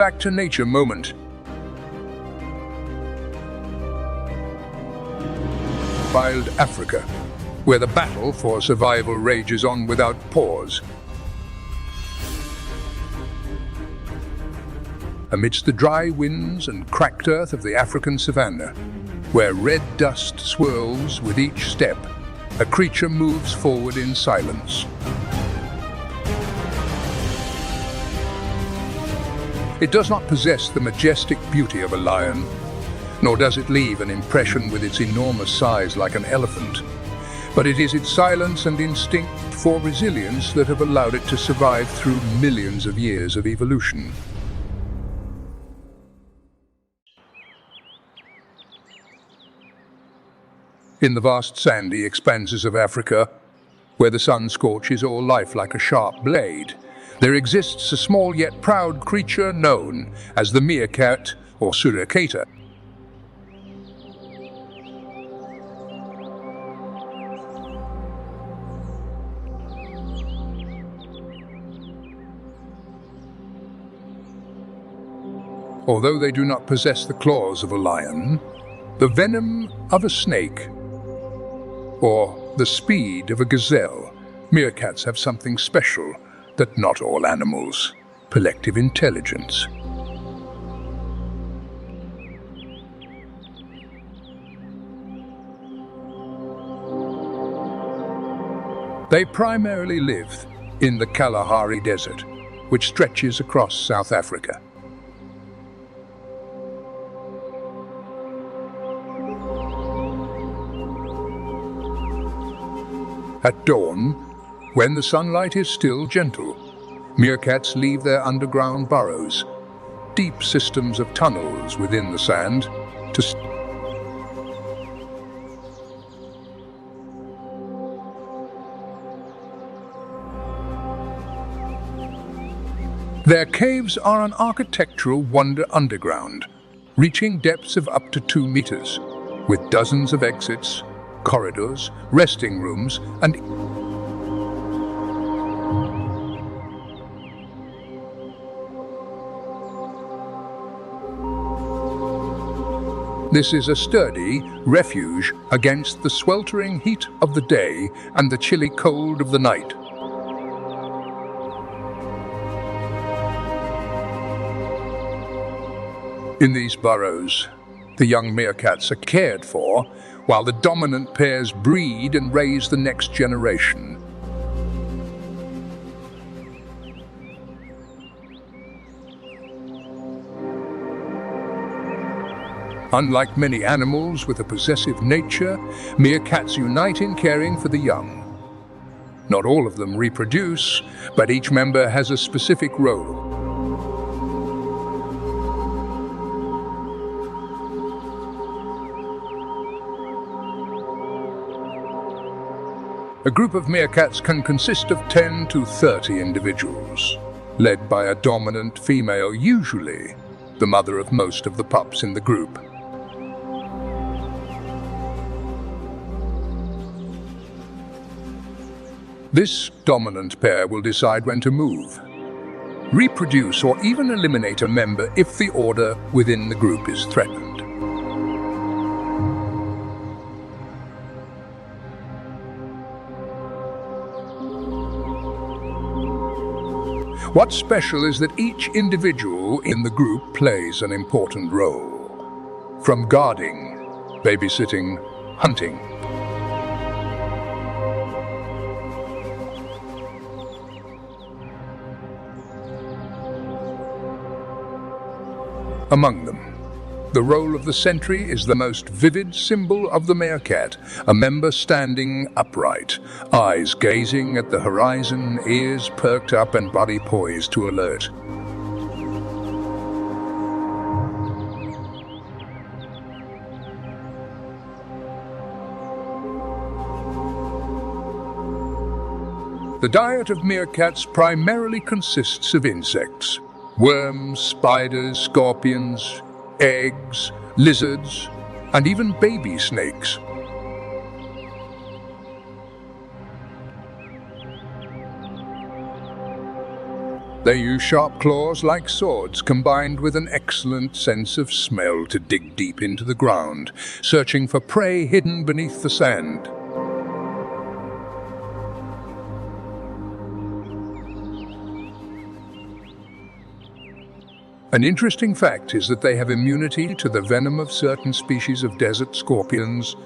Back to nature moment. Wild Africa, where the battle for survival rages on without pause. Amidst the dry winds and cracked earth of the African savannah, where red dust swirls with each step, a creature moves forward in silence. It does not possess the majestic beauty of a lion, nor does it leave an impression with its enormous size like an elephant, but it is its silence and instinct for resilience that have allowed it to survive through millions of years of evolution. In the vast sandy expanses of Africa, where the sun scorches all life like a sharp blade, there exists a small yet proud creature known as the meerkat or suricata. Although they do not possess the claws of a lion, the venom of a snake, or the speed of a gazelle, meerkats have something special that not all animals, collective intelligence. They primarily live in the Kalahari Desert, which stretches across South Africa. At dawn, when the sunlight is still gentle, meerkats leave their underground burrows, deep systems of tunnels within the sand, to Their caves are an architectural wonder underground, reaching depths of up to 2 meters, with dozens of exits, corridors, resting rooms, and this is a sturdy refuge against the sweltering heat of the day and the chilly cold of the night. In these burrows, the young meerkats are cared for, while the dominant pairs breed and raise the next generation. Unlike many animals with a possessive nature, meerkats unite in caring for the young. Not all of them reproduce, but each member has a specific role. A group of meerkats can consist of 10 to 30 individuals, led by a dominant female, usually the mother of most of the pups in the group. This dominant pair will decide when to move, reproduce, or even eliminate a member if the order within the group is threatened. What's special is that each individual in the group plays an important role, from guarding, babysitting, hunting. Among them, the role of the sentry is the most vivid symbol of the meerkat, a member standing upright, eyes gazing at the horizon, ears perked up and body poised to alert. The diet of meerkats primarily consists of insects. Worms, spiders, scorpions, eggs, lizards, and even baby snakes. They use sharp claws like swords, combined with an excellent sense of smell to dig deep into the ground, searching for prey hidden beneath the sand. An interesting fact is that they have immunity to the venom of certain species of desert scorpions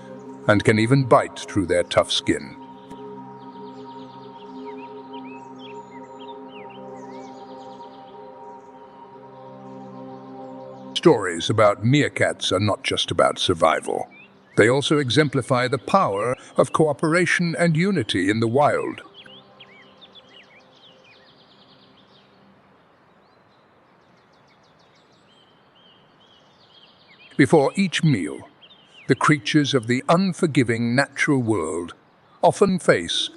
and can even bite through their tough skin. Stories about meerkats are not just about survival. They also exemplify the power of cooperation and unity in the wild. Before each meal, the creatures of the unforgiving natural world often face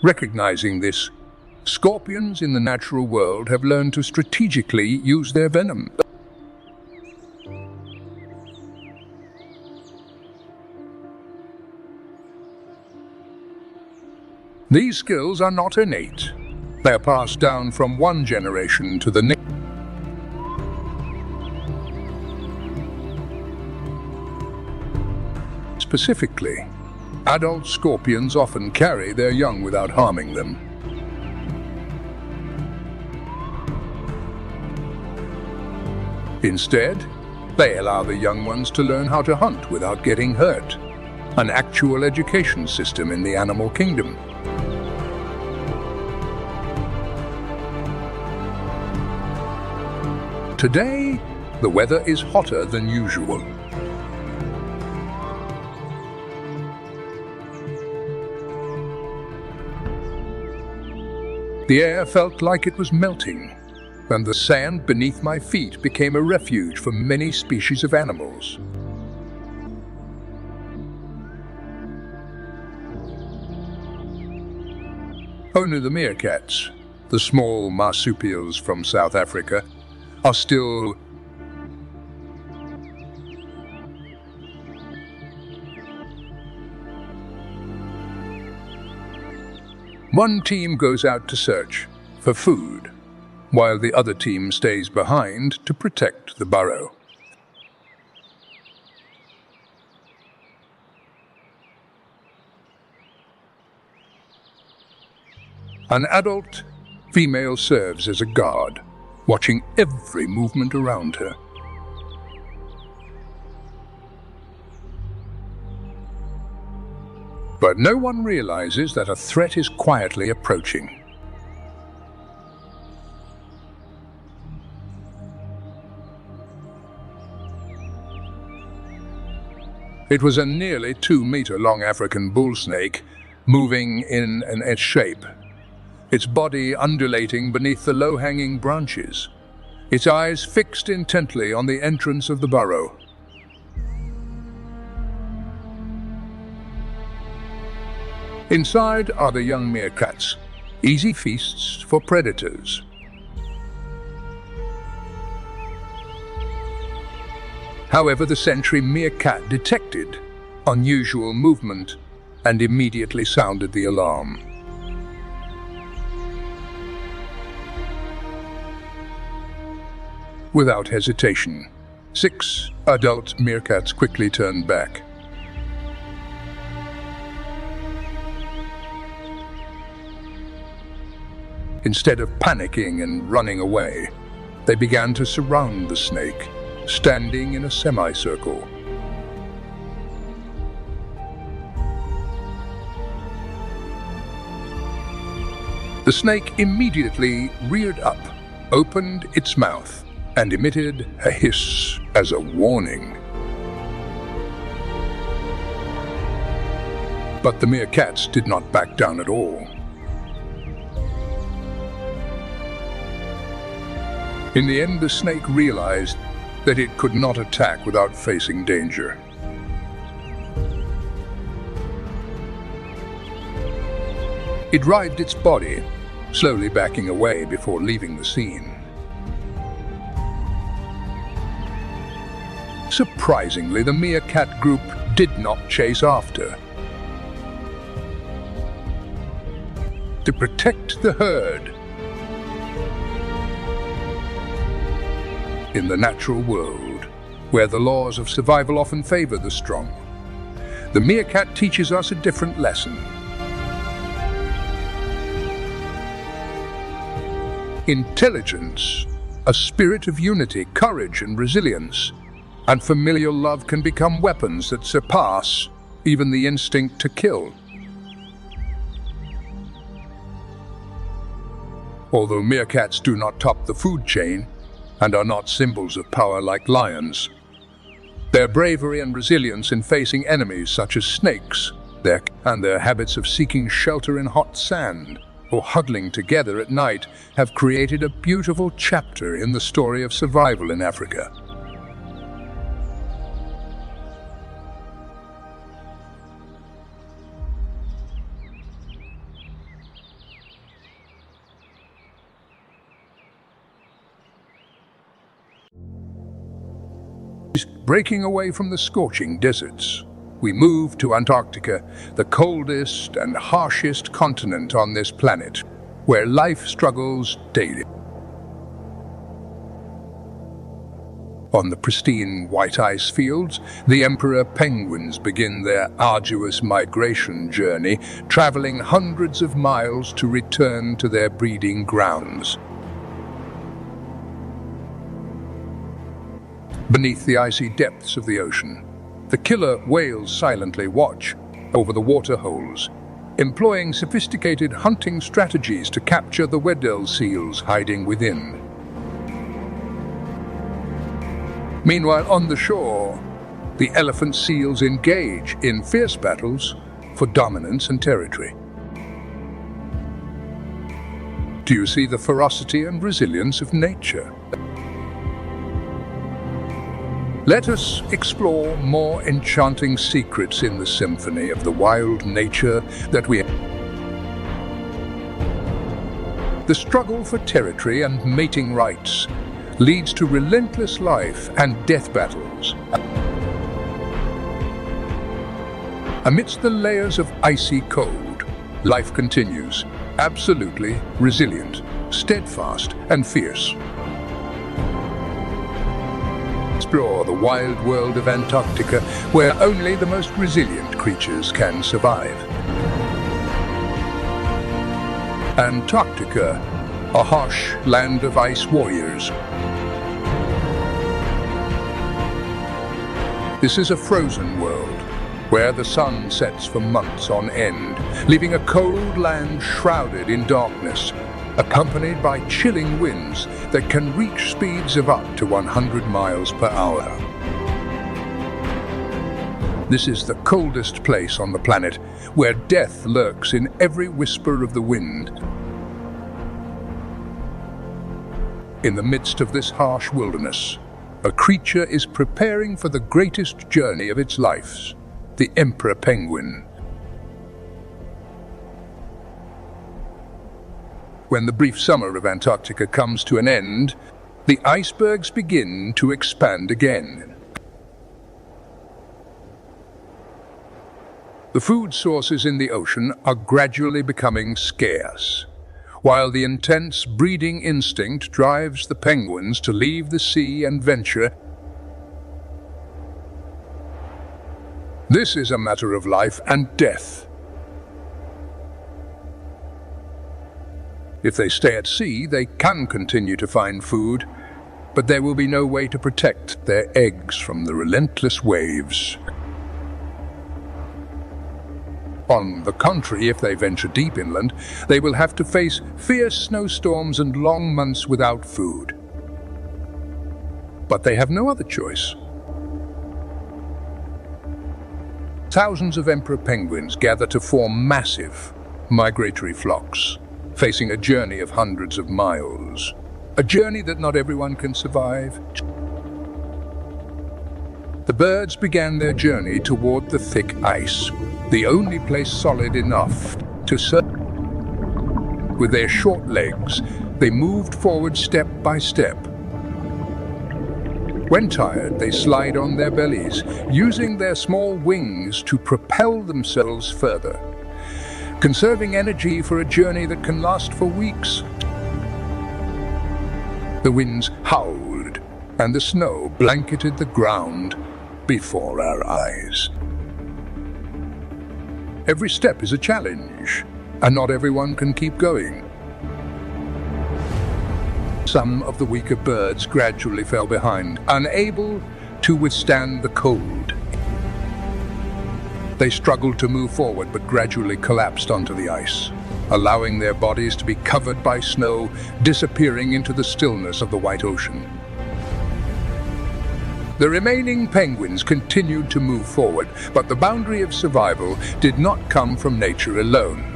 Recognizing this, scorpions in the natural world have learned to strategically use their venom. These skills are not innate. They are passed down from one generation to the next. Specifically, adult scorpions often carry their young without harming them. Instead, they allow the young ones to learn how to hunt without getting hurt, an actual education system in the animal kingdom. Today, the weather is hotter than usual. The air felt like it was melting, and the sand beneath my feet became a refuge for many species of animals. Only the meerkats, the small marsupials from South Africa, are still One team goes out to search for food, while the other team stays behind to protect the burrow. An adult female serves as a guard, watching every movement around her. But no one realizes that a threat is quietly approaching. It was a nearly 2-meter-long African bull snake, moving in an S shape, its body undulating beneath the low-hanging branches, its eyes fixed intently on the entrance of the burrow. Inside are the young meerkats, easy feasts for predators. However, the sentry meerkat detected unusual movement and immediately sounded the alarm. Without hesitation, 6 adult meerkats quickly turned back. Instead of panicking and running away, they began to surround the snake, standing in a semicircle. The snake immediately reared up, opened its mouth, and emitted a hiss as a warning. But the meerkats did not back down at all. In the end, the snake realized that it could not attack without facing danger. It writhed its body, slowly backing away before leaving the scene. Surprisingly, the meerkat group did not chase after. To protect the herd. In the natural world, where the laws of survival often favor the strong, the meerkat teaches us a different lesson. Intelligence, a spirit of unity, courage and resilience, and familial love can become weapons that surpass even the instinct to kill. Although meerkats do not top the food chain and are not symbols of power like lions, their bravery and resilience in facing enemies such as snakes, and their habits of seeking shelter in hot sand or huddling together at night have created a beautiful chapter in the story of survival in Africa. Breaking away from the scorching deserts, we move to Antarctica, the coldest and harshest continent on this planet, where life struggles daily. On the pristine white ice fields, the emperor penguins begin their arduous migration journey, traveling hundreds of miles to return to their breeding grounds. Beneath the icy depths of the ocean, the killer whales silently watch over the water holes, employing sophisticated hunting strategies to capture the Weddell seals hiding within. Meanwhile, on the shore, the elephant seals engage in fierce battles for dominance and territory. Do you see the ferocity and resilience of nature? Let us explore more enchanting secrets in the symphony of the wild nature that we... The struggle for territory and mating rights leads to relentless life and death battles. Amidst the layers of icy cold, life continues, absolutely resilient, steadfast and fierce. Explore the wild world of Antarctica, where only the most resilient creatures can survive. Antarctica, a harsh land of ice warriors. This is a frozen world, where the sun sets for months on end, leaving a cold land shrouded in darkness, accompanied by chilling winds that can reach speeds of up to 100 miles per hour. This is the coldest place on the planet, where death lurks in every whisper of the wind. In the midst of this harsh wilderness, a creature is preparing for the greatest journey of its life, the emperor penguin. When the brief summer of Antarctica comes to an end, the icebergs begin to expand again. The food sources in the ocean are gradually becoming scarce, while the intense breeding instinct drives the penguins to leave the sea and venture. This is a matter of life and death. If they stay at sea, they can continue to find food, but there will be no way to protect their eggs from the relentless waves. On the contrary, if they venture deep inland, they will have to face fierce snowstorms and long months without food. But they have no other choice. Thousands of emperor penguins gather to form massive migratory flocks, facing a journey of hundreds of miles. A journey that not everyone can survive. The birds began their journey toward the thick ice, the only place solid enough to survive. With their short legs, they moved forward step by step, When tired, they slide on their bellies, using their small wings to propel themselves further, conserving energy for a journey that can last for weeks. The winds howled, and the snow blanketed the ground before our eyes. Every step is a challenge, and not everyone can keep going. Some of the weaker birds gradually fell behind, unable to withstand the cold. They struggled to move forward but gradually collapsed onto the ice, allowing their bodies to be covered by snow, disappearing into the stillness of the white ocean. The remaining penguins continued to move forward, but the boundary of survival did not come from nature alone.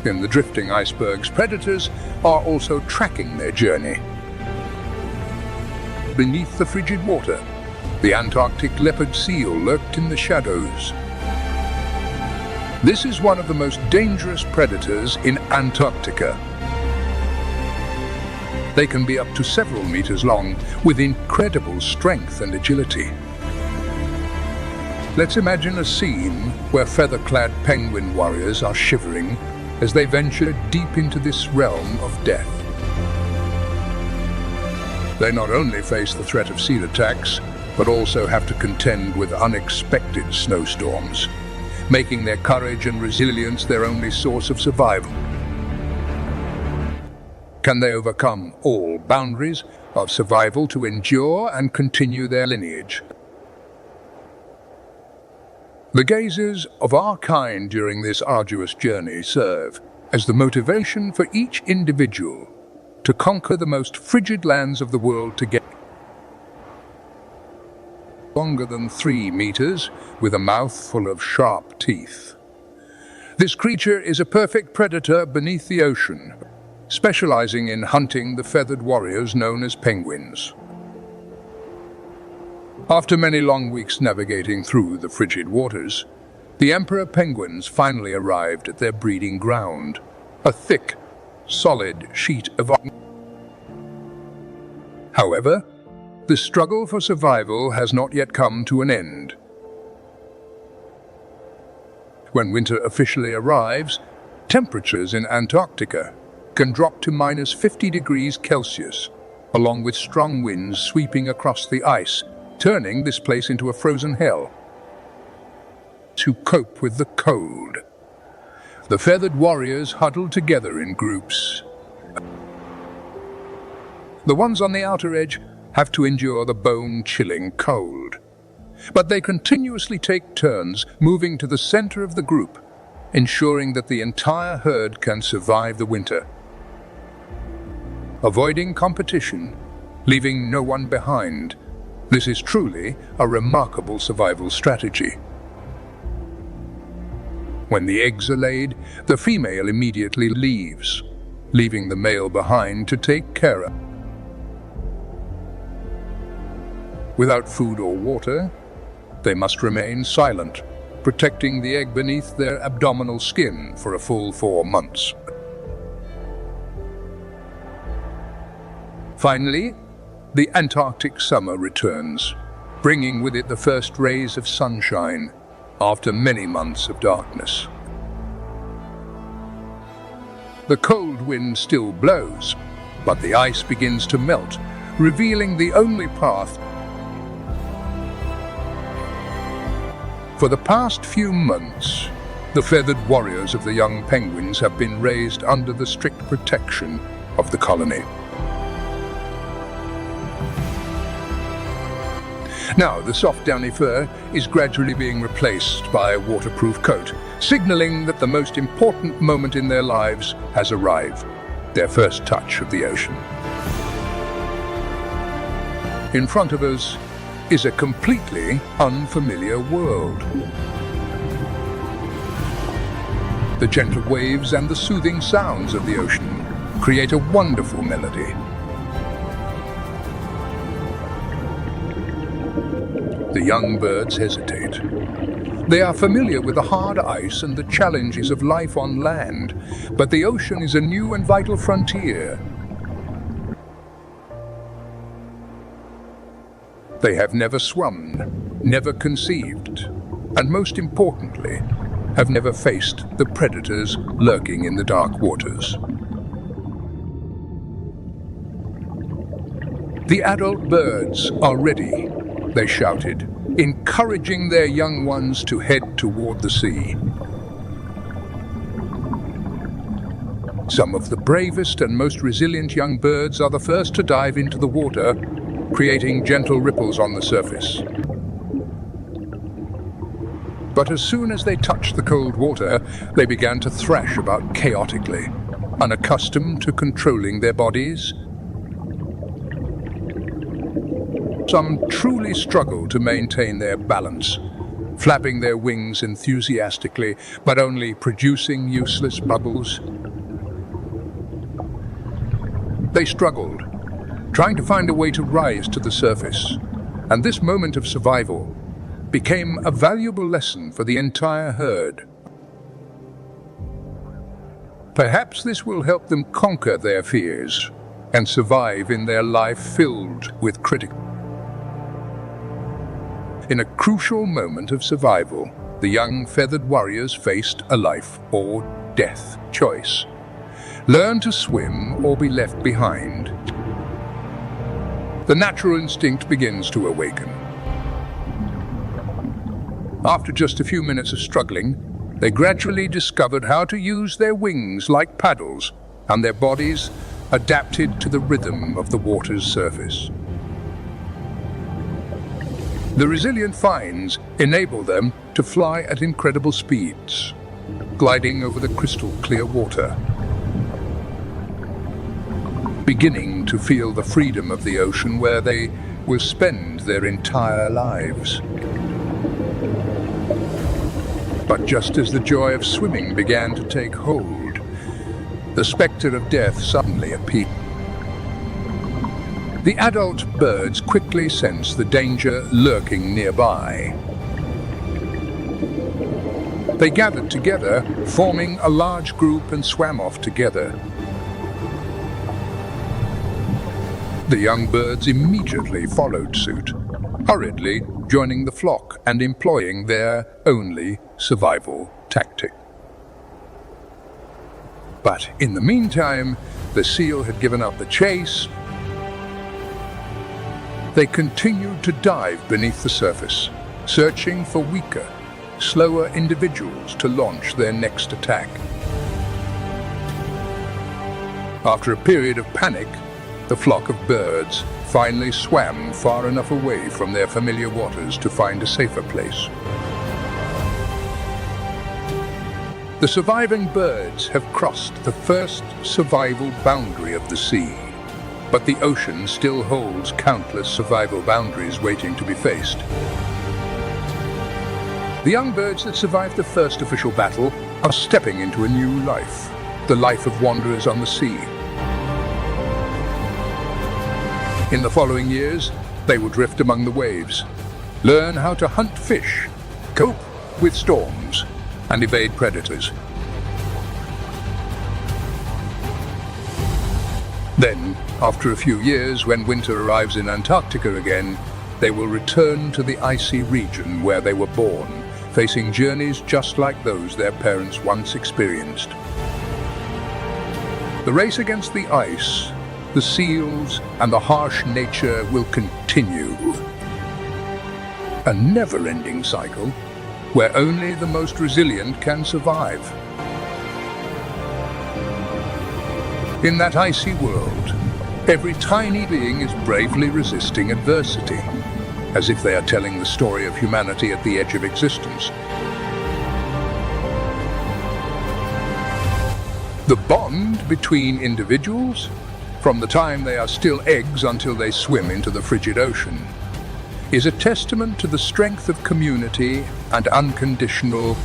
In the drifting icebergs, predators are also tracking their journey. Beneath the frigid water, the Antarctic leopard seal lurked in the shadows. This is one of the most dangerous predators in Antarctica. They can be up to several meters long, with incredible strength and agility. Let's imagine a scene where feather-clad penguin warriors are shivering as they venture deep into this realm of death. They not only face the threat of seal attacks, but also have to contend with unexpected snowstorms, making their courage and resilience their only source of survival. Can they overcome all boundaries of survival to endure and continue their lineage? The gazes of our kind during this arduous journey serve as the motivation for each individual to conquer the most frigid lands of the world together. Longer than 3 meters, with a mouth full of sharp teeth. This creature is a perfect predator beneath the ocean, specializing in hunting the feathered warriors known as penguins. After many long weeks navigating through the frigid waters, the emperor penguins finally arrived at their breeding ground, a thick, solid sheet of ice. However, the struggle for survival has not yet come to an end. When winter officially arrives, temperatures in Antarctica can drop to minus 50 degrees Celsius, along with strong winds sweeping across the ice, turning this place into a frozen hell. To cope with the cold, the feathered warriors huddle together in groups. The ones on the outer edge have to endure the bone-chilling cold, but they continuously take turns moving to the center of the group, ensuring that the entire herd can survive the winter. Avoiding competition, leaving no one behind, this is truly a remarkable survival strategy. When the eggs are laid, the female immediately leaves, leaving the male behind to take care of. Without food or water, they must remain silent, protecting the egg beneath their abdominal skin for a full 4 months. Finally, the Antarctic summer returns, bringing with it the first rays of sunshine after many months of darkness. The cold wind still blows, but the ice begins to melt, revealing the only path. For the past few months, the feathered warriors of the young penguins have been raised under the strict protection of the colony. Now, the soft downy fur is gradually being replaced by a waterproof coat, signaling that the most important moment in their lives has arrived, their first touch of the ocean. In front of us is a completely unfamiliar world. The gentle waves and the soothing sounds of the ocean create a wonderful melody. The young birds hesitate. They are familiar with the hard ice and the challenges of life on land, but the ocean is a new and vital frontier. They have never swum, never conceived, and most importantly, have never faced the predators lurking in the dark waters. "The adult birds are ready," they shouted, encouraging their young ones to head toward the sea. Some of the bravest and most resilient young birds are the first to dive into the water, creating gentle ripples on the surface. But as soon as they touched the cold water, they began to thrash about chaotically, unaccustomed to controlling their bodies. Some truly struggle to maintain their balance, flapping their wings enthusiastically, but only producing useless bubbles. They struggled, trying to find a way to rise to the surface, and this moment of survival became a valuable lesson for the entire herd. Perhaps this will help them conquer their fears and survive in their life filled with critical. In a crucial moment of survival, the young feathered warriors faced a life or death choice. Learn to swim or be left behind. The natural instinct begins to awaken. After just a few minutes of struggling, they gradually discovered how to use their wings like paddles, and their bodies adapted to the rhythm of the water's surface. The resilient finds enable them to fly at incredible speeds, gliding over the crystal clear water, beginning to feel the freedom of the ocean where they will spend their entire lives. But just as the joy of swimming began to take hold, the specter of death suddenly appeared. The adult birds quickly sensed the danger lurking nearby. They gathered together, forming a large group, and swam off together. The young birds immediately followed suit, hurriedly joining the flock and employing their only survival tactic. But in the meantime, the seal had given up the chase. They continued to dive beneath the surface, searching for weaker, slower individuals to launch their next attack. After a period of panic, the flock of birds finally swam far enough away from their familiar waters to find a safer place. The surviving birds have crossed the first survival boundary of the sea, but the ocean still holds countless survival boundaries waiting to be faced. The young birds that survived the first official battle are stepping into a new life, the life of wanderers on the sea. In the following years, they will drift among the waves, learn how to hunt fish, cope with storms, and evade predators. Then, after a few years, when winter arrives in Antarctica again, they will return to the icy region where they were born, facing journeys just like those their parents once experienced. The race against the ice, the seals, and the harsh nature will continue. A never-ending cycle where only the most resilient can survive. In that icy world, every tiny being is bravely resisting adversity, as if they are telling the story of humanity at the edge of existence. The bond between individuals, from the time they are still eggs until they swim into the frigid ocean, is a testament to the strength of community and unconditional.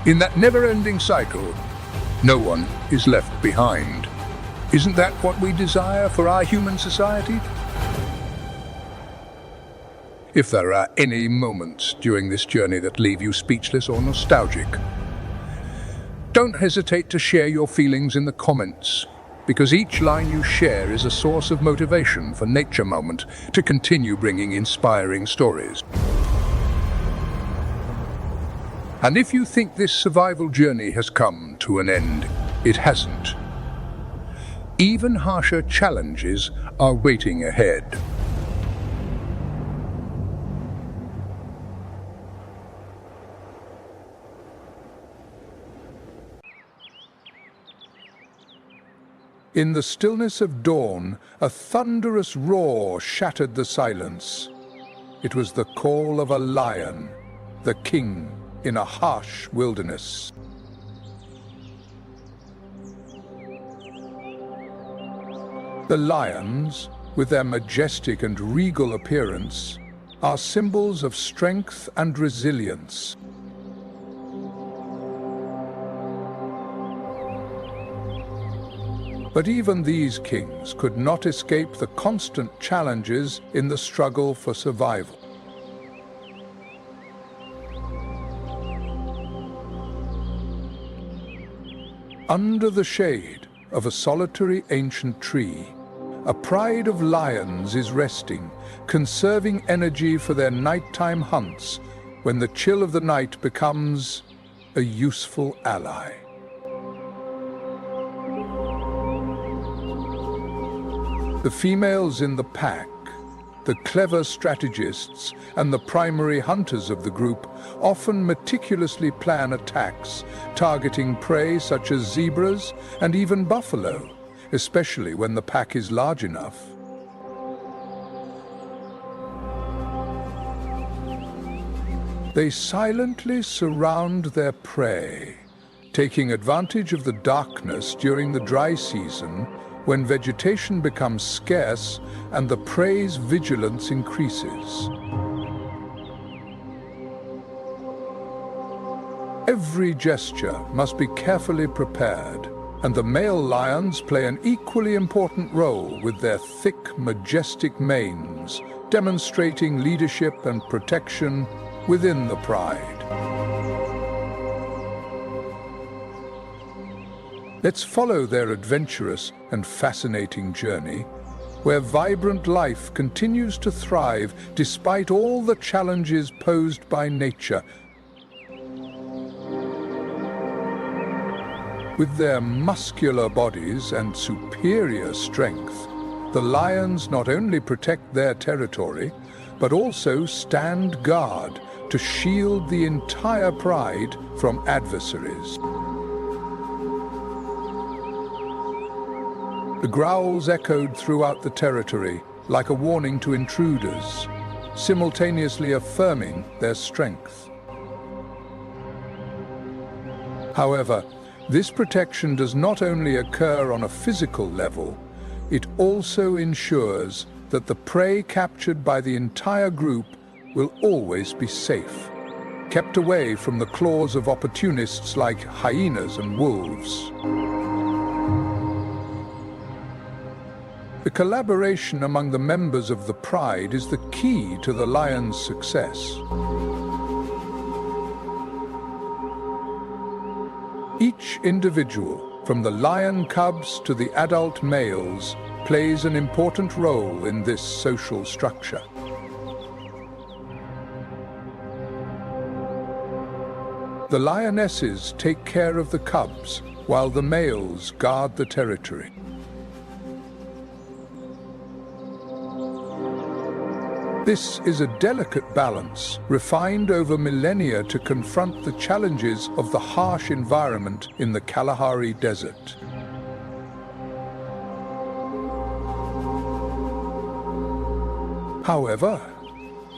In that never-ending cycle, no one is left behind. Isn't that what we desire for our human society? If there are any moments during this journey that leave you speechless or nostalgic, don't hesitate to share your feelings in the comments because each line you share is a source of motivation for Nature Moment to continue bringing inspiring stories. And if you think this survival journey has come to an end, it hasn't. Even harsher challenges are waiting ahead. In the stillness of dawn, a thunderous roar shattered the silence. It was the call of a lion, the king in a harsh wilderness. The lions, with their majestic and regal appearance, are symbols of strength and resilience. But even these kings could not escape the constant challenges in the struggle for survival. Under the shade of a solitary ancient tree, a pride of lions is resting, conserving energy for their nighttime hunts when the chill of the night becomes a useful ally. The females in the pack, the clever strategists and the primary hunters of the group, often meticulously plan attacks, targeting prey such as zebras and even buffalo, especially when the pack is large enough. They silently surround their prey, taking advantage of the darkness during the dry season when vegetation becomes scarce and the prey's vigilance increases. Every gesture must be carefully prepared, and the male lions play an equally important role with their thick, majestic manes, demonstrating leadership and protection within the pride. Let's follow their adventurous and fascinating journey, where vibrant life continues to thrive despite all the challenges posed by nature. With their muscular bodies and superior strength, the lions not only protect their territory, but also stand guard to shield the entire pride from adversaries. The growls echoed throughout the territory like a warning to intruders, simultaneously affirming their strength. However, this protection does not only occur on a physical level, it also ensures that the prey captured by the entire group will always be safe, kept away from the claws of opportunists like hyenas and wolves. The collaboration among the members of the pride is the key to the lion's success. Each individual, from the lion cubs to the adult males, plays an important role in this social structure. The lionesses take care of the cubs, while the males guard the territory. This is a delicate balance, refined over millennia to confront the challenges of the harsh environment in the Kalahari Desert. However,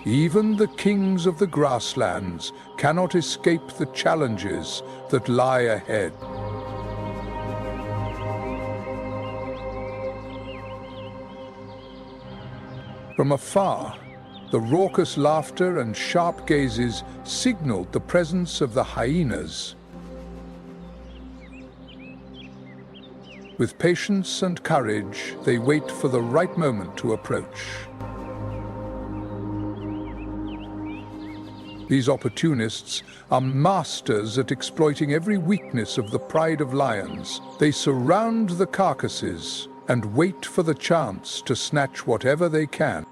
even the kings of the grasslands cannot escape the challenges that lie ahead. From afar, the raucous laughter and sharp gazes signaled the presence of the hyenas. With patience and courage, they wait for the right moment to approach. These opportunists are masters at exploiting every weakness of the pride of lions. They surround the carcasses and wait for the chance to snatch whatever they can.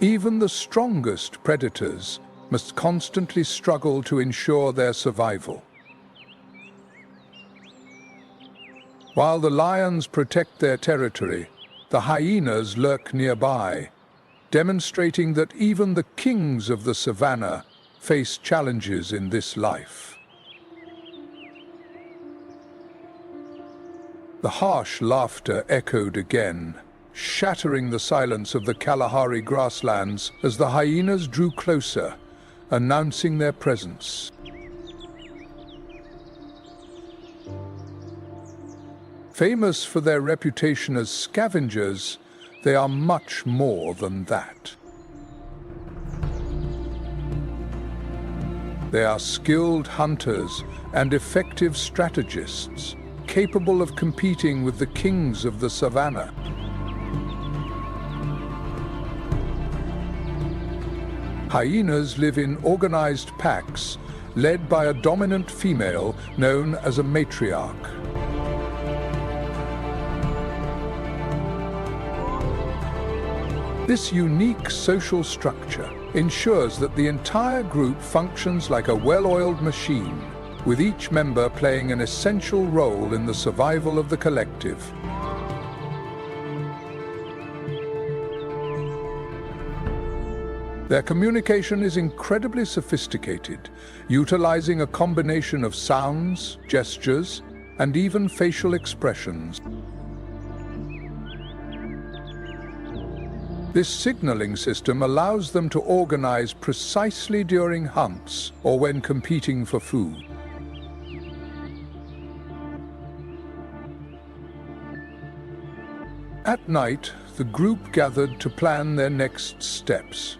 Even the strongest predators must constantly struggle to ensure their survival. While the lions protect their territory, the hyenas lurk nearby, demonstrating that even the kings of the savannah face challenges in this life. The harsh laughter echoed again, shattering the silence of the Kalahari grasslands as the hyenas drew closer, announcing their presence. Famous for their reputation as scavengers, they are much more than that. They are skilled hunters and effective strategists, capable of competing with the kings of the savannah. Hyenas live in organized packs, led by a dominant female known as a matriarch. This unique social structure ensures that the entire group functions like a well-oiled machine, with each member playing an essential role in the survival of the collective. Their communication is incredibly sophisticated, utilizing a combination of sounds, gestures, and even facial expressions. This signaling system allows them to organize precisely during hunts or when competing for food. At night, the group gathered to plan their next steps.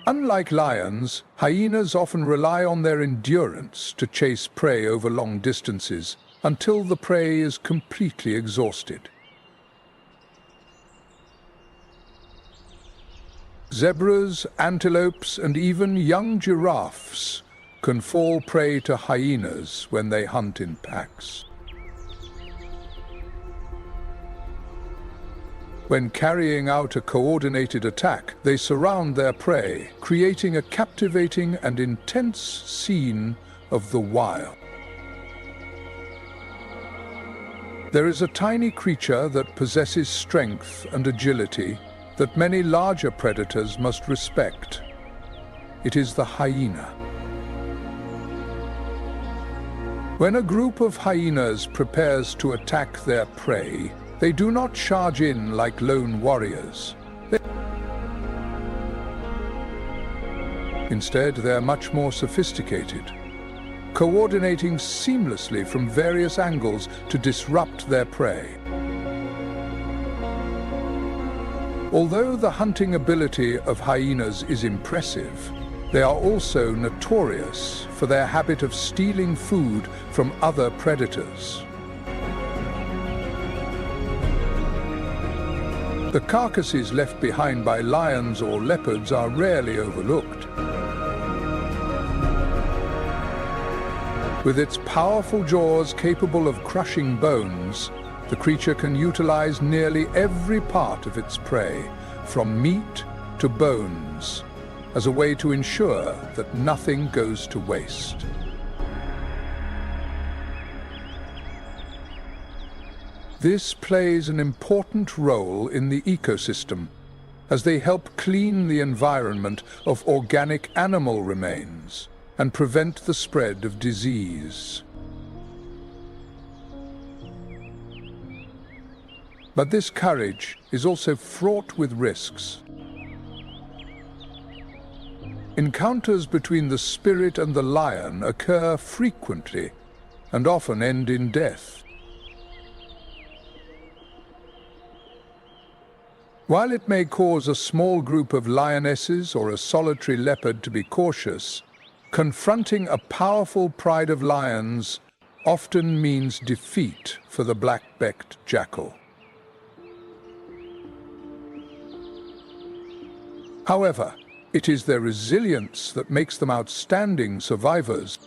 Unlike lions, hyenas often rely on their endurance to chase prey over long distances until the prey is completely exhausted. Zebras, antelopes, and even young giraffes can fall prey to hyenas when they hunt in packs. When carrying out a coordinated attack, they surround their prey, creating a captivating and intense scene of the wild. There is a tiny creature that possesses strength and agility that many larger predators must respect. It is the hyena. When a group of hyenas prepares to attack their prey, they do not charge in like lone warriors. Instead, they are much more sophisticated, coordinating seamlessly from various angles to disrupt their prey. Although the hunting ability of hyenas is impressive, they are also notorious for their habit of stealing food from other predators. The carcasses left behind by lions or leopards are rarely overlooked. With its powerful jaws capable of crushing bones, the creature can utilize nearly every part of its prey, from meat to bones, as a way to ensure that nothing goes to waste. This plays an important role in the ecosystem, as they help clean the environment of organic animal remains and prevent the spread of disease. But this courage is also fraught with risks. Encounters between the spirit and the lion occur frequently and often end in death. While it may cause a small group of lionesses or a solitary leopard to be cautious, confronting a powerful pride of lions often means defeat for the black-backed jackal. However, it is their resilience that makes them outstanding survivors.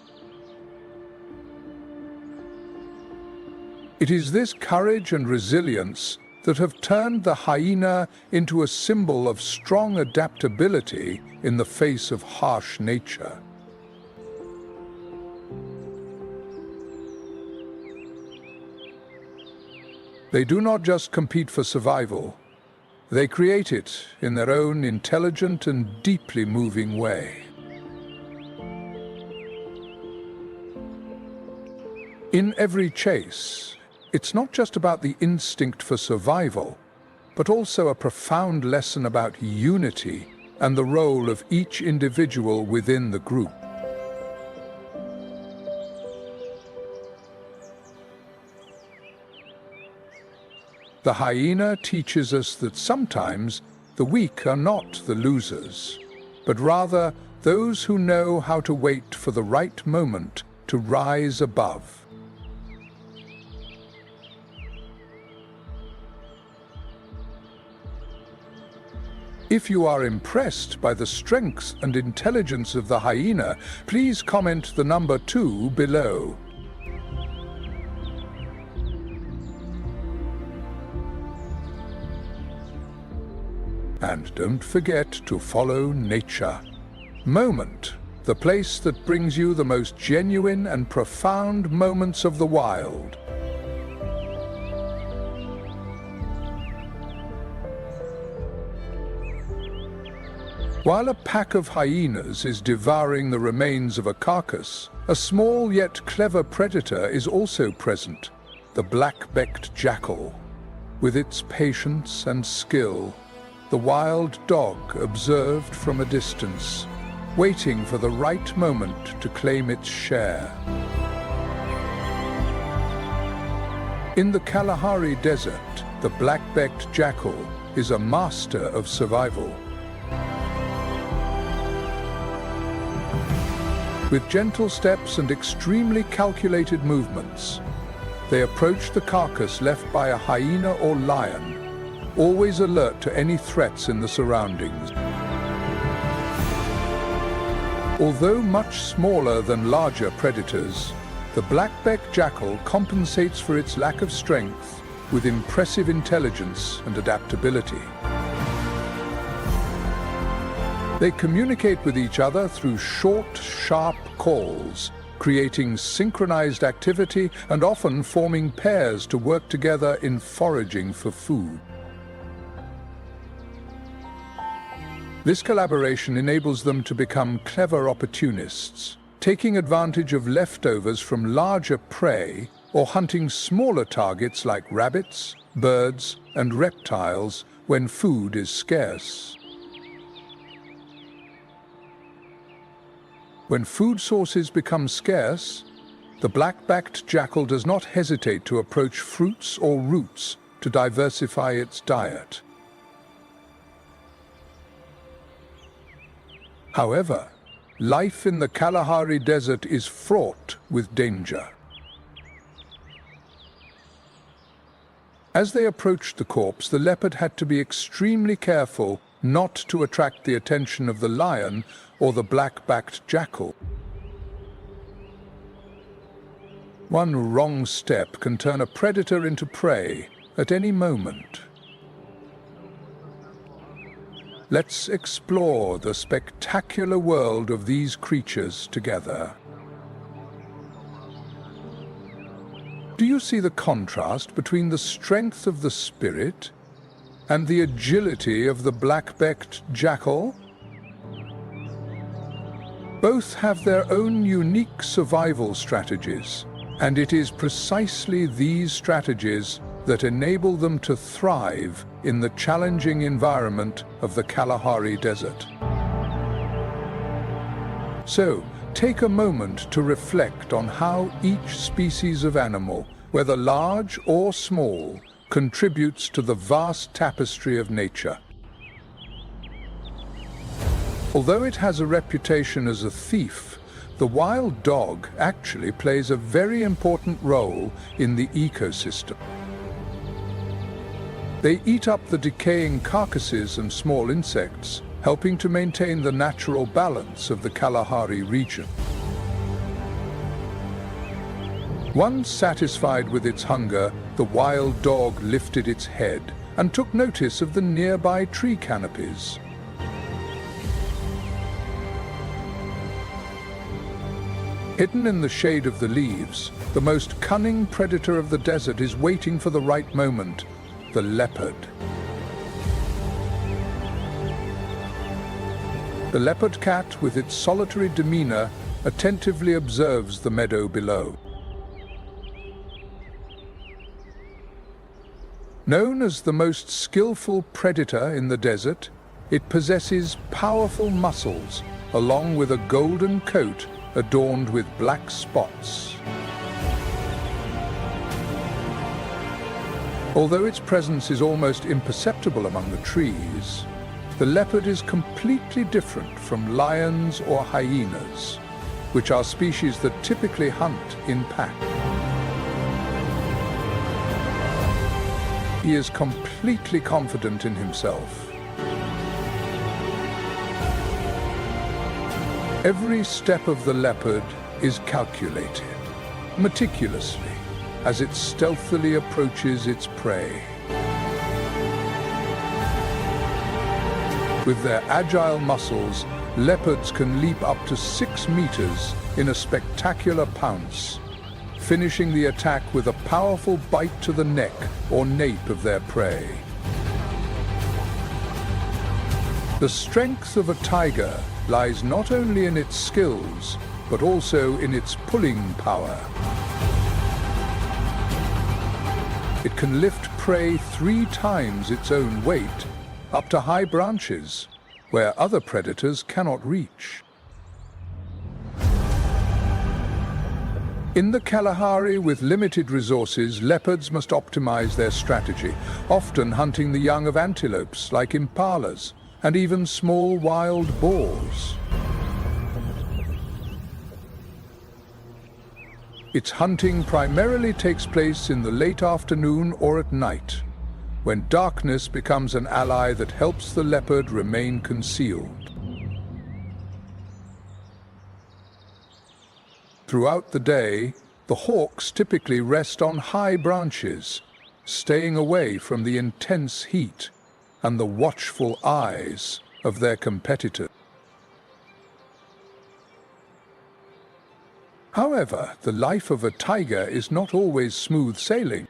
It is this courage and resilience that have turned the hyena into a symbol of strong adaptability in the face of harsh nature. They do not just compete for survival, they create it in their own intelligent and deeply moving way. In every chase, it's not just about the instinct for survival, but also a profound lesson about unity and the role of each individual within the group. The hyena teaches us that sometimes the weak are not the losers, but rather those who know how to wait for the right moment to rise above. If you are impressed by the strengths and intelligence of the hyena, please comment the number 2 below. And don't forget to follow nature. Moment, the place that brings you the most genuine and profound moments of the wild. While a pack of hyenas is devouring the remains of a carcass, a small yet clever predator is also present, the black-beaked jackal. With its patience and skill, the wild dog observed from a distance, waiting for the right moment to claim its share. In the Kalahari desert, the black-beaked jackal is a master of survival. With gentle steps and extremely calculated movements, they approach the carcass left by a hyena or lion, always alert to any threats in the surroundings. Although much smaller than larger predators, the black-beaked jackal compensates for its lack of strength with impressive intelligence and adaptability. They communicate with each other through short, sharp calls, creating synchronized activity and often forming pairs to work together in foraging for food. This collaboration enables them to become clever opportunists, taking advantage of leftovers from larger prey or hunting smaller targets like rabbits, birds, and reptiles when food is scarce. When food sources become scarce, the black-backed jackal does not hesitate to approach fruits or roots to diversify its diet. However, life in the Kalahari desert is fraught with danger. As they approached the corpse, the leopard had to be extremely careful not to attract the attention of the lion or the black-backed jackal. One wrong step can turn a predator into prey at any moment. Let's explore the spectacular world of these creatures together. Do you see the contrast between the strength of the spirit and the agility of the black-beaked jackal? Both have their own unique survival strategies, and it is precisely these strategies that enable them to thrive in the challenging environment of the Kalahari Desert. So, take a moment to reflect on how each species of animal, whether large or small, contributes to the vast tapestry of nature. Although it has a reputation as a thief, the wild dog actually plays a very important role in the ecosystem. They eat up the decaying carcasses and small insects, helping to maintain the natural balance of the Kalahari region. Once satisfied with its hunger, the wild dog lifted its head and took notice of the nearby tree canopies. Hidden in the shade of the leaves, the most cunning predator of the desert is waiting for the right moment, the leopard. The leopard cat, with its solitary demeanor, attentively observes the meadow below. Known as the most skillful predator in the desert, it possesses powerful muscles, along with a golden coat adorned with black spots. Although its presence is almost imperceptible among the trees, the leopard is completely different from lions or hyenas, which are species that typically hunt in packs. He is completely confident in himself. Every step of the leopard is calculated, meticulously, as it stealthily approaches its prey. With their agile muscles, leopards can leap up to 6 meters in a spectacular pounce, finishing the attack with a powerful bite to the neck or nape of their prey. The strength of a tiger lies not only in its skills, but also in its pulling power. It can lift prey 3 times its own weight, up to high branches, where other predators cannot reach. In the Kalahari, with limited resources, leopards must optimize their strategy, often hunting the young of antelopes like impalas, and even small wild boars. Its hunting primarily takes place in the late afternoon or at night, when darkness becomes an ally that helps the leopard remain concealed. Throughout the day, the hawks typically rest on high branches, staying away from the intense heat and the watchful eyes of their competitors. However, the life of a tiger is not always smooth sailing.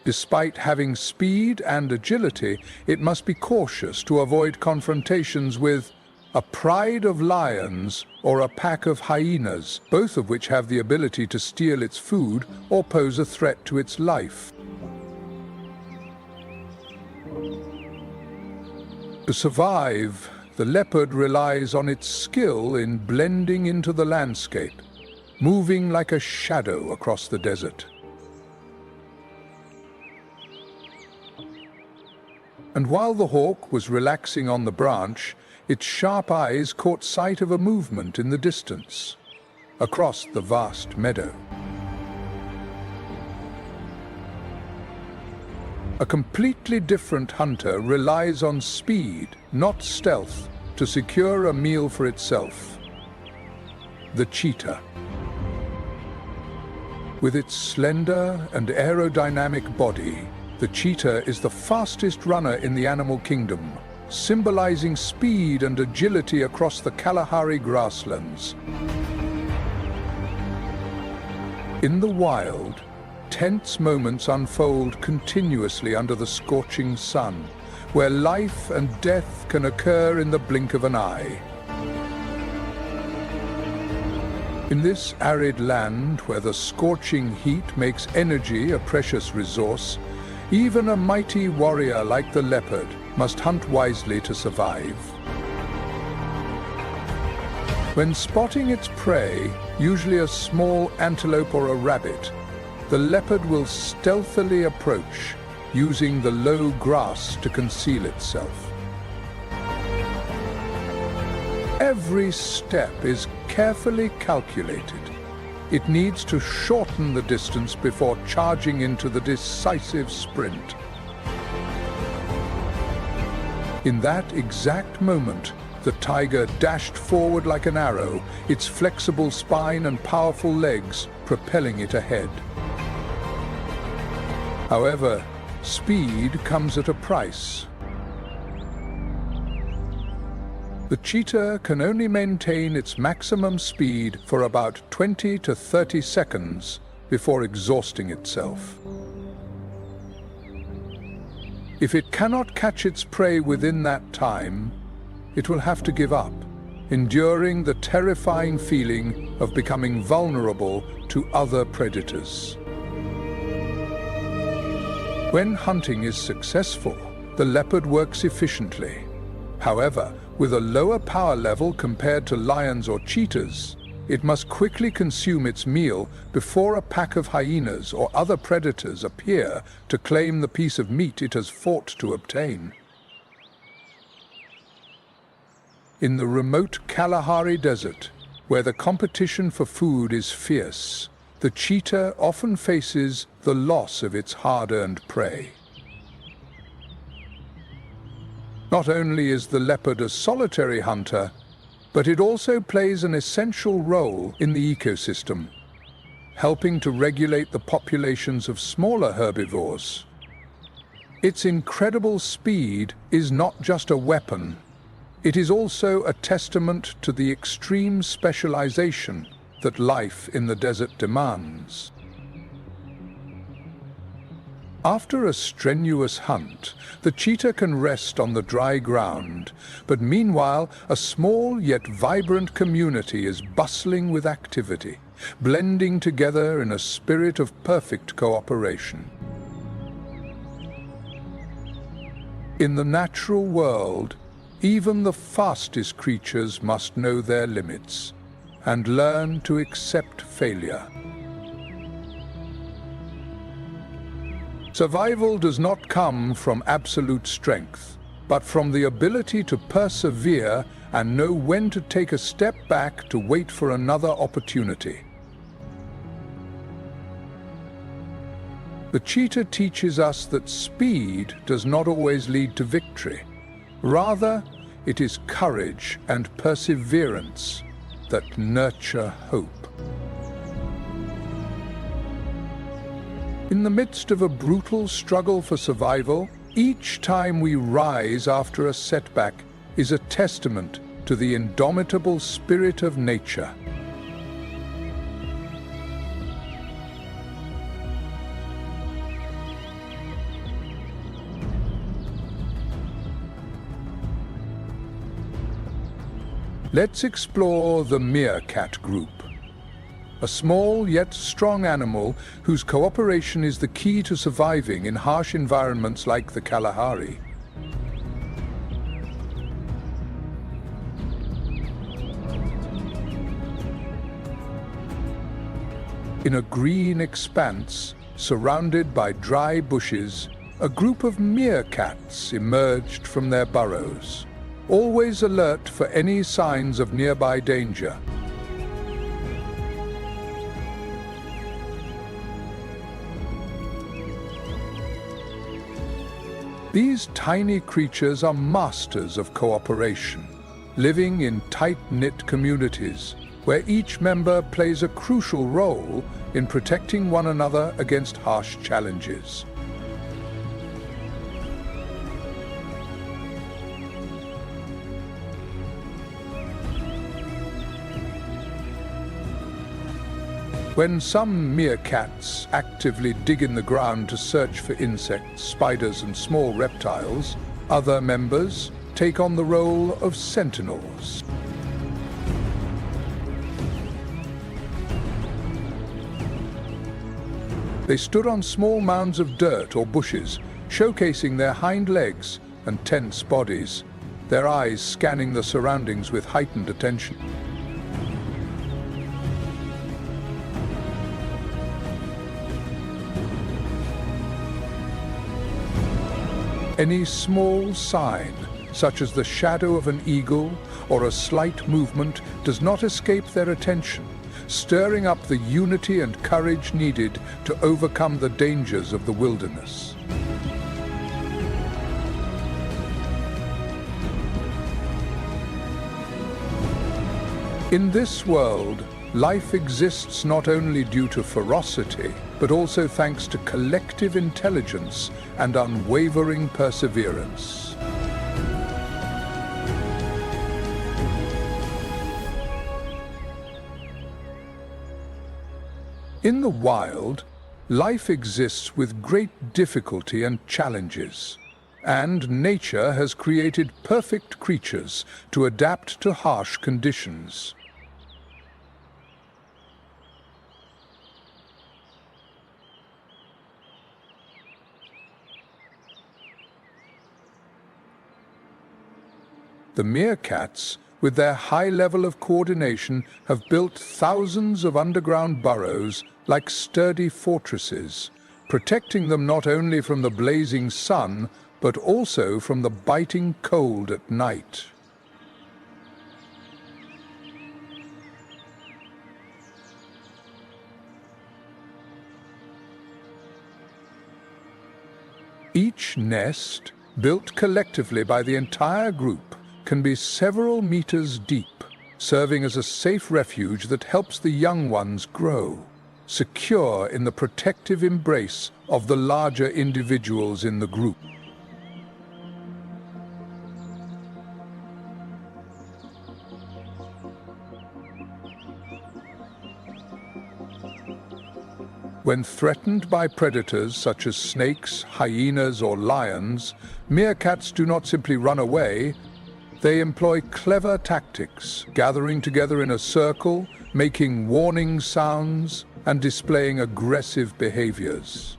Despite having speed and agility, it must be cautious to avoid confrontations with a pride of lions or a pack of hyenas, both of which have the ability to steal its food or pose a threat to its life. To survive, the leopard relies on its skill in blending into the landscape, moving like a shadow across the desert. And while the hawk was relaxing on the branch, its sharp eyes caught sight of a movement in the distance, across the vast meadow. A completely different hunter relies on speed, not stealth, to secure a meal for itself. The cheetah. With its slender and aerodynamic body, the cheetah is the fastest runner in the animal kingdom, symbolizing speed and agility across the Kalahari grasslands. In the wild, tense moments unfold continuously under the scorching sun, where life and death can occur in the blink of an eye. In this arid land, where the scorching heat makes energy a precious resource, even a mighty warrior like the leopard must hunt wisely to survive. When spotting its prey, usually a small antelope or a rabbit, the leopard will stealthily approach, using the low grass to conceal itself. Every step is carefully calculated. It needs to shorten the distance before charging into the decisive sprint. In that exact moment, the tiger dashed forward like an arrow, its flexible spine and powerful legs propelling it ahead. However, speed comes at a price. The cheetah can only maintain its maximum speed for about 20 to 30 seconds before exhausting itself. If it cannot catch its prey within that time, it will have to give up, enduring the terrifying feeling of becoming vulnerable to other predators. When hunting is successful, the leopard works efficiently. However, with a lower power level compared to lions or cheetahs, it must quickly consume its meal before a pack of hyenas or other predators appear to claim the piece of meat it has fought to obtain. In the remote Kalahari desert, where the competition for food is fierce, the cheetah often faces the loss of its hard-earned prey. Not only is the leopard a solitary hunter, but it also plays an essential role in the ecosystem, helping to regulate the populations of smaller herbivores. Its incredible speed is not just a weapon, it is also a testament to the extreme specialization that life in the desert demands. After a strenuous hunt, the cheetah can rest on the dry ground, but meanwhile, a small yet vibrant community is bustling with activity, blending together in a spirit of perfect cooperation. In the natural world, even the fastest creatures must know their limits and learn to accept failure. Survival does not come from absolute strength, but from the ability to persevere and know when to take a step back to wait for another opportunity. The cheetah teaches us that speed does not always lead to victory. Rather, it is courage and perseverance that nurture hope. In the midst of a brutal struggle for survival, each time we rise after a setback is a testament to the indomitable spirit of nature. Let's explore the meerkat group. A small yet strong animal whose cooperation is the key to surviving in harsh environments like the Kalahari. In a green expanse, surrounded by dry bushes, a group of meerkats emerged from their burrows, always alert for any signs of nearby danger. These tiny creatures are masters of cooperation, living in tight-knit communities where each member plays a crucial role in protecting one another against harsh challenges. When some meerkats actively dig in the ground to search for insects, spiders, and small reptiles, other members take on the role of sentinels. They stood on small mounds of dirt or bushes, showcasing their hind legs and tense bodies, their eyes scanning the surroundings with heightened attention. Any small sign, such as the shadow of an eagle or a slight movement, does not escape their attention, stirring up the unity and courage needed to overcome the dangers of the wilderness. In this world, life exists not only due to ferocity, but also thanks to collective intelligence and unwavering perseverance. In the wild, life exists with great difficulty and challenges, and nature has created perfect creatures to adapt to harsh conditions. The meerkats, with their high level of coordination, have built thousands of underground burrows like sturdy fortresses, protecting them not only from the blazing sun, but also from the biting cold at night. Each nest, built collectively by the entire group, can be several meters deep, serving as a safe refuge that helps the young ones grow, secure in the protective embrace of the larger individuals in the group. When threatened by predators such as snakes, hyenas, or lions, meerkats do not simply run away. They employ clever tactics, gathering together in a circle, making warning sounds, and displaying aggressive behaviors.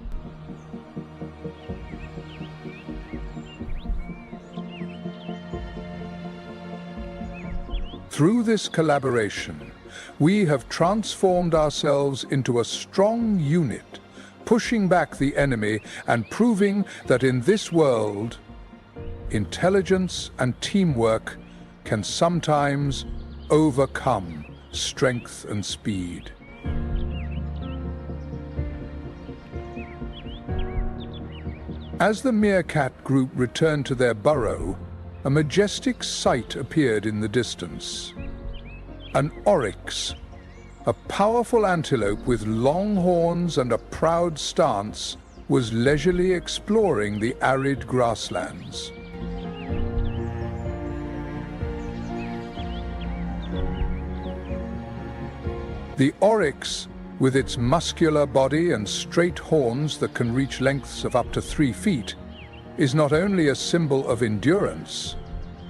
Through this collaboration, we have transformed ourselves into a strong unit, pushing back the enemy and proving that in this world, intelligence and teamwork can sometimes overcome strength and speed. As the meerkat group returned to their burrow, a majestic sight appeared in the distance. An oryx, a powerful antelope with long horns and a proud stance, was leisurely exploring the arid grasslands. The oryx, with its muscular body and straight horns that can reach lengths of up to 3 feet, is not only a symbol of endurance,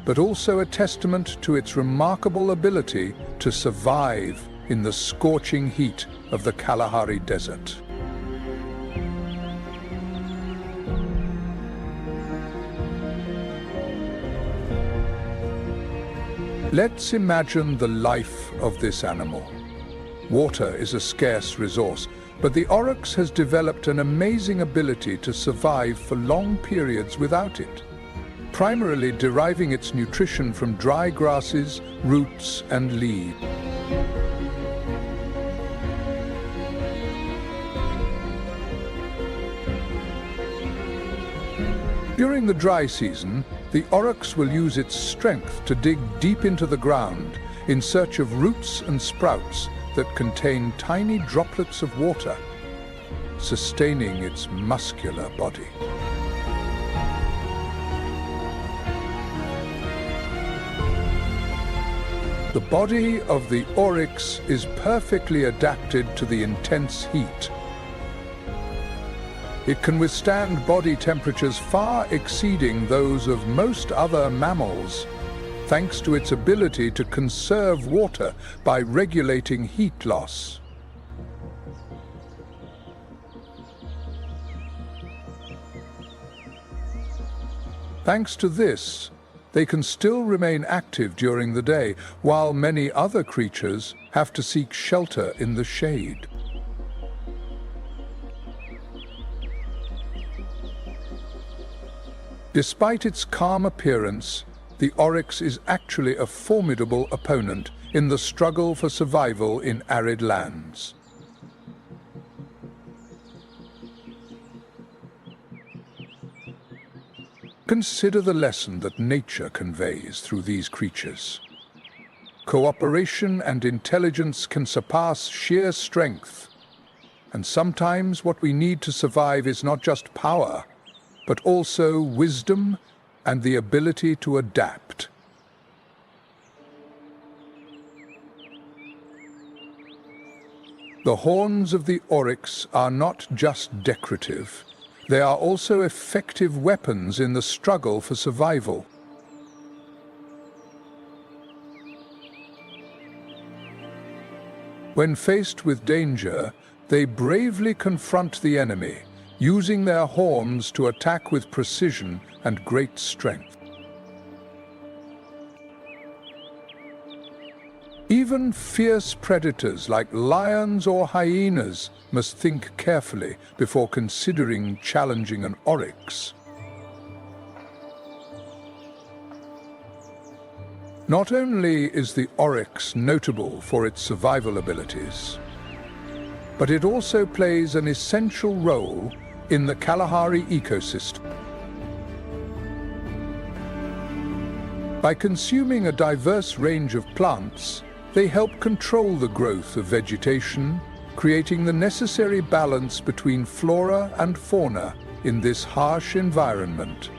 but also a testament to its remarkable ability to survive in the scorching heat of the Kalahari Desert. Let's imagine the life of this animal. Water is a scarce resource, but the oryx has developed an amazing ability to survive for long periods without it, primarily deriving its nutrition from dry grasses, roots, and leaves. During the dry season, the oryx will use its strength to dig deep into the ground in search of roots and sprouts that contain tiny droplets of water, sustaining its muscular body. The body of the oryx is perfectly adapted to the intense heat. It can withstand body temperatures far exceeding those of most other mammals, thanks to its ability to conserve water by regulating heat loss. Thanks to this, they can still remain active during the day, while many other creatures have to seek shelter in the shade. Despite its calm appearance, the oryx is actually a formidable opponent in the struggle for survival in arid lands. Consider the lesson that nature conveys through these creatures. Cooperation and intelligence can surpass sheer strength. And sometimes what we need to survive is not just power, but also wisdom and the ability to adapt. The horns of the oryx are not just decorative. They are also effective weapons in the struggle for survival. When faced with danger, they bravely confront the enemy, using their horns to attack with precision and great strength. Even fierce predators like lions or hyenas must think carefully before considering challenging an oryx. Not only is the oryx notable for its survival abilities, but it also plays an essential role in the Kalahari ecosystem. By consuming a diverse range of plants, they help control the growth of vegetation, creating the necessary balance between flora and fauna in this harsh environment.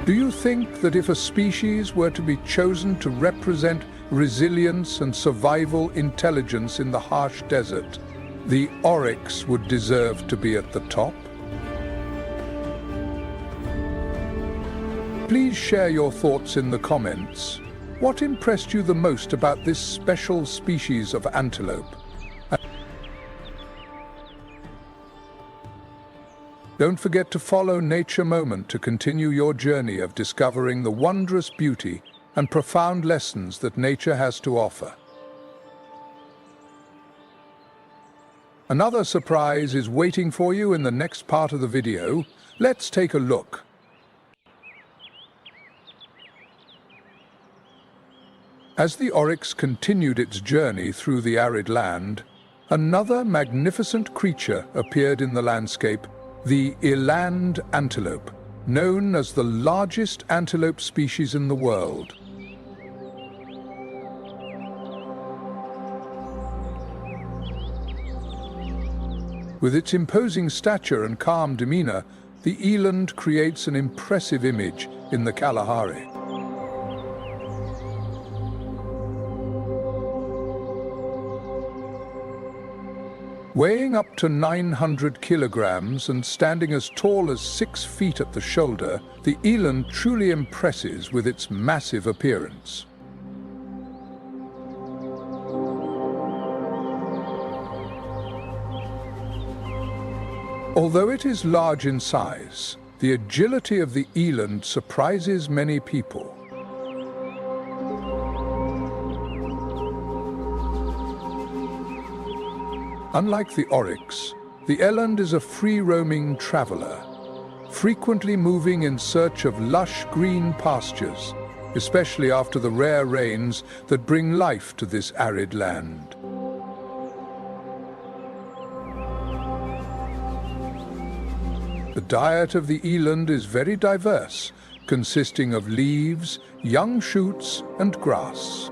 Do you think that if a species were to be chosen to represent resilience and survival intelligence in the harsh desert, the oryx would deserve to be at the top? Please share your thoughts in the comments. What impressed you the most about this special species of antelope? Don't forget to follow Nature Moment to continue your journey of discovering the wondrous beauty and profound lessons that nature has to offer. Another surprise is waiting for you in the next part of the video. Let's take a look. As the oryx continued its journey through the arid land, another magnificent creature appeared in the landscape, the eland antelope, known as the largest antelope species in the world. With its imposing stature and calm demeanor, the eland creates an impressive image in the Kalahari. Weighing up to 900 kilograms and standing as tall as 6 feet at the shoulder, the eland truly impresses with its massive appearance. Although it is large in size, the agility of the eland surprises many people. Unlike the oryx, the eland is a free-roaming traveler, frequently moving in search of lush green pastures, especially after the rare rains that bring life to this arid land. The diet of the eland is very diverse, consisting of leaves, young shoots, and grass.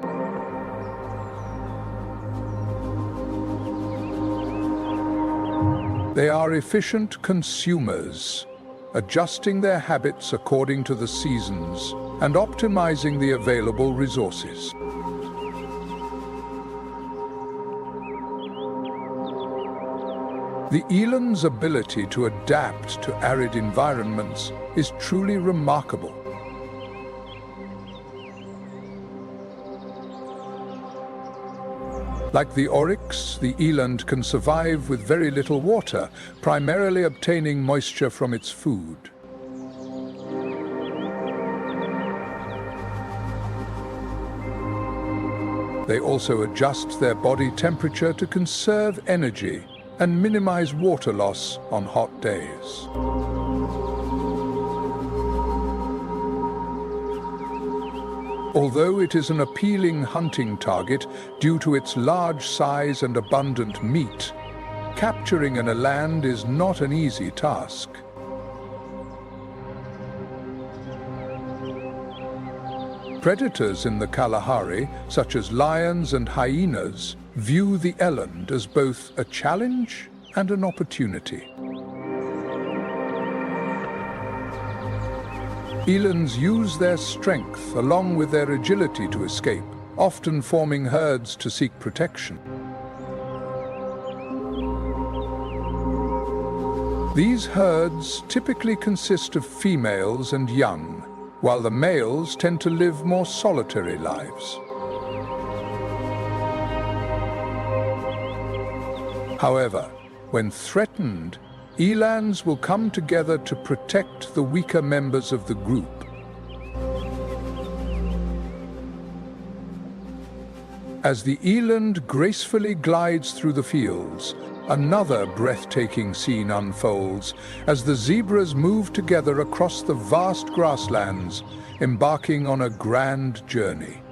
They are efficient consumers, adjusting their habits according to the seasons and optimizing the available resources. The eland's ability to adapt to arid environments is truly remarkable. Like the oryx, the eland can survive with very little water, primarily obtaining moisture from its food. They also adjust their body temperature to conserve energy and minimize water loss on hot days. Although it is an appealing hunting target due to its large size and abundant meat, capturing an eland is not an easy task. Predators in the Kalahari, such as lions and hyenas, view the eland as both a challenge and an opportunity. Elands use their strength along with their agility to escape, often forming herds to seek protection. These herds typically consist of females and young, while the males tend to live more solitary lives. However, when threatened, elands will come together to protect the weaker members of the group. As the eland gracefully glides through the fields, another breathtaking scene unfolds as the zebras move together across the vast grasslands, embarking on a grand journey.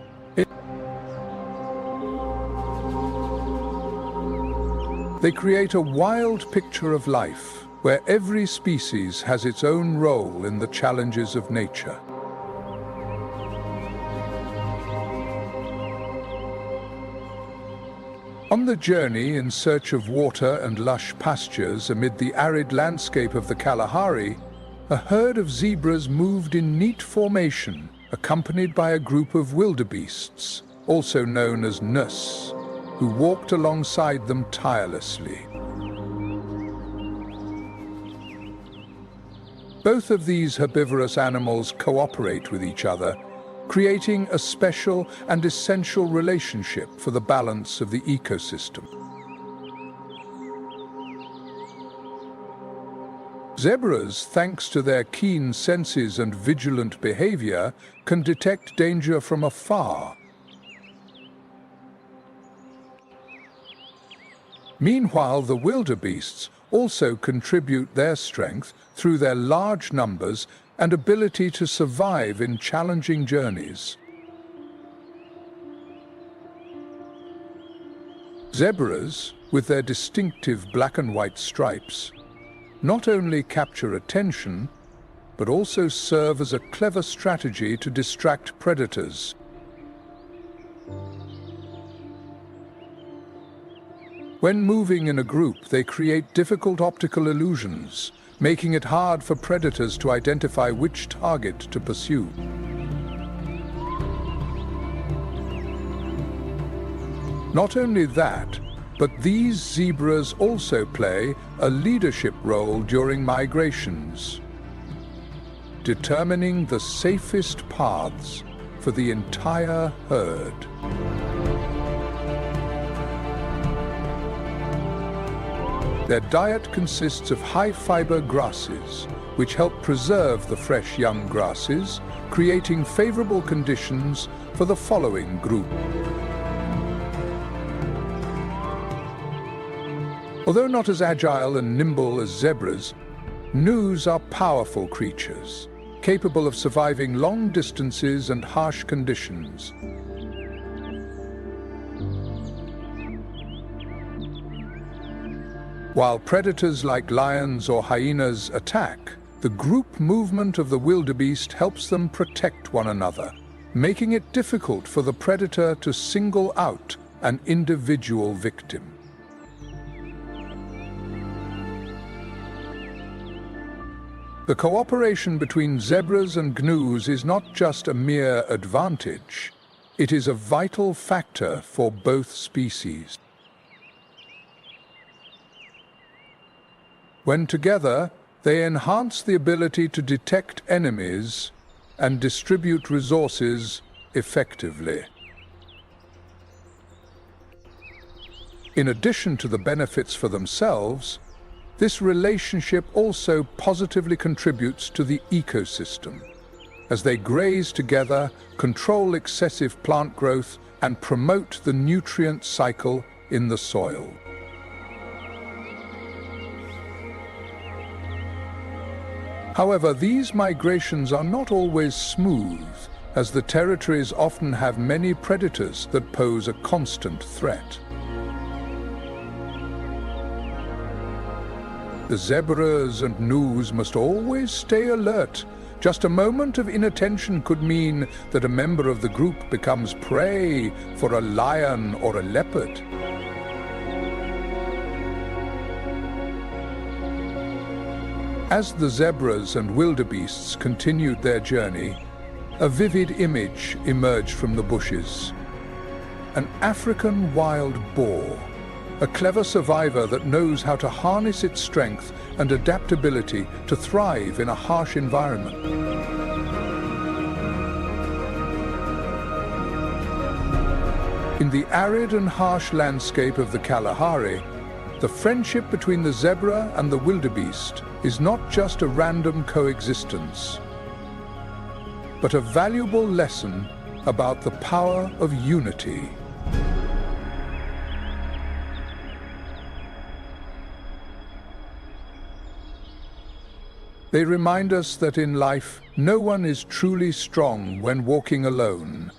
They create a wild picture of life, where every species has its own role in the challenges of nature. On the journey in search of water and lush pastures amid the arid landscape of the Kalahari, a herd of zebras moved in neat formation, accompanied by a group of wildebeests, also known as nus, who walked alongside them tirelessly. Both of these herbivorous animals cooperate with each other, creating a special and essential relationship for the balance of the ecosystem. Zebras, thanks to their keen senses and vigilant behavior, can detect danger from afar. Meanwhile, the wildebeests also contribute their strength through their large numbers and ability to survive in challenging journeys. Zebras, with their distinctive black and white stripes, not only capture attention, but also serve as a clever strategy to distract predators. When moving in a group, they create difficult optical illusions, making it hard for predators to identify which target to pursue. Not only that, but these zebras also play a leadership role during migrations, determining the safest paths for the entire herd. Their diet consists of high-fiber grasses, which help preserve the fresh young grasses, creating favorable conditions for the following group. Although not as agile and nimble as zebras, gnus are powerful creatures, capable of surviving long distances and harsh conditions. While predators like lions or hyenas attack, the group movement of the wildebeest helps them protect one another, making it difficult for the predator to single out an individual victim. The cooperation between zebras and gnus is not just a mere advantage, it is a vital factor for both species. When together, they enhance the ability to detect enemies and distribute resources effectively. In addition to the benefits for themselves, this relationship also positively contributes to the ecosystem, as they graze together, control excessive plant growth, and promote the nutrient cycle in the soil. However, these migrations are not always smooth, as the territories often have many predators that pose a constant threat. The zebras and gnus must always stay alert Just a moment of inattention could mean that a member of the group becomes prey for a lion or a leopard. As the zebras and wildebeests continued their journey, a vivid image emerged from the bushes. An African wild boar, a clever survivor that knows how to harness its strength and adaptability to thrive in a harsh environment. In the arid and harsh landscape of the Kalahari, the friendship between the zebra and the wildebeest is not just a random coexistence, but a valuable lesson about the power of unity. They remind us that in life, no one is truly strong when walking alone,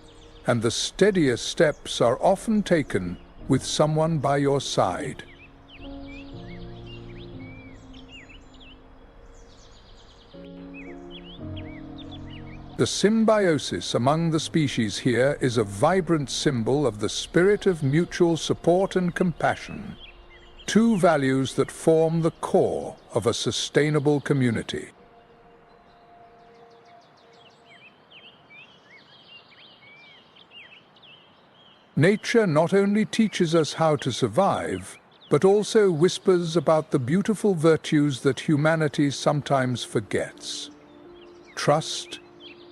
and the steadiest steps are often taken with someone by your side. The symbiosis among the species here is a vibrant symbol of the spirit of mutual support and compassion, two values that form the core of a sustainable community. Nature not only teaches us how to survive, but also whispers about the beautiful virtues that humanity sometimes forgets: trust,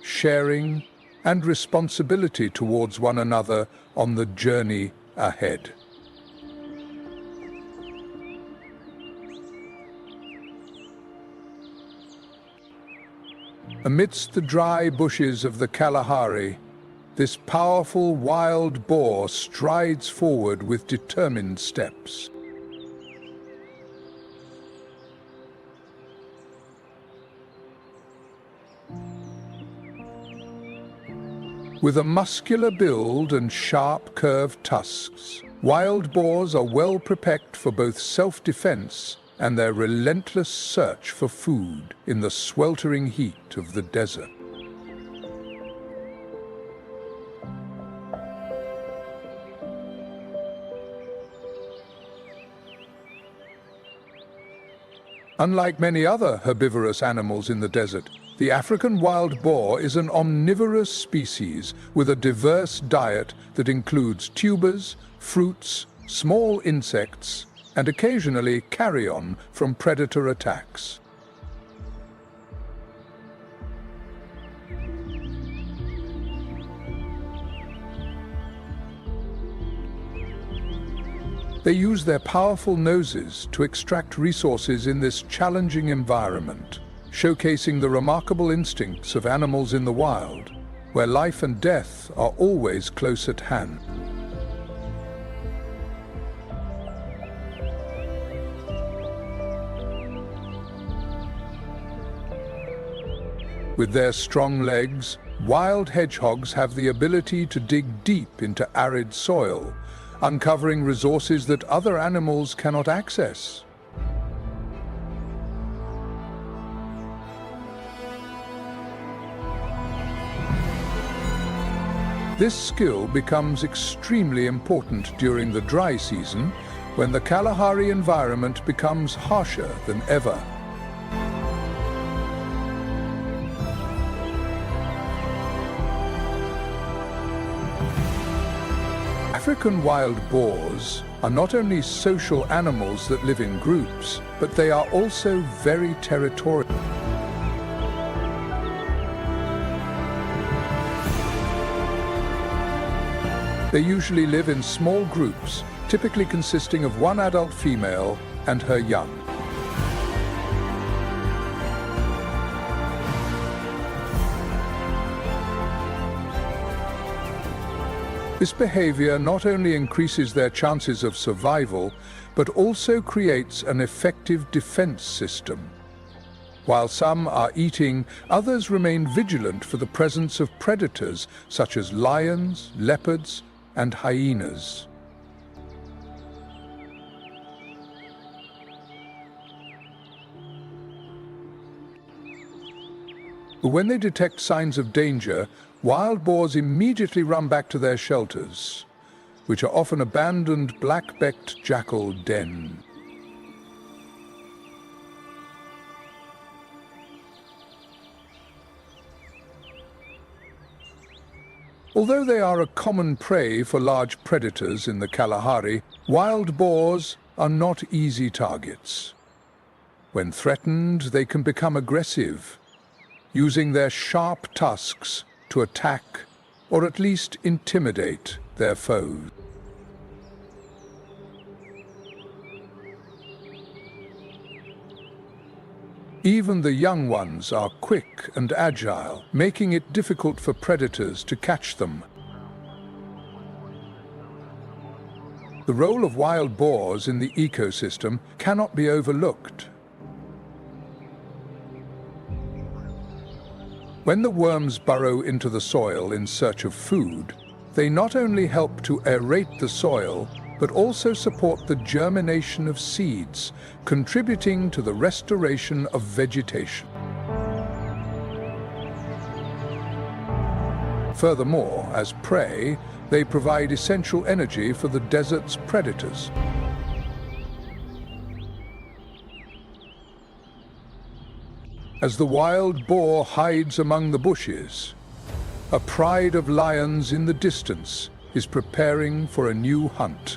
sharing, and responsibility towards one another on the journey ahead. Amidst the dry bushes of the Kalahari, this powerful wild boar strides forward with determined steps. With a muscular build and sharp, curved tusks, wild boars are well prepared for both self-defense and their relentless search for food in the sweltering heat of the desert. Unlike many other herbivorous animals in the desert, the African wild boar is an omnivorous species with a diverse diet that includes tubers, fruits, small insects, and occasionally carrion from predator attacks. They use their powerful noses to extract resources in this challenging environment, showcasing the remarkable instincts of animals in the wild, where life and death are always close at hand. With their strong legs, wild hedgehogs have the ability to dig deep into arid soil, uncovering resources that other animals cannot access. This skill becomes extremely important during the dry season, when the Kalahari environment becomes harsher than ever. African wild boars are not only social animals that live in groups, but they are also very territorial. They usually live in small groups, typically consisting of one adult female and her young. This behavior not only increases their chances of survival, but also creates an effective defense system. While some are eating, others remain vigilant for the presence of predators such as lions, leopards, and hyenas. When they detect signs of danger, wild boars immediately run back to their shelters, which are often abandoned black-beaked jackal den. Although they are a common prey for large predators in the Kalahari, wild boars are not easy targets. When threatened, they can become aggressive, using their sharp tusks to attack or at least intimidate their foes. Even the young ones are quick and agile, making it difficult for predators to catch them. The role of wild boars in the ecosystem cannot be overlooked. When the worms burrow into the soil in search of food, they not only help to aerate the soil, but also support the germination of seeds, contributing to the restoration of vegetation. Furthermore, as prey, they provide essential energy for the desert's predators. As the wild boar hides among the bushes, a pride of lions in the distance is preparing for a new hunt,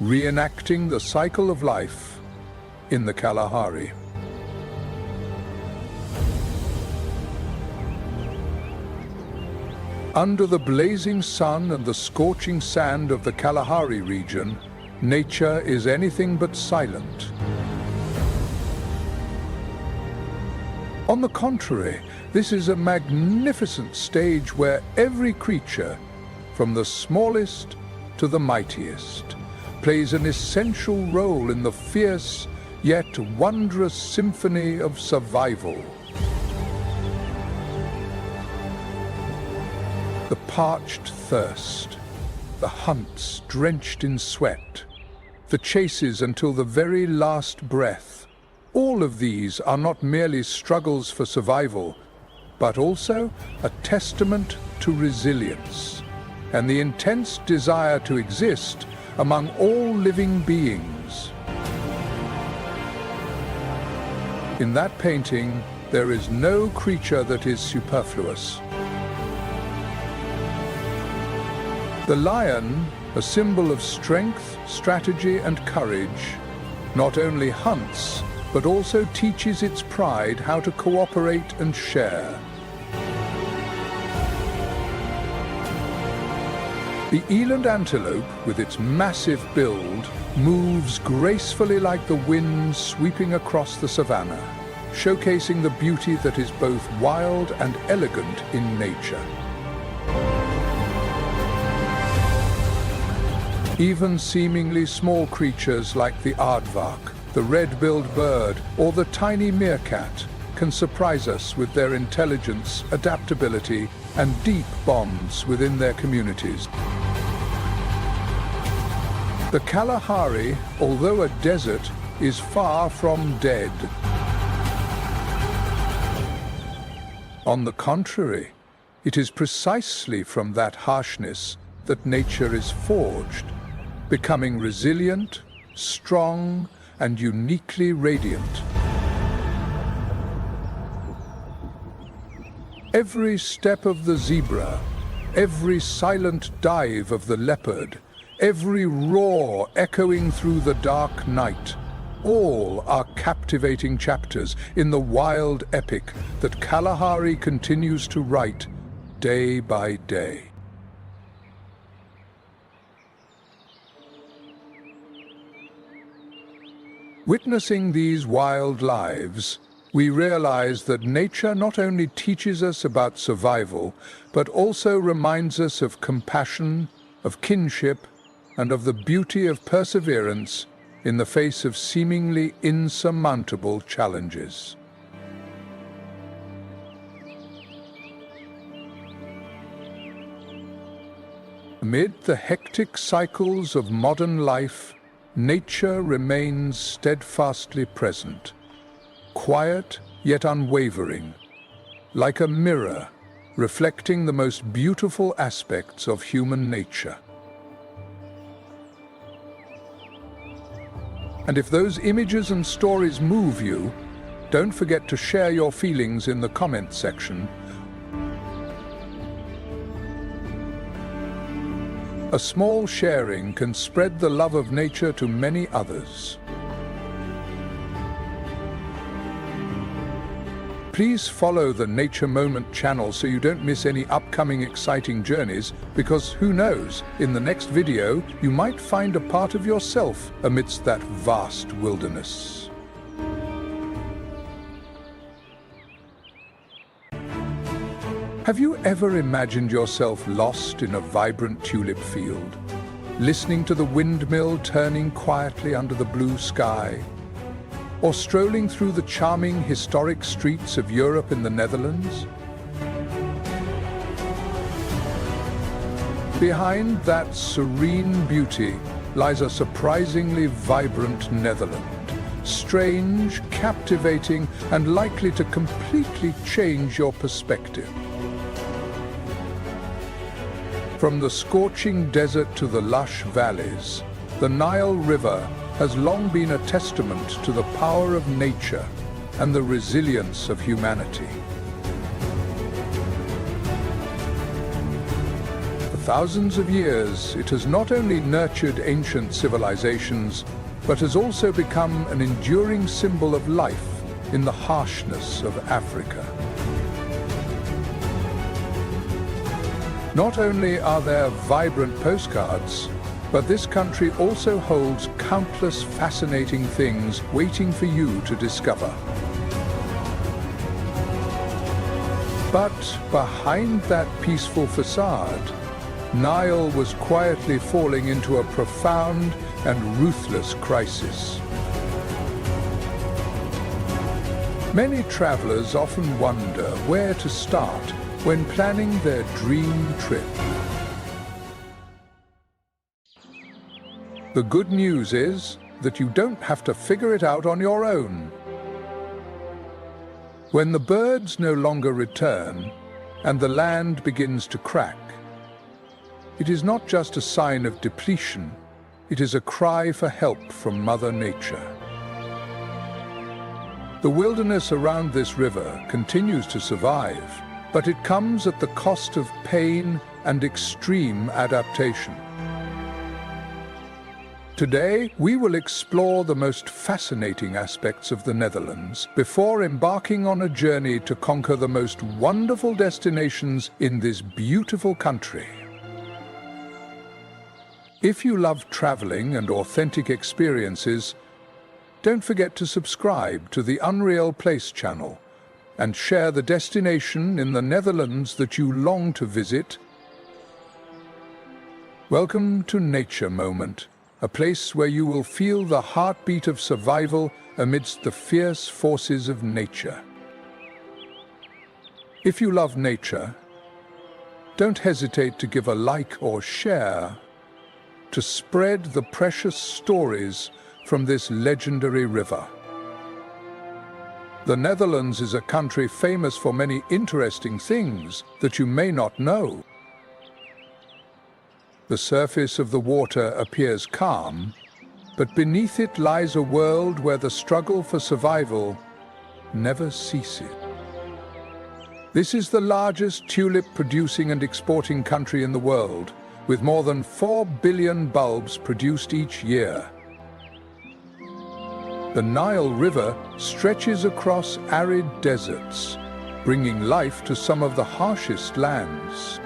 reenacting the cycle of life in the Kalahari. Under the blazing sun and the scorching sand of the Kalahari region, nature is anything but silent. On the contrary, this is a magnificent stage where every creature, from the smallest to the mightiest, plays an essential role in the fierce yet wondrous symphony of survival. The parched thirst, the hunts drenched in sweat, the chases until the very last breath, all of these are not merely struggles for survival, but also a testament to resilience and the intense desire to exist among all living beings. In that painting, there is no creature that is superfluous. The lion, a symbol of strength, strategy, and courage, not only hunts, but also teaches its pride how to cooperate and share. The eland antelope, with its massive build, moves gracefully like the wind sweeping across the savannah, showcasing the beauty that is both wild and elegant in nature. Even seemingly small creatures like the aardvark, the red-billed bird, or the tiny meerkat can surprise us with their intelligence, adaptability, and deep bonds within their communities. The Kalahari, although a desert, is far from dead. On the contrary, it is precisely from that harshness that nature is forged, becoming resilient, strong, and uniquely radiant. Every step of the zebra, every silent dive of the leopard, every roar echoing through the dark night, all are captivating chapters in the wild epic that Kalahari continues to write day by day. Witnessing these wild lives, we realize that nature not only teaches us about survival, but also reminds us of compassion, of kinship, and of the beauty of perseverance in the face of seemingly insurmountable challenges. Amid the hectic cycles of modern life, nature remains steadfastly present, quiet yet unwavering, like a mirror, reflecting the most beautiful aspects of human nature. And if those images and stories move you, don't forget to share your feelings in the comment section. A small sharing can spread the love of nature to many others. Please follow the Nature Moment channel so you don't miss any upcoming exciting journeys, because who knows, in the next video you might find a part of yourself amidst that vast wilderness. Have you ever imagined yourself lost in a vibrant tulip field, listening to the windmill turning quietly under the blue sky? Or strolling through the charming historic streets of Europe in the Netherlands? Behind that serene beauty lies a surprisingly vibrant Netherland, strange, captivating, and likely to completely change your perspective. From the scorching desert to the lush valleys, the Nile River has long been a testament to the power of nature and the resilience of humanity. For thousands of years, it has not only nurtured ancient civilizations, but has also become an enduring symbol of life in the harshness of Africa. Not only are there vibrant postcards, but this country also holds countless fascinating things waiting for you to discover. But behind that peaceful facade, Nile was quietly falling into a profound and ruthless crisis. Many travelers often wonder where to start when planning their dream trip. The good news is that you don't have to figure it out on your own. When the birds no longer return and the land begins to crack, it is not just a sign of depletion, it is a cry for help from Mother Nature. The wilderness around this river continues to survive, but it comes at the cost of pain and extreme adaptation. Today, we will explore the most fascinating aspects of the Netherlands before embarking on a journey to conquer the most wonderful destinations in this beautiful country. If you love traveling and authentic experiences, don't forget to subscribe to the Unreal Place channel and share the destination in the Netherlands that you long to visit. Welcome to Nature Moment, a place where you will feel the heartbeat of survival amidst the fierce forces of nature. If you love nature, don't hesitate to give a like or share to spread the precious stories from this legendary river. The Netherlands is a country famous for many interesting things that you may not know. The surface of the water appears calm, but beneath it lies a world where the struggle for survival never ceases. This is the largest tulip-producing and exporting country in the world, with more than 4 billion bulbs produced each year. The Nile River stretches across arid deserts, bringing life to some of the harshest lands.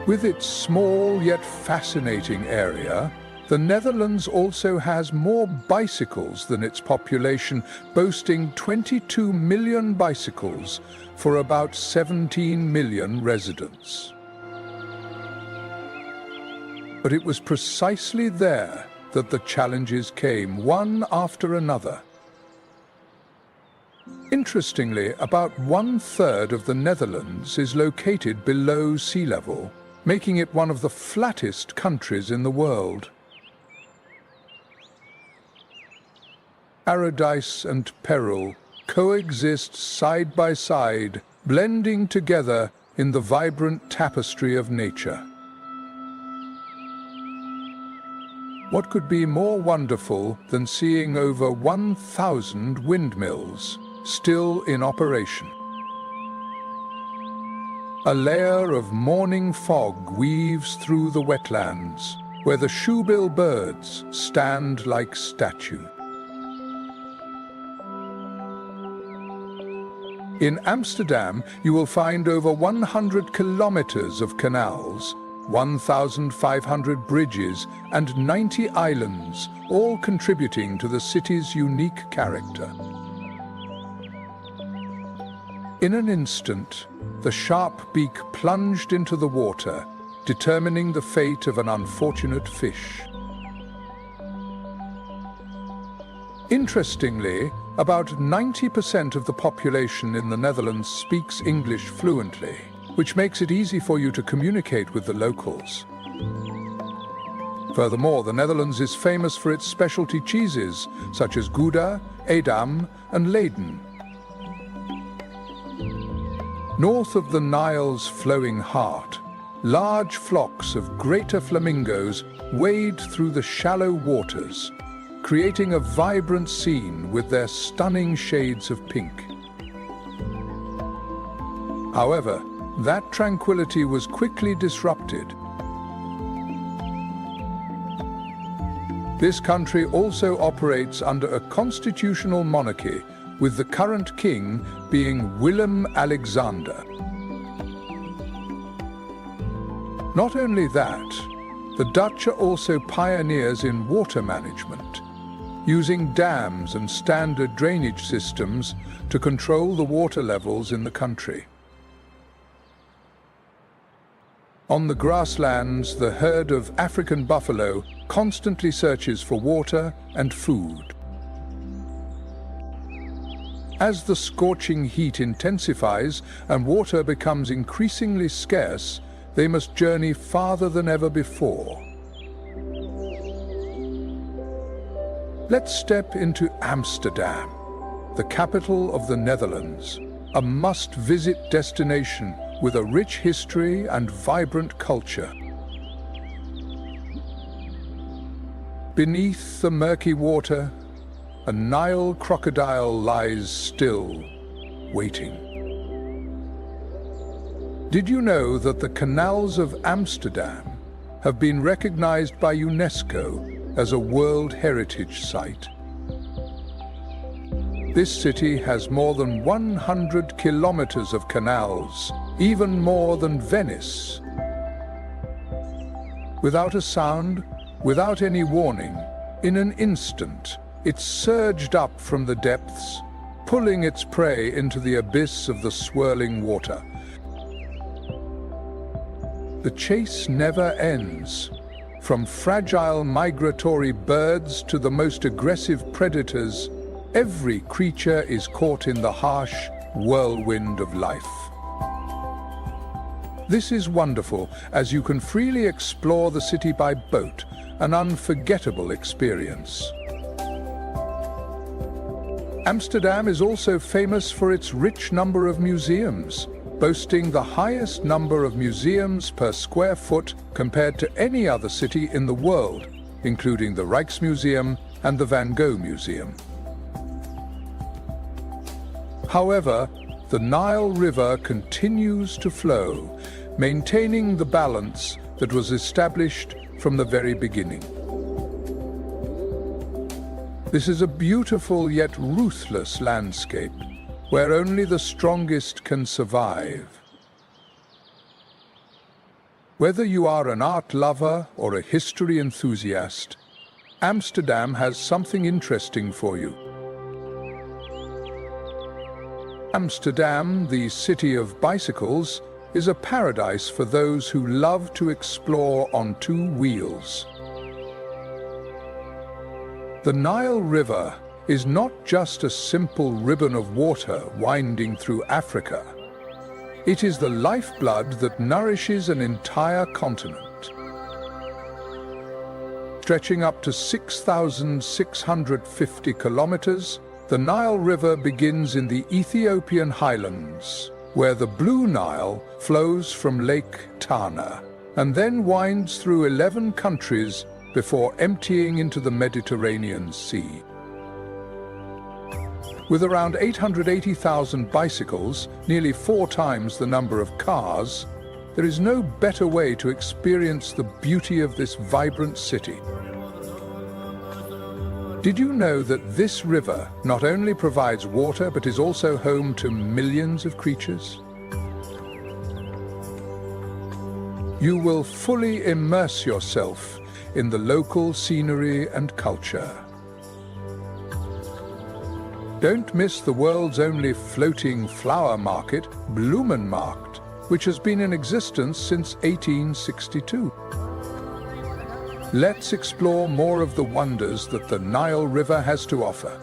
With its small yet fascinating area, the Netherlands also has more bicycles than its population, boasting 22 million bicycles for about 17 million residents. But it was precisely there that the challenges came, one after another. Interestingly, about 1/3 of the Netherlands is located below sea level, making it one of the flattest countries in the world. Paradise and peril coexist side by side, blending together in the vibrant tapestry of nature. What could be more wonderful than seeing over 1,000 windmills still in operation? A layer of morning fog weaves through the wetlands, where the shoebill birds stand like statues. In Amsterdam, you will find over 100 kilometers of canals, 1,500 bridges, and 90 islands, all contributing to the city's unique character. In an instant, the sharp beak plunged into the water, determining the fate of an unfortunate fish. Interestingly, about 90% of the population in the Netherlands speaks English fluently, which makes it easy for you to communicate with the locals. Furthermore, the Netherlands is famous for its specialty cheeses, such as Gouda, Edam, and Leyden. North of the Nile's flowing heart, large flocks of greater flamingos wade through the shallow waters, creating a vibrant scene with their stunning shades of pink. However, that tranquility was quickly disrupted. This country also operates under a constitutional monarchy, with the current king being Willem-Alexander. Not only that, the Dutch are also pioneers in water management, using dams and standard drainage systems to control the water levels in the country. On the grasslands, the herd of African buffalo constantly searches for water and food. As the scorching heat intensifies and water becomes increasingly scarce, they must journey farther than ever before. Let's step into Amsterdam, the capital of the Netherlands, a must-visit destination with a rich history and vibrant culture. Beneath the murky water, a Nile crocodile lies still, waiting. Did you know that the canals of Amsterdam have been recognized by UNESCO as a World Heritage Site? This city has more than 100 kilometers of canals, even more than Venice. Without a sound, without any warning, in an instant, it surged up from the depths, pulling its prey into the abyss of the swirling water. The chase never ends. From fragile migratory birds to the most aggressive predators, every creature is caught in the harsh whirlwind of life. This is wonderful, as you can freely explore the city by boat, an unforgettable experience. Amsterdam is also famous for its rich number of museums, boasting the highest number of museums per square foot compared to any other city in the world, including the Rijksmuseum and the Van Gogh Museum. However, the Nile River continues to flow, maintaining the balance that was established from the very beginning. This is a beautiful yet ruthless landscape, where only the strongest can survive. Whether you are an art lover or a history enthusiast, Amsterdam has something interesting for you. Amsterdam, the city of bicycles, is a paradise for those who love to explore on two wheels. The Nile River is not just a simple ribbon of water winding through Africa. It is the lifeblood that nourishes an entire continent. Stretching up to 6,650 kilometers, The Nile River begins in the Ethiopian highlands, where the Blue Nile flows from Lake Tana, and then winds through 11 countries before emptying into the Mediterranean Sea. With around 880,000 bicycles, nearly 4 times the number of cars, there is no better way to experience the beauty of this vibrant city. Did you know that this river not only provides water but is also home to millions of creatures? You will fully immerse yourself in the local scenery and culture. Don't miss the world's only floating flower market, Bloemenmarkt, which has been in existence since 1862. Let's explore more of the wonders that the Nile River has to offer.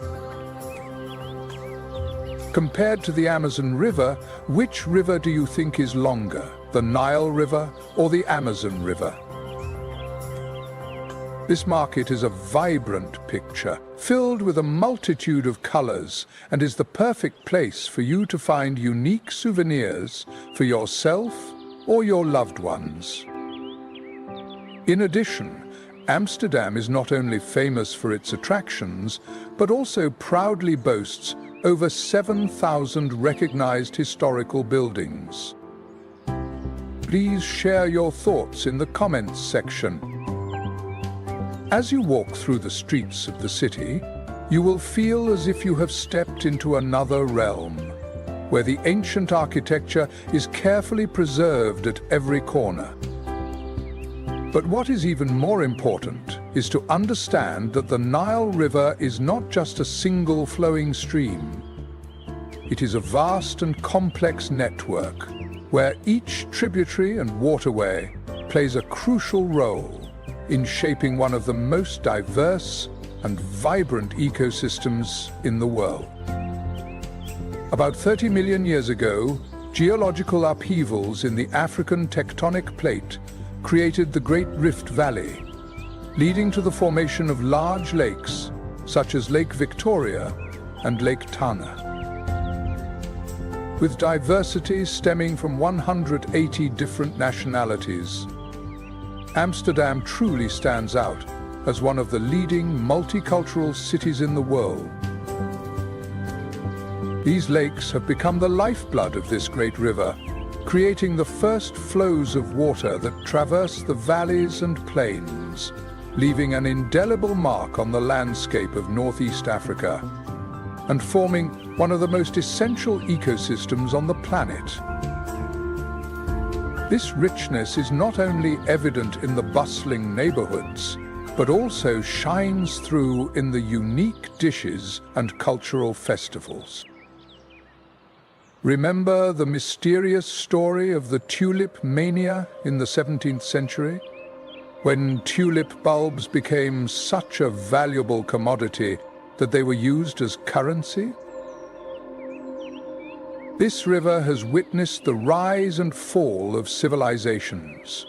Compared to the Amazon River, which river do you think is longer, the Nile River or the Amazon River? This market is a vibrant picture, filled with a multitude of colors, and is the perfect place for you to find unique souvenirs for yourself or your loved ones. In addition, Amsterdam is not only famous for its attractions, but also proudly boasts over 7,000 recognized historical buildings. Please share your thoughts in the comments section. As you walk through the streets of the city, you will feel as if you have stepped into another realm, where the ancient architecture is carefully preserved at every corner. But what is even more important is to understand that the Nile River is not just a single flowing stream. It is a vast and complex network, where each tributary and waterway plays a crucial role in shaping one of the most diverse and vibrant ecosystems in the world. About 30 million years ago, geological upheavals in the African tectonic plate created the Great Rift Valley, leading to the formation of large lakes such as Lake Victoria and Lake Tana. With diversity stemming from 180 different nationalities, Amsterdam truly stands out as one of the leading multicultural cities in the world. These lakes have become the lifeblood of this great river, creating the first flows of water that traverse the valleys and plains, leaving an indelible mark on the landscape of Northeast Africa, and forming one of the most essential ecosystems on the planet. This richness is not only evident in the bustling neighborhoods, but also shines through in the unique dishes and cultural festivals. Remember the mysterious story of the tulip mania in the 17th century? When tulip bulbs became such a valuable commodity that they were used as currency? This river has witnessed the rise and fall of civilizations,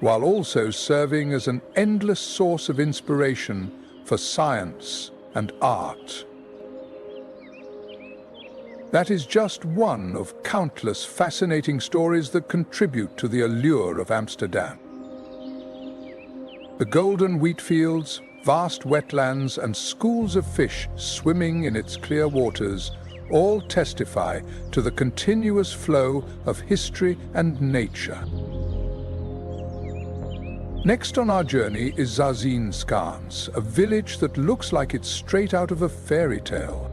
while also serving as an endless source of inspiration for science and art. That is just one of countless fascinating stories that contribute to the allure of Amsterdam. The golden wheat fields, vast wetlands, and schools of fish swimming in its clear waters all testify to the continuous flow of history and nature. Next on our journey is Zazinskans, a village that looks like it's straight out of a fairy tale.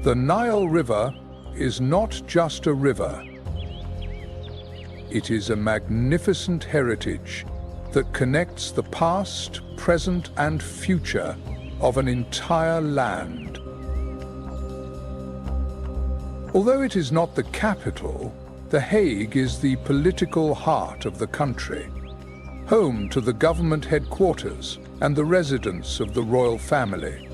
The Nile River is not just a river. It is a magnificent heritage that connects the past, present, and future of an entire land. Although it is not the capital, The Hague is the political heart of the country, home to the government headquarters and the residence of the royal family.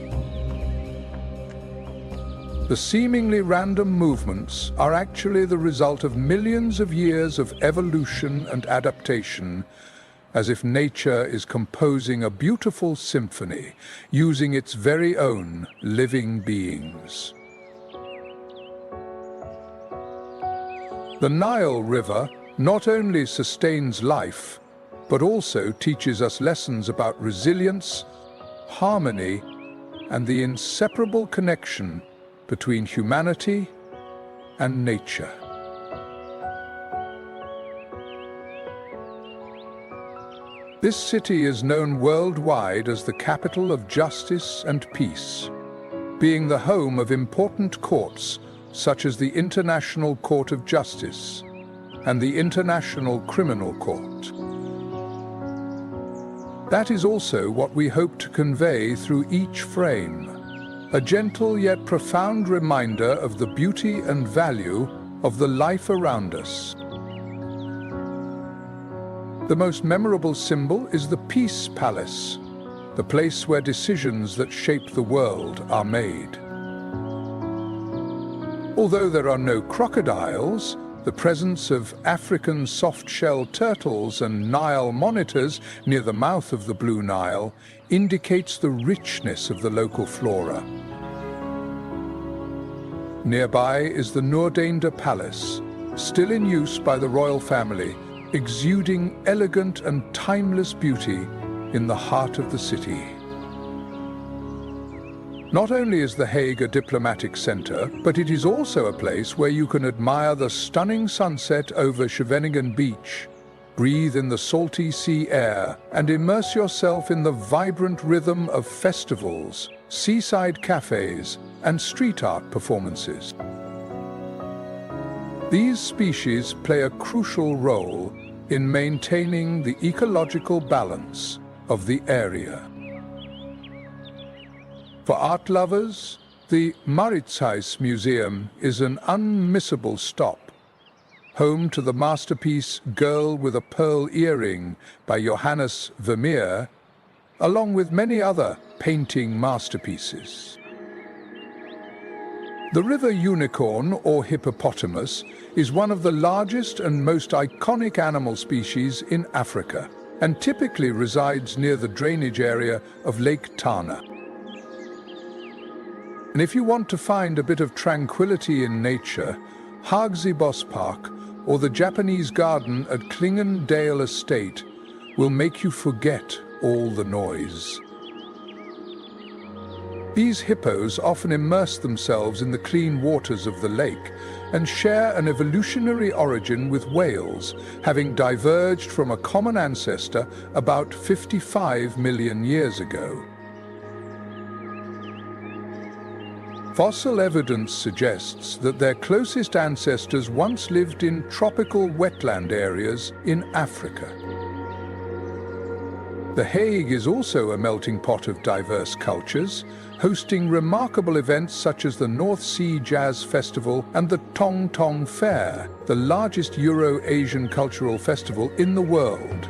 The seemingly random movements are actually the result of millions of years of evolution and adaptation, as if nature is composing a beautiful symphony, using its very own living beings. The Nile River not only sustains life, but also teaches us lessons about resilience, harmony, and the inseparable connection between humanity and nature. This city is known worldwide as the capital of justice and peace, being the home of important courts such as the International Court of Justice and the International Criminal Court. That is also what we hope to convey through each frame, a gentle yet profound reminder of the beauty and value of the life around us. The most memorable symbol is the Peace Palace, the place where decisions that shape the world are made. Although there are no crocodiles, the presence of African soft-shell turtles and Nile monitors near the mouth of the Blue Nile indicates the richness of the local flora. Nearby is the Noordeinde Palace, still in use by the royal family, exuding elegant and timeless beauty in the heart of the city. Not only is The Hague a diplomatic center, but it is also a place where you can admire the stunning sunset over Scheveningen Beach, breathe in the salty sea air, and immerse yourself in the vibrant rhythm of festivals, seaside cafes, and street art performances. These species play a crucial role in maintaining the ecological balance of the area. For art lovers, the Mauritshuis Museum is an unmissable stop, home to the masterpiece Girl with a Pearl Earring by Johannes Vermeer, along with many other painting masterpieces. The river unicorn, or hippopotamus, is one of the largest and most iconic animal species in Africa, and typically resides near the drainage area of Lake Tana. And if you want to find a bit of tranquility in nature, Haagsbospark, or the Japanese garden at Klingendale Estate, will make you forget all the noise. These hippos often immerse themselves in the clean waters of the lake and share an evolutionary origin with whales, having diverged from a common ancestor about 55 million years ago. Fossil evidence suggests that their closest ancestors once lived in tropical wetland areas in Africa. The Hague is also a melting pot of diverse cultures, hosting remarkable events such as the North Sea Jazz Festival and the Tong Tong Fair, the largest Euro-Asian cultural festival in the world.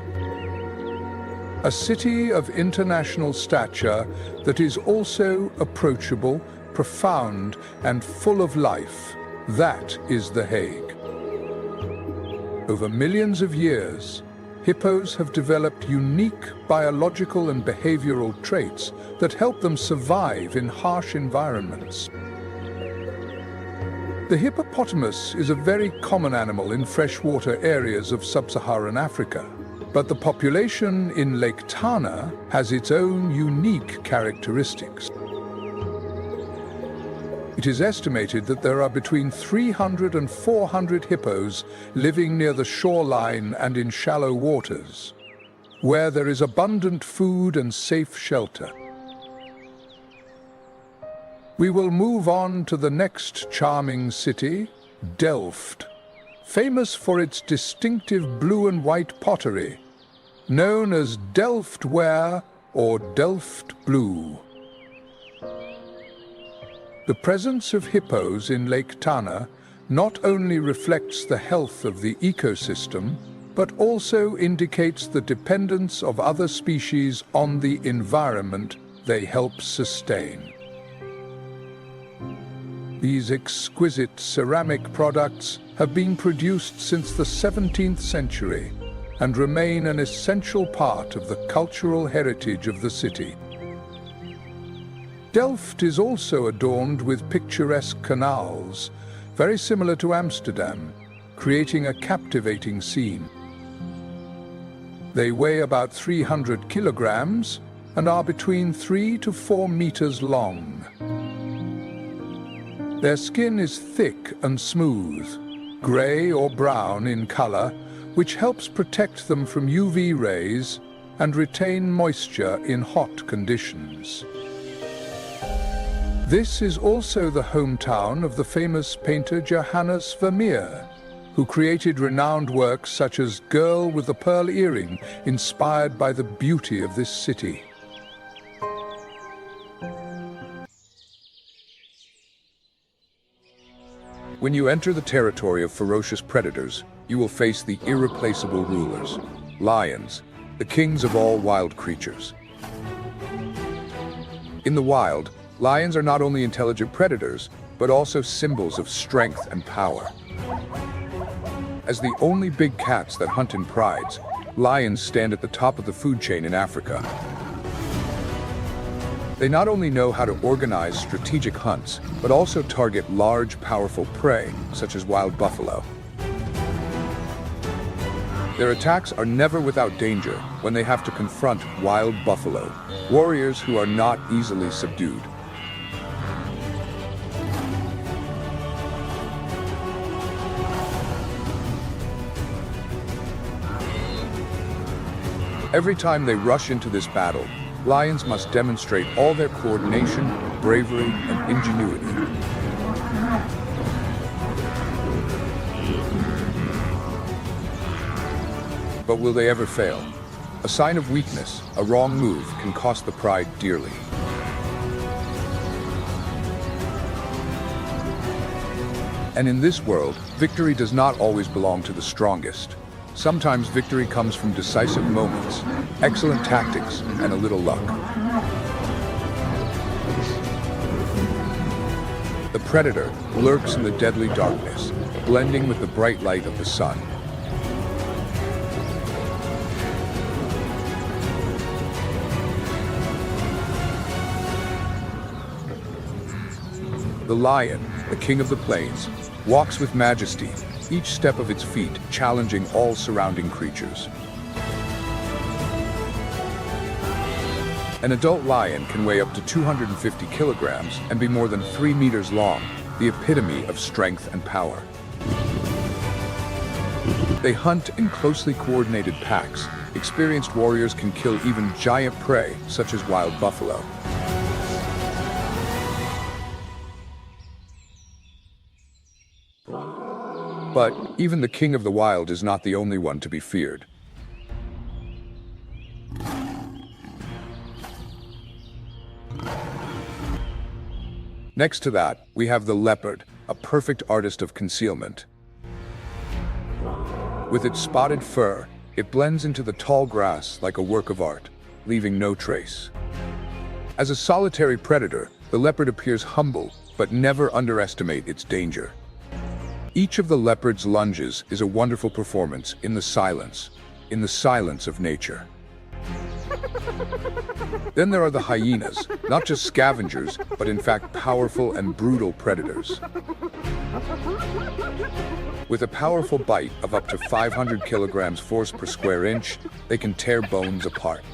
A city of international stature that is also approachable, profound, and full of life. That is The Hague. Over millions of years, hippos have developed unique biological and behavioral traits that help them survive in harsh environments. The hippopotamus is a very common animal in freshwater areas of sub-Saharan Africa, but the population in Lake Tana has its own unique characteristics. It is estimated that there are between 300 and 400 hippos living near the shoreline and in shallow waters, where there is abundant food and safe shelter. We will move on to the next charming city, Delft, famous for its distinctive blue and white pottery, known as Delft ware or Delft blue. The presence of hippos in Lake Tana not only reflects the health of the ecosystem, but also indicates the dependence of other species on the environment they help sustain. These exquisite ceramic products have been produced since the 17th century and remain an essential part of the cultural heritage of the city. Delft is also adorned with picturesque canals, very similar to Amsterdam, creating a captivating scene. They weigh about 300 kilograms and are between 3 to 4 meters long. Their skin is thick and smooth, gray or brown in color, which helps protect them from UV rays and retain moisture in hot conditions. This is also the hometown of the famous painter Johannes Vermeer, who created renowned works such as Girl with the Pearl Earring, inspired by the beauty of this city. When you enter the territory of ferocious predators, you will face the irreplaceable rulers, lions, the kings of all wild creatures. In the wild, lions are not only intelligent predators, but also symbols of strength and power. As the only big cats that hunt in prides, lions stand at the top of the food chain in Africa. They not only know how to organize strategic hunts, but also target large, powerful prey, such as wild buffalo. Their attacks are never without danger when they have to confront wild buffalo, warriors who are not easily subdued. Every time they rush into this battle, lions must demonstrate all their coordination, bravery, and ingenuity. But will they ever fail? A sign of weakness, a wrong move, can cost the pride dearly. And in this world, victory does not always belong to the strongest. Sometimes victory comes from decisive moments, excellent tactics, and a little luck. The predator lurks in the deadly darkness, blending with the bright light of the sun. The lion, the king of the plains, walks with majesty, each step of its feet challenging all surrounding creatures. An adult lion can weigh up to 250 kilograms and be more than 3 meters long, the epitome of strength and power. They hunt in closely coordinated packs. Experienced warriors can kill even giant prey, such as wild buffalo. But even the king of the wild is not the only one to be feared. Next to that, we have the leopard, a perfect artist of concealment. With its spotted fur, it blends into the tall grass like a work of art, leaving no trace. As a solitary predator, the leopard appears humble, but never underestimate its danger. Each of the leopard's lunges is a wonderful performance in the silence of nature. Then there are the hyenas, not just scavengers, but in fact powerful and brutal predators. With a powerful bite of up to 500 kilograms force per square inch, they can tear bones apart.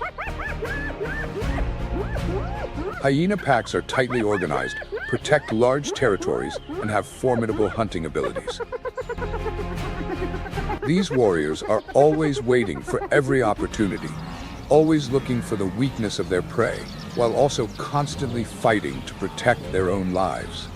Hyena packs are tightly organized, protect large territories, and have formidable hunting abilities. These warriors are always waiting for every opportunity, always looking for the weakness of their prey, while also constantly fighting to protect their own lives.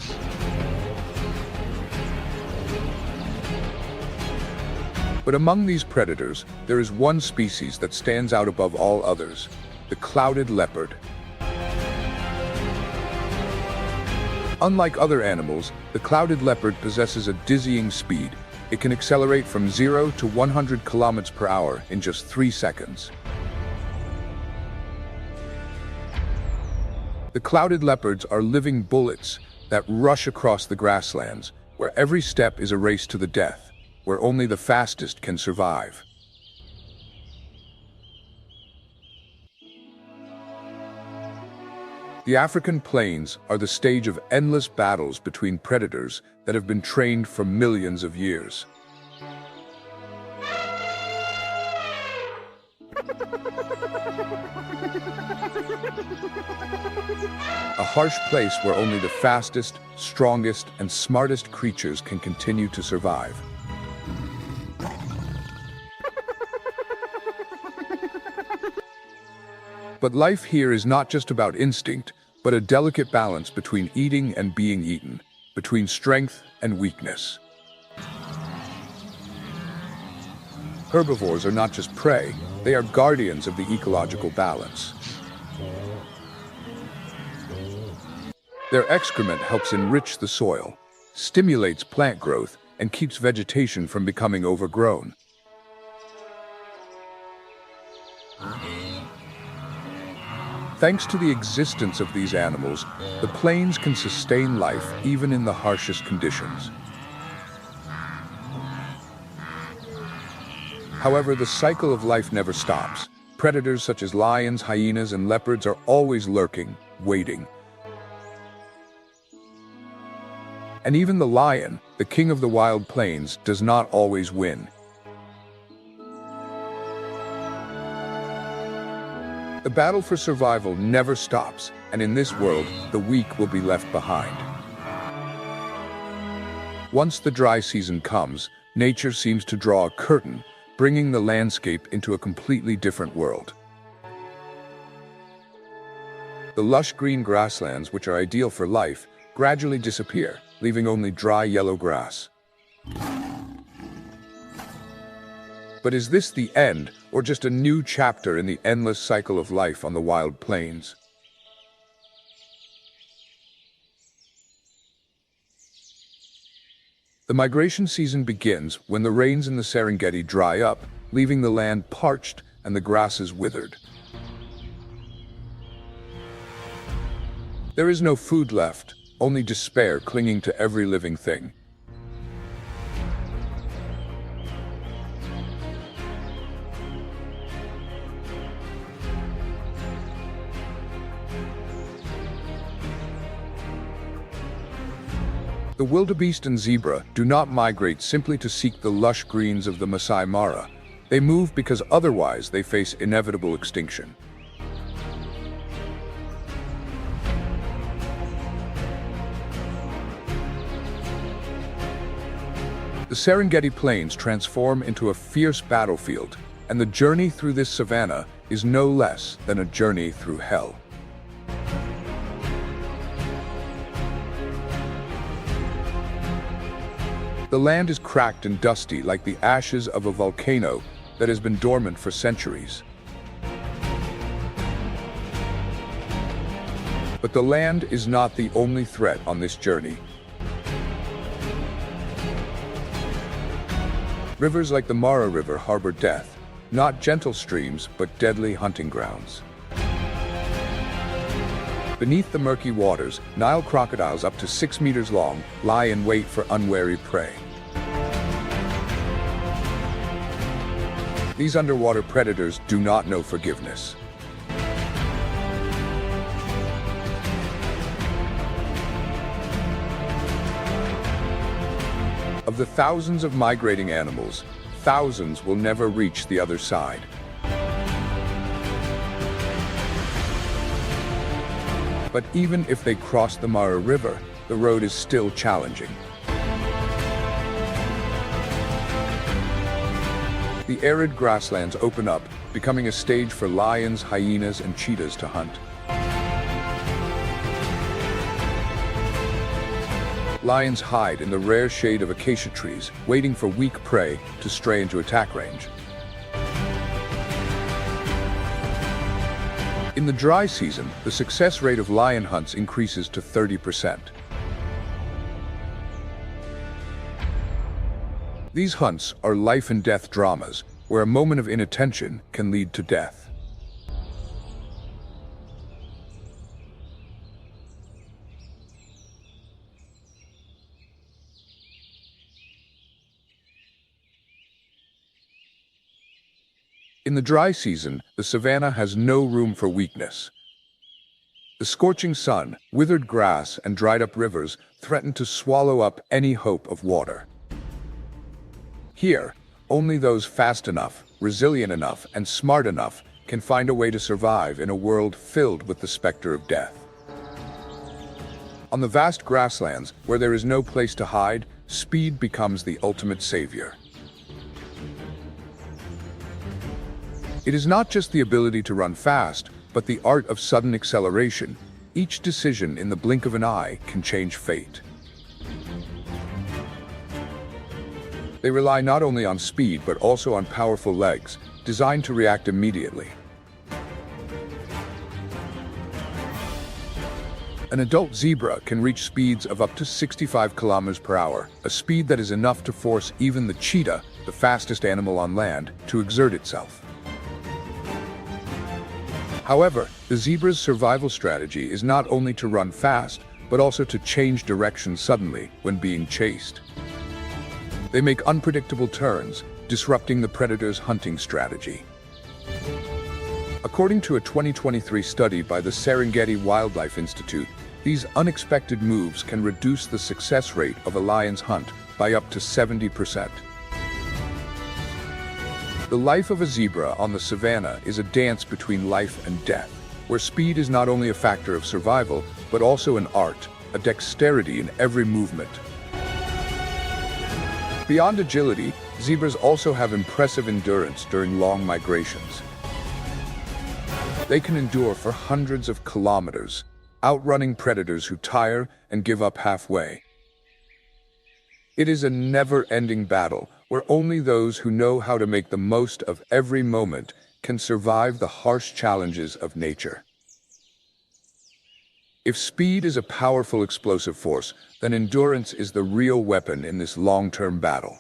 But among these predators, there is one species that stands out above all others, the clouded leopard. Unlike other animals, the clouded leopard possesses a dizzying speed. It can accelerate from 0 to 100 kilometers per hour in just 3 seconds. The clouded leopards are living bullets that rush across the grasslands, where every step is a race to the death, where only the fastest can survive. The African plains are the stage of endless battles between predators that have been trained for millions of years. A harsh place where only the fastest, strongest, and smartest creatures can continue to survive. But life here is not just about instinct, but a delicate balance between eating and being eaten, between strength and weakness. Herbivores are not just prey, they are guardians of the ecological balance. Their excrement helps enrich the soil, stimulates plant growth, and keeps vegetation from becoming overgrown. Thanks to the existence of these animals, the plains can sustain life even in the harshest conditions. However, the cycle of life never stops. Predators such as lions, hyenas, and leopards are always lurking, waiting. And even the lion, the king of the wild plains, does not always win. The battle for survival never stops, and in this world, the weak will be left behind. Once the dry season comes, nature seems to draw a curtain, bringing the landscape into a completely different world. The lush green grasslands, which are ideal for life, gradually disappear, leaving only dry yellow grass. But is this the end, or just a new chapter in the endless cycle of life on the wild plains? The migration season begins when the rains in the Serengeti dry up, leaving the land parched and the grasses withered. There is no food left, only despair clinging to every living thing. The wildebeest and zebra do not migrate simply to seek the lush greens of the Masai Mara. They move because otherwise they face inevitable extinction. The Serengeti Plains transform into a fierce battlefield, and the journey through this savanna is no less than a journey through hell. The land is cracked and dusty like the ashes of a volcano that has been dormant for centuries. But the land is not the only threat on this journey. Rivers like the Mara River harbor death, not gentle streams, but deadly hunting grounds. Beneath the murky waters, Nile crocodiles up to 6 meters long lie in wait for unwary prey. These underwater predators do not know forgiveness. Of the thousands of migrating animals, thousands will never reach the other side. But even if they cross the Mara River, the road is still challenging. The arid grasslands open up, becoming a stage for lions, hyenas, and cheetahs to hunt. Lions hide in the rare shade of acacia trees, waiting for weak prey to stray into attack range. In the dry season, the success rate of lion hunts increases to 30%. These hunts are life and death dramas, where a moment of inattention can lead to death. In the dry season, the savanna has no room for weakness. The scorching sun, withered grass, and dried-up rivers threaten to swallow up any hope of water. Here, only those fast enough, resilient enough, and smart enough can find a way to survive in a world filled with the specter of death. On the vast grasslands, where there is no place to hide, speed becomes the ultimate savior. It is not just the ability to run fast, but the art of sudden acceleration. Each decision in the blink of an eye can change fate. They rely not only on speed, but also on powerful legs, designed to react immediately. An adult zebra can reach speeds of up to 65 kilometers per hour, a speed that is enough to force even the cheetah, the fastest animal on land, to exert itself. However, the zebra's survival strategy is not only to run fast, but also to change direction suddenly when being chased. They make unpredictable turns, disrupting the predator's hunting strategy. According to a 2023 study by the Serengeti Wildlife Institute, these unexpected moves can reduce the success rate of a lion's hunt by up to 70%. The life of a zebra on the savannah is a dance between life and death, where speed is not only a factor of survival, but also an art, a dexterity in every movement. Beyond agility, zebras also have impressive endurance during long migrations. They can endure for hundreds of kilometers, outrunning predators who tire and give up halfway. It is a never-ending battle where only those who know how to make the most of every moment can survive the harsh challenges of nature. If speed is a powerful explosive force, then endurance is the real weapon in this long-term battle.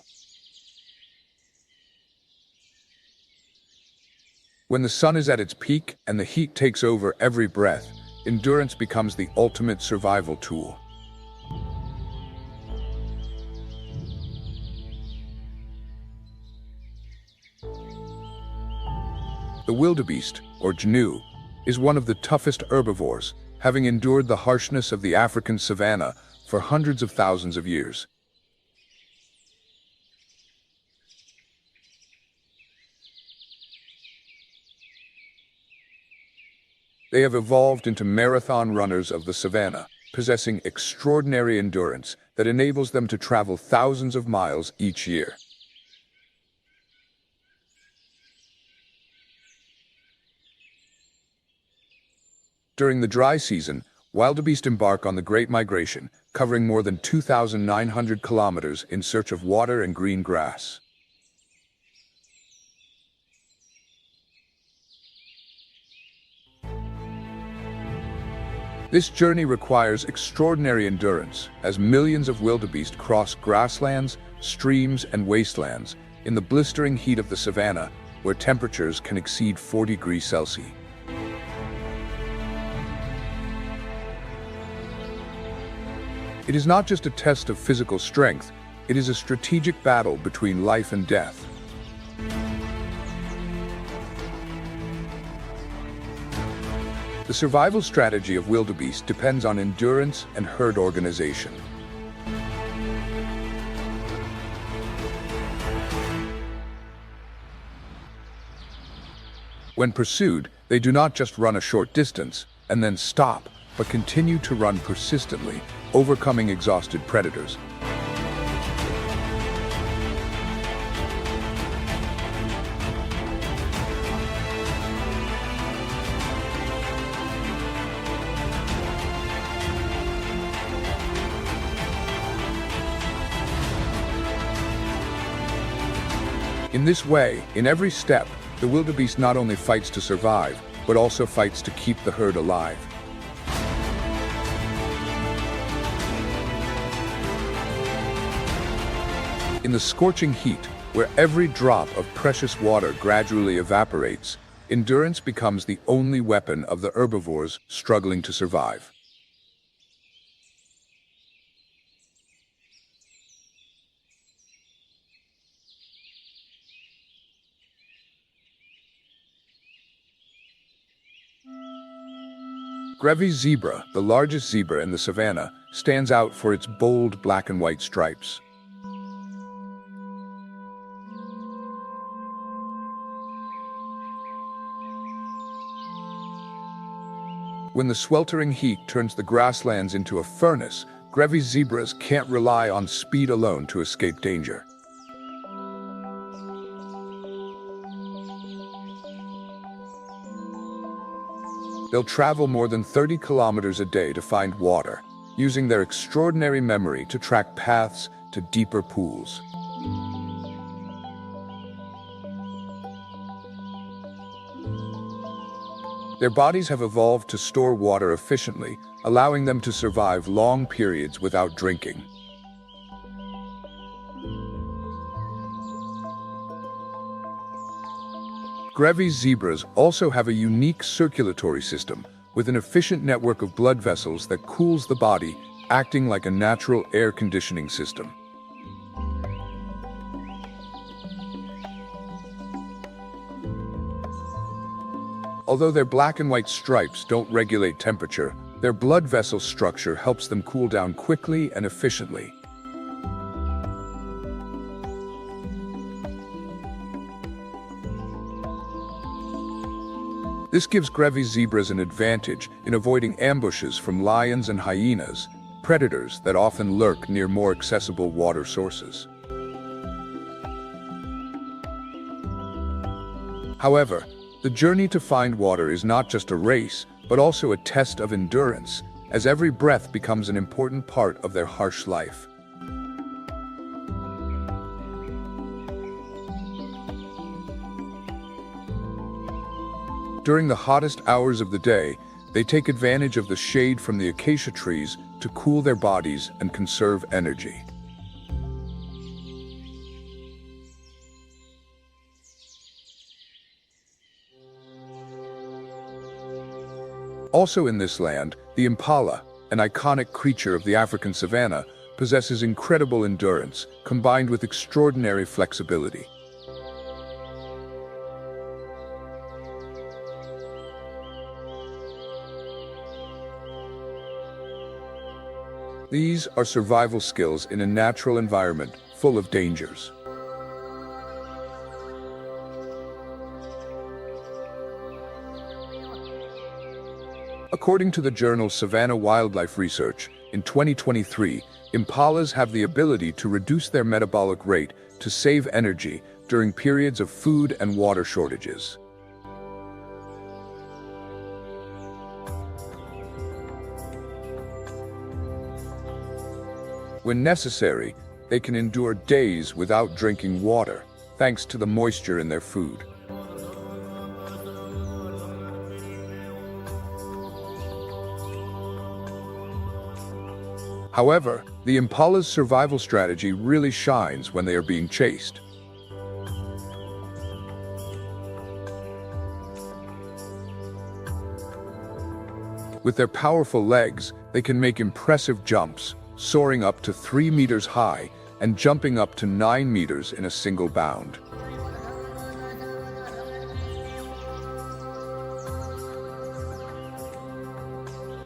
When the sun is at its peak and the heat takes over every breath, endurance becomes the ultimate survival tool. The wildebeest, or gnu, is one of the toughest herbivores, having endured the harshness of the African savannah for hundreds of thousands of years. They have evolved into marathon runners of the savannah, possessing extraordinary endurance that enables them to travel thousands of miles each year. During the dry season, wildebeest embark on the Great Migration, covering more than 2,900 kilometers in search of water and green grass. This journey requires extraordinary endurance, as millions of wildebeest cross grasslands, streams, and wastelands in the blistering heat of the savannah, where temperatures can exceed 40 degrees Celsius. It is not just a test of physical strength, it is a strategic battle between life and death. The survival strategy of wildebeest depends on endurance and herd organization. When pursued, they do not just run a short distance and then stop, but continue to run persistently, overcoming exhausted predators. In this way, in every step, the wildebeest not only fights to survive, but also fights to keep the herd alive. In the scorching heat, where every drop of precious water gradually evaporates, endurance becomes the only weapon of the herbivores struggling to survive. Grevy's zebra, the largest zebra in the savannah, stands out for its bold black and white stripes. When the sweltering heat turns the grasslands into a furnace, Grevy's zebras can't rely on speed alone to escape danger. They'll travel more than 30 kilometers a day to find water, using their extraordinary memory to track paths to deeper pools. Their bodies have evolved to store water efficiently, allowing them to survive long periods without drinking. Grevy's zebras also have a unique circulatory system, with an efficient network of blood vessels that cools the body, acting like a natural air conditioning system. Although their black and white stripes don't regulate temperature, their blood vessel structure helps them cool down quickly and efficiently. This gives Grevy's zebras an advantage in avoiding ambushes from lions and hyenas, predators that often lurk near more accessible water sources. However, the journey to find water is not just a race, but also a test of endurance, as every breath becomes an important part of their harsh life. During the hottest hours of the day, they take advantage of the shade from the acacia trees to cool their bodies and conserve energy. Also in this land, the impala, an iconic creature of the African savanna, possesses incredible endurance, combined with extraordinary flexibility. These are survival skills in a natural environment full of dangers. According to the journal Savannah Wildlife Research, in 2023, impalas have the ability to reduce their metabolic rate to save energy during periods of food and water shortages. When necessary, they can endure days without drinking water, thanks to the moisture in their food. However, the impala's survival strategy really shines when they are being chased. With their powerful legs, they can make impressive jumps, soaring up to 3 meters high and jumping up to 9 meters in a single bound.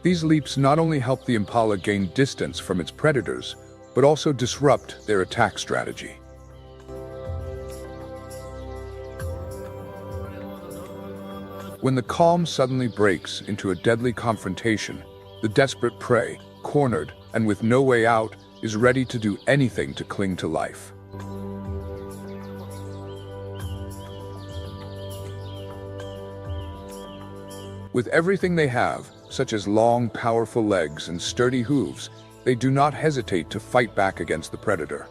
These leaps not only help the impala gain distance from its predators, but also disrupt their attack strategy. When the calm suddenly breaks into a deadly confrontation, the desperate prey, cornered and with no way out, is ready to do anything to cling to life. With everything they have, such as long, powerful legs and sturdy hooves, they do not hesitate to fight back against the predator.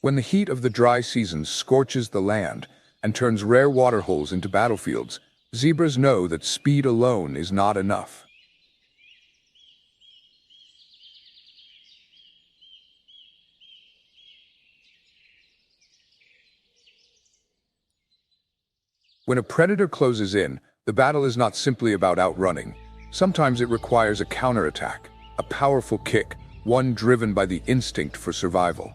When the heat of the dry season scorches the land and turns rare waterholes into battlefields, zebras know that speed alone is not enough. When a predator closes in, the battle is not simply about outrunning. Sometimes it requires a counterattack, a powerful kick, one driven by the instinct for survival.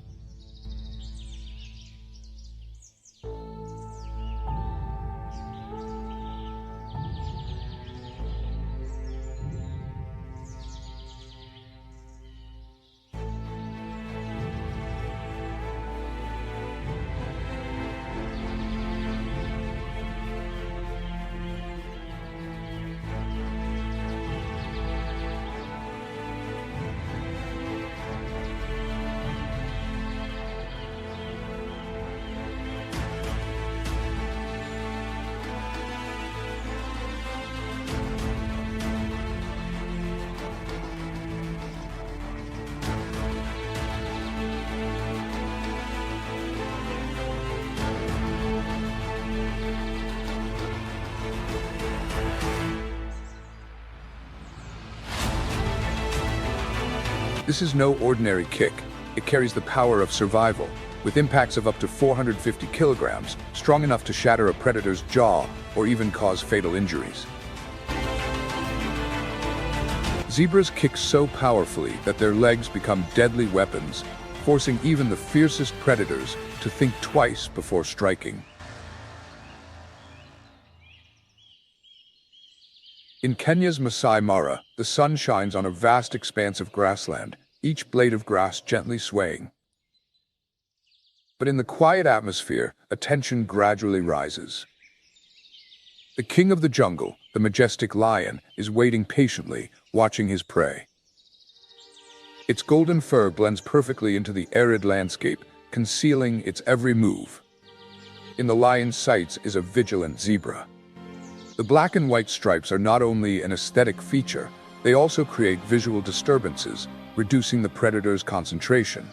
This is no ordinary kick. It carries the power of survival, with impacts of up to 450 kilograms, strong enough to shatter a predator's jaw or even cause fatal injuries. Zebras kick so powerfully that their legs become deadly weapons, forcing even the fiercest predators to think twice before striking. In Kenya's Masai Mara, the sun shines on a vast expanse of grassland, each blade of grass gently swaying. But in the quiet atmosphere, a tension gradually rises. The king of the jungle, the majestic lion, is waiting patiently, watching his prey. Its golden fur blends perfectly into the arid landscape, concealing its every move. In the lion's sights is a vigilant zebra. The black and white stripes are not only an aesthetic feature, they also create visual disturbances, reducing the predator's concentration.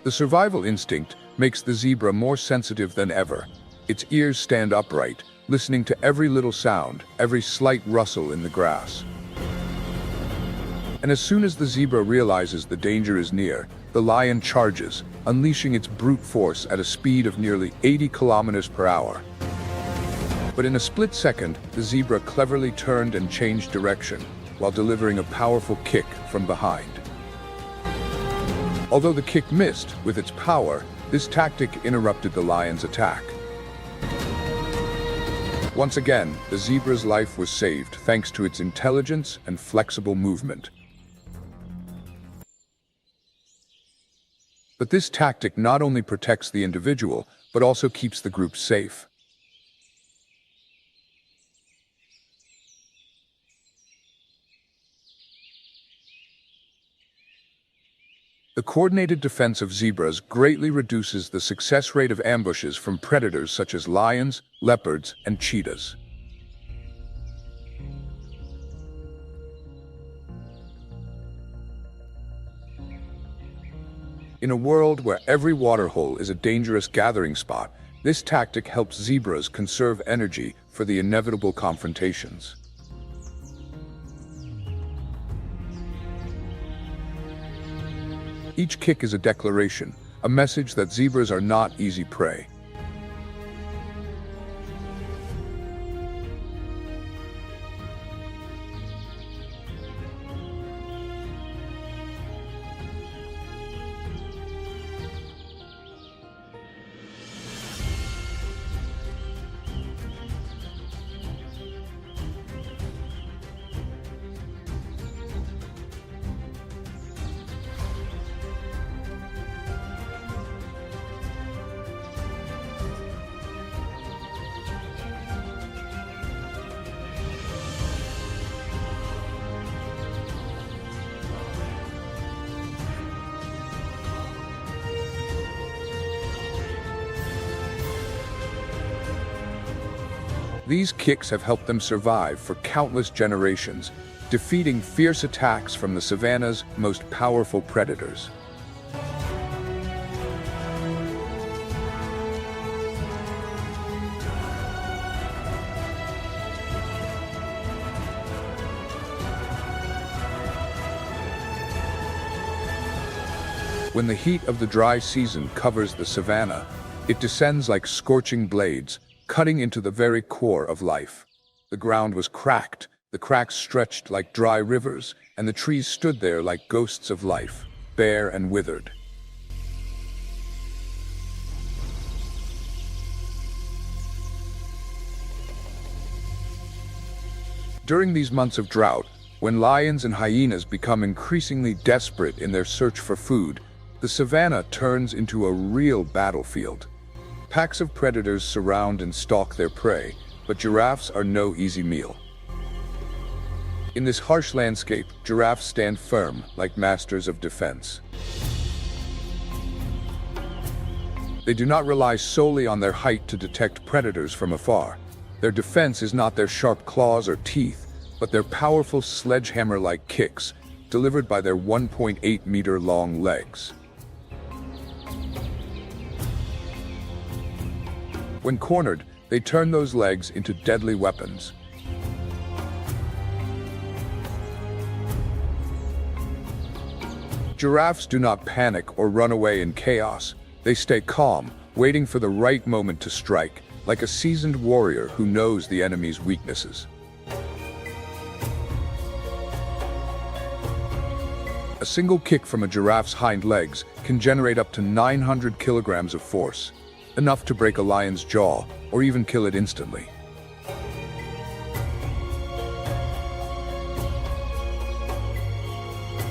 The survival instinct makes the zebra more sensitive than ever. Its ears stand upright, listening to every little sound, every slight rustle in the grass. And as soon as the zebra realizes the danger is near, the lion charges, unleashing its brute force at a speed of nearly 80 kilometers per hour. But in a split second, the zebra cleverly turned and changed direction, while delivering a powerful kick from behind. Although the kick missed with its power, this tactic interrupted the lion's attack. Once again, the zebra's life was saved thanks to its intelligence and flexible movement. But this tactic not only protects the individual, but also keeps the group safe. The coordinated defense of zebras greatly reduces the success rate of ambushes from predators such as lions, leopards, and cheetahs. In a world where every waterhole is a dangerous gathering spot, this tactic helps zebras conserve energy for the inevitable confrontations. Each kick is a declaration, a message that zebras are not easy prey. These kicks have helped them survive for countless generations, defeating fierce attacks from the savannah's most powerful predators. When the heat of the dry season covers the savannah, It descends like scorching blades, cutting into the very core of life. The ground was cracked, the cracks stretched like dry rivers, and the trees stood there like ghosts of life, bare and withered. During these months of drought, when lions and hyenas become increasingly desperate in their search for food, the savannah turns into a real battlefield. Packs of predators surround and stalk their prey, but giraffes are no easy meal. In this harsh landscape, giraffes stand firm, like masters of defense. They do not rely solely on their height to detect predators from afar. Their defense is not their sharp claws or teeth, but their powerful sledgehammer-like kicks, delivered by their 1.8-meter-long legs. When cornered, they turn those legs into deadly weapons. Giraffes do not panic or run away in chaos. They stay calm, waiting for the right moment to strike, like a seasoned warrior who knows the enemy's weaknesses. A single kick from a giraffe's hind legs can generate up to 900 kilograms of force, enough to break a lion's jaw or even kill it instantly.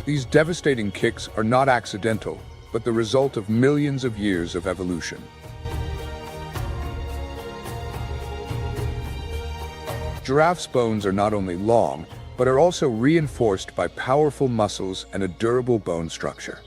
These devastating kicks are not accidental, but the result of millions of years of evolution. Giraffes' bones are not only long, but are also reinforced by powerful muscles and a durable bone structure.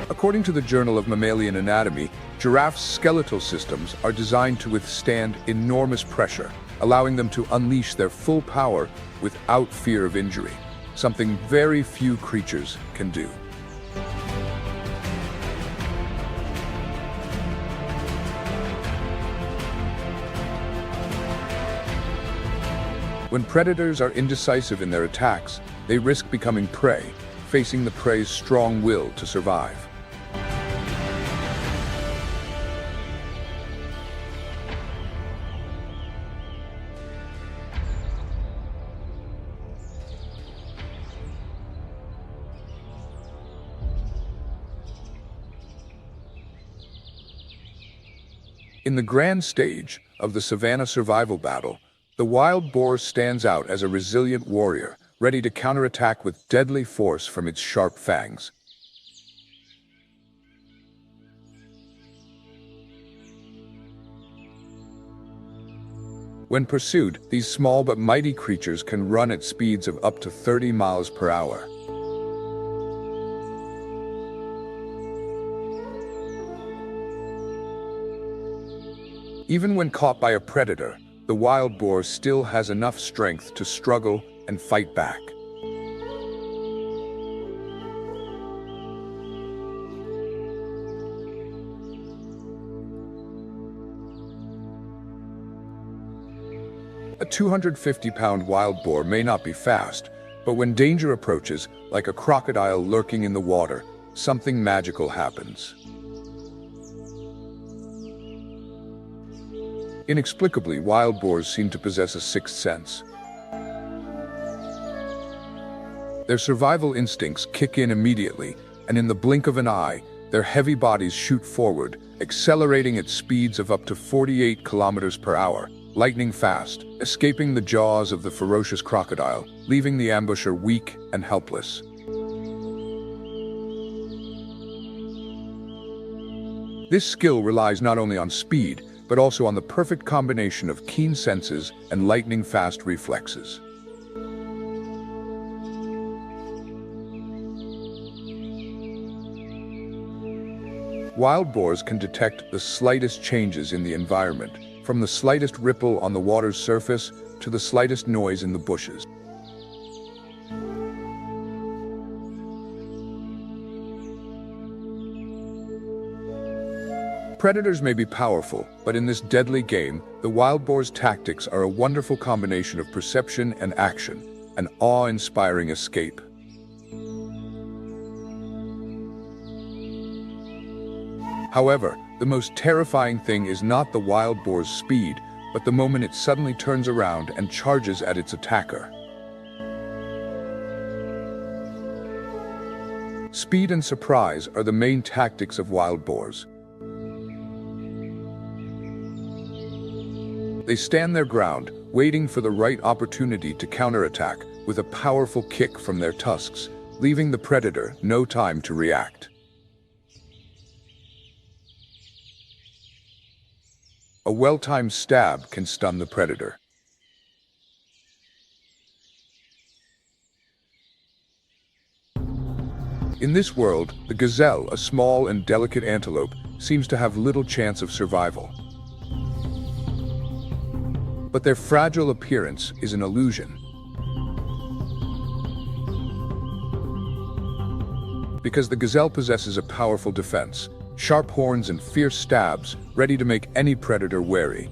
According to the Journal of Mammalian Anatomy, giraffes' skeletal systems are designed to withstand enormous pressure, allowing them to unleash their full power without fear of injury, something very few creatures can do. When predators are indecisive in their attacks, they risk becoming prey, facing the prey's strong will to survive. In the grand stage of the Savannah survival battle, the wild boar stands out as a resilient warrior, ready to counterattack with deadly force from its sharp fangs. When pursued, these small but mighty creatures can run at speeds of up to 30 miles per hour. Even when caught by a predator, the wild boar still has enough strength to struggle and fight back. A 250-pound wild boar may not be fast, but when danger approaches, like a crocodile lurking in the water, something magical happens. Inexplicably, wild boars seem to possess a sixth sense. Their survival instincts kick in immediately, and in the blink of an eye, their heavy bodies shoot forward, accelerating at speeds of up to 48 kilometers per hour, lightning fast, escaping the jaws of the ferocious crocodile, leaving the ambusher weak and helpless. This skill relies not only on speed, but also on the perfect combination of keen senses and lightning-fast reflexes. Wild boars can detect the slightest changes in the environment, from the slightest ripple on the water's surface to the slightest noise in the bushes. Predators may be powerful, but in this deadly game, the wild boar's tactics are a wonderful combination of perception and action, an awe-inspiring escape. However, the most terrifying thing is not the wild boar's speed, but the moment it suddenly turns around and charges at its attacker. Speed and surprise are the main tactics of wild boars. They stand their ground, waiting for the right opportunity to counterattack with a powerful kick from their tusks, leaving the predator no time to react. A well-timed stab can stun the predator. In this world, the gazelle, a small and delicate antelope, seems to have little chance of survival. But their fragile appearance is an illusion. Because the gazelle possesses a powerful defense, sharp horns and fierce stabs, ready to make any predator wary.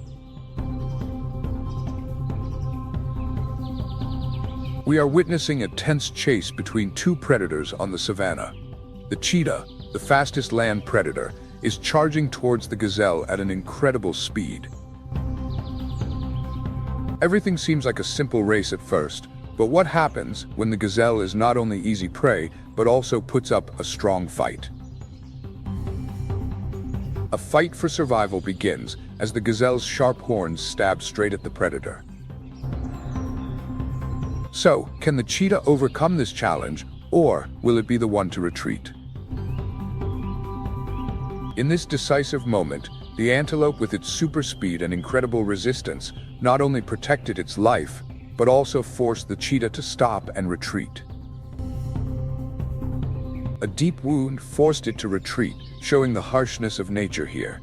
We are witnessing a tense chase between two predators on the savannah. The cheetah, the fastest land predator, is charging towards the gazelle at an incredible speed. Everything seems like a simple race at first, but what happens when the gazelle is not only easy prey, but also puts up a strong fight? A fight for survival begins as the gazelle's sharp horns stab straight at the predator. So, can the cheetah overcome this challenge, or will it be the one to retreat? In this decisive moment, the antelope, with its super speed and incredible resistance, not only protected its life, but also forced the cheetah to stop and retreat. A deep wound forced it to retreat, showing the harshness of nature here.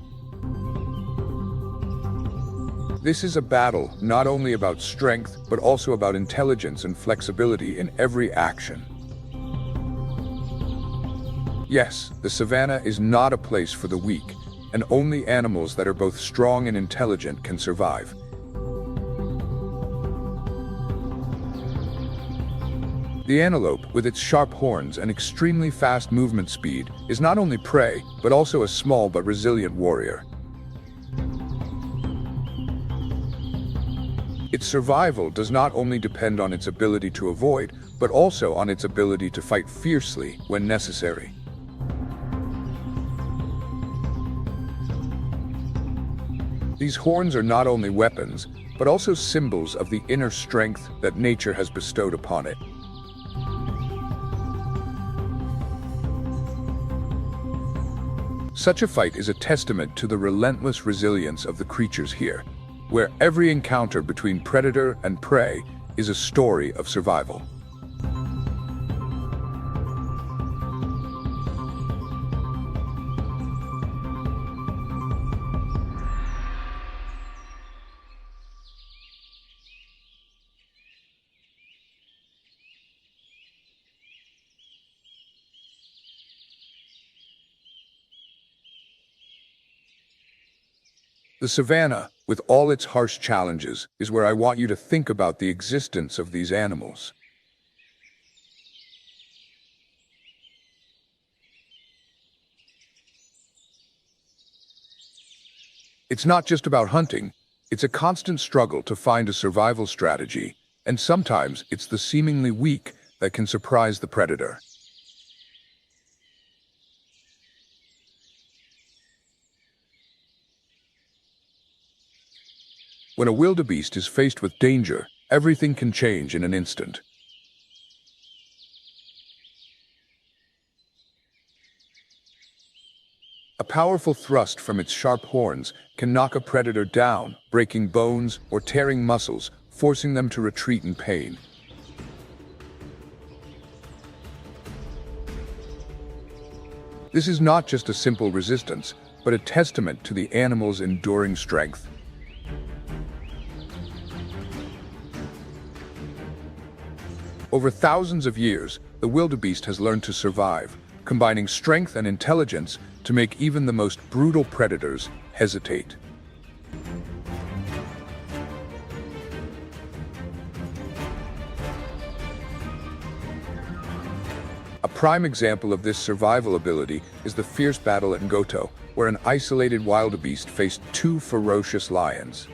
This is a battle not only about strength, but also about intelligence and flexibility in every action. Yes, the savannah is not a place for the weak, and only animals that are both strong and intelligent can survive. The antelope, with its sharp horns and extremely fast movement speed, is not only prey, but also a small but resilient warrior. Its survival does not only depend on its ability to avoid, but also on its ability to fight fiercely when necessary. These horns are not only weapons, but also symbols of the inner strength that nature has bestowed upon it. Such a fight is a testament to the relentless resilience of the creatures here, where every encounter between predator and prey is a story of survival. The savannah, with all its harsh challenges, is where I want you to think about the existence of these animals. It's not just about hunting, it's a constant struggle to find a survival strategy, and sometimes it's the seemingly weak that can surprise the predator. When a wildebeest is faced with danger, everything can change in an instant. A powerful thrust from its sharp horns can knock a predator down, breaking bones or tearing muscles, forcing them to retreat in pain. This is not just a simple resistance, but a testament to the animal's enduring strength. Over thousands of years, the wildebeest has learned to survive, combining strength and intelligence to make even the most brutal predators hesitate. A prime example of this survival ability is the fierce battle at Ngoto, where an isolated wildebeest faced two ferocious lions.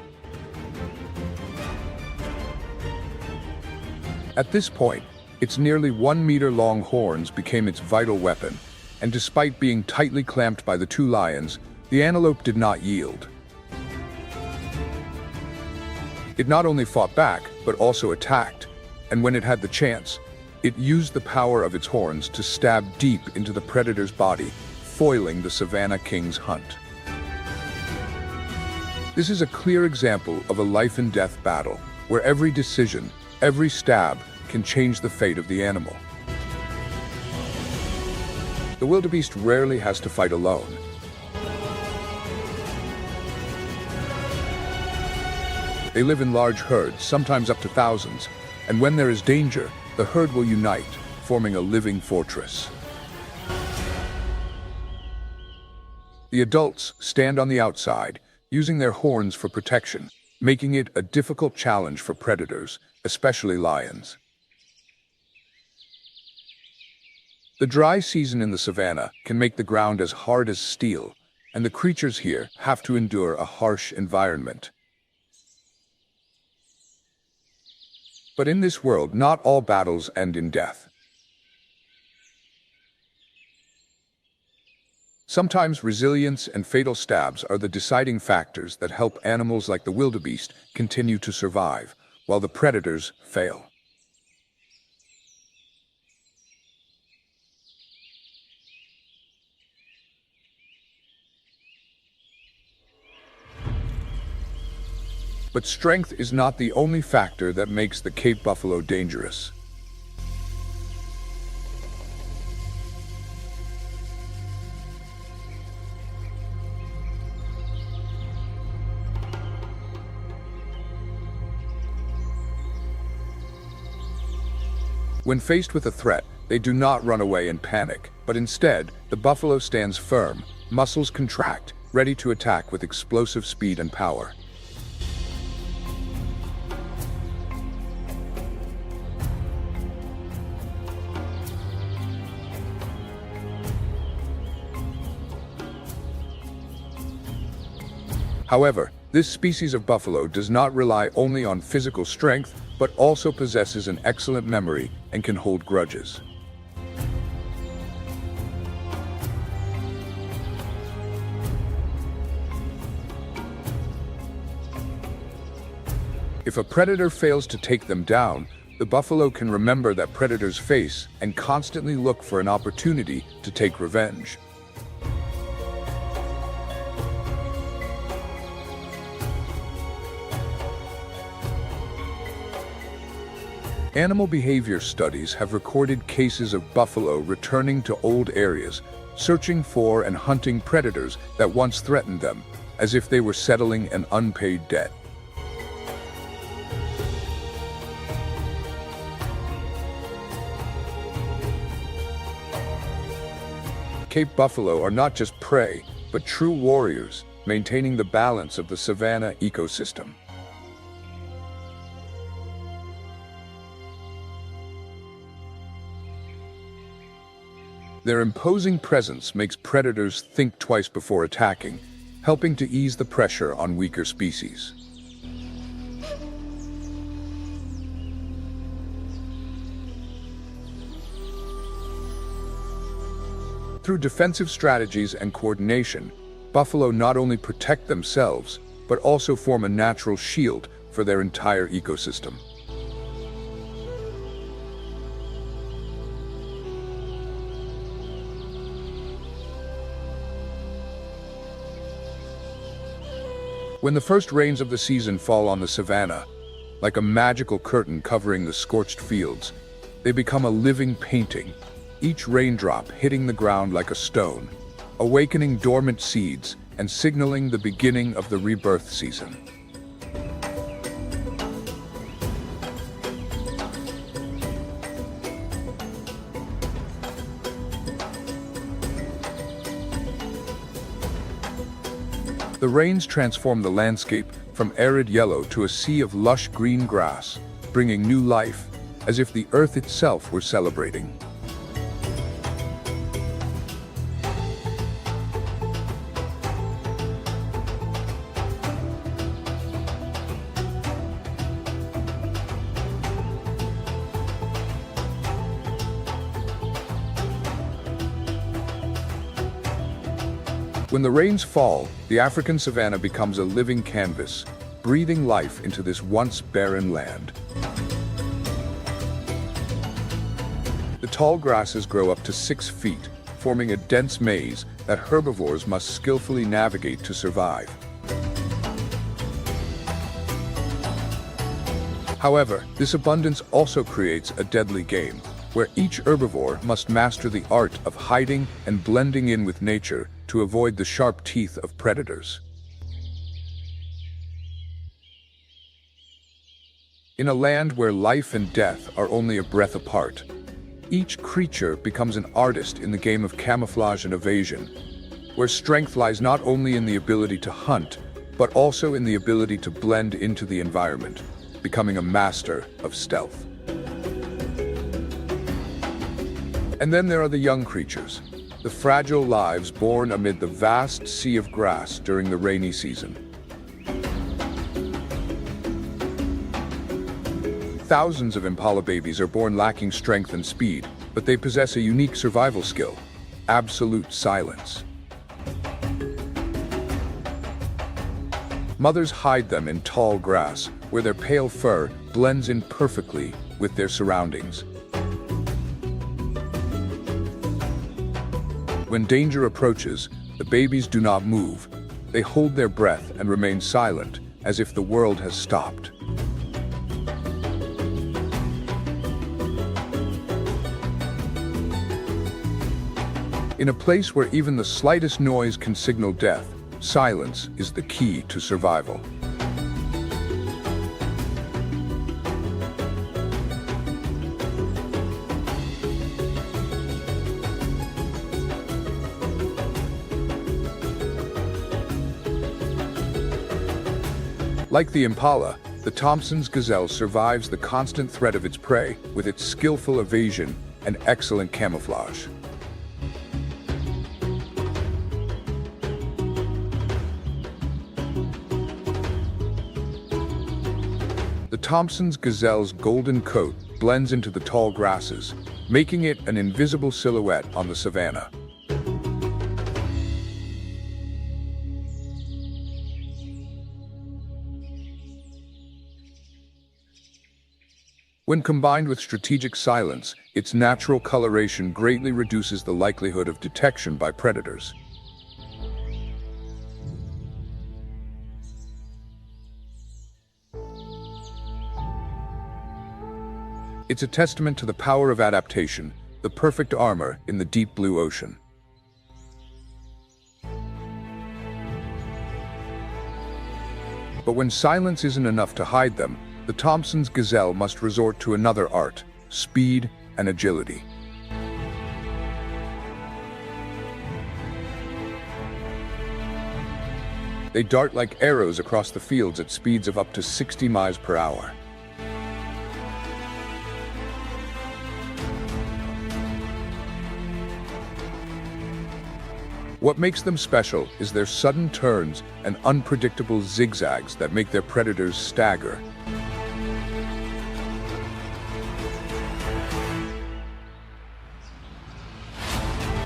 At this point, its nearly 1-meter-long horns became its vital weapon, and despite being tightly clamped by the two lions, the antelope did not yield. It not only fought back, but also attacked, and when it had the chance, it used the power of its horns to stab deep into the predator's body, foiling the Savannah king's hunt. This is a clear example of a life-and-death battle, where every decision, every stab, can change the fate of the animal. The wildebeest rarely has to fight alone. They live in large herds, sometimes up to thousands, and when there is danger, the herd will unite, forming a living fortress. The adults stand on the outside, using their horns for protection, making it a difficult challenge for predators, especially lions. The dry season in the savannah can make the ground as hard as steel, and the creatures here have to endure a harsh environment. But in this world, not all battles end in death. Sometimes resilience and fatal stabs are the deciding factors that help animals like the wildebeest continue to survive, while the predators fail. But strength is not the only factor that makes the Cape buffalo dangerous. When faced with a threat, they do not run away in panic, but instead, the buffalo stands firm, muscles contract, ready to attack with explosive speed and power. However, this species of buffalo does not rely only on physical strength, but also possesses an excellent memory and can hold grudges. If a predator fails to take them down, the buffalo can remember that predator's face and constantly look for an opportunity to take revenge. Animal behavior studies have recorded cases of buffalo returning to old areas, searching for and hunting predators that once threatened them, as if they were settling an unpaid debt. Cape buffalo are not just prey, but true warriors, maintaining the balance of the savanna ecosystem. Their imposing presence makes predators think twice before attacking, helping to ease the pressure on weaker species. Through defensive strategies and coordination, buffalo not only protect themselves, but also form a natural shield for their entire ecosystem. When the first rains of the season fall on the savanna, like a magical curtain covering the scorched fields, they become a living painting, each raindrop hitting the ground like a stone, awakening dormant seeds and signaling the beginning of the rebirth season. The rains transform the landscape from arid yellow to a sea of lush green grass, bringing new life, as if the earth itself were celebrating. When the rains fall, the African savanna becomes a living canvas, breathing life into this once barren land. The tall grasses grow up to 6 feet, forming a dense maze that herbivores must skillfully navigate to survive. However, this abundance also creates a deadly game, where each herbivore must master the art of hiding and blending in with nature to avoid the sharp teeth of predators. In a land where life and death are only a breath apart, each creature becomes an artist in the game of camouflage and evasion, where strength lies not only in the ability to hunt, but also in the ability to blend into the environment, becoming a master of stealth. And then there are the young creatures, the fragile lives born amid the vast sea of grass during the rainy season. Thousands of Impala babies are born lacking strength and speed, but they possess a unique survival skill: absolute silence. Mothers hide them in tall grass, where their pale fur blends in perfectly with their surroundings. When danger approaches, the babies do not move. They hold their breath and remain silent, as if the world has stopped. In a place where even the slightest noise can signal death, silence is the key to survival. Like the Impala, the Thompson's gazelle survives the constant threat of its prey with its skillful evasion and excellent camouflage. The Thompson's gazelle's golden coat blends into the tall grasses, making it an invisible silhouette on the savanna. When combined with strategic silence, its natural coloration greatly reduces the likelihood of detection by predators. It's a testament to the power of adaptation, the perfect armor in the deep blue ocean. But when silence isn't enough to hide them, the Thompson's gazelle must resort to another art: speed and agility. They dart like arrows across the fields at speeds of up to 60 miles per hour. What makes them special is their sudden turns and unpredictable zigzags that make their predators stagger.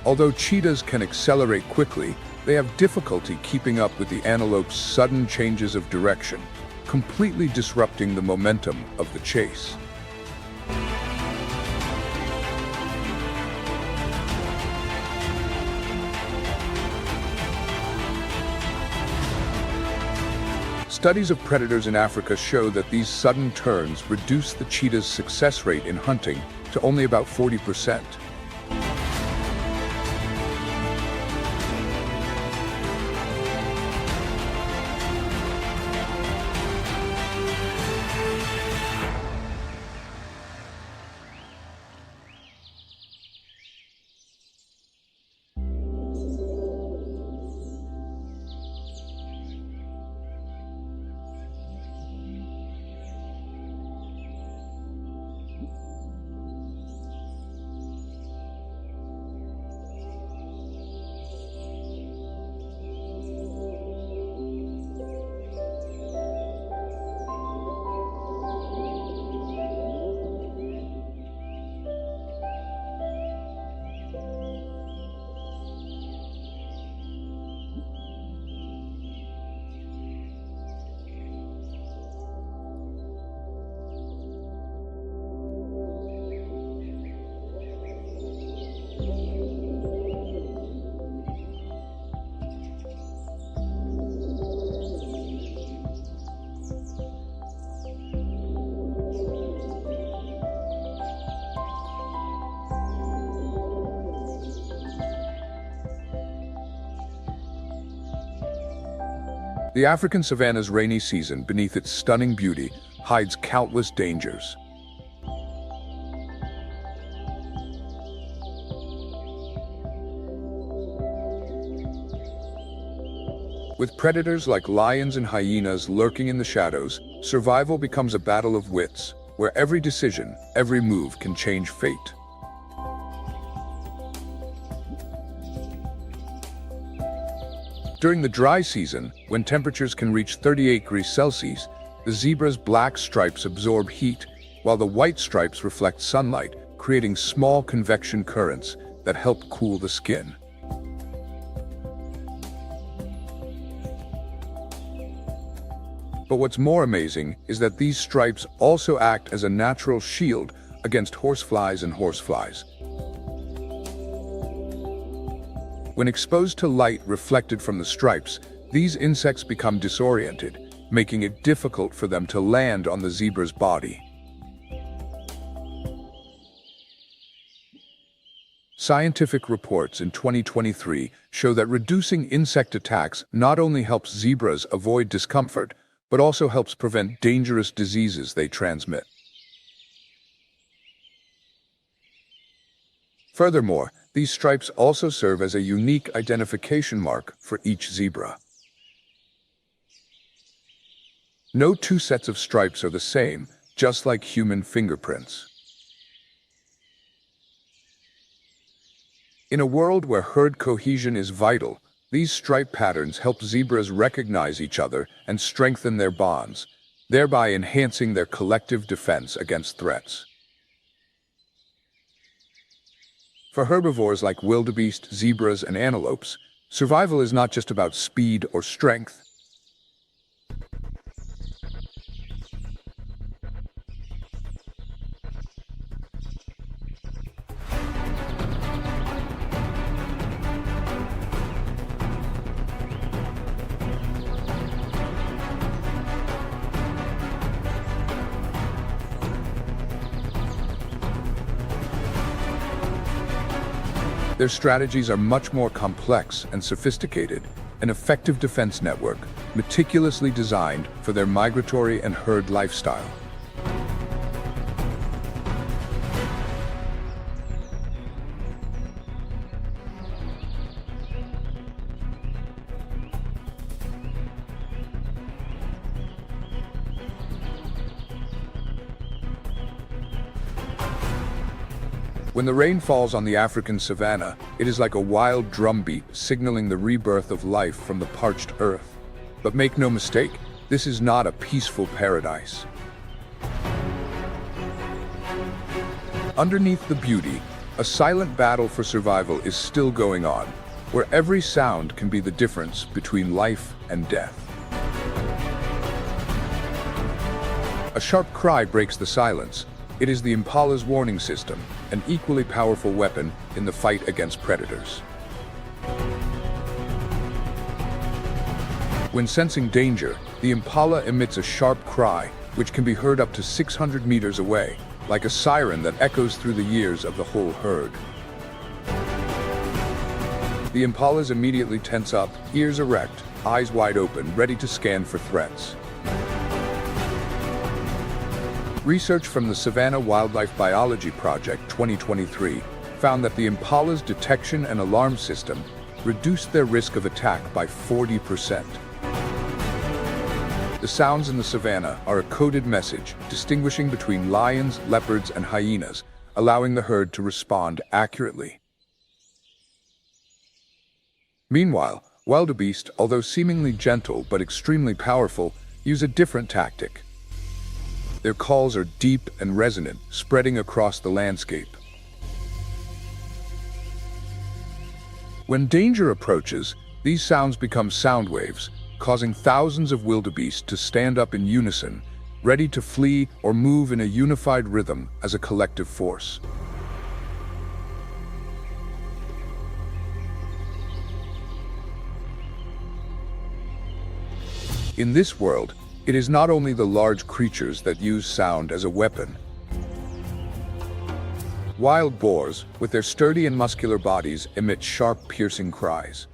Although cheetahs can accelerate quickly, they have difficulty keeping up with the antelope's sudden changes of direction, completely disrupting the momentum of the chase. Studies of predators in Africa show that these sudden turns reduce the cheetah's success rate in hunting to only about 40%. The African savanna's rainy season, beneath its stunning beauty, hides countless dangers. With predators like lions and hyenas lurking in the shadows, survival becomes a battle of wits, where every decision, every move can change fate. During the dry season, when temperatures can reach 38 degrees Celsius, the zebra's black stripes absorb heat, while the white stripes reflect sunlight, creating small convection currents that help cool the skin. But what's more amazing is that these stripes also act as a natural shield against horseflies and horseflies. When exposed to light reflected from the stripes, these insects become disoriented, making it difficult for them to land on the zebra's body. Scientific reports in 2023 show that reducing insect attacks not only helps zebras avoid discomfort, but also helps prevent dangerous diseases they transmit. Furthermore, these stripes also serve as a unique identification mark for each zebra. No two sets of stripes are the same, just like human fingerprints. In a world where herd cohesion is vital, these stripe patterns help zebras recognize each other and strengthen their bonds, thereby enhancing their collective defense against threats. For herbivores like wildebeest, zebras, and antelopes, survival is not just about speed or strength. Their strategies are much more complex and sophisticated, an effective defense network, meticulously designed for their migratory and herd lifestyle. When the rain falls on the African savanna, it is like a wild drumbeat signaling the rebirth of life from the parched earth. But make no mistake, this is not a peaceful paradise. Underneath the beauty, a silent battle for survival is still going on, where every sound can be the difference between life and death. A sharp cry breaks the silence. It is the impala's warning system, an equally powerful weapon in the fight against predators. When sensing danger, the impala emits a sharp cry, which can be heard up to 600 meters away, like a siren that echoes through the ears of the whole herd. The impalas immediately tense up, ears erect, eyes wide open, ready to scan for threats. Research from the Savannah Wildlife Biology Project 2023 found that the impala's detection and alarm system reduced their risk of attack by 40%. The sounds in the savannah are a coded message distinguishing between lions, leopards, and hyenas, allowing the herd to respond accurately. Meanwhile, wildebeest, although seemingly gentle but extremely powerful, use a different tactic. Their calls are deep and resonant, spreading across the landscape. When danger approaches, these sounds become sound waves, causing thousands of wildebeest to stand up in unison, ready to flee or move in a unified rhythm as a collective force. In this world, it is not only the large creatures that use sound as a weapon. Wild boars, with their sturdy and muscular bodies, emit sharp, piercing cries.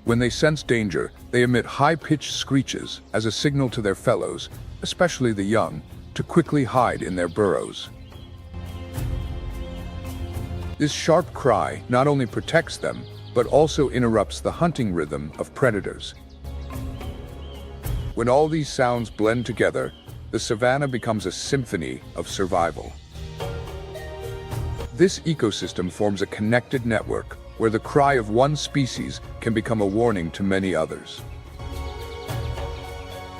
When they sense danger, they emit high-pitched screeches as a signal to their fellows, especially the young, to quickly hide in their burrows. This sharp cry not only protects them, but also interrupts the hunting rhythm of predators. When all these sounds blend together, the savanna becomes a symphony of survival. This ecosystem forms a connected network where the cry of one species can become a warning to many others.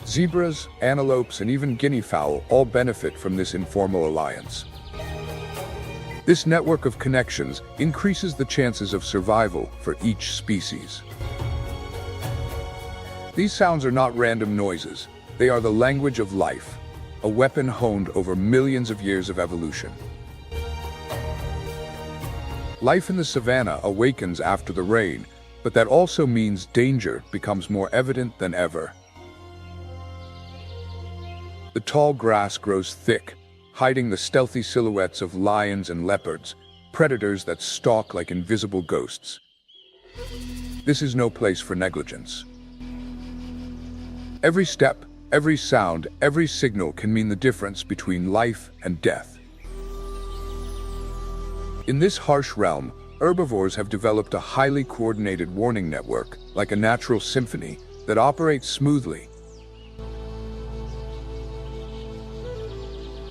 Zebras, antelopes, and even guinea fowl all benefit from this informal alliance. This network of connections increases the chances of survival for each species. These sounds are not random noises. They are the language of life, a weapon honed over millions of years of evolution. Life in the savanna awakens after the rain, but that also means danger becomes more evident than ever. The tall grass grows thick, hiding the stealthy silhouettes of lions and leopards, predators that stalk like invisible ghosts. This is no place for negligence. Every step, every sound, every signal can mean the difference between life and death. In this harsh realm, herbivores have developed a highly coordinated warning network, like a natural symphony, that operates smoothly.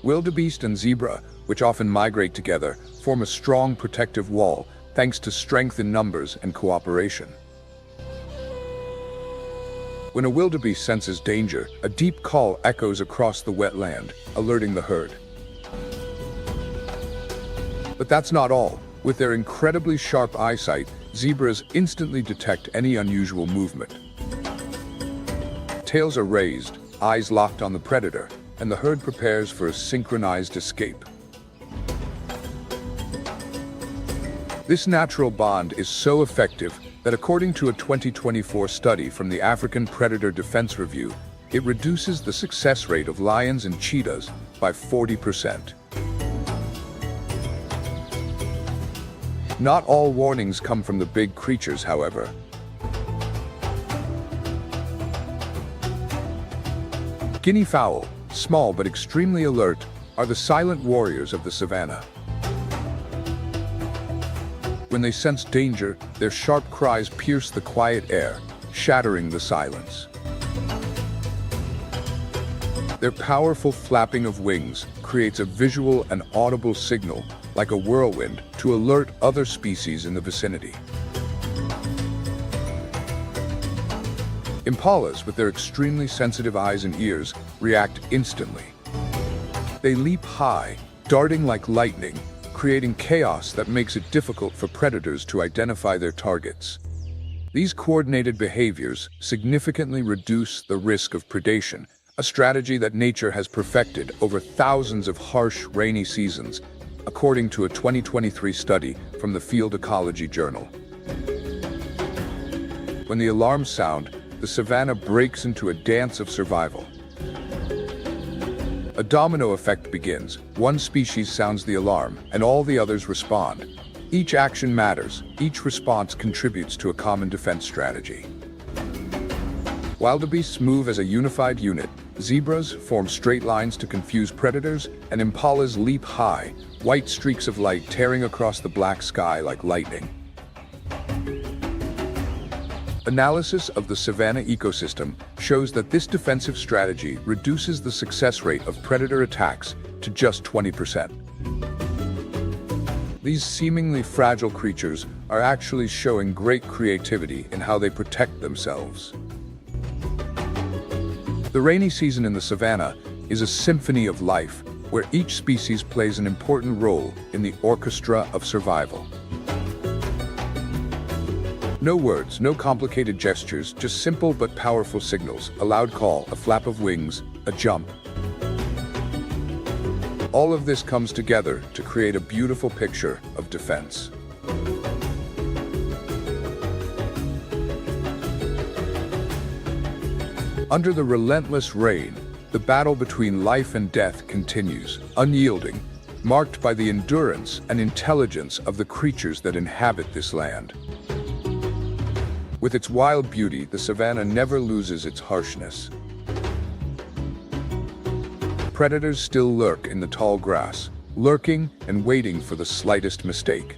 Wildebeest and zebra, which often migrate together, form a strong protective wall, thanks to strength in numbers and cooperation. When a wildebeest senses danger, a deep call echoes across the wetland, alerting the herd. But that's not all. With their incredibly sharp eyesight, zebras instantly detect any unusual movement. Tails are raised, eyes locked on the predator, and the herd prepares for a synchronized escape. This natural bond is so effective that according to a 2024 study from the African Predator Defense Review, it reduces the success rate of lions and cheetahs by 40%. Not all warnings come from the big creatures, however. Guinea fowl, small but extremely alert, are the silent warriors of the savanna. When they sense danger, their sharp cries pierce the quiet air, shattering the silence. Their powerful flapping of wings creates a visual and audible signal, like a whirlwind, to alert other species in the vicinity. Impalas, with their extremely sensitive eyes and ears, react instantly. They leap high, darting like lightning, creating chaos that makes it difficult for predators to identify their targets. These coordinated behaviors significantly reduce the risk of predation, a strategy that nature has perfected over thousands of harsh, rainy seasons, according to a 2023 study from the Field Ecology Journal. When the alarms sound, the savanna breaks into a dance of survival. A domino effect begins. One species sounds the alarm, and all the others respond. Each action matters. Each response contributes to a common defense strategy. Wildebeests move as a unified unit. Zebras form straight lines to confuse predators, and impalas leap high, white streaks of light tearing across the black sky like lightning. Analysis of the savanna ecosystem shows that this defensive strategy reduces the success rate of predator attacks to just 20%. These seemingly fragile creatures are actually showing great creativity in how they protect themselves. The rainy season in the savanna is a symphony of life, where each species plays an important role in the orchestra of survival. No words, no complicated gestures, just simple but powerful signals: a loud call, a flap of wings, a jump. All of this comes together to create a beautiful picture of defense. Under the relentless rain, the battle between life and death continues, unyielding, marked by the endurance and intelligence of the creatures that inhabit this land. With its wild beauty, the savanna never loses its harshness. Predators still lurk in the tall grass, lurking and waiting for the slightest mistake.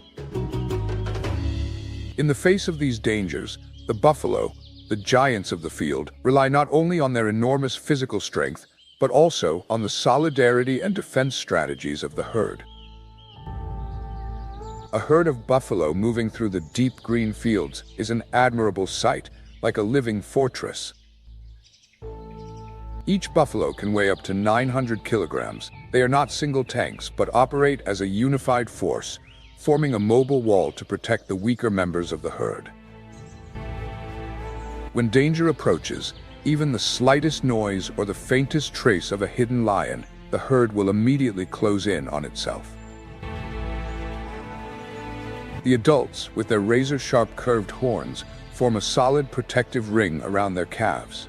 In the face of these dangers, the buffalo, the giants of the field, rely not only on their enormous physical strength, but also on the solidarity and defense strategies of the herd. A herd of buffalo moving through the deep green fields is an admirable sight, like a living fortress. Each buffalo can weigh up to 900 kilograms. They are not single tanks, but operate as a unified force, forming a mobile wall to protect the weaker members of the herd. When danger approaches, even the slightest noise or the faintest trace of a hidden lion, the herd will immediately close in on itself. The adults, with their razor-sharp curved horns, form a solid protective ring around their calves.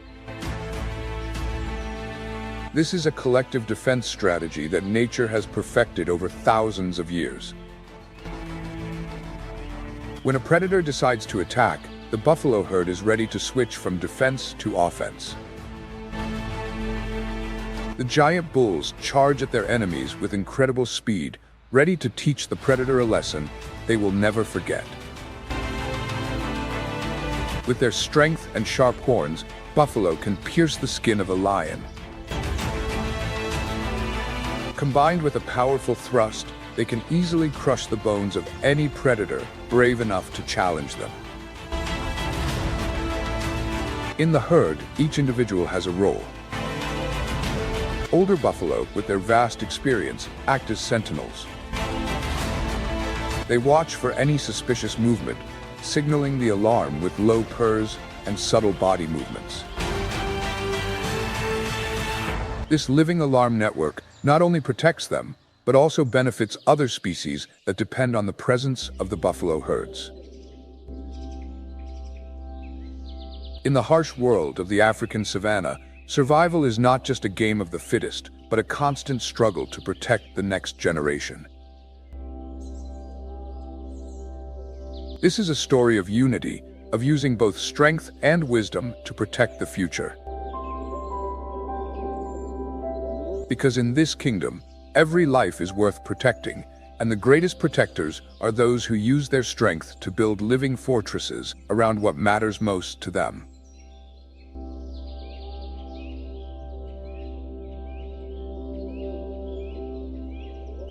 This is a collective defense strategy that nature has perfected over thousands of years. When a predator decides to attack, the buffalo herd is ready to switch from defense to offense. The giant bulls charge at their enemies with incredible speed, ready to teach the predator a lesson they will never forget. With their strength and sharp horns, buffalo can pierce the skin of a lion. Combined with a powerful thrust, they can easily crush the bones of any predator brave enough to challenge them. In the herd, each individual has a role. Older buffalo, with their vast experience, act as sentinels. They watch for any suspicious movement, signaling the alarm with low purrs and subtle body movements. This living alarm network not only protects them, but also benefits other species that depend on the presence of the buffalo herds. In the harsh world of the African savanna, survival is not just a game of the fittest, but a constant struggle to protect the next generation. This is a story of unity, of using both strength and wisdom to protect the future. Because in this kingdom, every life is worth protecting, and the greatest protectors are those who use their strength to build living fortresses around what matters most to them.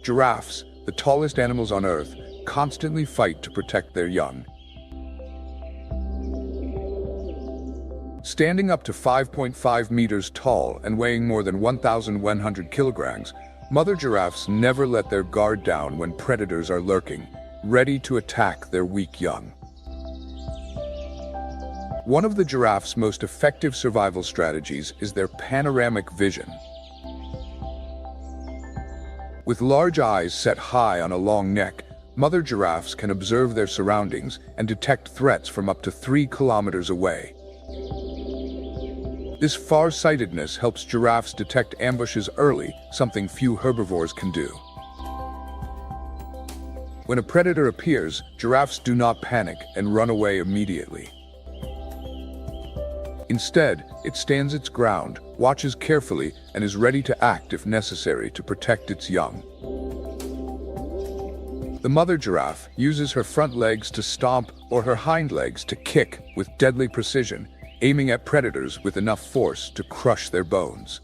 Giraffes, the tallest animals on Earth, constantly fight to protect their young. Standing up to 5.5 meters tall and weighing more than 1,100 kilograms, mother giraffes never let their guard down when predators are lurking, ready to attack their weak young. One of the giraffe's most effective survival strategies is their panoramic vision. With large eyes set high on a long neck, mother giraffes can observe their surroundings and detect threats from up to 3 kilometers away. This far-sightedness helps giraffes detect ambushes early, something few herbivores can do. When a predator appears, giraffes do not panic and run away immediately. Instead, it stands its ground, watches carefully, and is ready to act if necessary to protect its young. The mother giraffe uses her front legs to stomp or her hind legs to kick with deadly precision, aiming at predators with enough force to crush their bones.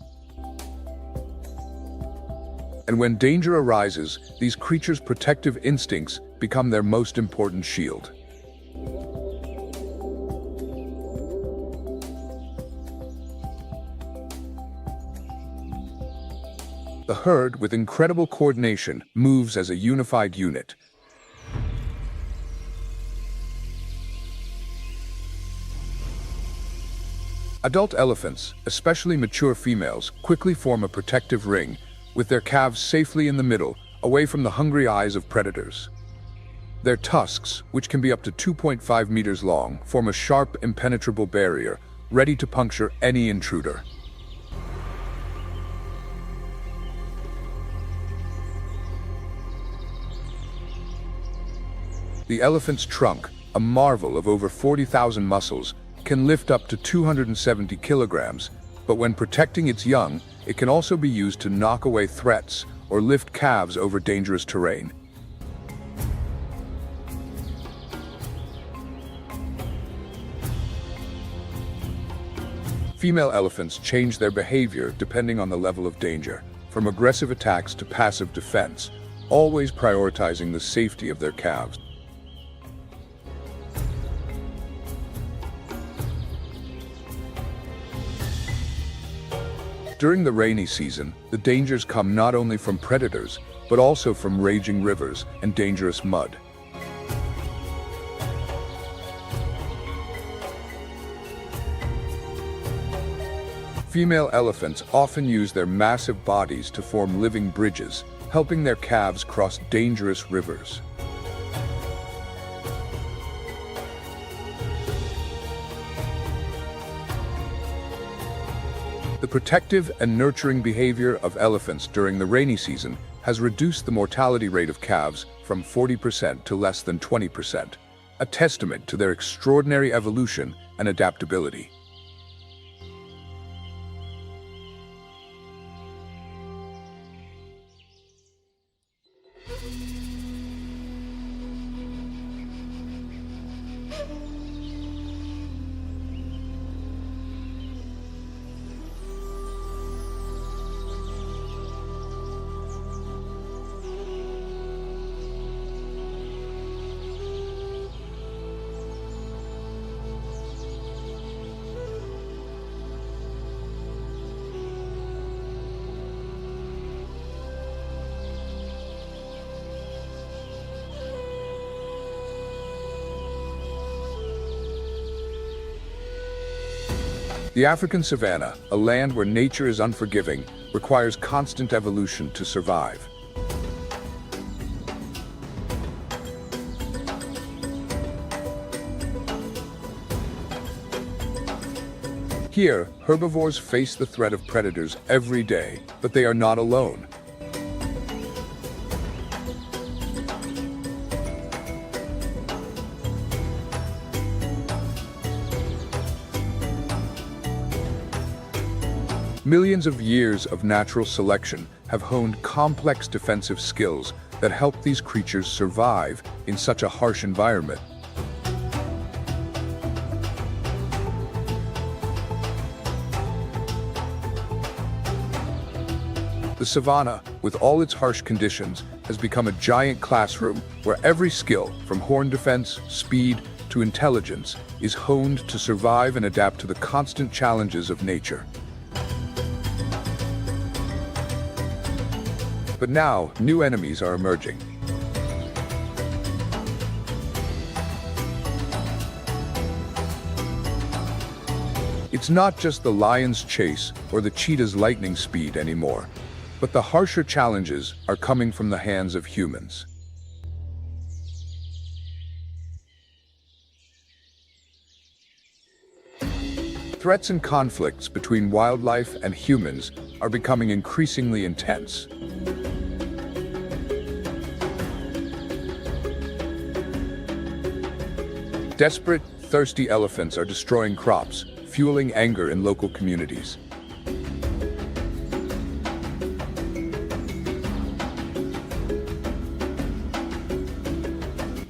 And when danger arises, these creatures' protective instincts become their most important shield. The herd, with incredible coordination, moves as a unified unit. Adult elephants, especially mature females, quickly form a protective ring, with their calves safely in the middle, away from the hungry eyes of predators. Their tusks, which can be up to 2.5 meters long, form a sharp, impenetrable barrier, ready to puncture any intruder. The elephant's trunk, a marvel of over 40,000 muscles, can lift up to 270 kilograms, but when protecting its young, it can also be used to knock away threats or lift calves over dangerous terrain. Female elephants change their behavior depending on the level of danger, from aggressive attacks to passive defense, always prioritizing the safety of their calves. During the rainy season, the dangers come not only from predators, but also from raging rivers and dangerous mud. Female elephants often use their massive bodies to form living bridges, helping their calves cross dangerous rivers. The protective and nurturing behavior of elephants during the rainy season has reduced the mortality rate of calves from 40% to less than 20%, a testament to their extraordinary evolution and adaptability. The African savannah, a land where nature is unforgiving, requires constant evolution to survive. Here, herbivores face the threat of predators every day, but they are not alone. Millions of years of natural selection have honed complex defensive skills that help these creatures survive in such a harsh environment. The savannah, with all its harsh conditions, has become a giant classroom where every skill, from horn defense, speed, to intelligence, is honed to survive and adapt to the constant challenges of nature. But now, new enemies are emerging. It's not just the lion's chase or the cheetah's lightning speed anymore, but the harsher challenges are coming from the hands of humans. Threats and conflicts between wildlife and humans are becoming increasingly intense. Desperate, thirsty elephants are destroying crops, fueling anger in local communities.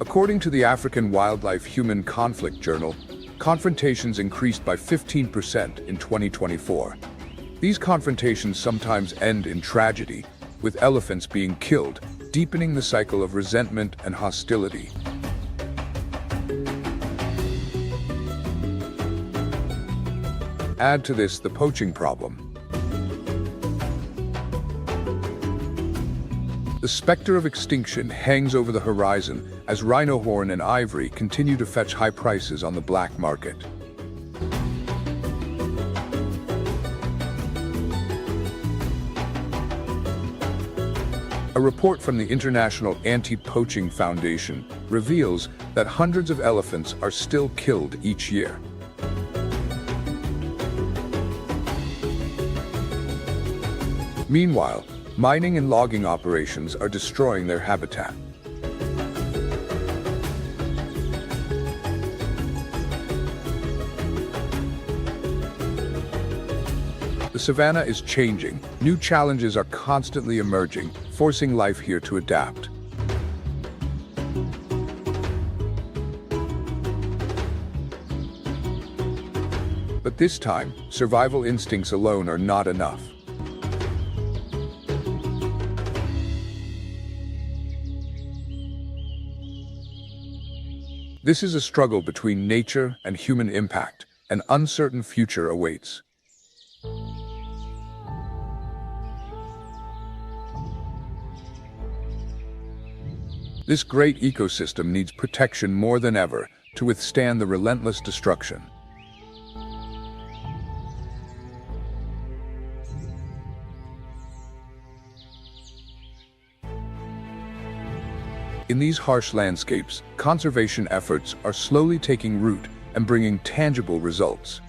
According to the African Wildlife-Human Conflict Journal, confrontations increased by 15% in 2024. These confrontations sometimes end in tragedy, with elephants being killed, deepening the cycle of resentment and hostility. Add to this the poaching problem. The specter of extinction hangs over the horizon as rhino horn and ivory continue to fetch high prices on the black market. A report from the International Anti-Poaching Foundation reveals that hundreds of elephants are still killed each year. Meanwhile, mining and logging operations are destroying their habitat. The savannah is changing. New challenges are constantly emerging, forcing life here to adapt. But this time, survival instincts alone are not enough. This is a struggle between nature and human impact. An uncertain future awaits. This great ecosystem needs protection more than ever to withstand the relentless destruction. In these harsh landscapes, conservation efforts are slowly taking root and bringing tangible results.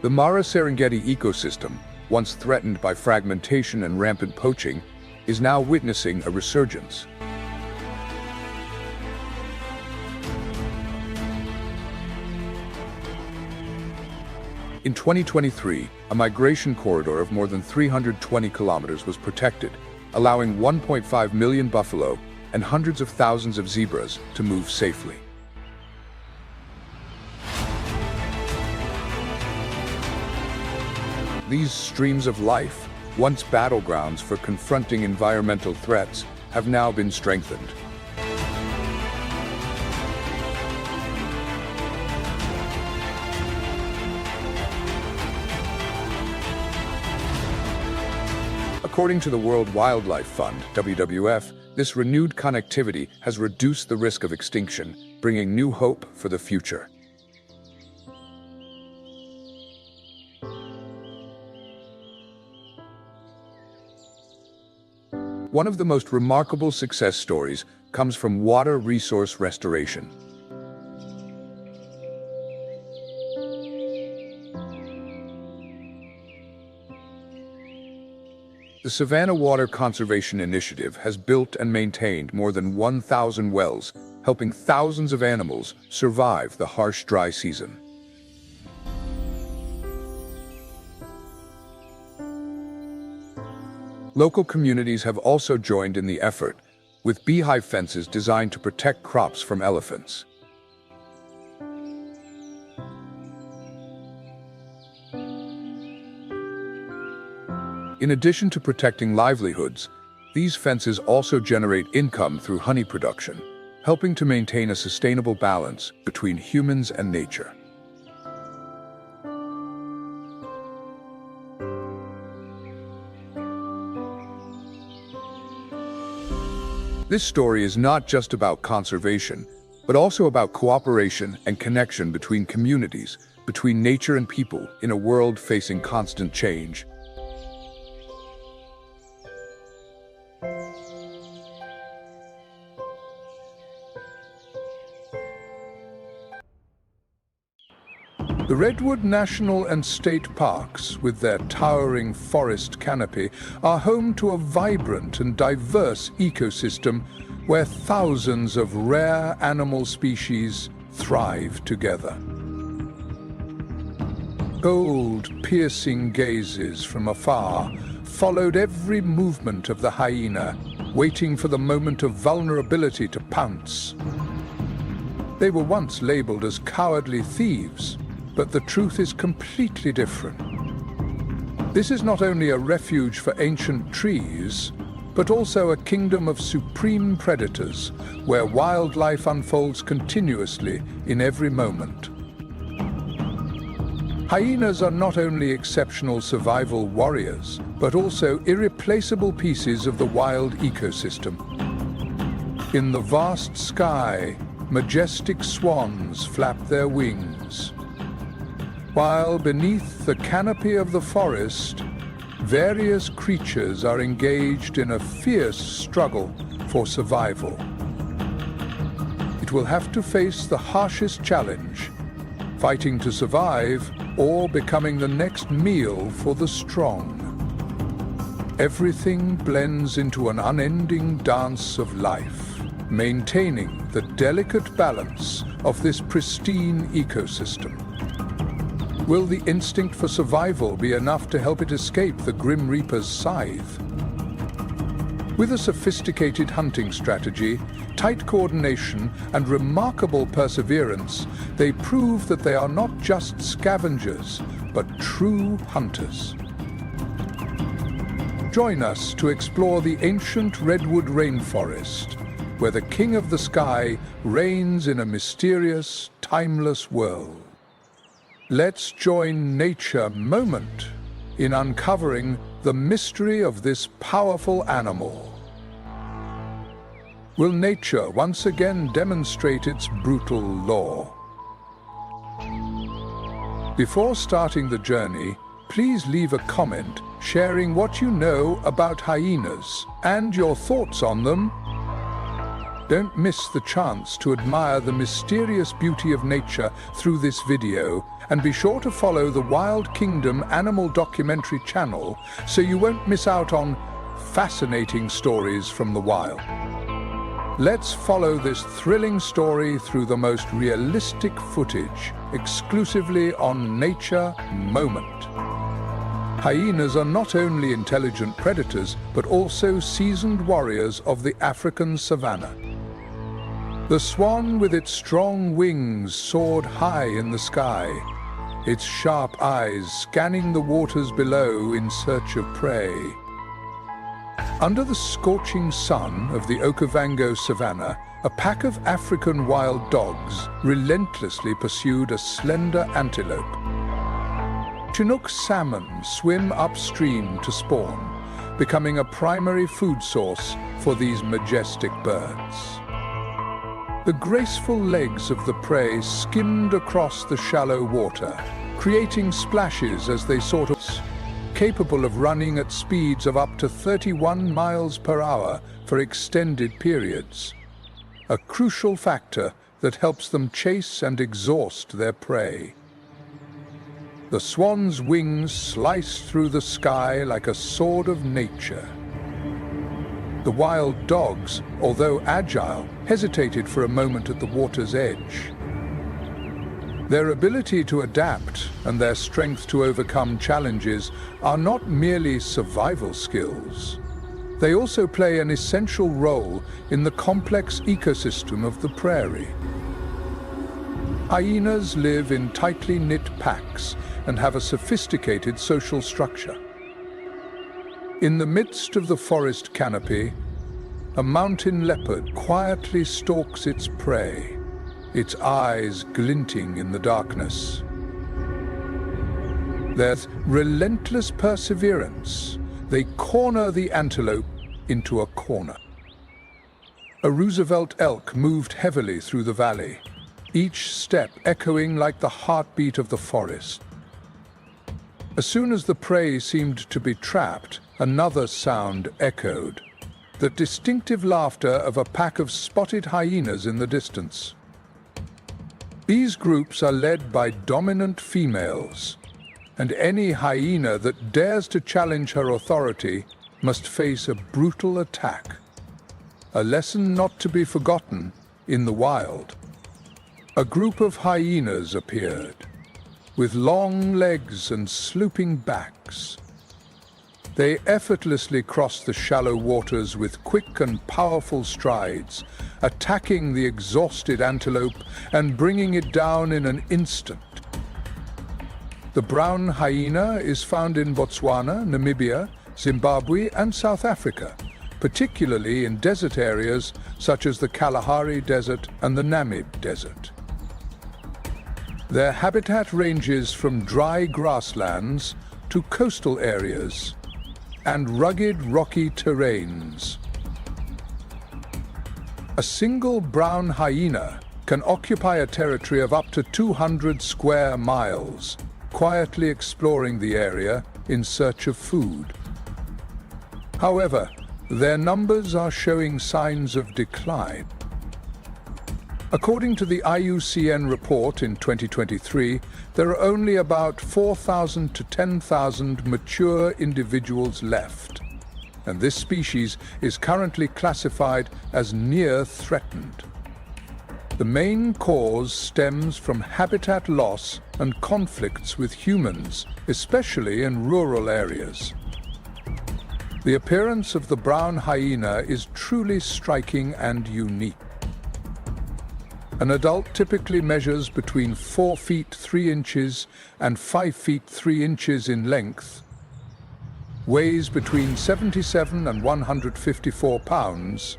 The Mara-Serengeti ecosystem, once threatened by fragmentation and rampant poaching, is now witnessing a resurgence. In 2023, a migration corridor of more than 320 kilometers was protected, allowing 1.5 million buffalo and hundreds of thousands of zebras to move safely. These streams of life, once battlegrounds for confronting environmental threats, have now been strengthened. According to the World Wildlife Fund, WWF, this renewed connectivity has reduced the risk of extinction, bringing new hope for the future. One of the most remarkable success stories comes from water resource restoration. The Savannah Water Conservation Initiative has built and maintained more than 1,000 wells, helping thousands of animals survive the harsh dry season. Local communities have also joined in the effort, with beehive fences designed to protect crops from elephants. In addition to protecting livelihoods, these fences also generate income through honey production, helping to maintain a sustainable balance between humans and nature. This story is not just about conservation, but also about cooperation and connection between communities, between nature and people in a world facing constant change. The Redwood National and State Parks, with their towering forest canopy, are home to a vibrant and diverse ecosystem where thousands of rare animal species thrive together. Gold-piercing gazes from afar followed every movement of the hyena, waiting for the moment of vulnerability to pounce. They were once labeled as cowardly thieves, but the truth is completely different. This is not only a refuge for ancient trees, but also a kingdom of supreme predators, where wildlife unfolds continuously in every moment. Hyenas are not only exceptional survival warriors, but also irreplaceable pieces of the wild ecosystem. In the vast sky, majestic swans flap their wings, while beneath the canopy of the forest, various creatures are engaged in a fierce struggle for survival. It will have to face the harshest challenge, fighting to survive or becoming the next meal for the strong. Everything blends into an unending dance of life, maintaining the delicate balance of this pristine ecosystem. Will the instinct for survival be enough to help it escape the Grim Reaper's scythe? With a sophisticated hunting strategy, tight coordination, and remarkable perseverance, they prove that they are not just scavengers, but true hunters. Join us to explore the ancient redwood rainforest, where the king of the sky reigns in a mysterious, timeless world. Let's join nature moment in uncovering the mystery of this powerful animal. Will nature once again demonstrate its brutal law? Before starting the journey, please leave a comment sharing what you know about hyenas and your thoughts on them. Don't miss the chance to admire the mysterious beauty of nature through this video, and be sure to follow the Wild Kingdom Animal Documentary channel so you won't miss out on fascinating stories from the wild. Let's follow this thrilling story through the most realistic footage, exclusively on Nature Moment. Hyenas are not only intelligent predators, but also seasoned warriors of the African savannah. The swan with its strong wings soared high in the sky, its sharp eyes scanning the waters below in search of prey. Under the scorching sun of the Okavango savannah, a pack of African wild dogs relentlessly pursued a slender antelope. Chinook salmon swim upstream to spawn, becoming a primary food source for these majestic birds. The graceful legs of the prey skimmed across the shallow water, creating splashes as they sought capable of running at speeds of up to 31 miles per hour for extended periods, a crucial factor that helps them chase and exhaust their prey. The swan's wings sliced through the sky like a sword of nature. The wild dogs, although agile, hesitated for a moment at the water's edge. Their ability to adapt and their strength to overcome challenges are not merely survival skills. They also play an essential role in the complex ecosystem of the prairie. Hyenas live in tightly knit packs and have a sophisticated social structure. In the midst of the forest canopy, a mountain leopard quietly stalks its prey, its eyes glinting in the darkness. There's relentless perseverance. They corner the antelope into a corner. A Roosevelt elk moved heavily through the valley, each step echoing like the heartbeat of the forest. As soon as the prey seemed to be trapped, another sound echoed, the distinctive laughter of a pack of spotted hyenas in the distance. These groups are led by dominant females, and any hyena that dares to challenge her authority must face a brutal attack. A lesson not to be forgotten in the wild. A group of hyenas appeared, with long legs and slooping backs. They effortlessly crossed the shallow waters with quick and powerful strides, attacking the exhausted antelope and bringing it down in an instant. The brown hyena is found in Botswana, Namibia, Zimbabwe, and South Africa, particularly in desert areas such as the Kalahari Desert and the Namib Desert. Their habitat ranges from dry grasslands to coastal areas and rugged rocky terrains. A single brown hyena can occupy a territory of up to 200 square miles, quietly exploring the area in search of food. However, their numbers are showing signs of decline. According to the IUCN report in 2023, there are only about 4,000 to 10,000 mature individuals left, and this species is currently classified as near threatened. The main cause stems from habitat loss and conflicts with humans, especially in rural areas. The appearance of the brown hyena is truly striking and unique. An adult typically measures between 4 feet 3 inches and 5 feet 3 inches in length, weighs between 77 and 154 pounds,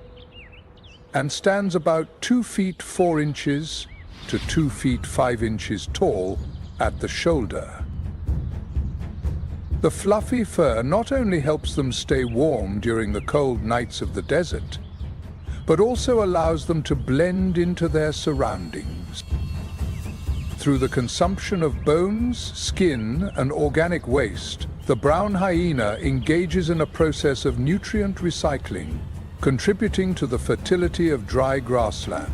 and stands about 2 feet 4 inches to 2 feet 5 inches tall at the shoulder. The fluffy fur not only helps them stay warm during the cold nights of the desert, but also allows them to blend into their surroundings. Through the consumption of bones, skin, and organic waste, the brown hyena engages in a process of nutrient recycling, contributing to the fertility of dry grassland.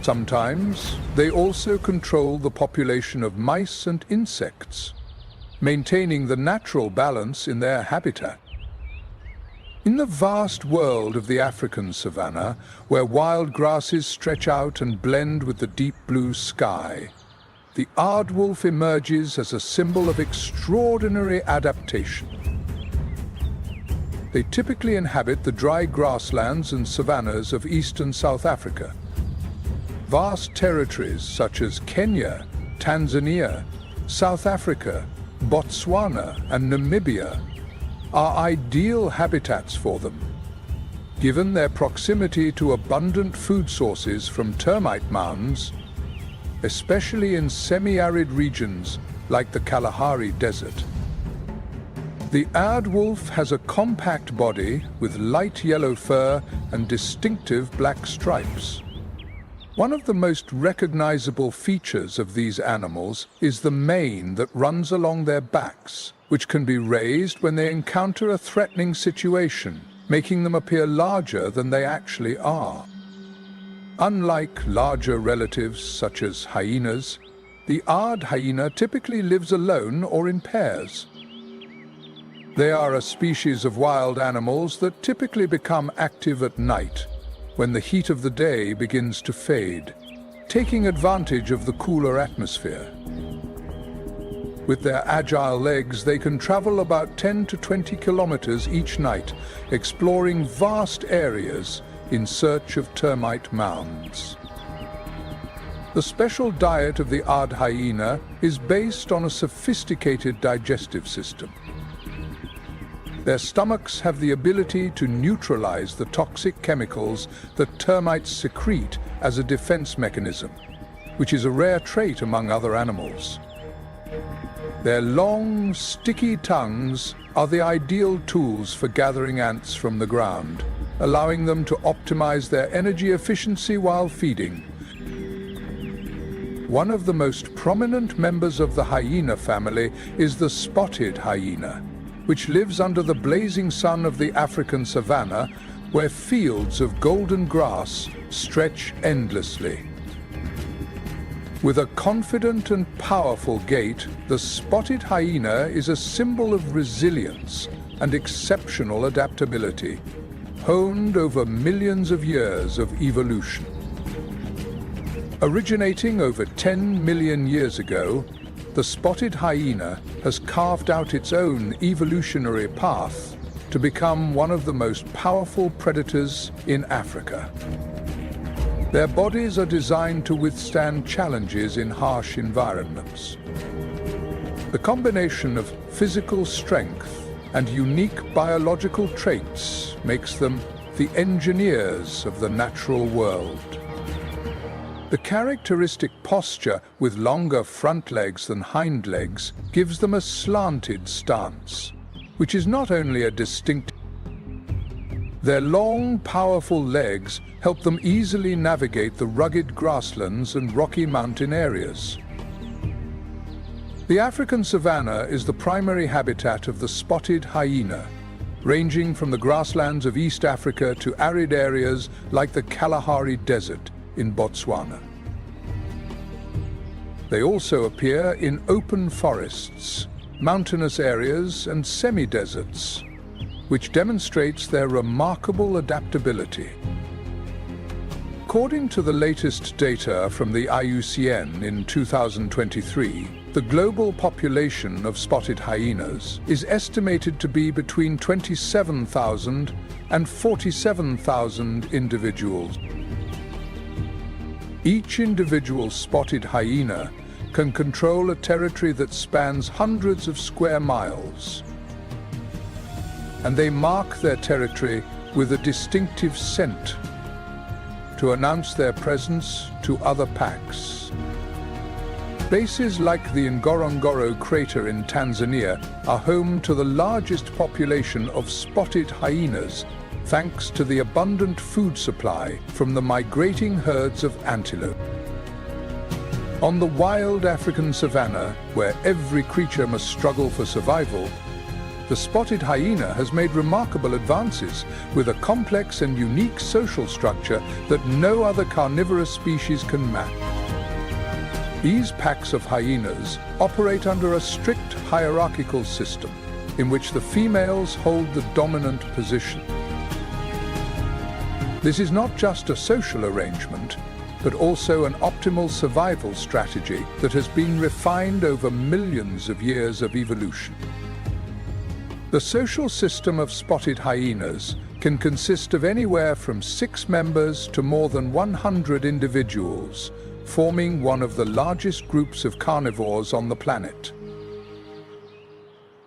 Sometimes, they also control the population of mice and insects, maintaining the natural balance in their habitat. In the vast world of the African savanna, where wild grasses stretch out and blend with the deep blue sky, the aardwolf emerges as a symbol of extraordinary adaptation. They typically inhabit the dry grasslands and savannas of eastern South Africa. Vast territories such as Kenya, Tanzania, South Africa, Botswana, and Namibia are ideal habitats for them, given their proximity to abundant food sources from termite mounds, especially in semi-arid regions like the Kalahari Desert. The aardwolf has a compact body with light yellow fur and distinctive black stripes. One of the most recognizable features of these animals is the mane that runs along their backs, which can be raised when they encounter a threatening situation, making them appear larger than they actually are. Unlike larger relatives such as hyenas, the aard hyena typically lives alone or in pairs. They are a species of wild animals that typically become active at night, when the heat of the day begins to fade, taking advantage of the cooler atmosphere. With their agile legs, they can travel about 10 to 20 kilometers each night, exploring vast areas in search of termite mounds. The special diet of the aard hyena is based on a sophisticated digestive system. Their stomachs have the ability to neutralize the toxic chemicals that termites secrete as a defense mechanism, which is a rare trait among other animals. Their long, sticky tongues are the ideal tools for gathering ants from the ground, allowing them to optimize their energy efficiency while feeding. One of the most prominent members of the hyena family is the spotted hyena, which lives under the blazing sun of the African savannah, where fields of golden grass stretch endlessly. With a confident and powerful gait, the spotted hyena is a symbol of resilience and exceptional adaptability, honed over millions of years of evolution. Originating over 10 million years ago, the spotted hyena has carved out its own evolutionary path to become one of the most powerful predators in Africa. Their bodies are designed to withstand challenges in harsh environments. The combination of physical strength and unique biological traits makes them the engineers of the natural world. The characteristic posture with longer front legs than hind legs gives them a slanted stance, which is not only a distinct. Their long, powerful legs help them easily navigate the rugged grasslands and rocky mountain areas. The African savanna is the primary habitat of the spotted hyena, ranging from the grasslands of East Africa to arid areas like the Kalahari Desert in Botswana. They also appear in open forests, mountainous areas, and semi-deserts, which demonstrates their remarkable adaptability. According to the latest data from the IUCN in 2023, the global population of spotted hyenas is estimated to be between 27,000 and 47,000 individuals. Each individual spotted hyena can control a territory that spans hundreds of square miles, and they mark their territory with a distinctive scent to announce their presence to other packs. Bases like the Ngorongoro crater in Tanzania are home to the largest population of spotted hyenas, thanks to the abundant food supply from the migrating herds of antelope. On the wild African savanna, where every creature must struggle for survival, the spotted hyena has made remarkable advances with a complex and unique social structure that no other carnivorous species can match. These packs of hyenas operate under a strict hierarchical system in which the females hold the dominant position. This is not just a social arrangement, but also an optimal survival strategy that has been refined over millions of years of evolution. The social system of spotted hyenas can consist of anywhere from 6 members to more than 100 individuals, forming one of the largest groups of carnivores on the planet.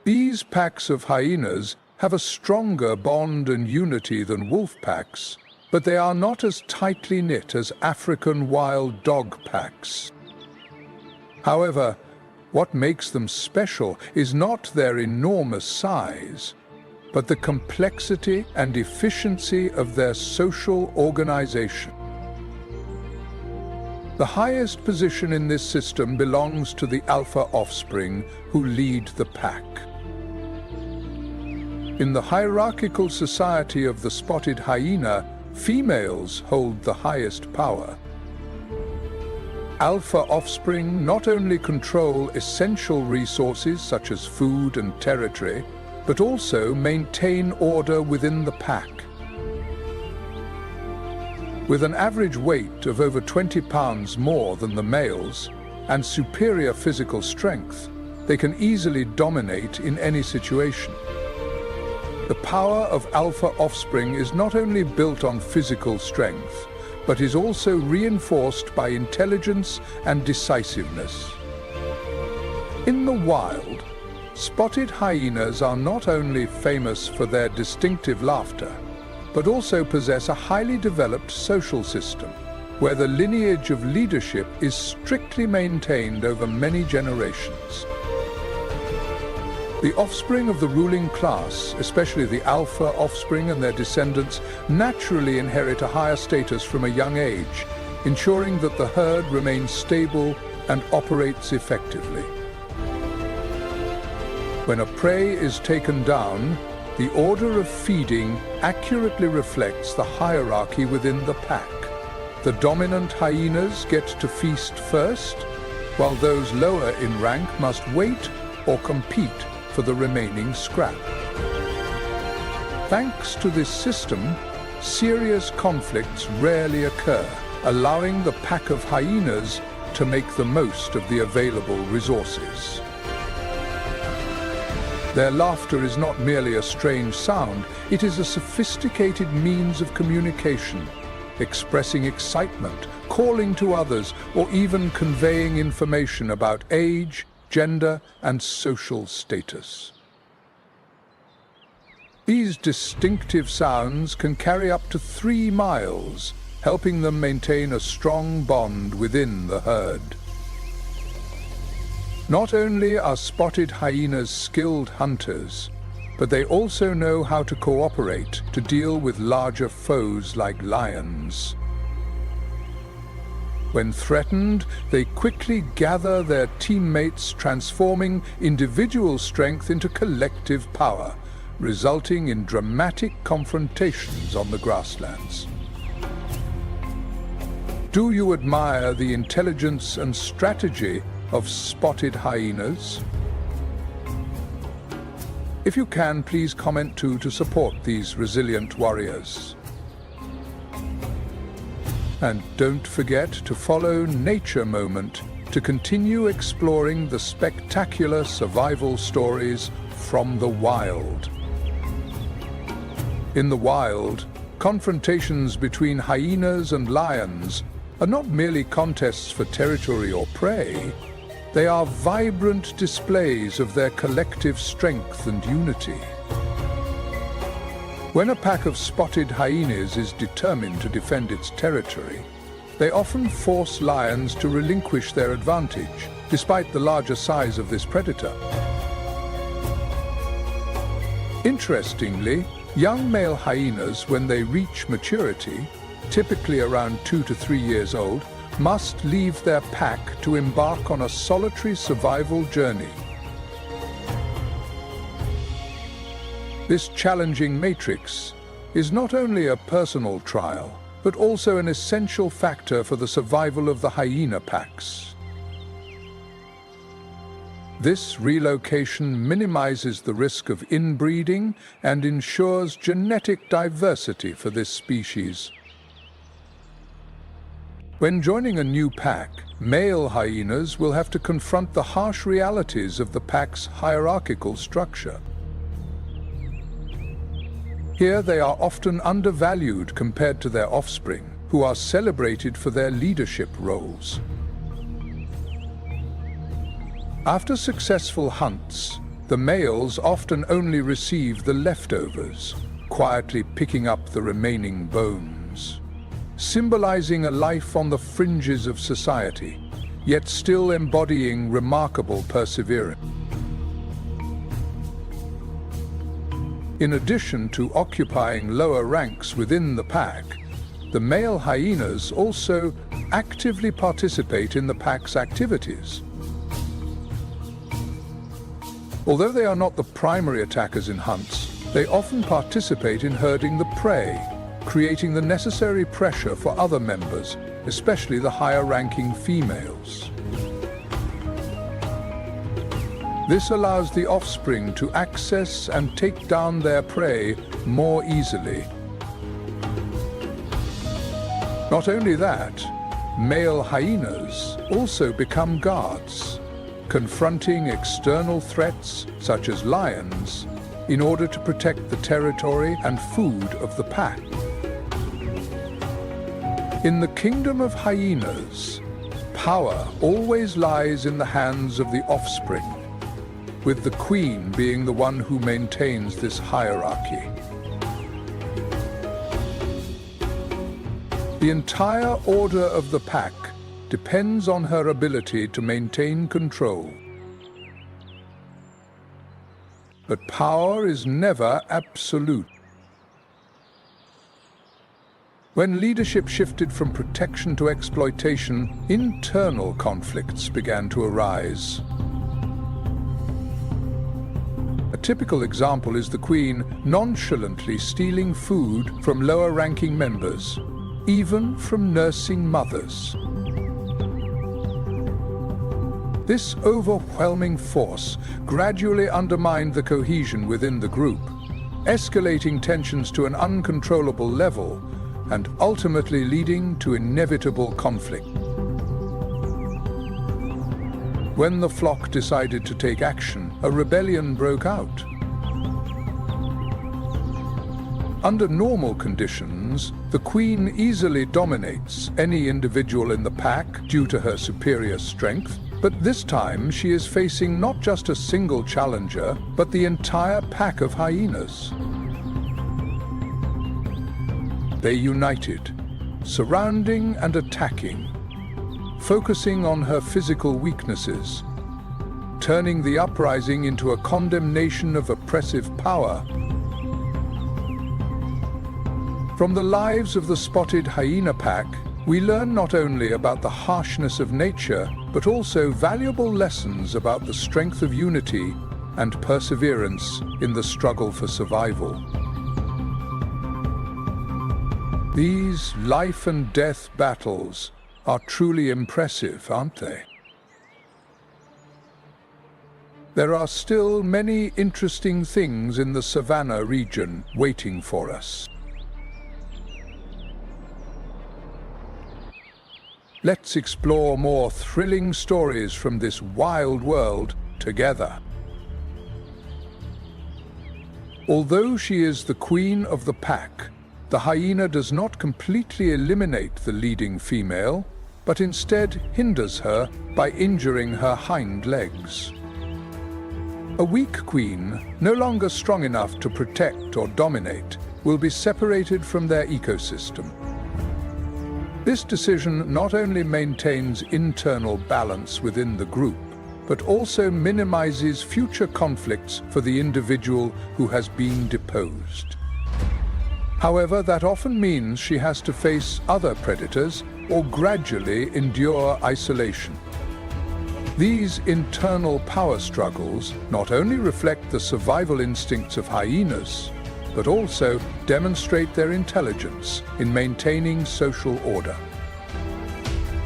These packs of hyenas have a stronger bond and unity than wolf packs, but they are not as tightly knit as African wild dog packs. However, what makes them special is not their enormous size, but the complexity and efficiency of their social organization. The highest position in this system belongs to the alpha offspring, who lead the pack. In the hierarchical society of the spotted hyena, females hold the highest power. Alpha offspring not only control essential resources such as food and territory, but also maintain order within the pack. With an average weight of over 20 pounds more than the males and superior physical strength, they can easily dominate in any situation. The power of alpha offspring is not only built on physical strength, but is also reinforced by intelligence and decisiveness. In the wild, Spotted hyenas are not only famous for their distinctive laughter, but also possess a highly developed social system, where the lineage of leadership is strictly maintained over many generations. The offspring of the ruling class, especially the alpha offspring and their descendants, naturally inherit a higher status from a young age, ensuring that the herd remains stable and operates effectively. When a prey is taken down, the order of feeding accurately reflects the hierarchy within the pack. The dominant hyenas get to feast first, while those lower in rank must wait or compete for the remaining scrap. Thanks to this system, serious conflicts rarely occur, allowing the pack of hyenas to make the most of the available resources. Their laughter is not merely a strange sound, it is a sophisticated means of communication, expressing excitement, calling to others, or even conveying information about age, gender, and social status. These distinctive sounds can carry up to 3 miles, helping them maintain a strong bond within the herd. Not only are spotted hyenas skilled hunters, but they also know how to cooperate to deal with larger foes like lions. When threatened, they quickly gather their teammates, transforming individual strength into collective power, resulting in dramatic confrontations on the grasslands. Do you admire the intelligence and strategy of spotted hyenas? If you can, please comment too to support these resilient warriors. And don't forget to follow Nature Moment to continue exploring the spectacular survival stories from the wild. In the wild, confrontations between hyenas and lions are not merely contests for territory or prey. They are vibrant displays of their collective strength and unity. When a pack of spotted hyenas is determined to defend its territory, they often force lions to relinquish their advantage, despite the larger size of this predator. Interestingly, young male hyenas, when they reach maturity, typically around 2 to 3 years old, must leave their pack to embark on a solitary survival journey. This challenging matrix is not only a personal trial, but also an essential factor for the survival of the hyena packs. This relocation minimizes the risk of inbreeding and ensures genetic diversity for this species. When joining a new pack, male hyenas will have to confront the harsh realities of the pack's hierarchical structure. Here they are often undervalued compared to their offspring, who are celebrated for their leadership roles. After successful hunts, the males often only receive the leftovers, quietly picking up the remaining bones, symbolizing a life on the fringes of society, yet still embodying remarkable perseverance. In addition to occupying lower ranks within the pack, the male hyenas also actively participate in the pack's activities. Although they are not the primary attackers in hunts, they often participate in herding the prey, creating the necessary pressure for other members, especially the higher-ranking females. This allows the offspring to access and take down their prey more easily. Not only that, male hyenas also become guards, confronting external threats such as lions in order to protect the territory and food of the pack. In the kingdom of hyenas, power always lies in the hands of the offspring. with the queen being the one who maintains this hierarchy. The entire order of the pack depends on her ability to maintain control. But power is never absolute. When leadership shifted from protection to exploitation, internal conflicts began to arise. A typical example is the queen nonchalantly stealing food from lower-ranking members, even from nursing mothers. This overwhelming force gradually undermined the cohesion within the group, escalating tensions to an uncontrollable level and ultimately leading to inevitable conflict. When the flock decided to take action, a rebellion broke out. Under normal conditions, the queen easily dominates any individual in the pack due to her superior strength, but this time she is facing not just a single challenger, but the entire pack of hyenas. They united, surrounding and attacking, focusing on her physical weaknesses, turning the uprising into a condemnation of oppressive power. From the lives of the spotted hyena pack, we learn not only about the harshness of nature, but also valuable lessons about the strength of unity and perseverance in the struggle for survival. These life and death battles are truly impressive, aren't they? There are still many interesting things in the Savannah region waiting for us. Let's explore more thrilling stories from this wild world together. Although she is the queen of the pack, the hyena does not completely eliminate the leading female, but instead hinders her by injuring her hind legs. A weak queen, no longer strong enough to protect or dominate, will be separated from their ecosystem. This decision not only maintains internal balance within the group, but also minimizes future conflicts for the individual who has been deposed. However, that often means she has to face other predators or gradually endure isolation. These internal power struggles not only reflect the survival instincts of hyenas, but also demonstrate their intelligence in maintaining social order.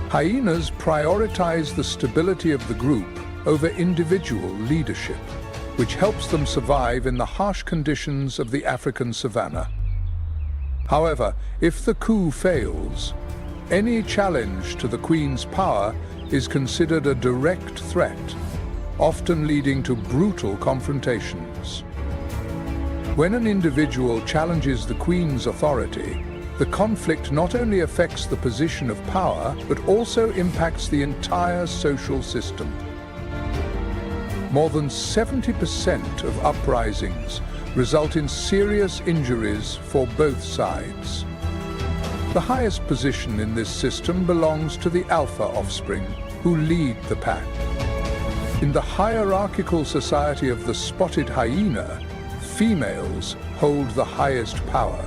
Hyenas prioritize the stability of the group over individual leadership, which helps them survive in the harsh conditions of the African savanna. However, if the coup fails, any challenge to the queen's power is considered a direct threat, often leading to brutal confrontations. When an individual challenges the queen's authority, the conflict not only affects the position of power, but also impacts the entire social system. More than 70% of uprisings result in serious injuries for both sides. The highest position in this system belongs to the alpha offspring, who lead the pack. In the hierarchical society of the spotted hyena, females hold the highest power.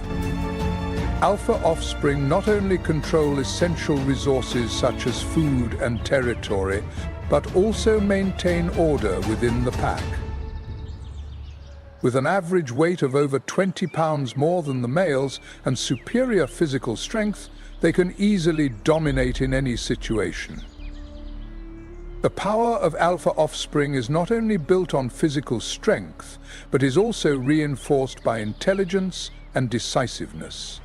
Alpha offspring not only control essential resources such as food and territory, but also maintain order within the pack. With an average weight of over 20 pounds more than the males and superior physical strength, they can easily dominate in any situation. The power of alpha offspring is not only built on physical strength, but is also reinforced by intelligence and decisiveness.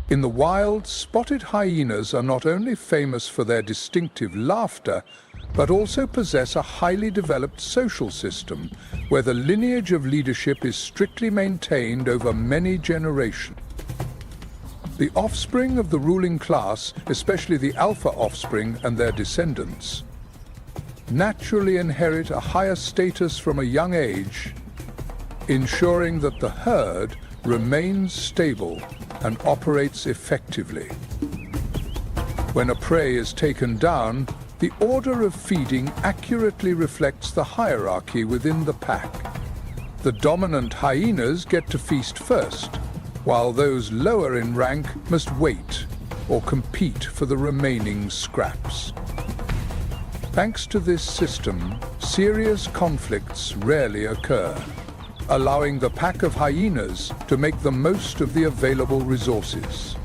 In the wild, spotted hyenas are not only famous for their distinctive laughter, but also possess a highly developed social system, where the lineage of leadership is strictly maintained over many generations. The offspring of the ruling class, especially the alpha offspring and their descendants, naturally inherit a higher status from a young age, ensuring that the herd remains stable and operates effectively. When a prey is taken down, the order of feeding accurately reflects the hierarchy within the pack. The dominant hyenas get to feast first, while those lower in rank must wait or compete for the remaining scraps. Thanks to this system, serious conflicts rarely occur, allowing the pack of hyenas to make the most of the available resources.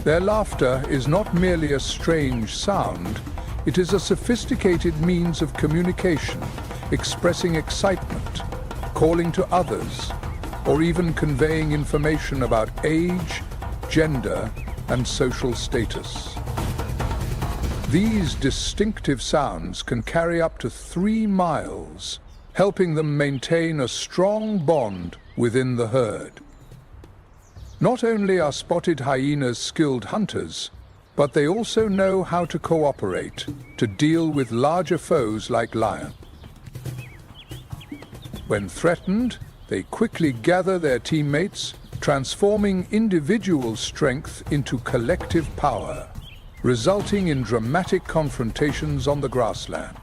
Their laughter is not merely a strange sound, it is a sophisticated means of communication, expressing excitement, calling to others, or even conveying information about age, gender, and social status. These distinctive sounds can carry up to 3 miles, helping them maintain a strong bond within the herd. Not only are spotted hyenas skilled hunters, but they also know how to cooperate to deal with larger foes like lions. When threatened, they quickly gather their teammates, transforming individual strength into collective power, resulting in dramatic confrontations on the grassland.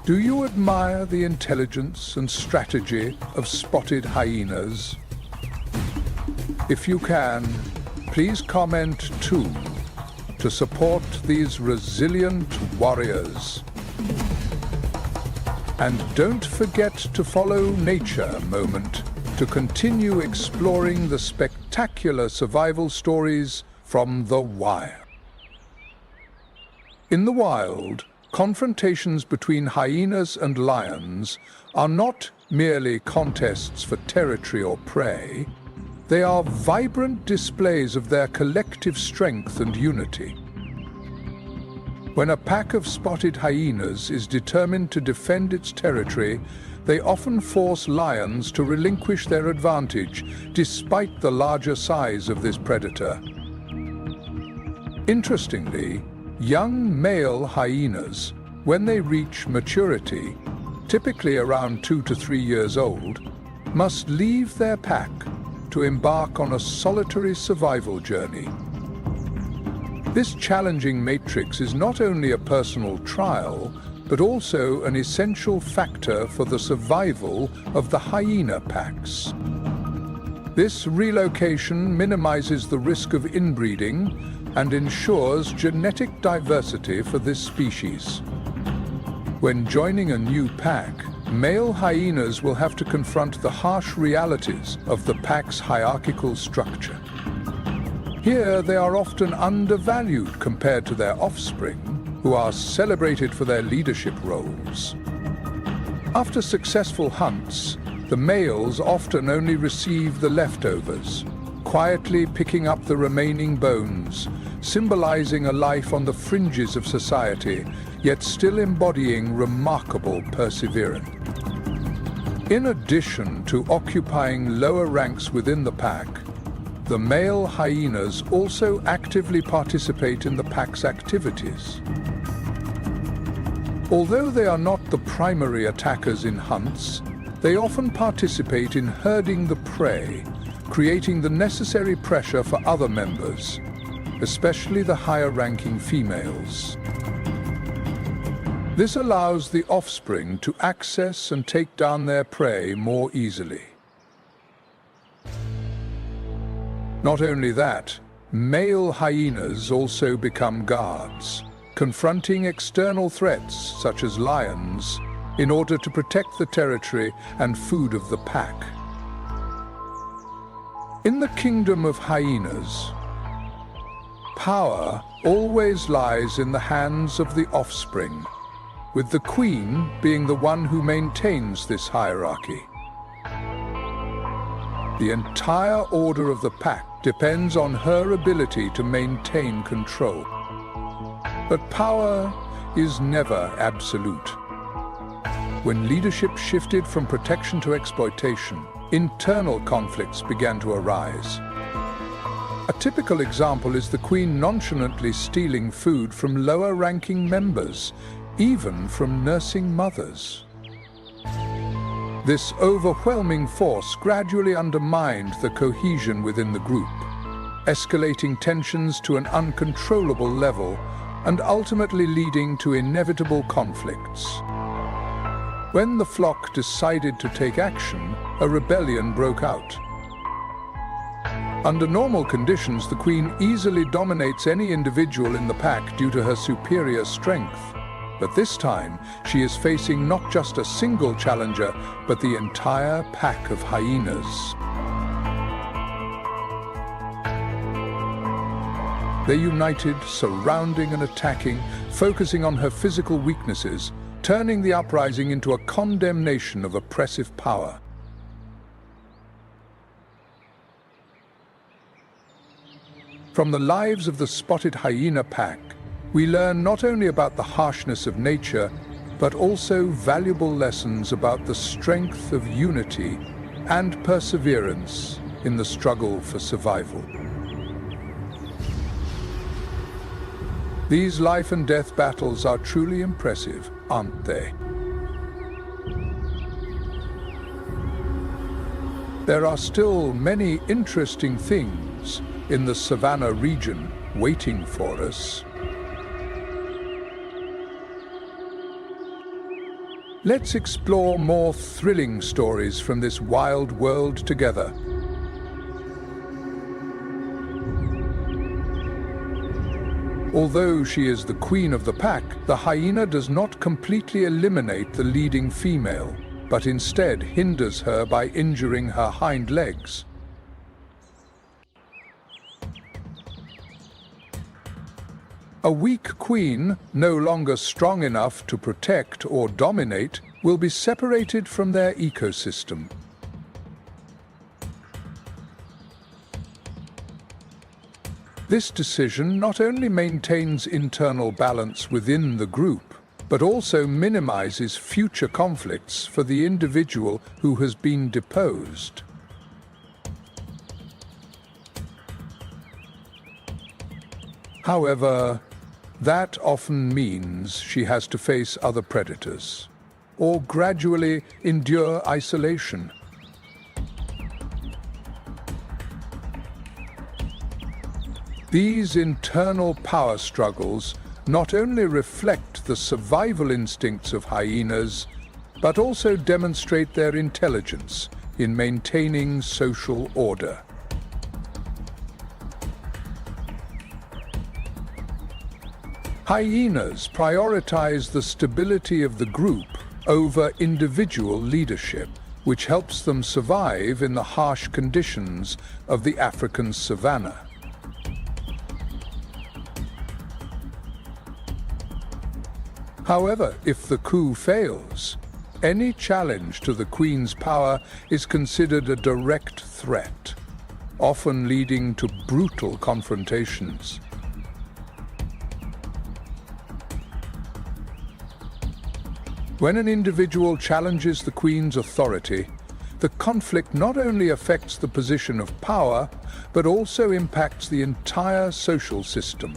Do you admire the intelligence and strategy of spotted hyenas? If you can, please comment too, to support these resilient warriors. And don't forget to follow Nature Moment to continue exploring the spectacular survival stories from the wild. In the wild, confrontations between hyenas and lions are not merely contests for territory or prey. They are vibrant displays of their collective strength and unity. When a pack of spotted hyenas is determined to defend its territory, they often force lions to relinquish their advantage, despite the larger size of this predator. Interestingly, young male hyenas, when they reach maturity, typically around 2 to 3 years old, must leave their pack to embark on a solitary survival journey. This challenging matrix is not only a personal trial, but also an essential factor for the survival of the hyena packs. This relocation minimizes the risk of inbreeding and ensures genetic diversity for this species. When joining a new pack, male hyenas will have to confront the harsh realities of the pack's hierarchical structure. Here, they are often undervalued compared to their offspring, who are celebrated for their leadership roles. After successful hunts, the males often only receive the leftovers, quietly picking up the remaining bones, symbolizing a life on the fringes of society, yet still embodying remarkable perseverance. In addition to occupying lower ranks within the pack, the male hyenas also actively participate in the pack's activities. Although they are not the primary attackers in hunts, they often participate in herding the prey, creating the necessary pressure for other members, especially the higher-ranking females. This allows the offspring to access and take down their prey more easily. Not only that, male hyenas also become guards, confronting external threats such as lions in order to protect the territory and food of the pack. In the kingdom of hyenas, power always lies in the hands of the offspring, with the queen being the one who maintains this hierarchy. The entire order of the pack depends on her ability to maintain control. But power is never absolute. When leadership shifted from protection to exploitation, internal conflicts began to arise. A typical example is the queen nonchalantly stealing food from lower-ranking members, even from nursing mothers. This overwhelming force gradually undermined the cohesion within the group, escalating tensions to an uncontrollable level and ultimately leading to inevitable conflicts. When the flock decided to take action, a rebellion broke out. Under normal conditions, the queen easily dominates any individual in the pack due to her superior strength. But this time, she is facing not just a single challenger, but the entire pack of hyenas. They united, surrounding and attacking, focusing on her physical weaknesses, turning the uprising into a condemnation of oppressive power. From the lives of the spotted hyena pack, we learn not only about the harshness of nature, but also valuable lessons about the strength of unity and perseverance in the struggle for survival. These life and death battles are truly impressive, aren't they? There are still many interesting things in the Savannah region waiting for us. Let's explore more thrilling stories from this wild world together. Although she is the queen of the pack, the hyena does not completely eliminate the leading female, but instead hinders her by injuring her hind legs. A weak queen, no longer strong enough to protect or dominate, will be separated from their ecosystem. This decision not only maintains internal balance within the group, but also minimizes future conflicts for the individual who has been deposed. However, that often means she has to face other predators, or gradually endure isolation. These internal power struggles not only reflect the survival instincts of hyenas, but also demonstrate their intelligence in maintaining social order. Hyenas prioritize the stability of the group over individual leadership, which helps them survive in the harsh conditions of the African savannah. However, if the coup fails, any challenge to the queen's power is considered a direct threat, often leading to brutal confrontations. When an individual challenges the queen's authority, the conflict not only affects the position of power, but also impacts the entire social system.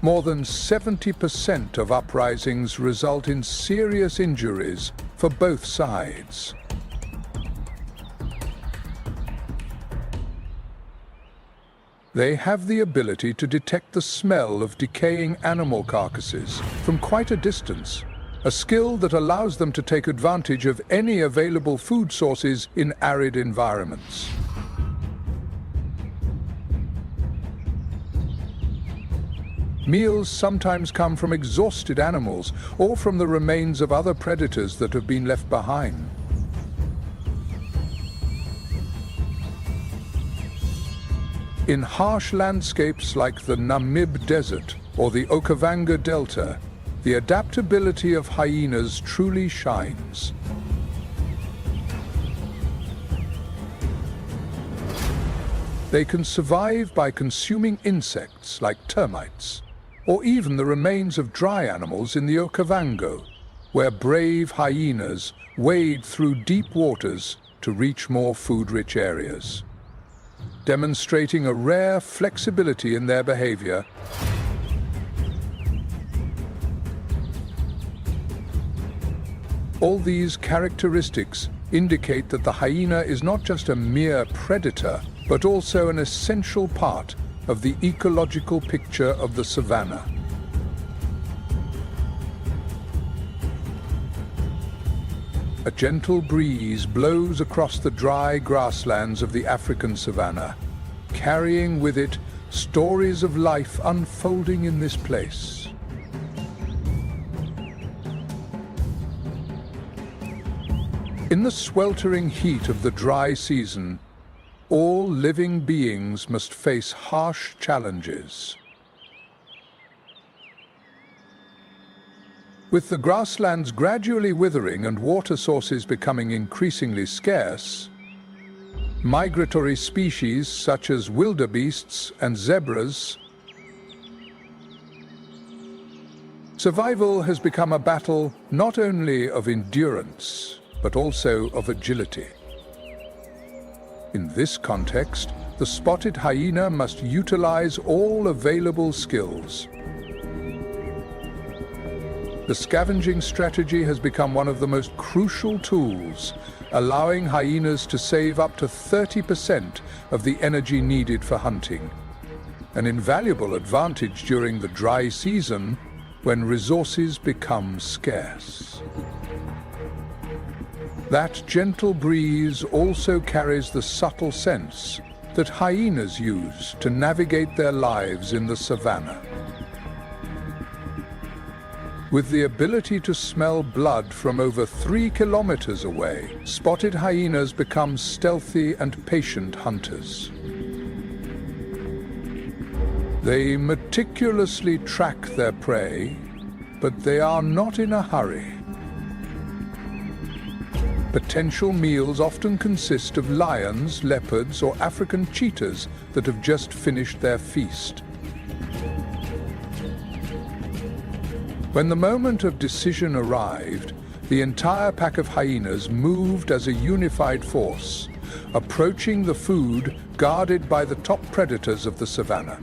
More than 70% of uprisings result in serious injuries for both sides. They have the ability to detect the smell of decaying animal carcasses from quite a distance, a skill that allows them to take advantage of any available food sources in arid environments. Meals sometimes come from exhausted animals or from the remains of other predators that have been left behind. In harsh landscapes like the Namib Desert or the Okavango Delta, the adaptability of hyenas truly shines. They can survive by consuming insects like termites, or even the remains of dry animals in the Okavango, where brave hyenas wade through deep waters to reach more food-rich areas, demonstrating a rare flexibility in their behavior. All these characteristics indicate that the hyena is not just a mere predator, but also an essential part of the ecological picture of the savannah. A gentle breeze blows across the dry grasslands of the African savannah, carrying with it stories of life unfolding in this place. In the sweltering heat of the dry season, all living beings must face harsh challenges. With the grasslands gradually withering and water sources becoming increasingly scarce, migratory species such as wildebeests and zebras, survival has become a battle not only of endurance, but also of agility. In this context, the spotted hyena must utilize all available skills. The scavenging strategy has become one of the most crucial tools, allowing hyenas to save up to 30% of the energy needed for hunting, an invaluable advantage during the dry season when resources become scarce. That gentle breeze also carries the subtle sense that hyenas use to navigate their lives in the savannah. With the ability to smell blood from over 3 kilometers away, spotted hyenas become stealthy and patient hunters. They meticulously track their prey, but they are not in a hurry. Potential meals often consist of lions, leopards, or African cheetahs that have just finished their feast. When the moment of decision arrived, the entire pack of hyenas moved as a unified force, approaching the food guarded by the top predators of the savannah.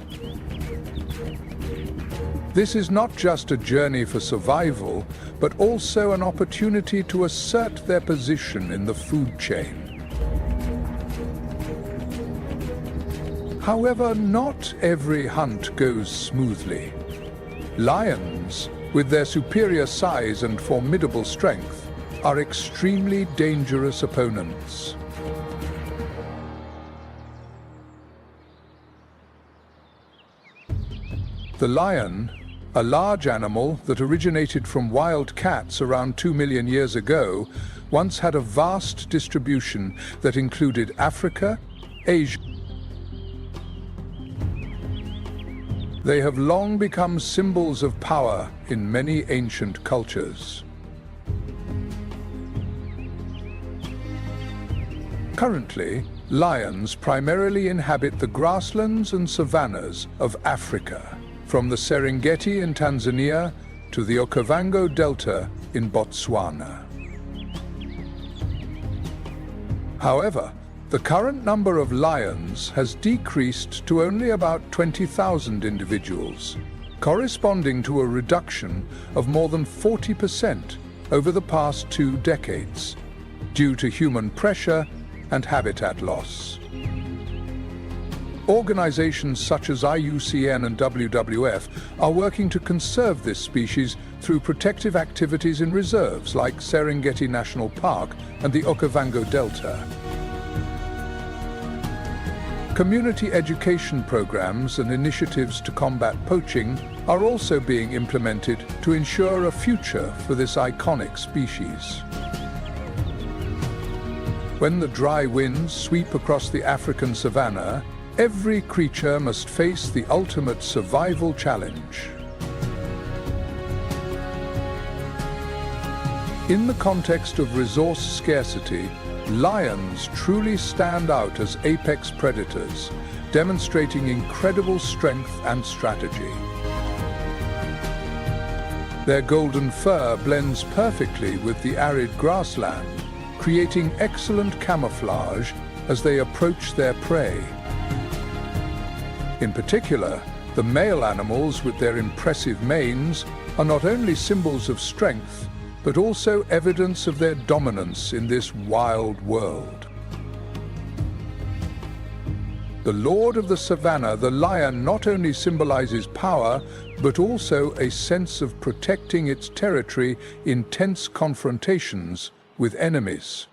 This is not just a journey for survival, but also an opportunity to assert their position in the food chain. However, not every hunt goes smoothly. Lions, with their superior size and formidable strength, are extremely dangerous opponents. The lion, a large animal that originated from wild cats around 2 million years ago, once had a vast distribution that included Africa, Asia. They have long become symbols of power in many ancient cultures. Currently, lions primarily inhabit the grasslands and savannas of Africa, from the Serengeti in Tanzania to the Okavango Delta in Botswana. However, the current number of lions has decreased to only about 20,000 individuals, corresponding to a reduction of more than 40% over the past 2 decades, due to human pressure and habitat loss. Organizations such as IUCN and WWF are working to conserve this species through protective activities in reserves like Serengeti National Park and the Okavango Delta. Community education programs and initiatives to combat poaching are also being implemented to ensure a future for this iconic species. When the dry winds sweep across the African savannah, every creature must face the ultimate survival challenge. In the context of resource scarcity, lions truly stand out as apex predators, demonstrating incredible strength and strategy. Their golden fur blends perfectly with the arid grassland, creating excellent camouflage as they approach their prey. In particular, the male animals with their impressive manes are not only symbols of strength, but also evidence of their dominance in this wild world. The lord of the savannah, the lion, not only symbolizes power, but also a sense of protecting its territory in tense confrontations with enemies.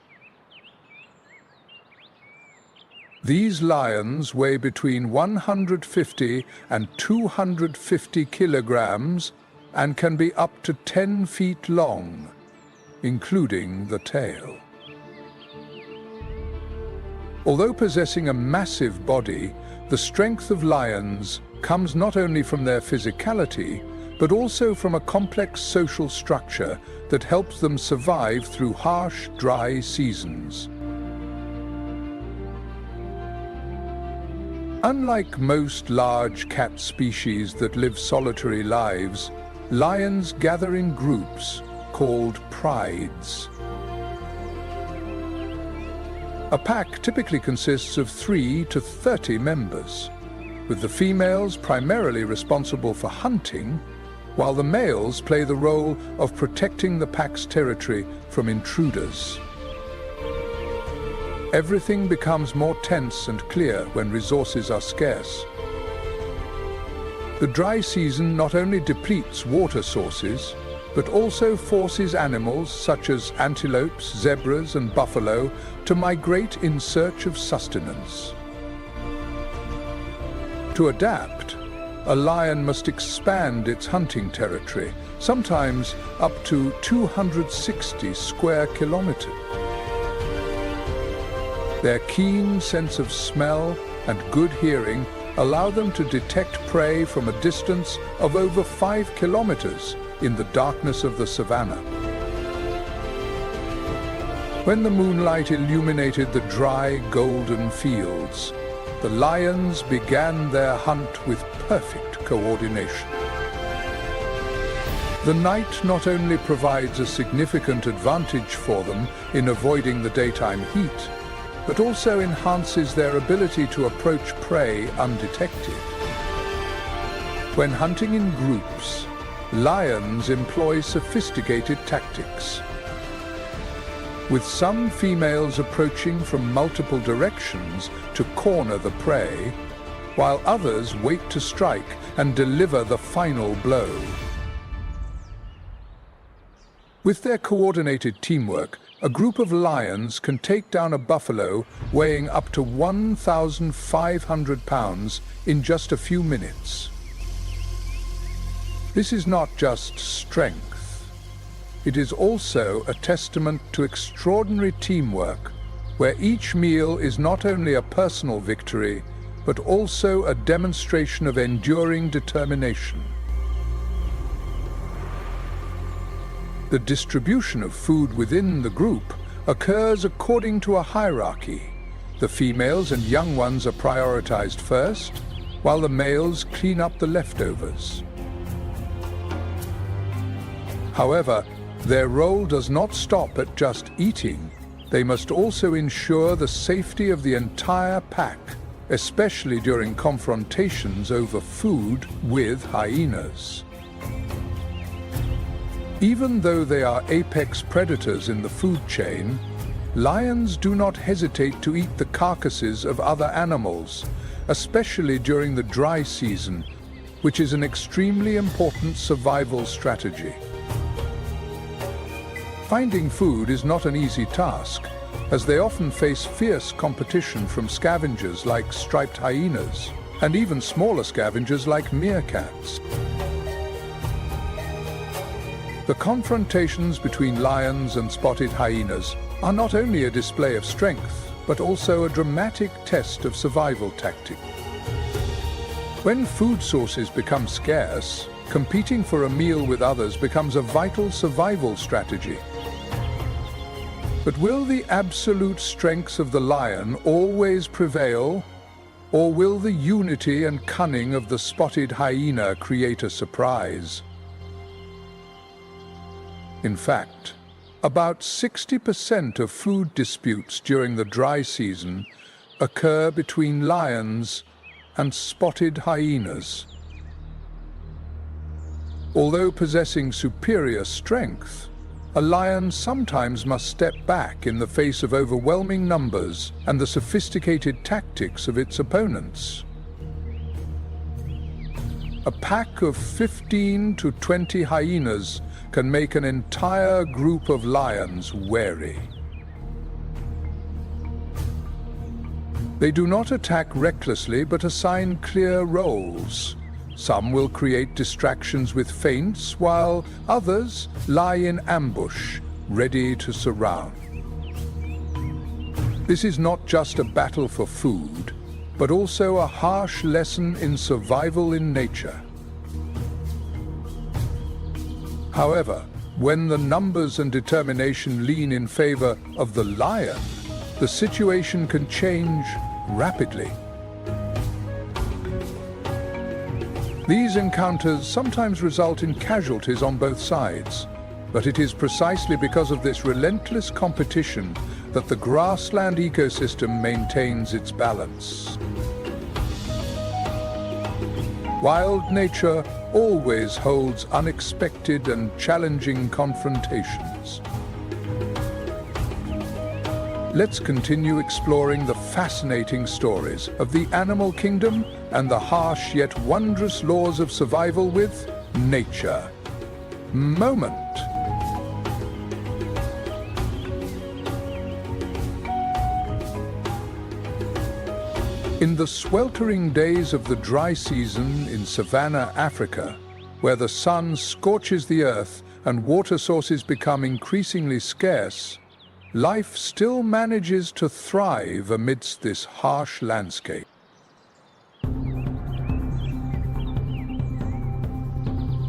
These lions weigh between 150 and 250 kilograms and can be up to 10 feet long, including the tail. Although possessing a massive body, the strength of lions comes not only from their physicality, but also from a complex social structure that helps them survive through harsh, dry seasons. Unlike most large cat species that live solitary lives, lions gather in groups called prides. A pack typically consists of 3 to 30 members, with the females primarily responsible for hunting, while the males play the role of protecting the pack's territory from intruders. Everything becomes more tense and clear when resources are scarce. The dry season not only depletes water sources, but also forces animals such as antelopes, zebras, and buffalo to migrate in search of sustenance. To adapt, a lion must expand its hunting territory, sometimes up to 260 square kilometers. Their keen sense of smell and good hearing allow them to detect prey from a distance of over 5 kilometers in the darkness of the savannah. When the moonlight illuminated the dry, golden fields, the lions began their hunt with perfect coordination. The night not only provides a significant advantage for them in avoiding the daytime heat, but also enhances their ability to approach prey undetected. When hunting in groups, lions employ sophisticated tactics, with some females approaching from multiple directions to corner the prey, while others wait to strike and deliver the final blow. With their coordinated teamwork, a group of lions can take down a buffalo weighing up to 1,500 pounds in just a few minutes. This is not just strength. It is also a testament to extraordinary teamwork, where each meal is not only a personal victory, but also a demonstration of enduring determination. The distribution of food within the group occurs according to a hierarchy. The females and young ones are prioritized first, while the males clean up the leftovers. However, their role does not stop at just eating. They must also ensure the safety of the entire pack, especially during confrontations over food with hyenas. Even though they are apex predators in the food chain, lions do not hesitate to eat the carcasses of other animals, especially during the dry season, which is an extremely important survival strategy. Finding food is not an easy task, as they often face fierce competition from scavengers like striped hyenas, and even smaller scavengers like meerkats. The confrontations between lions and spotted hyenas are not only a display of strength, but also a dramatic test of survival tactics. When food sources become scarce, competing for a meal with others becomes a vital survival strategy. But will the absolute strength of the lion always prevail, or will the unity and cunning of the spotted hyena create a surprise? In fact, about 60% of food disputes during the dry season occur between lions and spotted hyenas. Although possessing superior strength, a lion sometimes must step back in the face of overwhelming numbers and the sophisticated tactics of its opponents. A pack of 15 to 20 hyenas can make an entire group of lions wary. They do not attack recklessly but assign clear roles. Some will create distractions with feints, while others lie in ambush, ready to surround. This is not just a battle for food, but also a harsh lesson in survival in nature. However, when the numbers and determination lean in favor of the lion, the situation can change rapidly. These encounters sometimes result in casualties on both sides, but it is precisely because of this relentless competition that the grassland ecosystem maintains its balance. Wild nature always holds unexpected and challenging confrontations. Let's continue exploring the fascinating stories of the animal kingdom and the harsh yet wondrous laws of survival with nature. Moment. In the sweltering days of the dry season in Savannah, Africa, where the sun scorches the earth and water sources become increasingly scarce, life still manages to thrive amidst this harsh landscape.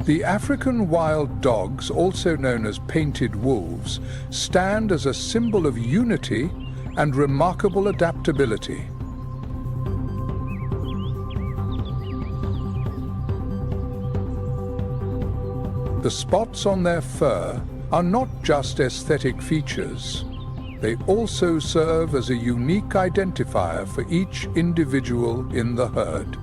The African wild dogs, also known as painted wolves, stand as a symbol of unity and remarkable adaptability. The spots on their fur are not just aesthetic features. They also serve as a unique identifier for each individual in the herd.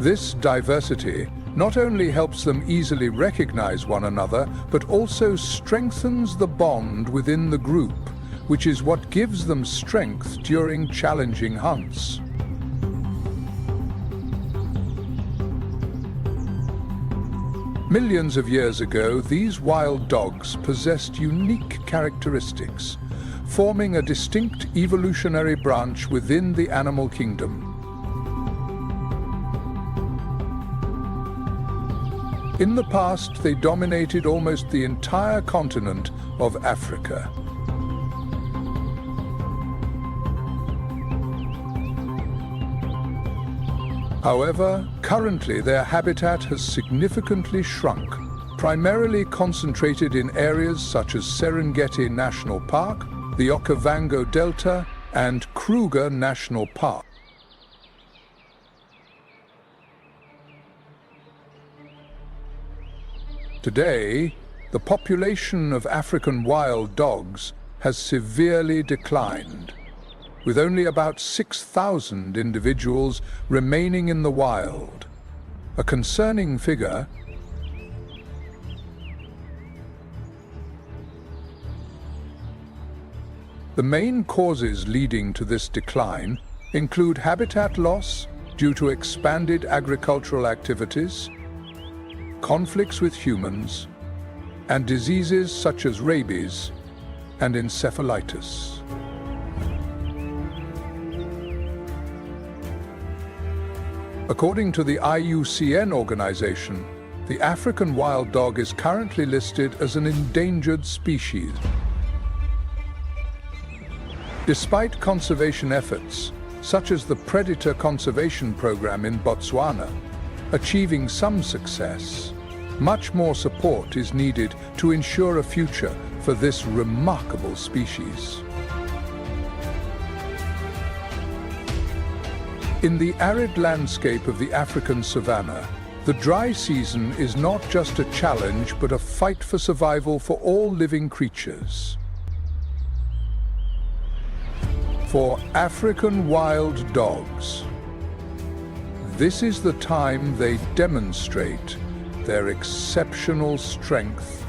This diversity not only helps them easily recognize one another, but also strengthens the bond within the group, which is what gives them strength during challenging hunts. Millions of years ago, these wild dogs possessed unique characteristics, forming a distinct evolutionary branch within the animal kingdom. In the past, they dominated almost the entire continent of Africa. However, currently their habitat has significantly shrunk, primarily concentrated in areas such as Serengeti National Park, the Okavango Delta, and Kruger National Park. Today, the population of African wild dogs has severely declined, with only about 6,000 individuals remaining in the wild. A concerning figure. The main causes leading to this decline include habitat loss due to expanded agricultural activities, conflicts with humans, and diseases such as rabies and encephalitis. According to the IUCN organization, the African wild dog is currently listed as an endangered species. Despite conservation efforts, such as the Predator Conservation Program in Botswana, achieving some success, much more support is needed to ensure a future for this remarkable species. In the arid landscape of the African savanna, The dry season is not just a challenge, but a fight for survival for all living creatures. For African wild dogs, this is the time they demonstrate their exceptional strength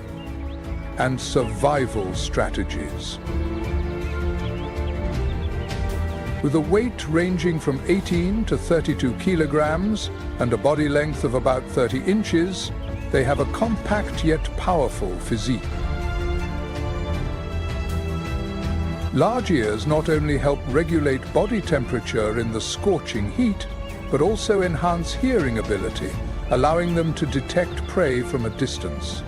and survival strategies. With a weight ranging from 18 to 32 kilograms and a body length of about 30 inches, they have a compact yet powerful physique. Large ears not only help regulate body temperature in the scorching heat, but also enhance hearing ability, allowing them to detect prey from a distance.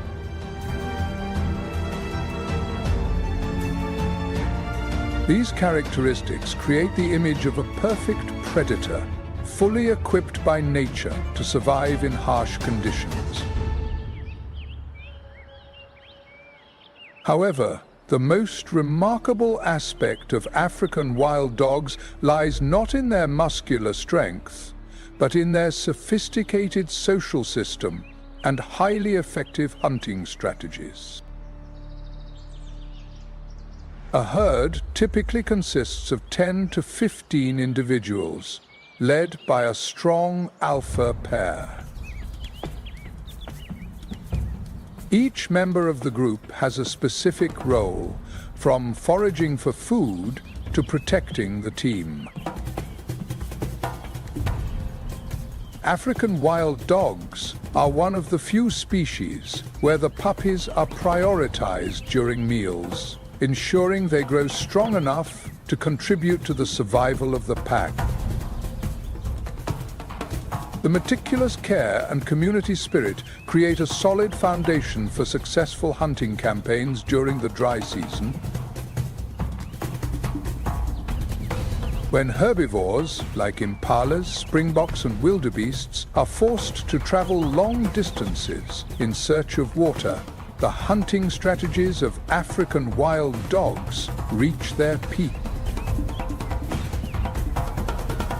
These characteristics create the image of a perfect predator, fully equipped by nature to survive in harsh conditions. However, the most remarkable aspect of African wild dogs lies not in their muscular strength, but in their sophisticated social system and highly effective hunting strategies. A herd typically consists of 10 to 15 individuals, led by a strong alpha pair. Each member of the group has a specific role, from foraging for food to protecting the team. African wild dogs are one of the few species where the puppies are prioritized during meals, ensuring they grow strong enough to contribute to the survival of the pack. The meticulous care and community spirit create a solid foundation for successful hunting campaigns during the dry season. When herbivores, like impalas, springboks and wildebeests, are forced to travel long distances in search of water, the hunting strategies of African wild dogs reach their peak.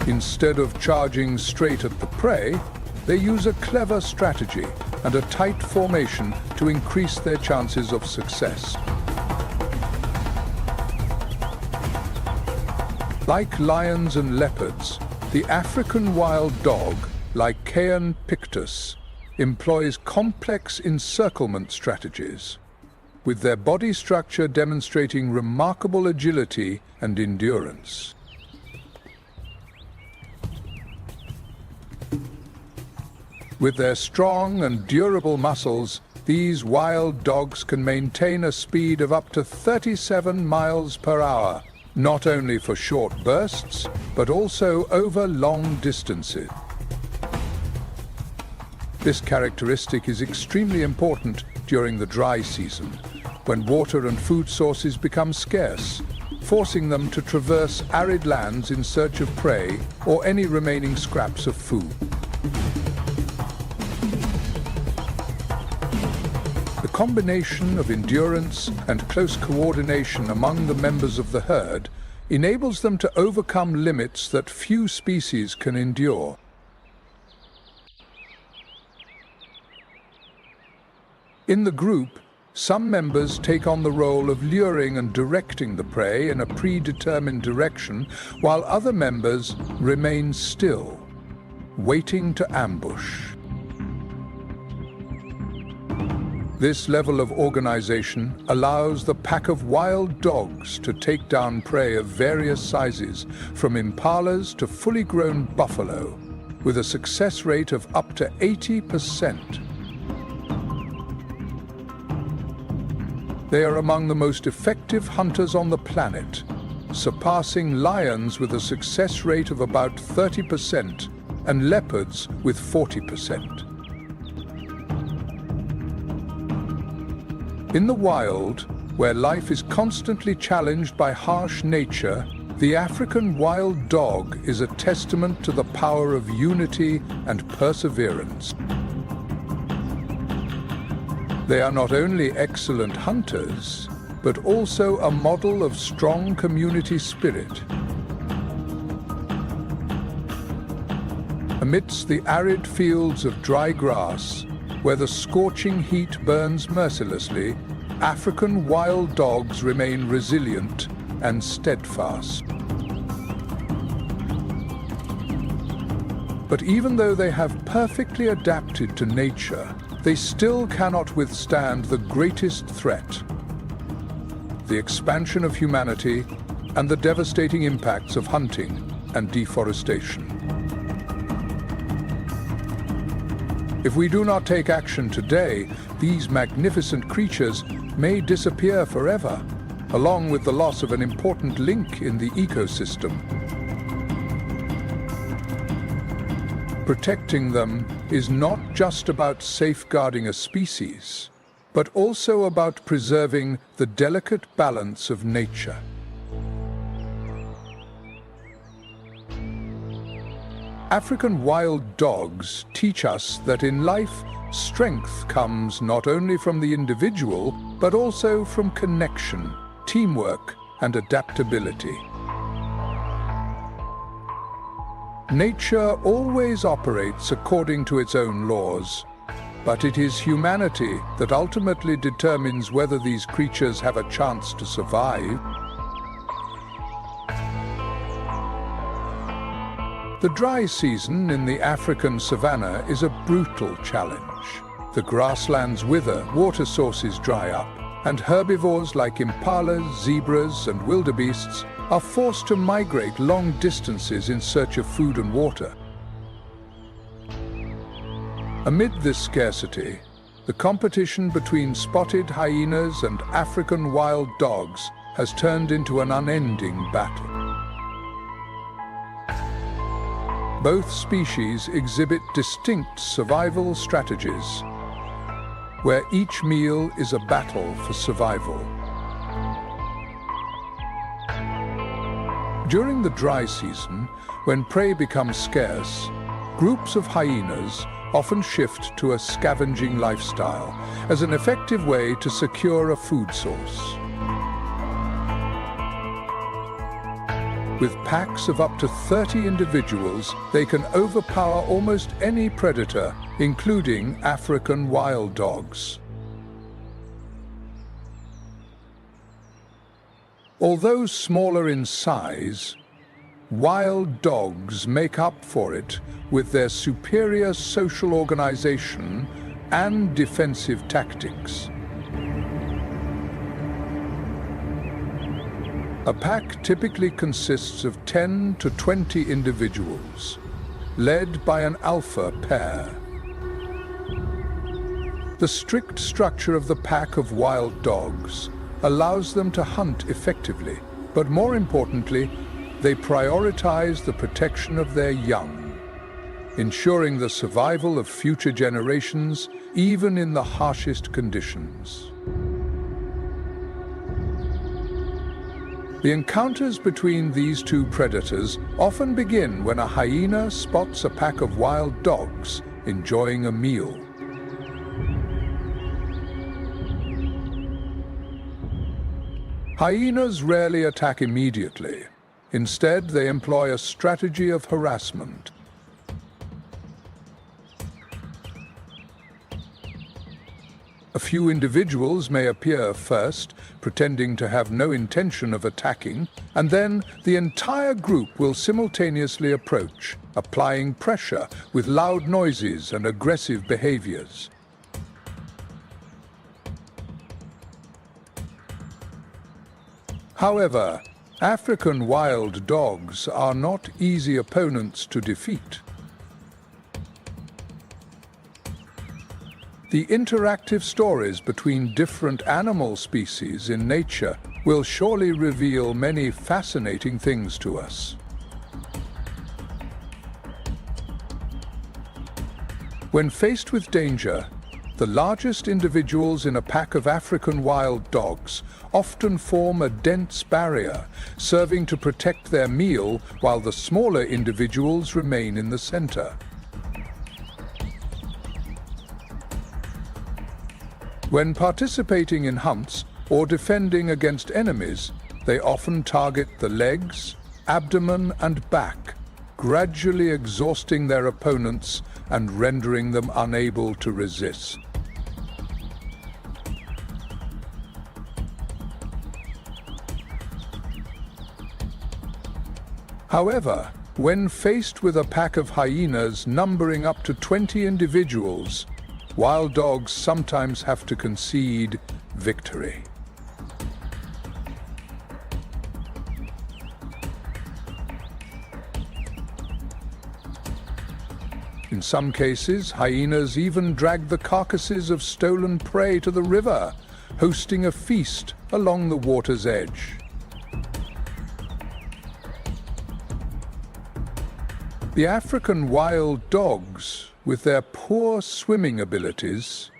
Instead of charging straight at the prey, they use a clever strategy and a tight formation to increase their chances of success. Like lions and leopards, the African wild dog, Lycaon pictus, employs complex encirclement strategies, with their body structure demonstrating remarkable agility and endurance. With their strong and durable muscles, these wild dogs can maintain a speed of up to 37 miles per hour, not only for short bursts, but also over long distances. This characteristic is extremely important during the dry season, when water and food sources become scarce, forcing them to traverse arid lands in search of prey or any remaining scraps of food. The combination of endurance and close coordination among the members of the herd enables them to overcome limits that few species can endure. In the group, some members take on the role of luring and directing the prey in a predetermined direction, while other members remain still, waiting to ambush. This level of organization allows the pack of wild dogs to take down prey of various sizes, from impalas to fully grown buffalo, with a success rate of up to 80%. They are among the most effective hunters on the planet, surpassing lions with a success rate of about 30% and leopards with 40%. In the wild, where life is constantly challenged by harsh nature, the African wild dog is a testament to the power of unity and perseverance. They are not only excellent hunters, but also a model of strong community spirit. Amidst the arid fields of dry grass, where the scorching heat burns mercilessly, African wild dogs remain resilient and steadfast. But even though they have perfectly adapted to nature, they still cannot withstand the greatest threat: the expansion of humanity and the devastating impacts of hunting and deforestation. If we do not take action today, these magnificent creatures may disappear forever, along with the loss of an important link in the ecosystem. Protecting them is not just about safeguarding a species, but also about preserving the delicate balance of nature. African wild dogs teach us that in life, strength comes not only from the individual, but also from connection, teamwork, and adaptability. Nature always operates according to its own laws, but it is humanity that ultimately determines whether these creatures have a chance to survive. The dry season in the African savannah is a brutal challenge. The grasslands wither, water sources dry up, and herbivores like impalas, zebras, and wildebeests are forced to migrate long distances in search of food and water. Amid this scarcity, the competition between spotted hyenas and African wild dogs has turned into an unending battle. Both species exhibit distinct survival strategies, where each meal is a battle for survival. During the dry season, when prey becomes scarce, groups of hyenas often shift to a scavenging lifestyle as an effective way to secure a food source. With packs of up to 30 individuals, they can overpower almost any predator, including African wild dogs. Although smaller in size, wild dogs make up for it with their superior social organization and defensive tactics. A pack typically consists of 10 to 20 individuals, led by an alpha pair. The strict structure of the pack of wild dogs allows them to hunt effectively, but more importantly, they prioritize the protection of their young, ensuring the survival of future generations even in the harshest conditions. The encounters between these two predators often begin when a hyena spots a pack of wild dogs enjoying a meal. Hyenas rarely attack immediately. Instead, they employ a strategy of harassment. A few individuals may appear first, pretending to have no intention of attacking, and then the entire group will simultaneously approach, applying pressure with loud noises and aggressive behaviors. However, African wild dogs are not easy opponents to defeat. The interactive stories between different animal species in nature will surely reveal many fascinating things to us. When faced with danger, the largest individuals in a pack of African wild dogs often form a dense barrier, serving to protect their meal while the smaller individuals remain in the center. When participating in hunts or defending against enemies, they often target the legs, abdomen, and back, gradually exhausting their opponents and rendering them unable to resist. However, when faced with a pack of hyenas numbering up to 20 individuals, wild dogs sometimes have to concede victory. In some cases, hyenas even drag the carcasses of stolen prey to the river, hosting a feast along the water's edge. The African wild dogs, with their poor swimming abilities,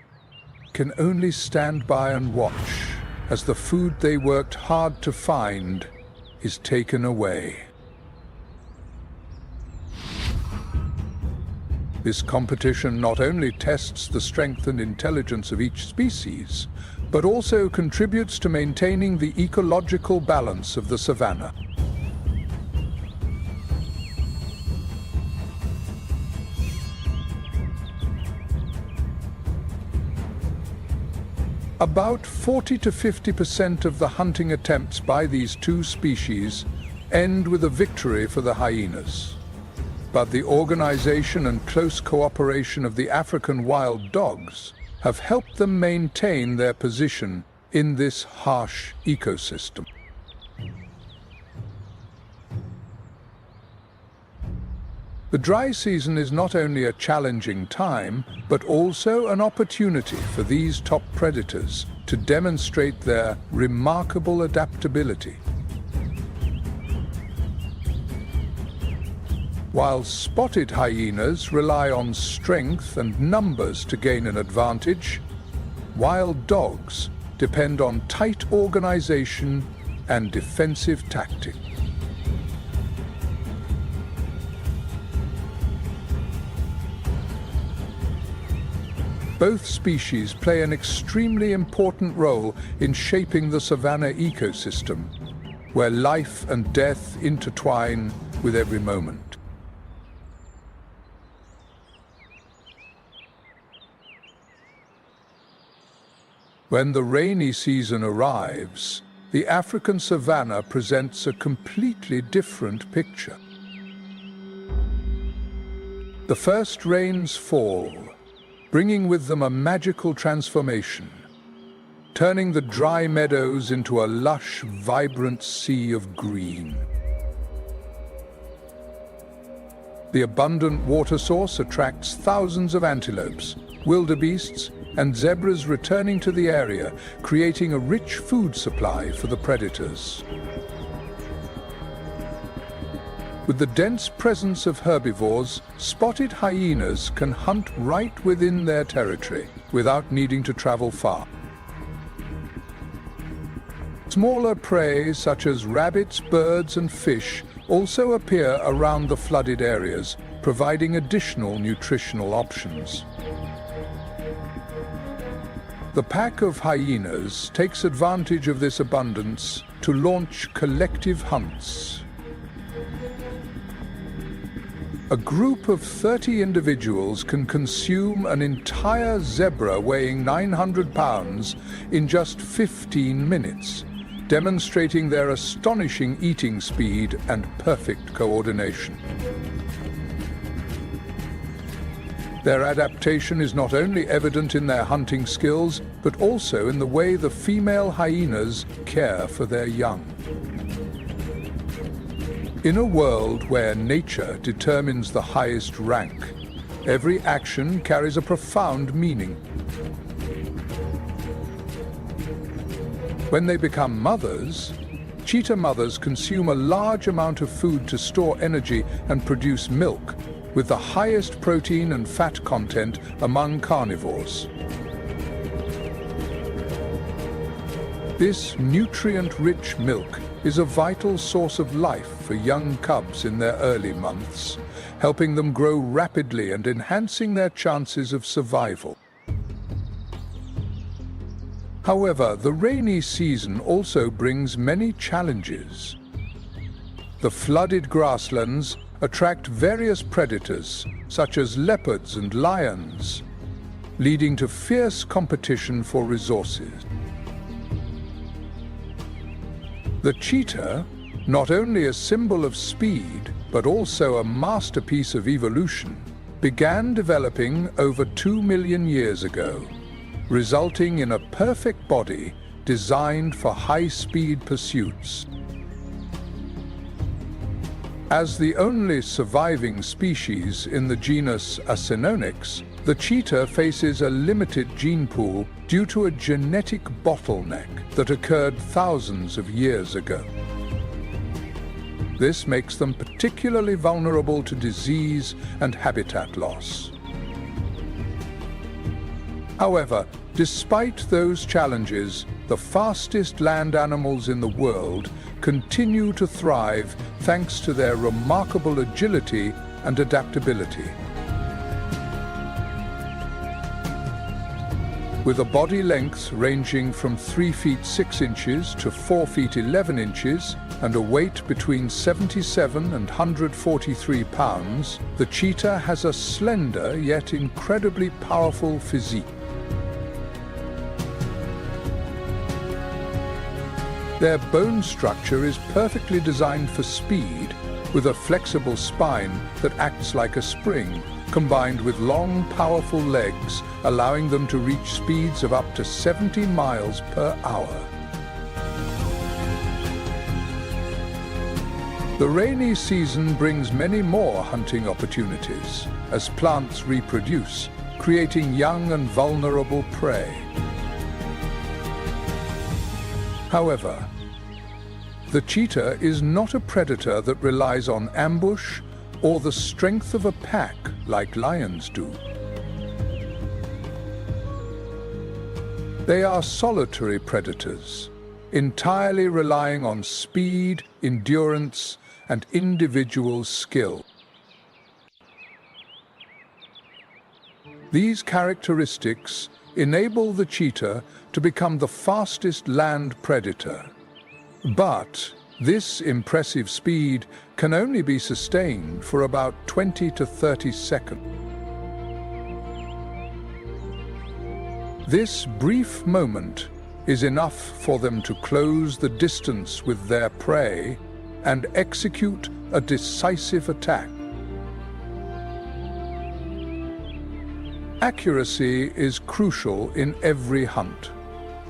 can only stand by and watch as the food they worked hard to find is taken away. This competition not only tests the strength and intelligence of each species, but also contributes to maintaining the ecological balance of the savannah. About 40 to 50% of the hunting attempts by these two species end with a victory for the hyenas. But the organization and close cooperation of the African wild dogs have helped them maintain their position in this harsh ecosystem. The dry season is not only a challenging time, but also an opportunity for these top predators to demonstrate their remarkable adaptability. While spotted hyenas rely on strength and numbers to gain an advantage, wild dogs depend on tight organization and defensive tactics. Both species play an extremely important role in shaping the savanna ecosystem, where life and death intertwine with every moment. When the rainy season arrives, the African savanna presents a completely different picture. The first rains fall, bringing with them a magical transformation, turning the dry meadows into a lush, vibrant sea of green. The abundant water source attracts thousands of antelopes, wildebeests, and zebras returning to the area, creating a rich food supply for the predators. With the dense presence of herbivores, spotted hyenas can hunt right within their territory without needing to travel far. Smaller prey such as rabbits, birds, and fish also appear around the flooded areas, providing additional nutritional options. The pack of hyenas takes advantage of this abundance to launch collective hunts. A group of 30 individuals can consume an entire zebra weighing 900 pounds in just 15 minutes, demonstrating their astonishing eating speed and perfect coordination. Their adaptation is not only evident in their hunting skills, but also in the way the female hyenas care for their young. In a world where nature determines the highest rank, every action carries a profound meaning. When they become mothers, cheetah mothers consume a large amount of food to store energy and produce milk, with the highest protein and fat content among carnivores. This nutrient-rich milk is a vital source of life for young cubs in their early months, helping them grow rapidly and enhancing their chances of survival. However, the rainy season also brings many challenges. The flooded grasslands attract various predators, such as leopards and lions, leading to fierce competition for resources. The cheetah, not only a symbol of speed, but also a masterpiece of evolution, began developing over 2 million years ago, resulting in a perfect body designed for high-speed pursuits. As the only surviving species in the genus Acinonyx, the cheetah faces a limited gene pool due to a genetic bottleneck that occurred thousands of years ago. This makes them particularly vulnerable to disease and habitat loss. However, despite those challenges, the fastest land animals in the world continue to thrive thanks to their remarkable agility and adaptability. With a body length ranging from 3 feet 6 inches to 4 feet 11 inches and a weight between 77 and 143 pounds, the cheetah has a slender yet incredibly powerful physique. Their bone structure is perfectly designed for speed, with a flexible spine that acts like a spring, combined with long, powerful legs, allowing them to reach speeds of up to 70 miles per hour. The rainy season brings many more hunting opportunities, as plants reproduce, creating young and vulnerable prey. However, the cheetah is not a predator that relies on ambush or the strength of a pack like lions do. They are solitary predators, entirely relying on speed, endurance, and individual skill. These characteristics enable the cheetah to become the fastest land predator. But this impressive speed can only be sustained for about 20 to 30 seconds. This brief moment is enough for them to close the distance with their prey and execute a decisive attack. Accuracy is crucial in every hunt.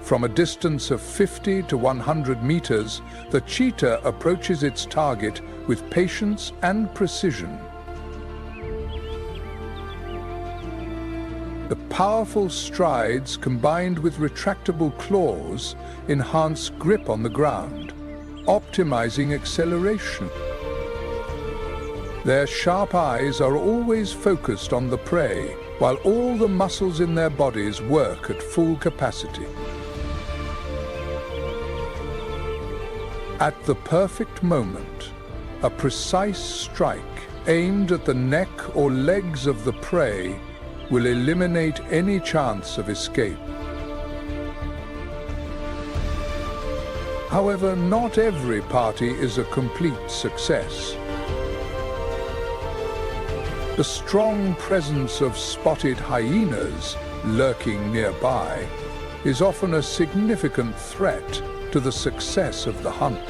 From a distance of 50 to 100 meters, the cheetah approaches its target with patience and precision. The powerful strides combined with retractable claws enhance grip on the ground, optimizing acceleration. Their sharp eyes are always focused on the prey, while all the muscles in their bodies work at full capacity. At the perfect moment, a precise strike aimed at the neck or legs of the prey will eliminate any chance of escape. However, not every party is a complete success. The strong presence of spotted hyenas lurking nearby is often a significant threat to the success of the hunt.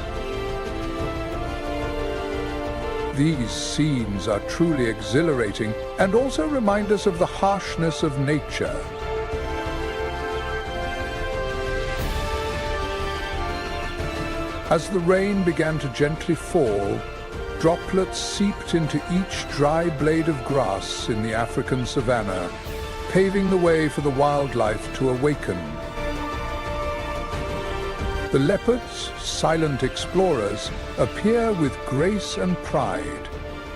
These scenes are truly exhilarating and also remind us of the harshness of nature. As the rain began to gently fall, droplets seeped into each dry blade of grass in the African savannah, paving the way for the wildlife to awaken. The leopards, silent explorers, appear with grace and pride,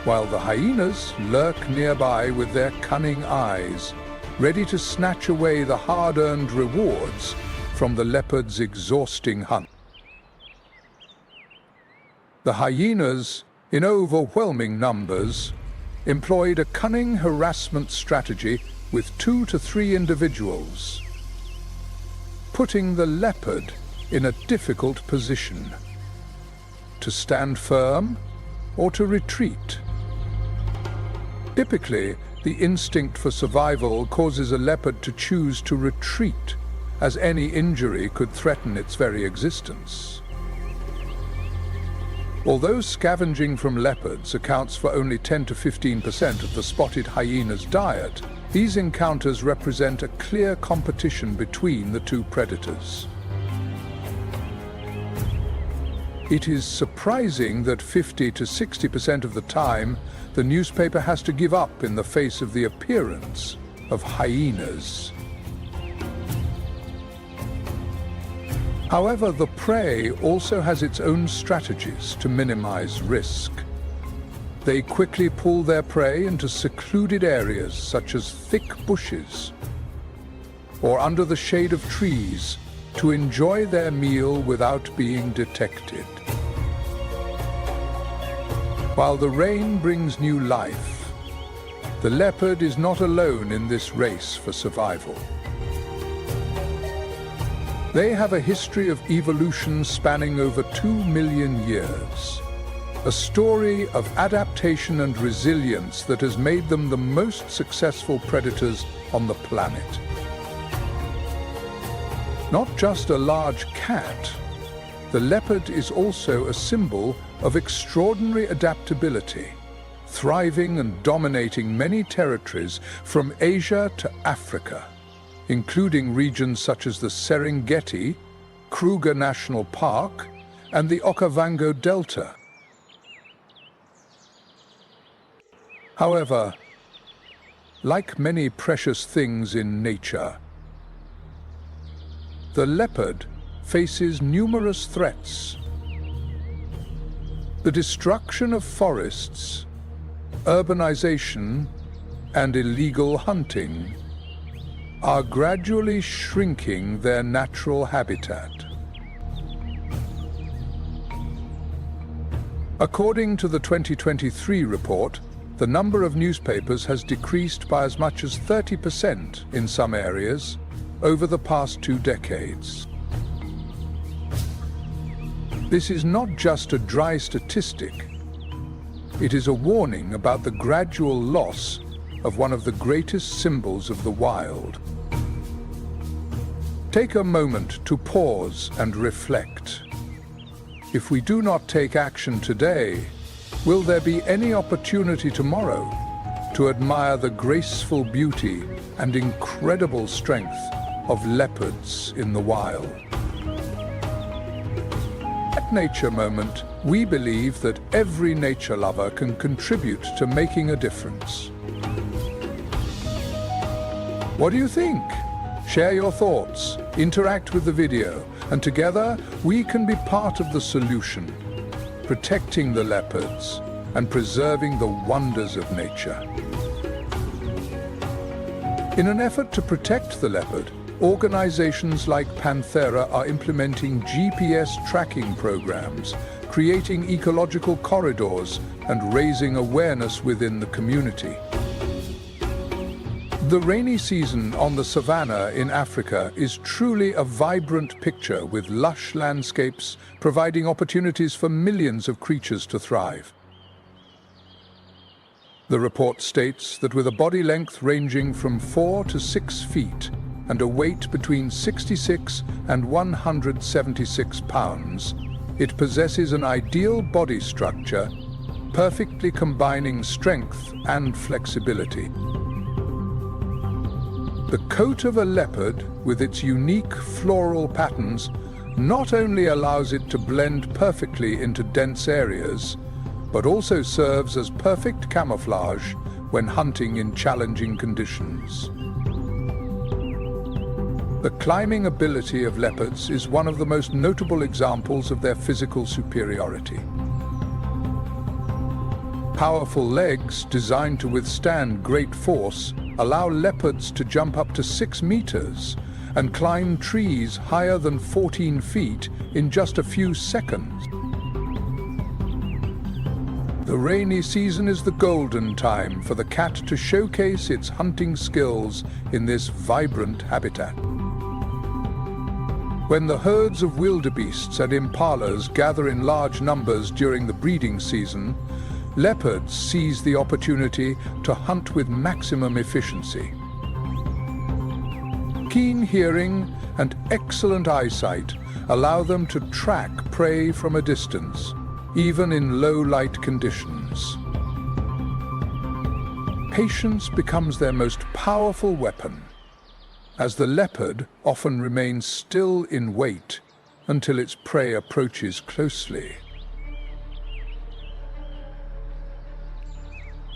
while the hyenas lurk nearby with their cunning eyes, ready to snatch away the hard-earned rewards from the leopard's exhausting hunt. The hyenas, in overwhelming numbers, employed a cunning harassment strategy with 2 to 3 individuals, putting the leopard in a difficult position, to stand firm or to retreat. Typically, the instinct for survival causes a leopard to choose to retreat, as any injury could threaten its very existence. Although scavenging from leopards accounts for only 10 to 15% of the spotted hyena's diet, these encounters represent a clear competition between the two predators. It is surprising that 50 to 60% of the time, the newspaper has to give up in the face of the appearance of hyenas. However, the prey also has its own strategies to minimize risk. They quickly pull their prey into secluded areas such as thick bushes or under the shade of trees to enjoy their meal without being detected. While the rain brings new life, the leopard is not alone in this race for survival. They have a history of evolution spanning over 2 million years. A story of adaptation and resilience that has made them the most successful predators on the planet. Not just a large cat, the leopard is also a symbol of extraordinary adaptability, thriving and dominating many territories from Asia to Africa, including regions such as the Serengeti, Kruger National Park, and the Okavango Delta. However, like many precious things in nature, the leopard faces numerous threats. The destruction of forests, urbanization, and illegal hunting are gradually shrinking their natural habitat. According to the 2023 report, the number of newspapers has decreased by as much as 30% in some areas over the past 2 decades. This is not just a dry statistic. It is a warning about the gradual loss of one of the greatest symbols of the wild. Take a moment to pause and reflect. If we do not take action today, will there be any opportunity tomorrow to admire the graceful beauty and incredible strength of leopards in the wild? At Nature Moment, we believe that every nature lover can contribute to making a difference. What do you think? Share your thoughts, interact with the video, and together we can be part of the solution, protecting the leopards and preserving the wonders of nature. In an effort to protect the leopard, organizations like Panthera are implementing GPS tracking programs, creating ecological corridors, and raising awareness within the community. The rainy season on the Savannah in Africa is truly a vibrant picture with lush landscapes providing opportunities for millions of creatures to thrive. The report states that with a body length ranging from 4 to 6 feet and a weight between 66 and 176 pounds, it possesses an ideal body structure, perfectly combining strength and flexibility. The coat of a leopard, with its unique floral patterns, not only allows it to blend perfectly into dense areas, but also serves as perfect camouflage when hunting in challenging conditions. The climbing ability of leopards is one of the most notable examples of their physical superiority. Powerful legs, designed to withstand great force, allow leopards to jump up to 6 meters and climb trees higher than 14 feet in just a few seconds. The rainy season is the golden time for the cat to showcase its hunting skills in this vibrant habitat. When the herds of wildebeests and impalas gather in large numbers during the breeding season, Leopards seize the opportunity to hunt with maximum efficiency. Keen hearing and excellent eyesight allow them to track prey from a distance, even in low-light conditions. Patience becomes their most powerful weapon, as the leopard often remains still in wait until its prey approaches closely.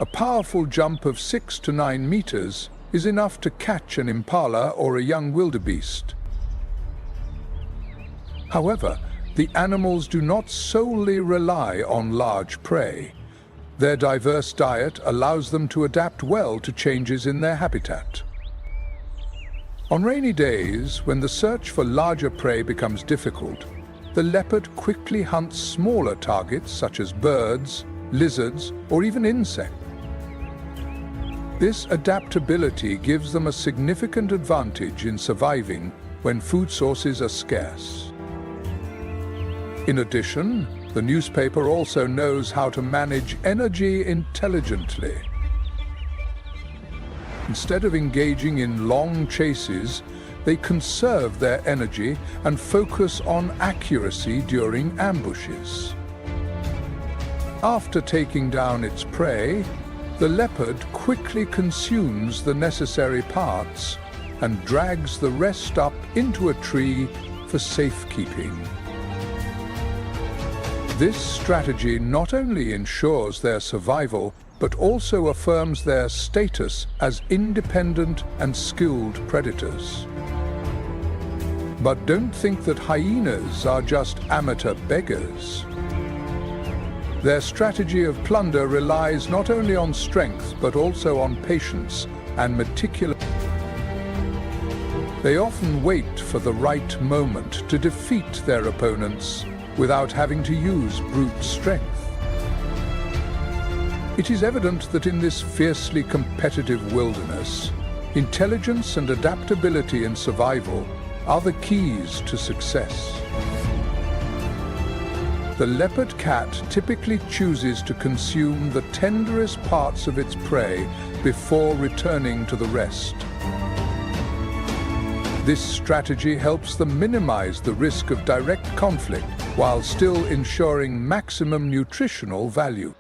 A powerful jump of 6 to 9 meters is enough to catch an impala or a young wildebeest. However, the animals do not solely rely on large prey. Their diverse diet allows them to adapt well to changes in their habitat. On rainy days, when the search for larger prey becomes difficult, the leopard quickly hunts smaller targets such as birds, lizards, or even insects. This adaptability gives them a significant advantage in surviving when food sources are scarce. In addition, the newspaper also knows how to manage energy intelligently. Instead of engaging in long chases, they conserve their energy and focus on accuracy during ambushes. After taking down its prey, the leopard quickly consumes the necessary parts and drags the rest up into a tree for safekeeping. This strategy not only ensures their survival, but also affirms their status as independent and skilled predators. But don't think that hyenas are just amateur beggars. Their strategy of plunder relies not only on strength, but also on patience and meticulous. They often wait for the right moment to defeat their opponents without having to use brute strength. It is evident that in this fiercely competitive wilderness, intelligence and adaptability in survival are the keys to success. The leopard cat typically chooses to consume the tenderest parts of its prey before returning to the rest. This strategy helps them minimize the risk of direct conflict while still ensuring maximum nutritional value.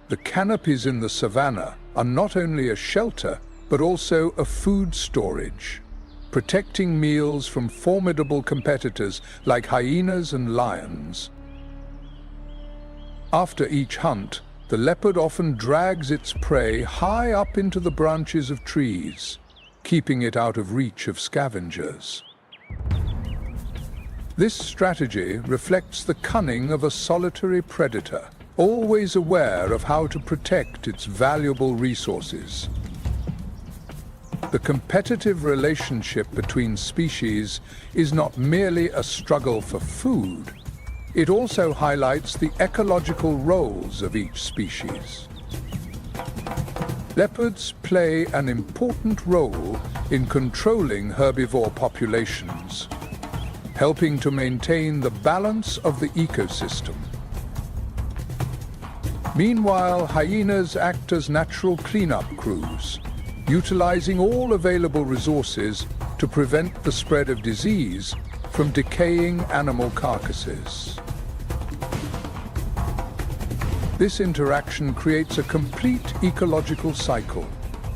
The canopies in the savannah are not only a shelter, but also a food storage, protecting meals from formidable competitors like hyenas and lions. After each hunt, the leopard often drags its prey high up into the branches of trees, keeping it out of reach of scavengers. This strategy reflects the cunning of a solitary predator, always aware of how to protect its valuable resources. The competitive relationship between species is not merely a struggle for food. It also highlights the ecological roles of each species. Leopards play an important role in controlling herbivore populations, helping to maintain the balance of the ecosystem. Meanwhile, hyenas act as natural cleanup crews, utilizing all available resources to prevent the spread of disease from decaying animal carcasses. This interaction creates a complete ecological cycle,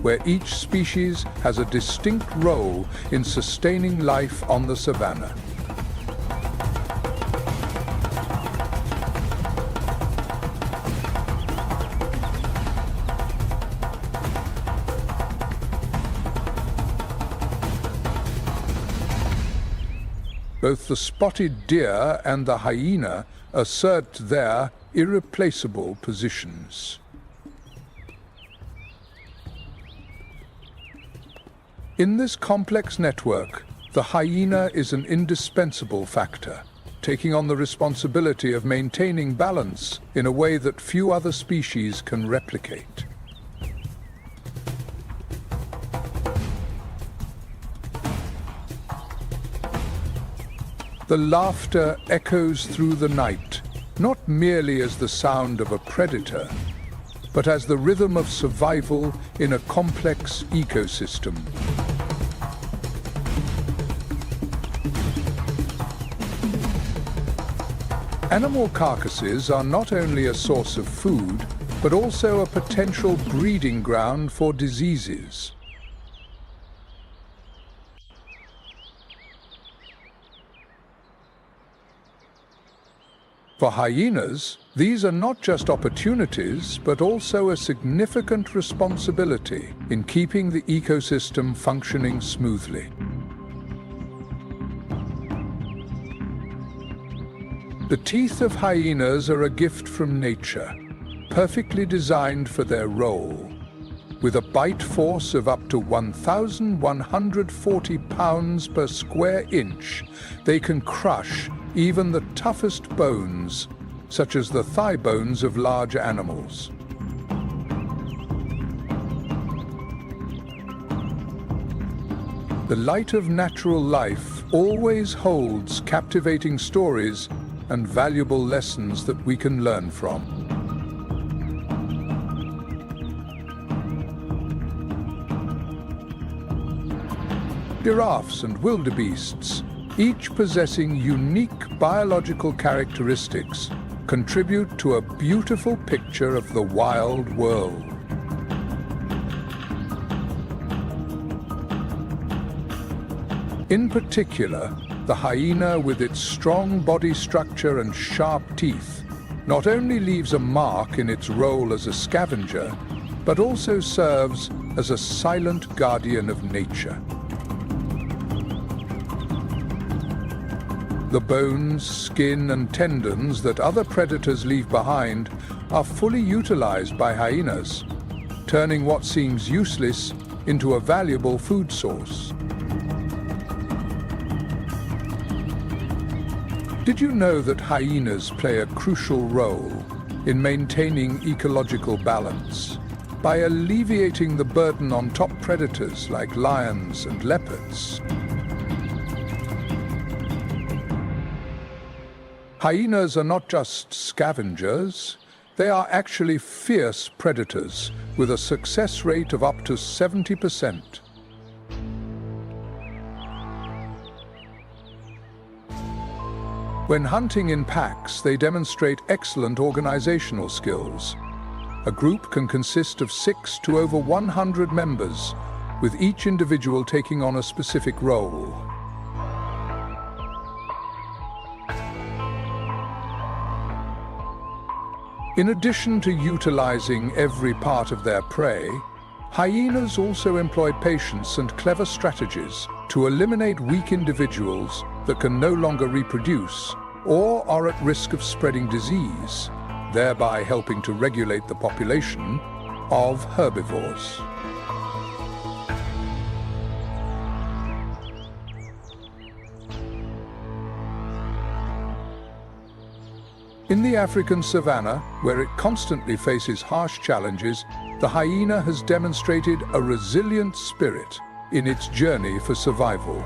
where each species has a distinct role in sustaining life on the savannah. Both the spotted deer and the hyena assert their irreplaceable positions. In this complex network, the hyena is an indispensable factor, taking on the responsibility of maintaining balance in a way that few other species can replicate. The laughter echoes through the night not merely as the sound of a predator, but as the rhythm of survival in a complex ecosystem. Animal carcasses are not only a source of food, but also a potential breeding ground for diseases. For hyenas, these are not just opportunities, but also a significant responsibility in keeping the ecosystem functioning smoothly. The teeth of hyenas are a gift from nature, perfectly designed for their role. With a bite force of up to 1,140 pounds per square inch, they can crush even the toughest bones, such as the thigh bones of larger animals. The light of natural life always holds captivating stories and valuable lessons that we can learn from. Giraffes and wildebeests, each possessing unique biological characteristics, contribute to a beautiful picture of the wild world. In particular, the hyena, with its strong body structure and sharp teeth, not only leaves a mark in its role as a scavenger, but also serves as a silent guardian of nature. The bones, skin, and tendons that other predators leave behind are fully utilized by hyenas, turning what seems useless into a valuable food source. Did you know that hyenas play a crucial role in maintaining ecological balance by alleviating the burden on top predators like lions and leopards? Hyenas are not just scavengers, they are actually fierce predators with a success rate of up to 70%. When hunting in packs, they demonstrate excellent organizational skills. A group can consist of 6 to over 100 members, with each individual taking on a specific role. In addition to utilizing every part of their prey, hyenas also employ patience and clever strategies to eliminate weak individuals that can no longer reproduce or are at risk of spreading disease, thereby helping to regulate the population of herbivores. In the African savannah, where it constantly faces harsh challenges, the hyena has demonstrated a resilient spirit in its journey for survival.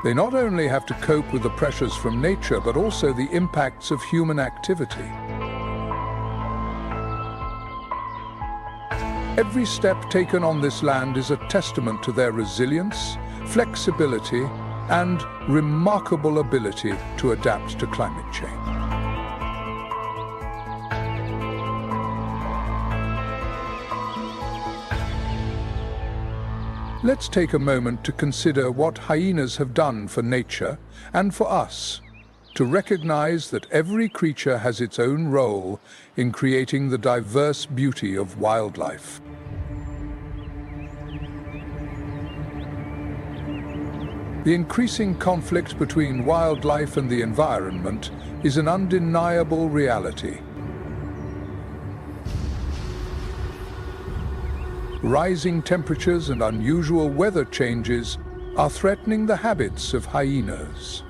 They not only have to cope with the pressures from nature, but also the impacts of human activity. Every step taken on this land is a testament to their resilience, flexibility, and remarkable ability to adapt to climate change. Let's take a moment to consider what hyenas have done for nature and for us, to recognize that every creature has its own role in creating the diverse beauty of wildlife. The increasing conflict between wildlife and the environment is an undeniable reality. Rising temperatures and unusual weather changes are threatening the habits of hyenas.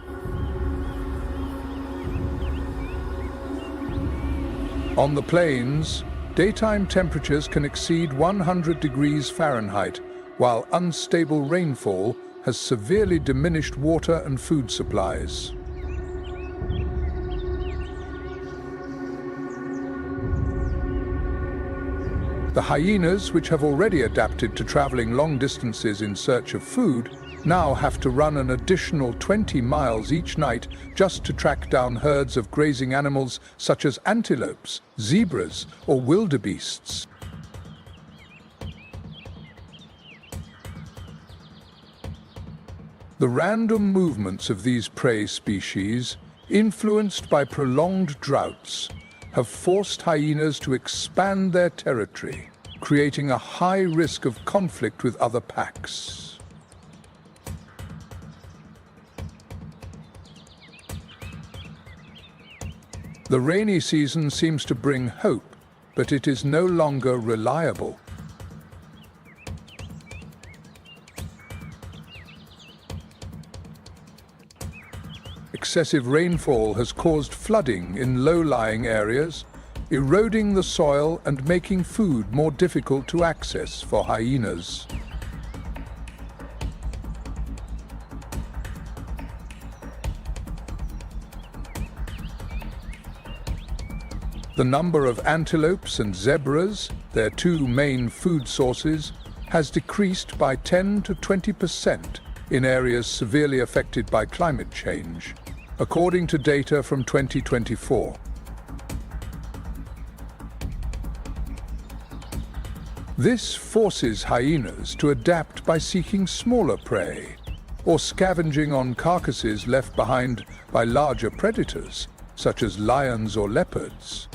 On the plains, daytime temperatures can exceed 100 degrees Fahrenheit, while unstable rainfall has severely diminished water and food supplies. The hyenas, which have already adapted to traveling long distances in search of food, now have to run an additional 20 miles each night just to track down herds of grazing animals such as antelopes, zebras, or wildebeests. The random movements of these prey species, influenced by prolonged droughts, have forced hyenas to expand their territory, creating a high risk of conflict with other packs. The rainy season seems to bring hope, but it is no longer reliable. Excessive rainfall has caused flooding in low-lying areas, eroding the soil and making food more difficult to access for hyenas. The number of antelopes and zebras, their two main food sources, has decreased by 10 to 20% in areas severely affected by climate change, according to data from 2024. This forces hyenas to adapt by seeking smaller prey, or scavenging on carcasses left behind by larger predators, such as lions or leopards.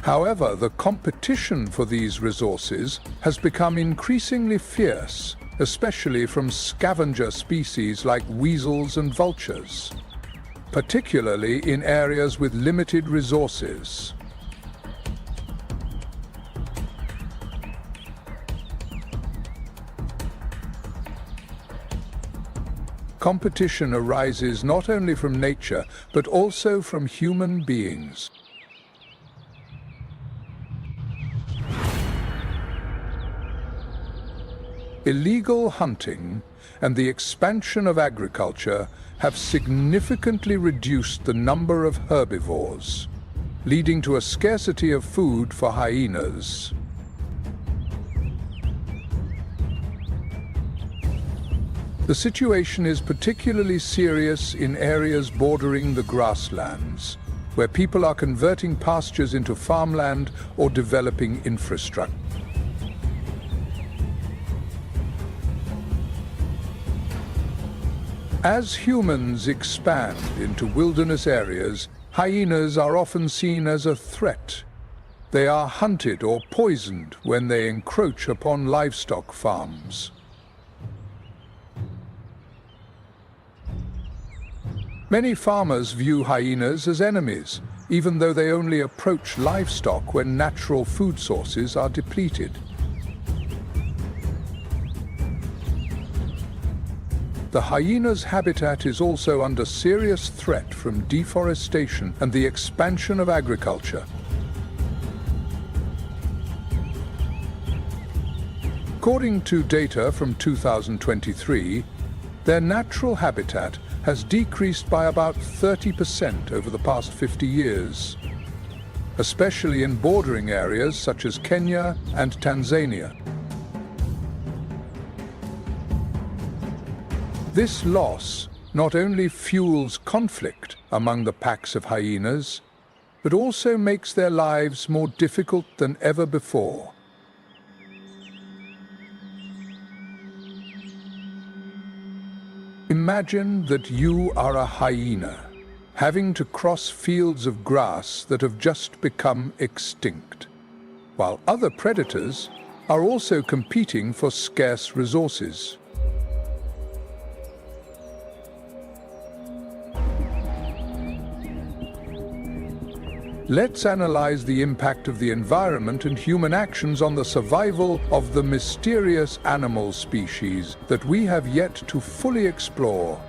However, the competition for these resources has become increasingly fierce, especially from scavenger species like weasels and vultures, particularly in areas with limited resources. Competition arises not only from nature, but also from human beings. Illegal hunting and the expansion of agriculture have significantly reduced the number of herbivores, leading to a scarcity of food for hyenas. The situation is particularly serious in areas bordering the grasslands, where people are converting pastures into farmland or developing infrastructure. As humans expand into wilderness areas, hyenas are often seen as a threat. They are hunted or poisoned when they encroach upon livestock farms. Many farmers view hyenas as enemies, even though they only approach livestock when natural food sources are depleted. The hyena's habitat is also under serious threat from deforestation and the expansion of agriculture. According to data from 2023, their natural habitat has decreased by about 30% over the past 50 years, especially in bordering areas such as Kenya and Tanzania. This loss not only fuels conflict among the packs of hyenas, but also makes their lives more difficult than ever before. Imagine that you are a hyena, having to cross fields of grass that have just become extinct, while other predators are also competing for scarce resources. Let's analyze the impact of the environment and human actions on the survival of the mysterious animal species that we have yet to fully explore.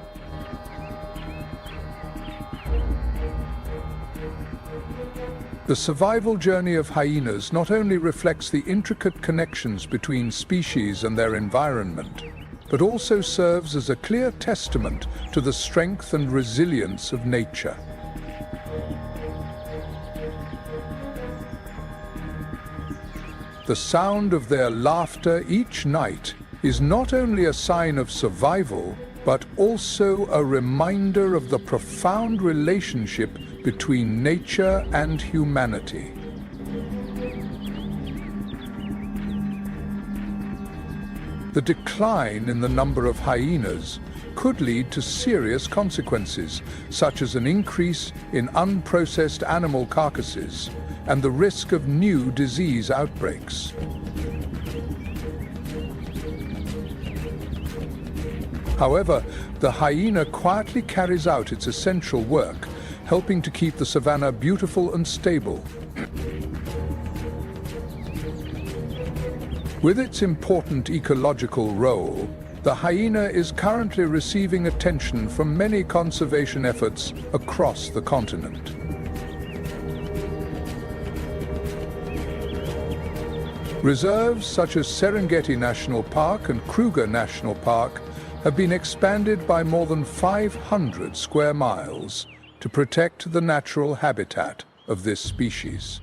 The survival journey of hyenas not only reflects the intricate connections between species and their environment, but also serves as a clear testament to the strength and resilience of nature. The sound of their laughter each night is not only a sign of survival, but also a reminder of the profound relationship between nature and humanity. The decline in the number of hyenas could lead to serious consequences, such as an increase in unprocessed animal carcasses and the risk of new disease outbreaks. However, the hyena quietly carries out its essential work, helping to keep the savanna beautiful and stable. With its important ecological role, the hyena is currently receiving attention from many conservation efforts across the continent. Reserves such as Serengeti National Park and Kruger National Park have been expanded by more than 500 square miles to protect the natural habitat of this species.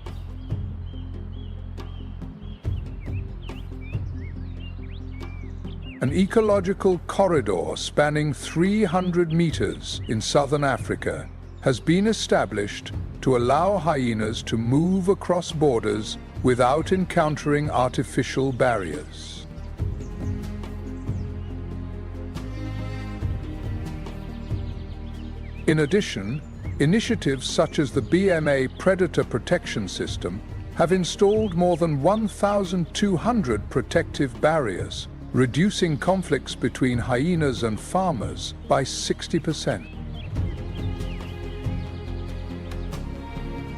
An ecological corridor spanning 300 meters in southern Africa has been established to allow hyenas to move across borders without encountering artificial barriers. In addition, initiatives such as the BMA Predator Protection System have installed more than 1,200 protective barriers, reducing conflicts between hyenas and farmers by 60%.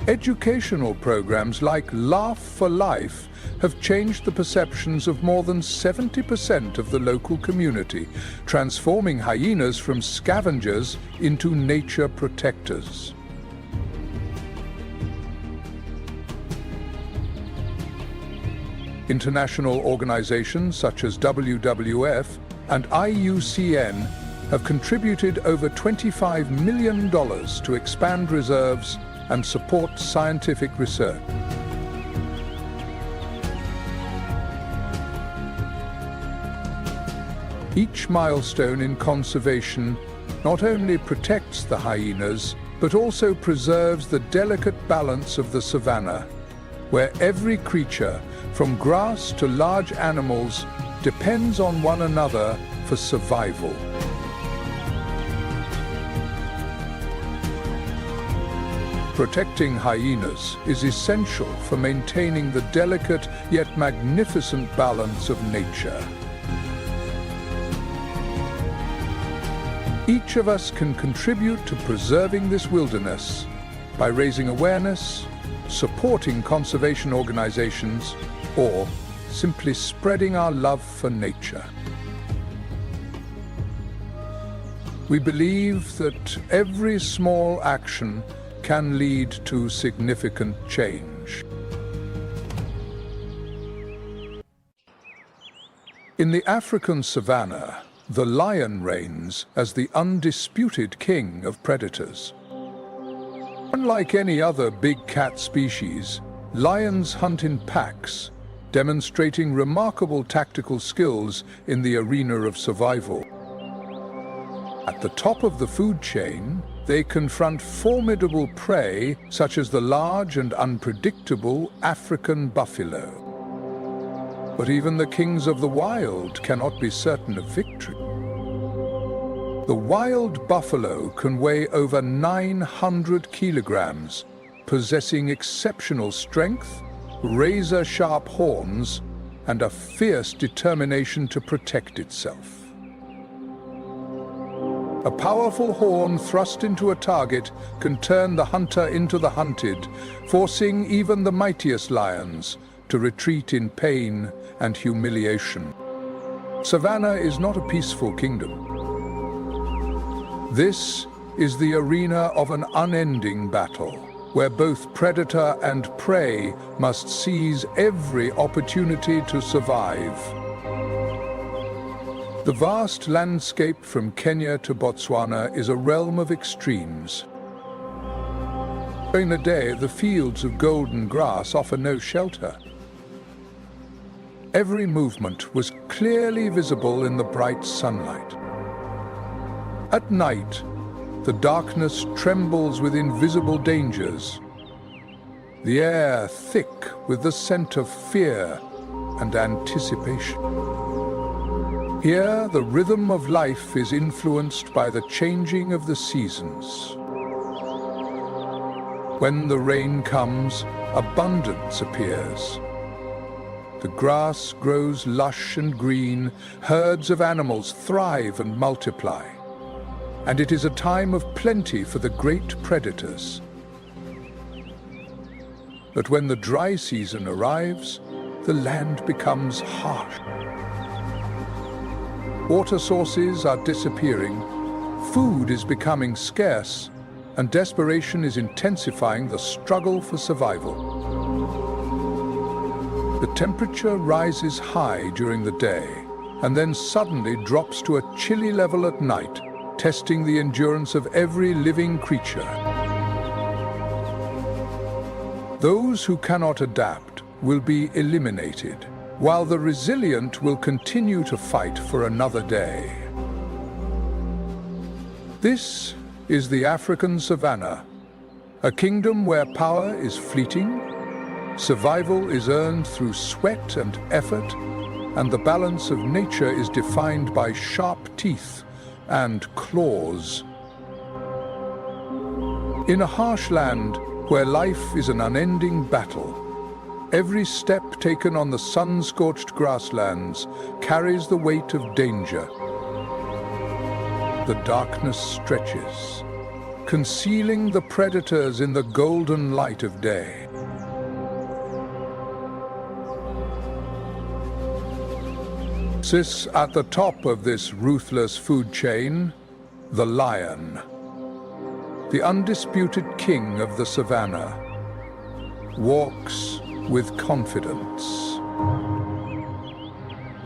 Educational programs like Laugh for Life have changed the perceptions of more than 70% of the local community, transforming hyenas from scavengers into nature protectors. International organizations such as WWF and IUCN have contributed over $25 million to expand reserves and support scientific research. Each milestone in conservation not only protects the hyenas, but also preserves the delicate balance of the savanna, where every creature, from grass to large animals, depends on one another for survival. Protecting hyenas is essential for maintaining the delicate yet magnificent balance of nature. Each of us can contribute to preserving this wilderness by raising awareness, supporting conservation organizations, or simply spreading our love for nature. We believe that every small action can lead to significant change. In the African savanna, the lion reigns as the undisputed king of predators. Unlike any other big cat species, lions hunt in packs, demonstrating remarkable tactical skills in the arena of survival. At the top of the food chain, they confront formidable prey such as the large and unpredictable African buffalo. But even the kings of the wild cannot be certain of victory. The wild buffalo can weigh over 900 kilograms, possessing exceptional strength, razor-sharp horns, and a fierce determination to protect itself. A powerful horn thrust into a target can turn the hunter into the hunted, forcing even the mightiest lions to retreat in pain and humiliation. Savannah is not a peaceful kingdom. This is the arena of an unending battle. where both predator and prey must seize every opportunity to survive. The vast landscape from Kenya to Botswana is a realm of extremes. During the day, the fields of golden grass offer no shelter. Every movement was clearly visible in the bright sunlight. At night, the darkness trembles with invisible dangers, the air thick with the scent of fear and anticipation. Here, the rhythm of life is influenced by the changing of the seasons. When the rain comes, abundance appears. The grass grows lush and green, herds of animals thrive and multiply. And it is a time of plenty for the great predators. But when the dry season arrives, the land becomes harsh. Water sources are disappearing, food is becoming scarce, and desperation is intensifying the struggle for survival. The temperature rises high during the day, and then suddenly drops to a chilly level at night, testing the endurance of every living creature. Those who cannot adapt will be eliminated, while the resilient will continue to fight for another day. This is the African savannah, a kingdom where power is fleeting, survival is earned through sweat and effort, and the balance of nature is defined by sharp teeth and claws. In a harsh land where life is an unending battle, every step taken on the sun-scorched grasslands carries the weight of danger. The darkness stretches, concealing the predators in the golden light of day. Sits at the top of this ruthless food chain, the lion, the undisputed king of the savannah, walks with confidence.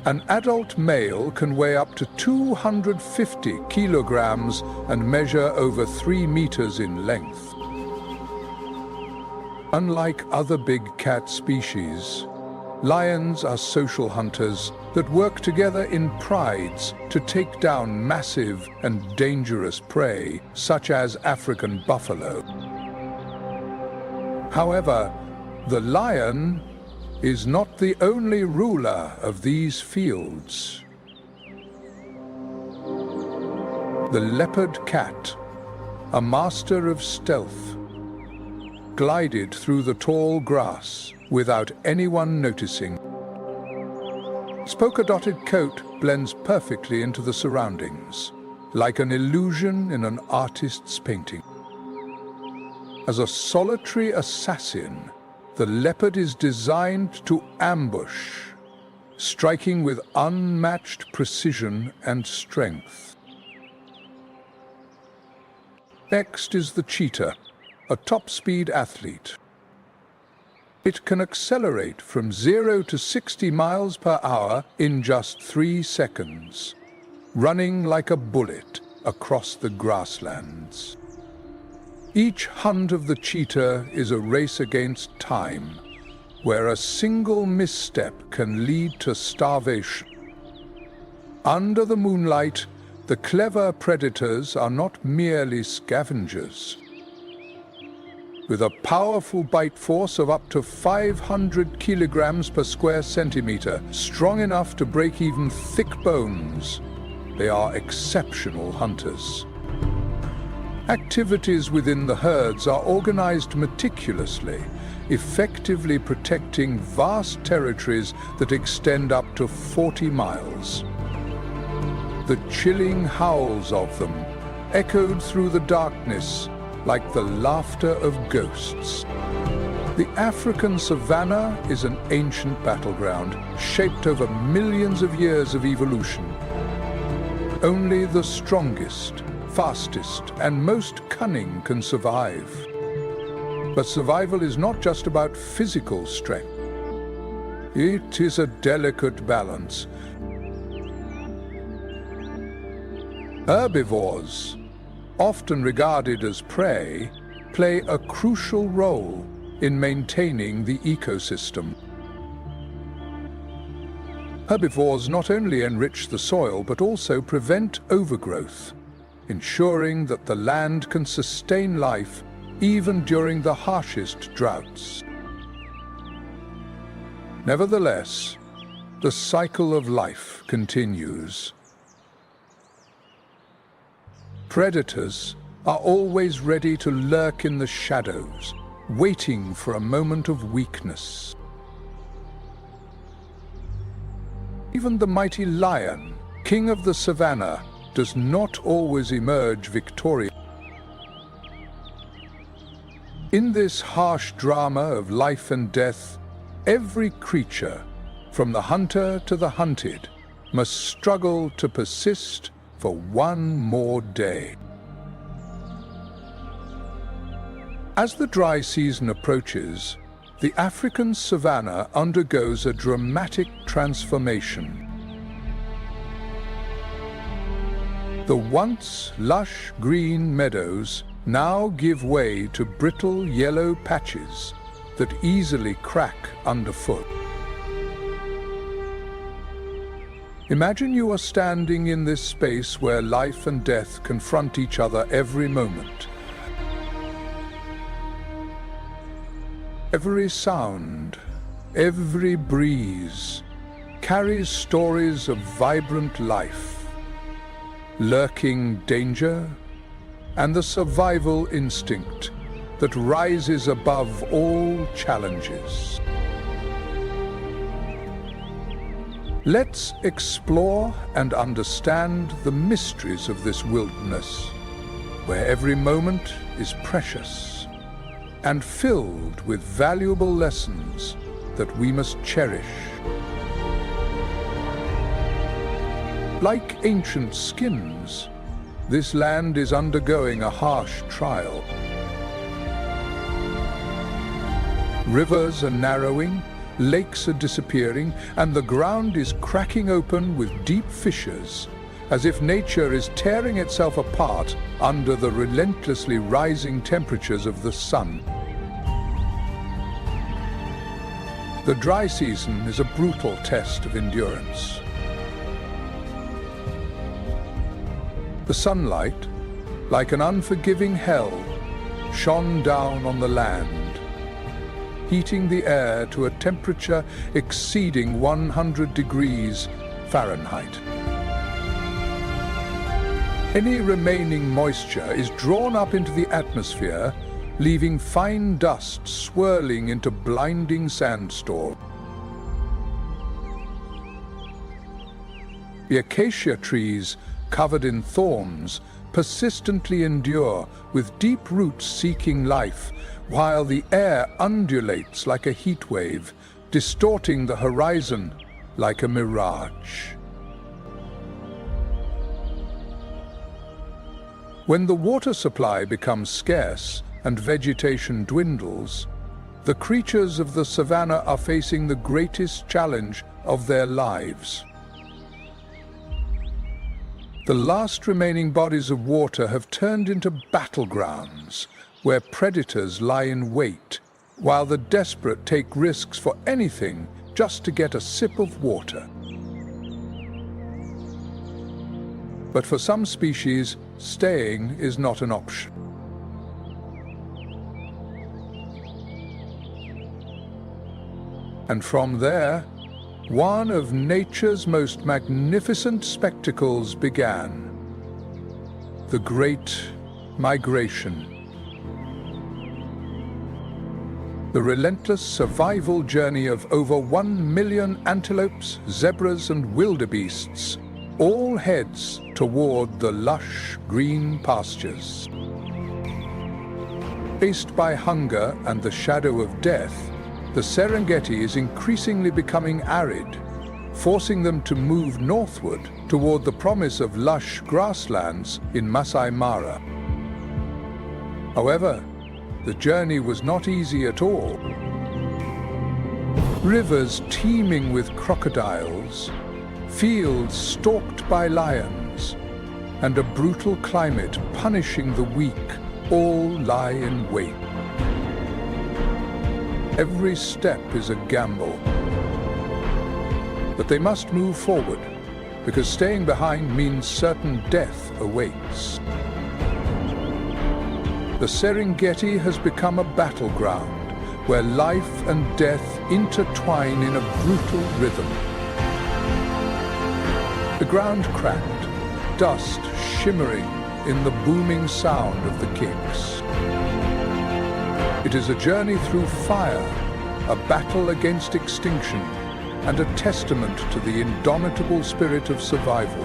An adult male can weigh up to 250 kilograms and measure over 3 meters in length. Unlike other big cat species, lions are social hunters that work together in prides to take down massive and dangerous prey, such as African buffalo. However, the lion is not the only ruler of these fields. The leopard cat, a master of stealth, glided through the tall grass without anyone noticing. Its polka-dotted coat blends perfectly into the surroundings, like an illusion in an artist's painting. As a solitary assassin, the leopard is designed to ambush, striking with unmatched precision and strength. Next is the cheetah, a top-speed athlete. It can accelerate from 0 to 60 miles per hour in just 3 seconds, running like a bullet across the grasslands. Each hunt of the cheetah is a race against time, where a single misstep can lead to starvation. Under the moonlight, the clever predators are not merely scavengers. With a powerful bite force of up to 500 kilograms per square centimeter, strong enough to break even thick bones, they are exceptional hunters. Activities within the herds are organized meticulously, effectively protecting vast territories that extend up to 40 miles. The chilling howls of them echoed through the darkness like the laughter of ghosts. The African savannah is an ancient battleground, shaped over millions of years of evolution. Only the strongest, fastest, and most cunning can survive. But survival is not just about physical strength. It is a delicate balance. Herbivores, often regarded as prey, play a crucial role in maintaining the ecosystem. Herbivores not only enrich the soil but also prevent overgrowth, ensuring that the land can sustain life even during the harshest droughts. Nevertheless, the cycle of life continues. Predators are always ready to lurk in the shadows, waiting for a moment of weakness. Even the mighty lion, king of the savannah, does not always emerge victorious. In this harsh drama of life and death, every creature, from the hunter to the hunted, must struggle to persist for one more day. As the dry season approaches, the African savanna undergoes a dramatic transformation. The once lush green meadows now give way to brittle yellow patches that easily crack underfoot. Imagine you are standing in this space where life and death confront each other every moment. Every sound, every breeze carries stories of vibrant life, lurking danger, and the survival instinct that rises above all challenges. Let's explore and understand the mysteries of this wilderness, where every moment is precious and filled with valuable lessons that we must cherish. Like ancient skins, this land is undergoing a harsh trial. Rivers are narrowing, lakes are disappearing, and the ground is cracking open with deep fissures, as if nature is tearing itself apart under the relentlessly rising temperatures of the sun. The dry season is a brutal test of endurance. The sunlight, like an unforgiving hell, shone down on the land, heating the air to a temperature exceeding 100 degrees Fahrenheit. Any remaining moisture is drawn up into the atmosphere, leaving fine dust swirling into blinding sandstorms. The acacia trees, covered in thorns, persistently endure, with deep roots seeking life, while the air undulates like a heat wave, distorting the horizon like a mirage. When the water supply becomes scarce and vegetation dwindles, the creatures of the savannah are facing the greatest challenge of their lives. The last remaining bodies of water have turned into battlegrounds where predators lie in wait, while the desperate take risks for anything just to get a sip of water. But for some species, staying is not an option. And from there, one of nature's most magnificent spectacles began: the Great Migration. The relentless survival journey of over 1 million antelopes, zebras, and wildebeests, all heads toward the lush green pastures. Faced by hunger and the shadow of death, the Serengeti is increasingly becoming arid, forcing them to move northward toward the promise of lush grasslands in Masai Mara. However, the journey was not easy at all. Rivers teeming with crocodiles, fields stalked by lions, and a brutal climate punishing the weak all lie in wait. Every step is a gamble. But they must move forward, because staying behind means certain death awaits. The Serengeti has become a battleground where life and death intertwine in a brutal rhythm. The ground cracked, dust shimmering in the booming sound of the kicks. It is a journey through fire, a battle against extinction, and a testament to the indomitable spirit of survival.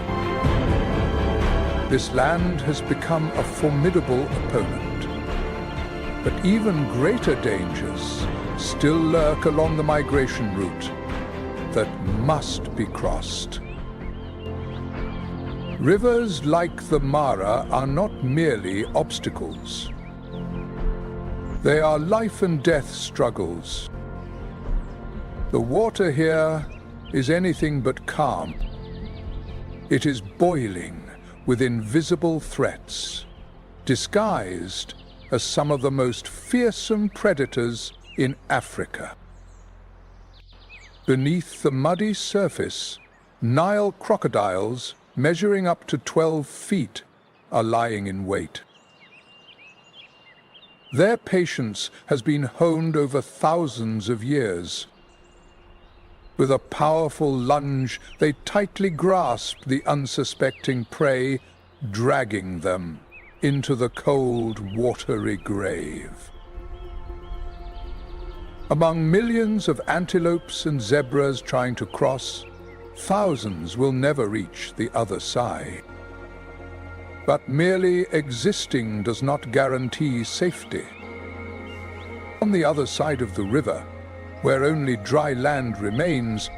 This land has become a formidable opponent. But even greater dangers still lurk along the migration route that must be crossed. Rivers like the Mara are not merely obstacles. They are life and death struggles. The water here is anything but calm. It is boiling with invisible threats, disguised as some of the most fearsome predators in Africa. Beneath the muddy surface, Nile crocodiles measuring up to 12 feet are lying in wait. Their patience has been honed over thousands of years. With a powerful lunge, they tightly grasp the unsuspecting prey, dragging them into the cold, watery grave. Among millions of antelopes and zebras trying to cross, thousands will never reach the other side. But merely existing does not guarantee safety. On the other side of the river, where only dry land remains,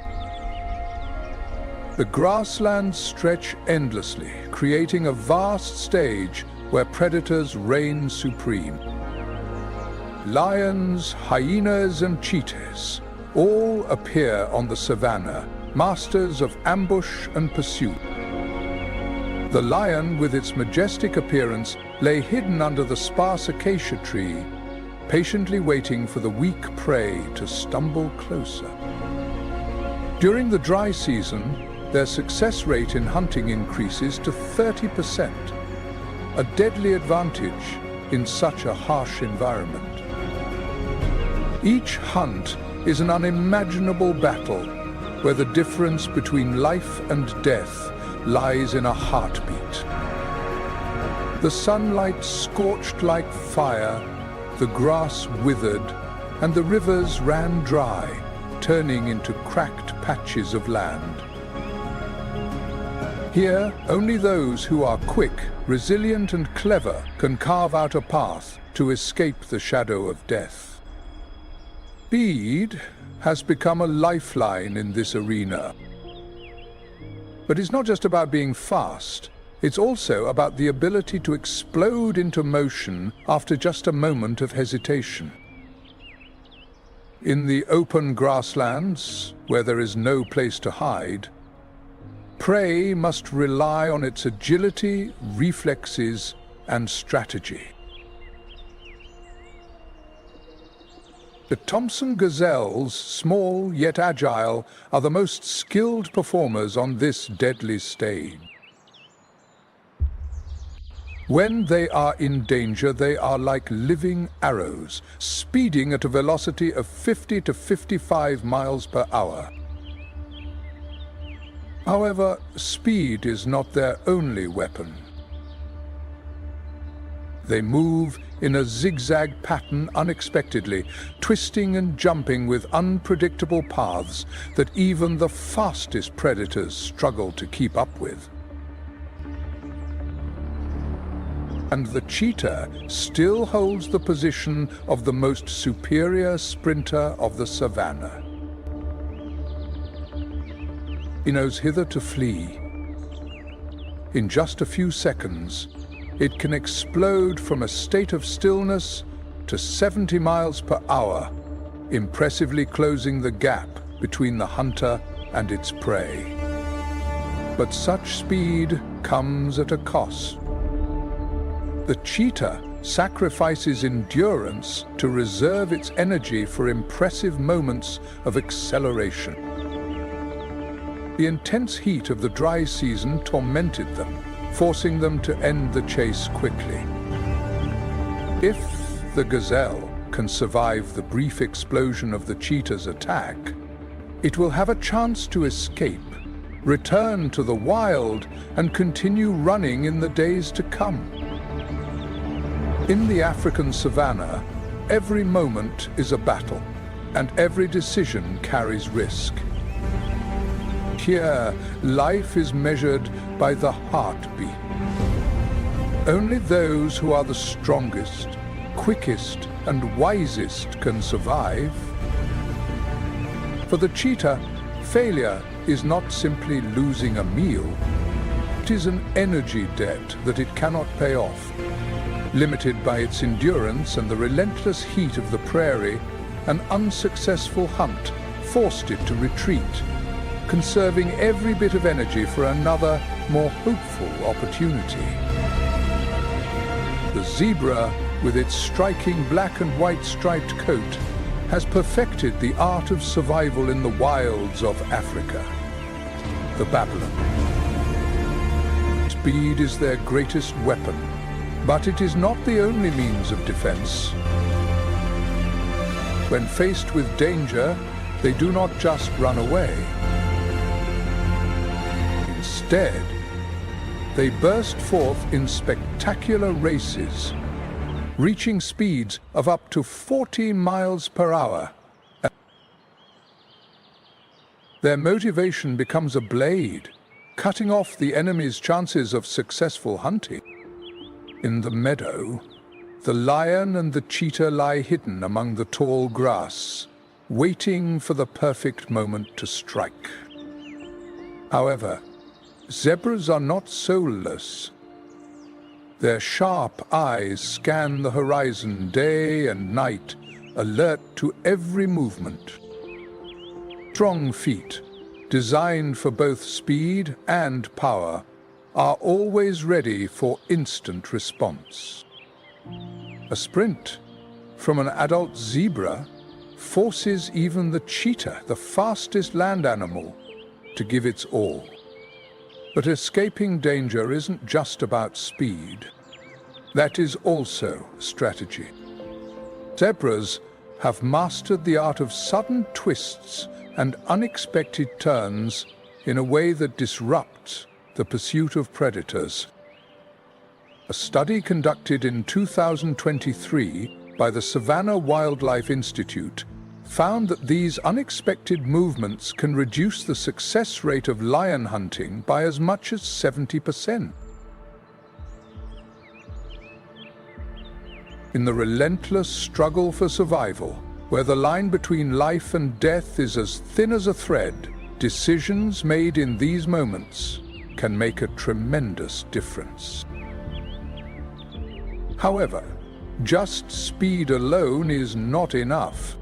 the grasslands stretch endlessly, creating a vast stage where predators reign supreme. Lions, hyenas, and cheetahs all appear on the savannah, masters of ambush and pursuit. The lion, with its majestic appearance, lay hidden under the sparse acacia tree, patiently waiting for the weak prey to stumble closer. During the dry season, their success rate in hunting increases to 30%. A deadly advantage in such a harsh environment. Each hunt is an unimaginable battle where the difference between life and death lies in a heartbeat. The sunlight scorched like fire, the grass withered, and the rivers ran dry, turning into cracked patches of land. Here, only those who are quick, resilient, and clever can carve out a path to escape the shadow of death. Speed has become a lifeline in this arena. But it's not just about being fast, it's also about the ability to explode into motion after just a moment of hesitation. In the open grasslands, where there is no place to hide, prey must rely on its agility, reflexes, and strategy. The Thompson gazelles, small yet agile, are the most skilled performers on this deadly stage. When they are in danger, they are like living arrows, speeding at a velocity of 50 to 55 miles per hour. However, speed is not their only weapon. They move in a zigzag pattern unexpectedly, twisting and jumping with unpredictable paths that even the fastest predators struggle to keep up with. And the cheetah still holds the position of the most superior sprinter of the savannah. He knows whither to flee. In just a few seconds, it can explode from a state of stillness to 70 miles per hour, impressively closing the gap between the hunter and its prey. But such speed comes at a cost. The cheetah sacrifices endurance to reserve its energy for impressive moments of acceleration. The intense heat of the dry season tormented them, forcing them to end the chase quickly. If the gazelle can survive the brief explosion of the cheetah's attack, it will have a chance to escape, return to the wild, and continue running in the days to come. In the African savannah, every moment is a battle, and every decision carries risk. Here, life is measured by the heartbeat. Only those who are the strongest, quickest, and wisest can survive. For the cheetah, failure is not simply losing a meal. It is an energy debt that it cannot pay off. Limited by its endurance and the relentless heat of the prairie, an unsuccessful hunt forced it to retreat, conserving every bit of energy for another, more hopeful opportunity. The zebra, with its striking black and white striped coat, has perfected the art of survival in the wilds of Africa. The babbler. Speed is their greatest weapon, but it is not the only means of defense. When faced with danger, they do not just run away. Instead, they burst forth in spectacular races, reaching speeds of up to 40 miles per hour. Their motivation becomes a blade, cutting off the enemy's chances of successful hunting. In the meadow, the lion and the cheetah lie hidden among the tall grass, waiting for the perfect moment to strike. However, zebras are not soulless. Their sharp eyes scan the horizon day and night, alert to every movement. Strong feet, designed for both speed and power, are always ready for instant response. A sprint from an adult zebra forces even the cheetah, the fastest land animal, to give its all. But escaping danger isn't just about speed. That is also strategy. Zebras have mastered the art of sudden twists and unexpected turns in a way that disrupts the pursuit of predators. A study conducted in 2023 by the Savannah Wildlife Institute found that these unexpected movements can reduce the success rate of lion hunting by as much as 70%. In the relentless struggle for survival, where the line between life and death is as thin as a thread, decisions made in these moments can make a tremendous difference. However, just speed alone is not enough.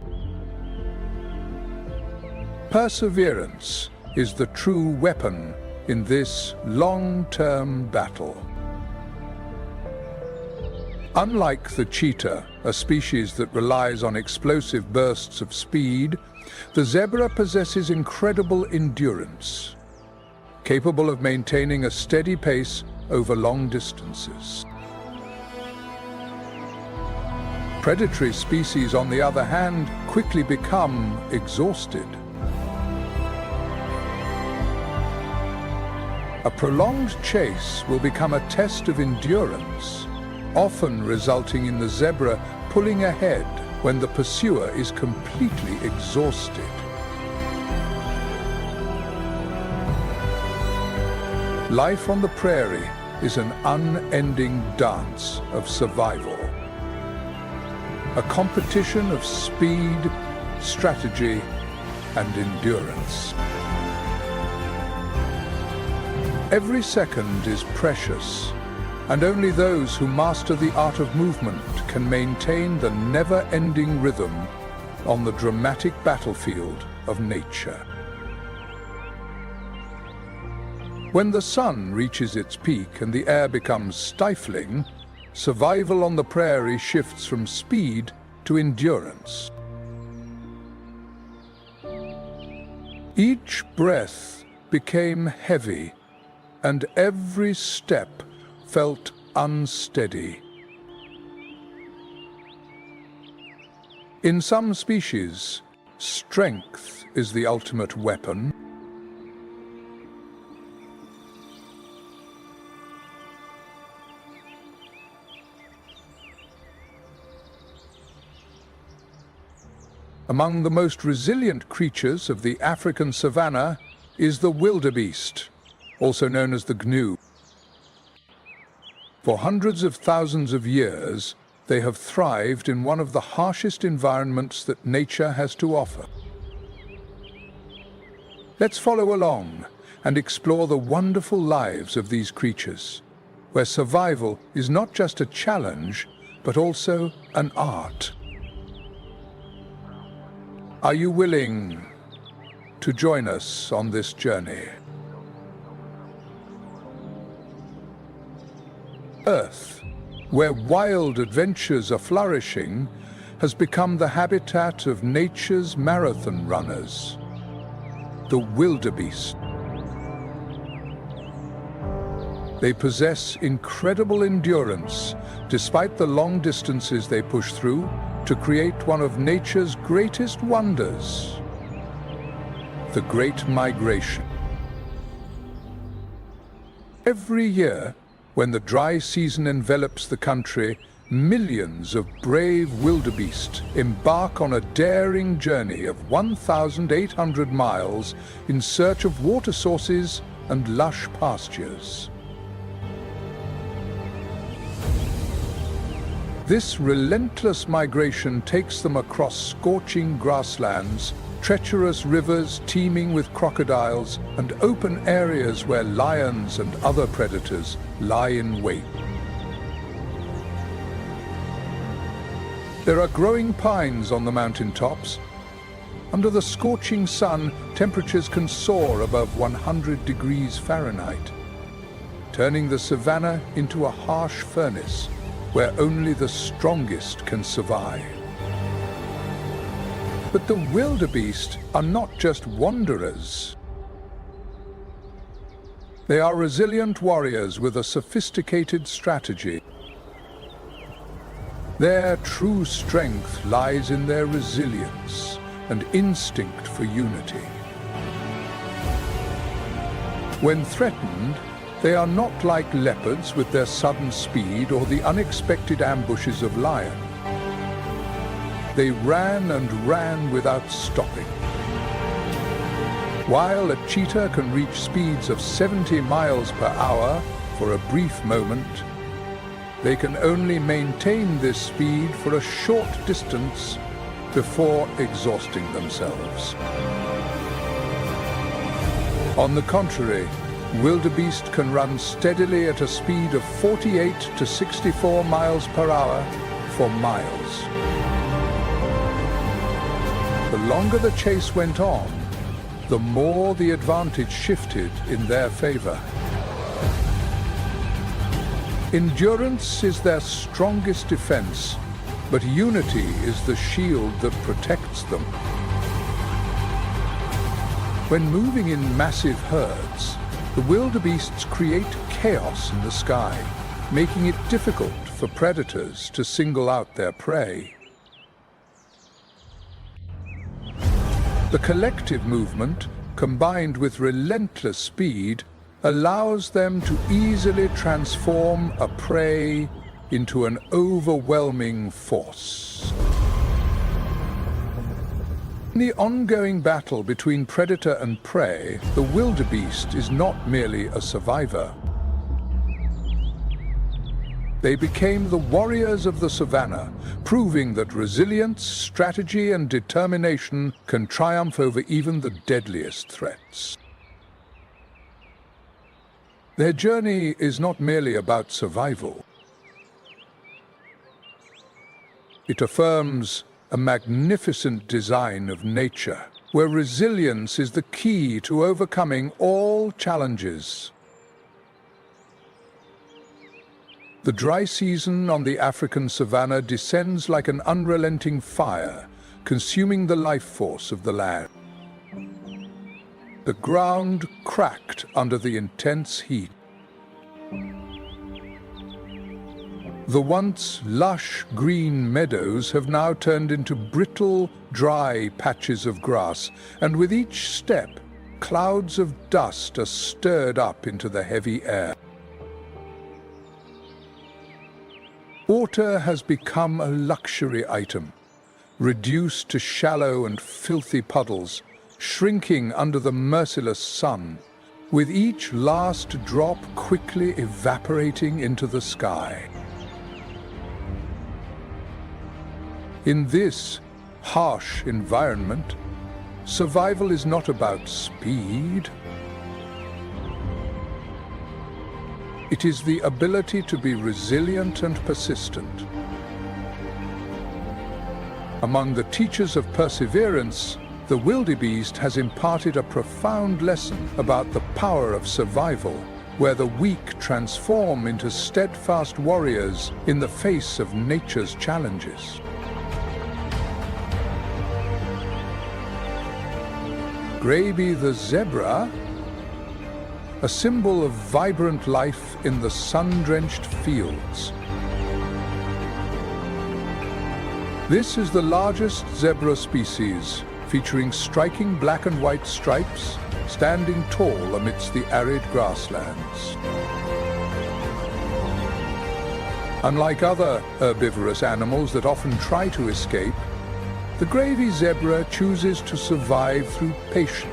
Perseverance is the true weapon in this long-term battle. Unlike the cheetah, a species that relies on explosive bursts of speed, the zebra possesses incredible endurance, capable of maintaining a steady pace over long distances. Predatory species, on the other hand, quickly become exhausted. A prolonged chase will become a test of endurance, often resulting in the zebra pulling ahead when the pursuer is completely exhausted. Life on the prairie is an unending dance of survival. A competition of speed, strategy, and endurance. Every second is precious, and only those who master the art of movement can maintain the never-ending rhythm on the dramatic battlefield of nature. When the sun reaches its peak and the air becomes stifling, survival on the prairie shifts from speed to endurance. Each breath became heavy, and every step felt unsteady. In some species, strength is the ultimate weapon. Among the most resilient creatures of the African savanna is the wildebeest, also known as the gnu. For hundreds of thousands of years, they have thrived in one of the harshest environments that nature has to offer. Let's follow along and explore the wonderful lives of these creatures, where survival is not just a challenge, but also an art. Are you willing to join us on this journey? Earth, where wild adventures are flourishing, has become the habitat of nature's marathon runners, the wildebeest. They possess incredible endurance, despite the long distances they push through, to create one of nature's greatest wonders, the Great Migration. Every year, when the dry season envelops the country, millions of brave wildebeest embark on a daring journey of 1,800 miles in search of water sources and lush pastures. This relentless migration takes them across scorching grasslands, treacherous rivers teeming with crocodiles, and open areas where lions and other predators lie in wait. There are growing pines on the mountaintops. Under the scorching sun, temperatures can soar above 100 degrees Fahrenheit, turning the savanna into a harsh furnace where only the strongest can survive. But the wildebeest are not just wanderers. They are resilient warriors with a sophisticated strategy. Their true strength lies in their resilience and instinct for unity. When threatened, they are not like leopards with their sudden speed or the unexpected ambushes of lions. They ran and ran without stopping. While a cheetah can reach speeds of 70 miles per hour for a brief moment, they can only maintain this speed for a short distance before exhausting themselves. On the contrary, wildebeest can run steadily at a speed of 48 to 64 miles per hour for miles. The longer the chase went on, the more the advantage shifted in their favor. Endurance is their strongest defense, but unity is the shield that protects them. When moving in massive herds, the wildebeests create chaos in the sky, making it difficult for predators to single out their prey. The collective movement, combined with relentless speed, allows them to easily transform a prey into an overwhelming force. In the ongoing battle between predator and prey, the wildebeest is not merely a survivor. They became the warriors of the savanna, proving that resilience, strategy, and determination can triumph over even the deadliest threats. Their journey is not merely about survival. It affirms a magnificent design of nature, where resilience is the key to overcoming all challenges. The dry season on the African savanna descends like an unrelenting fire, consuming the life force of the land. The ground cracked under the intense heat. The once lush green meadows have now turned into brittle, dry patches of grass, and with each step, clouds of dust are stirred up into the heavy air. Water has become a luxury item, reduced to shallow and filthy puddles, shrinking under the merciless sun, with each last drop quickly evaporating into the sky. In this harsh environment, survival is not about speed. It is the ability to be resilient and persistent. Among the teachers of perseverance, the wildebeest has imparted a profound lesson about the power of survival, where the weak transform into steadfast warriors in the face of nature's challenges. Gravy the zebra, a symbol of vibrant life in the sun-drenched fields. This is the largest zebra species, featuring striking black and white stripes, standing tall amidst the arid grasslands. Unlike other herbivorous animals that often try to escape, the gravy zebra chooses to survive through patience.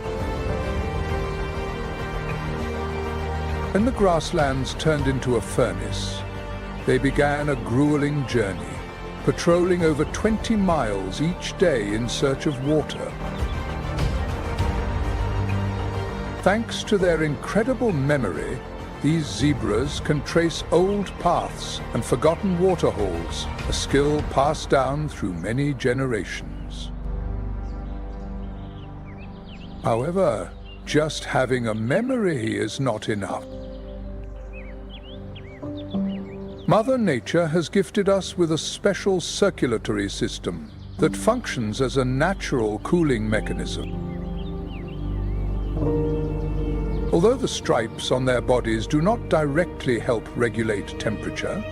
When the grasslands turned into a furnace, they began a grueling journey, patrolling over 20 miles each day in search of water. Thanks to their incredible memory, these zebras can trace old paths and forgotten waterholes, a skill passed down through many generations. However, just having a memory is not enough. Mother Nature has gifted us with a special circulatory system that functions as a natural cooling mechanism. Although the stripes on their bodies do not directly help regulate temperature,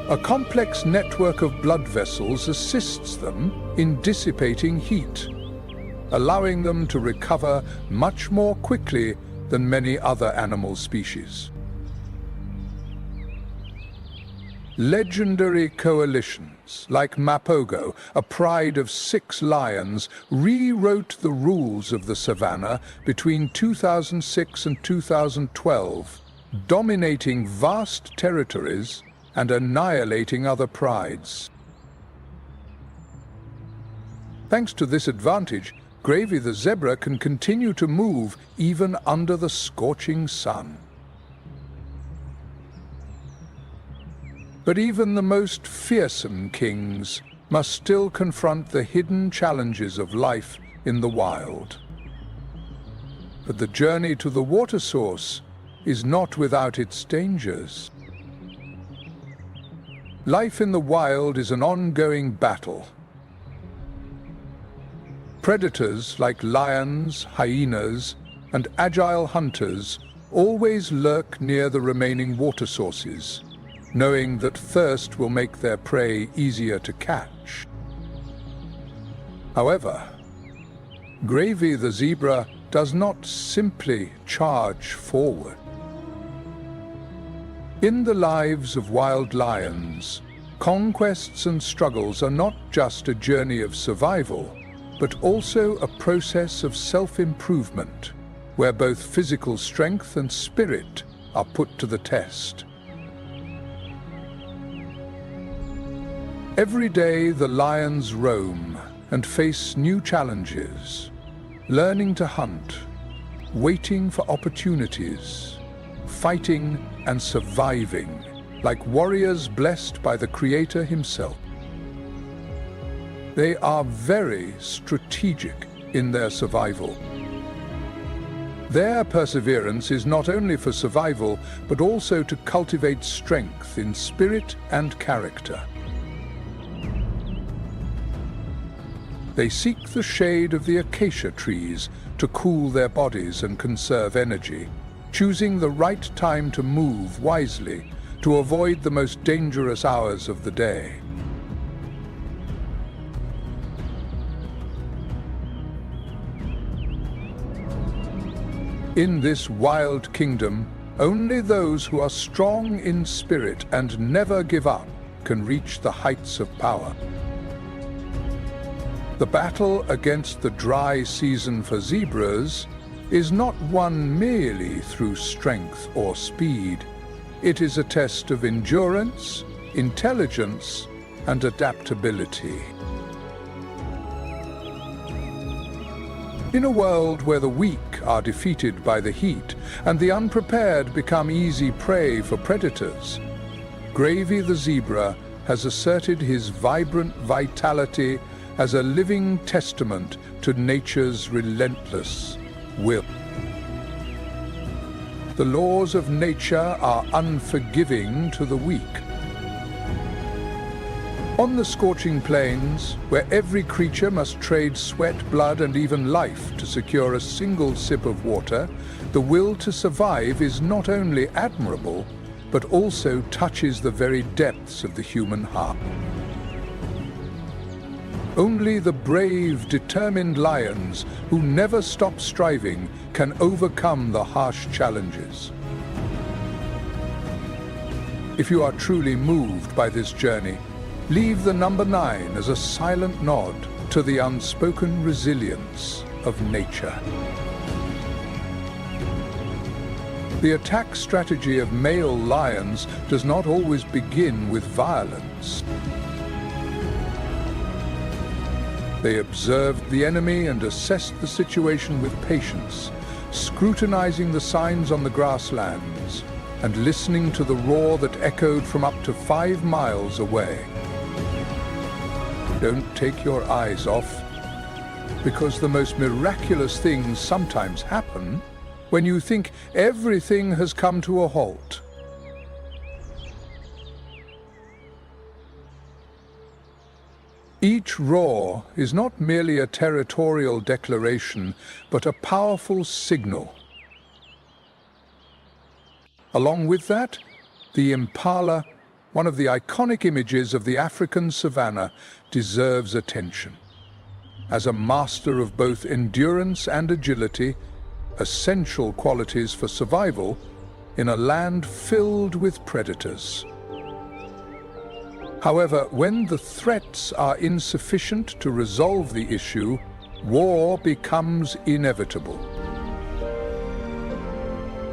a complex network of blood vessels assists them in dissipating heat, allowing them to recover much more quickly than many other animal species. Legendary coalitions, like Mapogo, a pride of 6 lions, rewrote the rules of the savannah between 2006 and 2012, dominating vast territories and annihilating other prides. Thanks to this advantage, Gravy the zebra can continue to move even under the scorching sun. But even the most fearsome kings must still confront the hidden challenges of life in the wild. But the journey to the water source is not without its dangers. Life in the wild is an ongoing battle. Predators like lions, hyenas, and agile hunters always lurk near the remaining water sources, knowing that thirst will make their prey easier to catch. However, Gravy the zebra does not simply charge forward. In the lives of wild lions, conquests and struggles are not just a journey of survival, but also a process of self-improvement, where both physical strength and spirit are put to the test. Every day the lions roam and face new challenges, learning to hunt, waiting for opportunities, fighting and surviving, like warriors blessed by the Creator himself. They are very strategic in their survival. Their perseverance is not only for survival, but also to cultivate strength in spirit and character. They seek the shade of the acacia trees to cool their bodies and conserve energy, choosing the right time to move wisely to avoid the most dangerous hours of the day. In this wild kingdom, only those who are strong in spirit and never give up can reach the heights of power. The battle against the dry season for zebras is not won merely through strength or speed. It is a test of endurance, intelligence, and adaptability. In a world where the weak are defeated by the heat and the unprepared become easy prey for predators, Gravy the zebra has asserted his vibrant vitality as a living testament to nature's relentless will. The laws of nature are unforgiving to the weak. On the scorching plains, where every creature must trade sweat, blood, and even life to secure a single sip of water, the will to survive is not only admirable, but also touches the very depths of the human heart. Only the brave, determined lions who never stop striving can overcome the harsh challenges. If you are truly moved by this journey, leave the number 9 as a silent nod to the unspoken resilience of nature. The attack strategy of male lions does not always begin with violence. They observed the enemy and assessed the situation with patience, scrutinizing the signs on the grasslands and listening to the roar that echoed from up to 5 miles away. Don't take your eyes off, because the most miraculous things sometimes happen when you think everything has come to a halt. Each roar is not merely a territorial declaration, but a powerful signal. Along with that, the Impala, one of the iconic images of the African savannah, deserves attention. As a master of both endurance and agility, essential qualities for survival in a land filled with predators. However, when the threats are insufficient to resolve the issue, war becomes inevitable.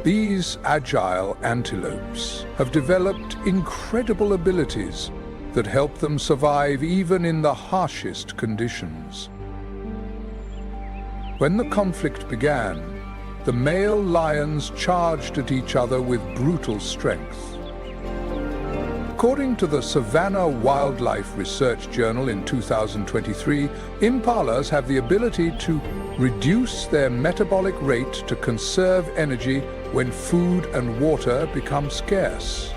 These agile antelopes have developed incredible abilities that help them survive even in the harshest conditions. When the conflict began, the male lions charged at each other with brutal strength. According to the Savannah Wildlife Research Journal in 2023, impalas have the ability to reduce their metabolic rate to conserve energy when food and water become scarce.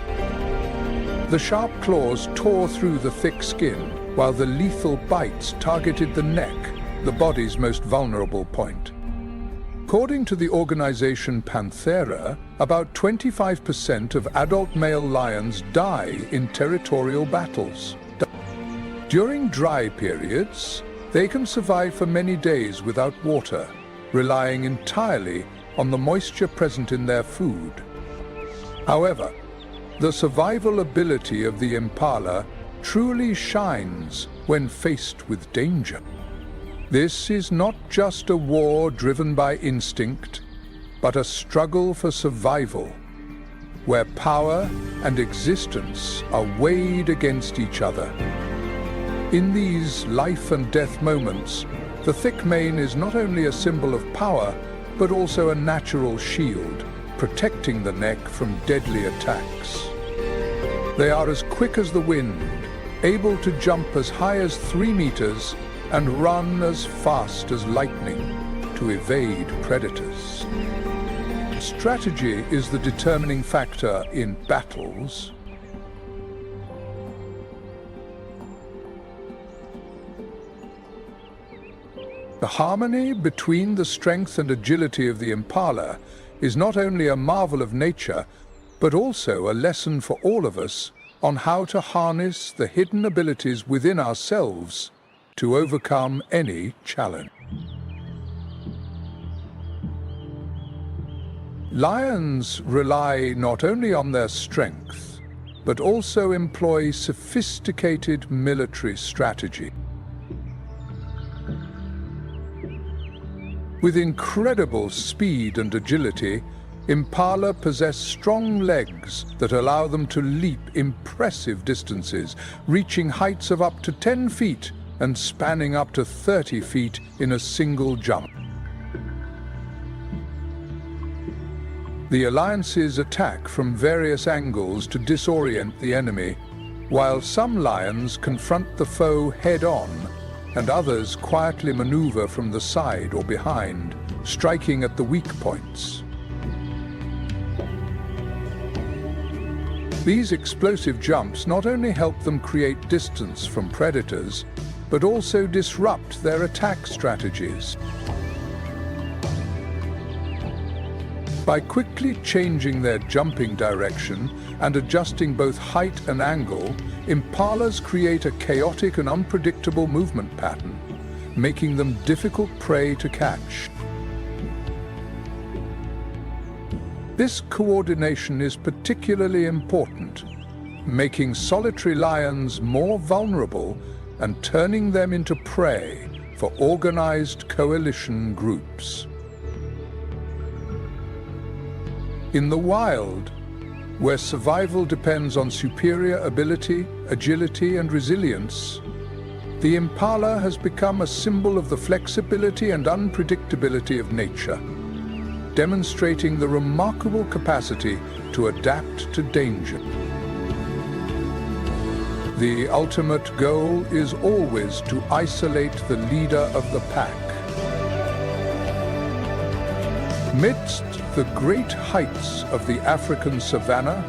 The sharp claws tore through the thick skin, while the lethal bites targeted the neck, the body's most vulnerable point. According to the organization Panthera, about 25% of adult male lions die in territorial battles. During dry periods, they can survive for many days without water, relying entirely on the moisture present in their food. However, the survival ability of the impala truly shines when faced with danger. This is not just a war driven by instinct, but a struggle for survival, where power and existence are weighed against each other. In these life and death moments, the thick mane is not only a symbol of power, but also a natural shield, protecting the neck from deadly attacks. They are as quick as the wind, able to jump as high as 3 meters and run as fast as lightning to evade predators. Strategy is the determining factor in battles. The harmony between the strength and agility of the impala is not only a marvel of nature, but also a lesson for all of us on how to harness the hidden abilities within ourselves to overcome any challenge. Lions rely not only on their strength, but also employ sophisticated military strategy. With incredible speed and agility, impala possess strong legs that allow them to leap impressive distances, reaching heights of up to 10 feet and spanning up to 30 feet in a single jump. The alliances attack from various angles to disorient the enemy, while some lions confront the foe head-on and others quietly maneuver from the side or behind, striking at the weak points. These explosive jumps not only help them create distance from predators, but also disrupt their attack strategies. By quickly changing their jumping direction and adjusting both height and angle, impalas create a chaotic and unpredictable movement pattern, making them difficult prey to catch. This coordination is particularly important, making solitary lions more vulnerable and turning them into prey for organized coalition groups. In the wild, where survival depends on superior ability, agility, and resilience, the impala has become a symbol of the flexibility and unpredictability of nature, demonstrating the remarkable capacity to adapt to danger. The ultimate goal is always to isolate the leader of the pack. Amidst the great heights of the African savannah,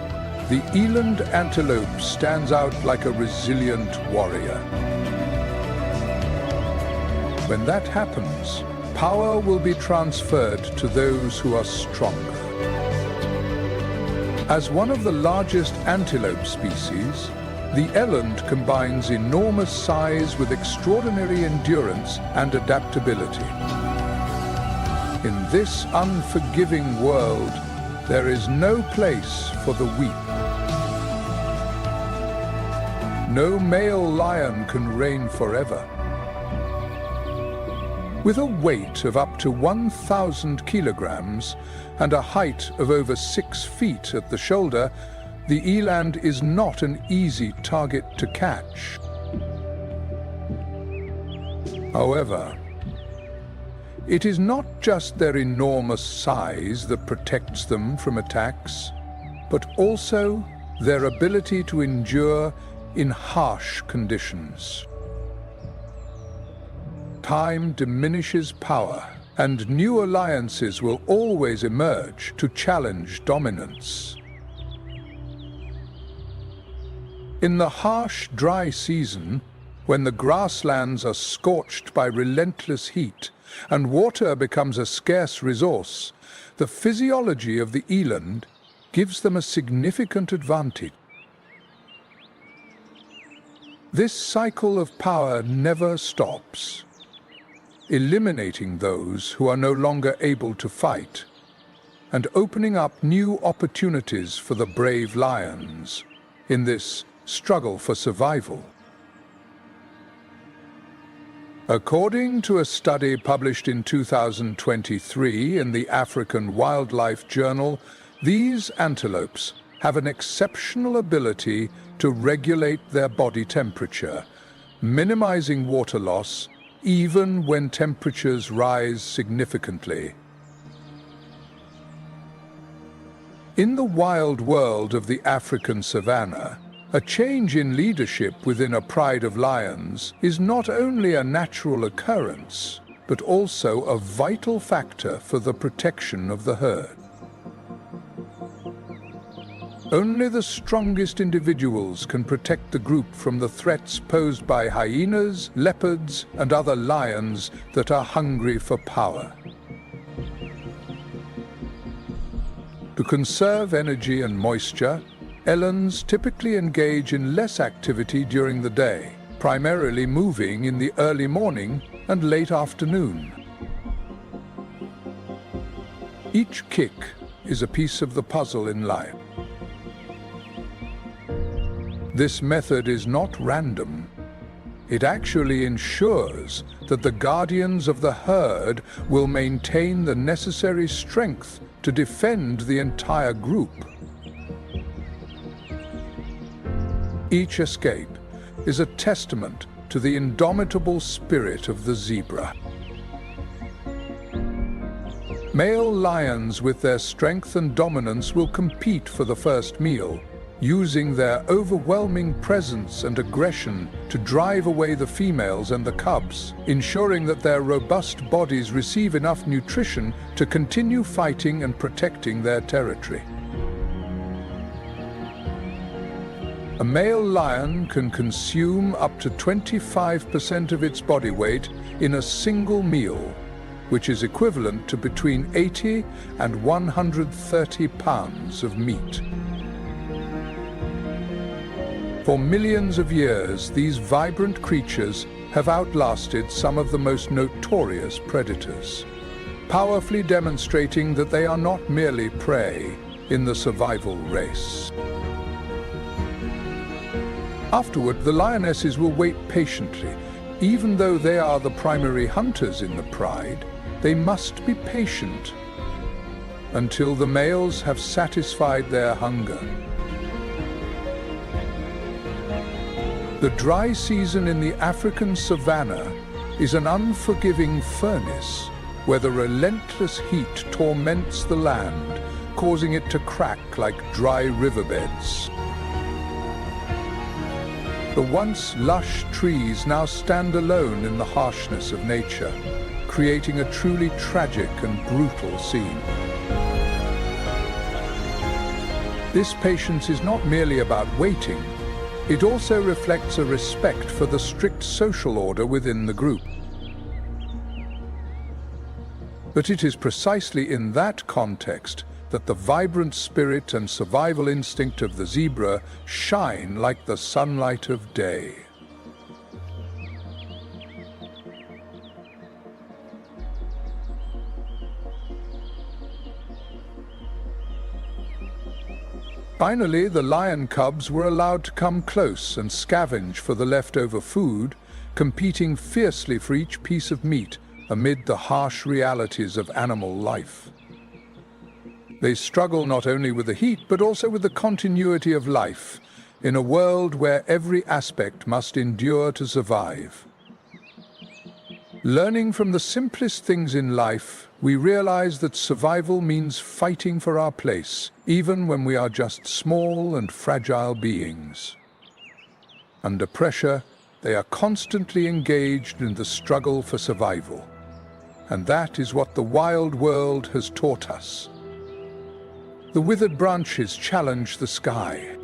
the eland antelope stands out like a resilient warrior. When that happens, power will be transferred to those who are stronger. As one of the largest antelope species, the eland combines enormous size with extraordinary endurance and adaptability. In this unforgiving world, there is no place for the weak. No male lion can reign forever. With a weight of up to 1,000 kilograms and a height of over 6 feet at the shoulder, the eland is not an easy target to catch. However, it is not just their enormous size that protects them from attacks, but also their ability to endure in harsh conditions. Time diminishes power, and new alliances will always emerge to challenge dominance. In the harsh, dry season, when the grasslands are scorched by relentless heat and water becomes a scarce resource, the physiology of the eland gives them a significant advantage. This cycle of power never stops, eliminating those who are no longer able to fight, and opening up new opportunities for the brave lions in this struggle for survival. According to a study published in 2023 in the African Wildlife Journal, these antelopes have an exceptional ability to regulate their body temperature, minimizing water loss even when temperatures rise significantly. In the wild world of the African savannah, a change in leadership within a pride of lions is not only a natural occurrence, but also a vital factor for the protection of the herd. Only the strongest individuals can protect the group from the threats posed by hyenas, leopards, and other lions that are hungry for power. To conserve energy and moisture, elands typically engage in less activity during the day, primarily moving in the early morning and late afternoon. Each kick is a piece of the puzzle in life. This method is not random. It actually ensures that the guardians of the herd will maintain the necessary strength to defend the entire group. Each escape is a testament to the indomitable spirit of the zebra. Male lions with their strength and dominance will compete for the first meal, using their overwhelming presence and aggression to drive away the females and the cubs, ensuring that their robust bodies receive enough nutrition to continue fighting and protecting their territory. A male lion can consume up to 25% of its body weight in a single meal, which is equivalent to between 80 and 130 pounds of meat. For millions of years, these vibrant creatures have outlasted some of the most notorious predators, powerfully demonstrating that they are not merely prey in the survival race. Afterward, the lionesses will wait patiently. Even though they are the primary hunters in the pride, they must be patient until the males have satisfied their hunger. The dry season in the African savannah is an unforgiving furnace where the relentless heat torments the land, causing it to crack like dry riverbeds. The once lush trees now stand alone in the harshness of nature, creating a truly tragic and brutal scene. This patience is not merely about waiting. It also reflects a respect for the strict social order within the group. But it is precisely in that context that the vibrant spirit and survival instinct of the zebra shine like the sunlight of day. Finally, the lion cubs were allowed to come close and scavenge for the leftover food, competing fiercely for each piece of meat amid the harsh realities of animal life. They struggle not only with the heat, but also with the continuity of life, in a world where every aspect must endure to survive. Learning from the simplest things in life, we realize that survival means fighting for our place, even when we are just small and fragile beings. Under pressure, they are constantly engaged in the struggle for survival. And that is what the wild world has taught us. The withered branches challenge the sky.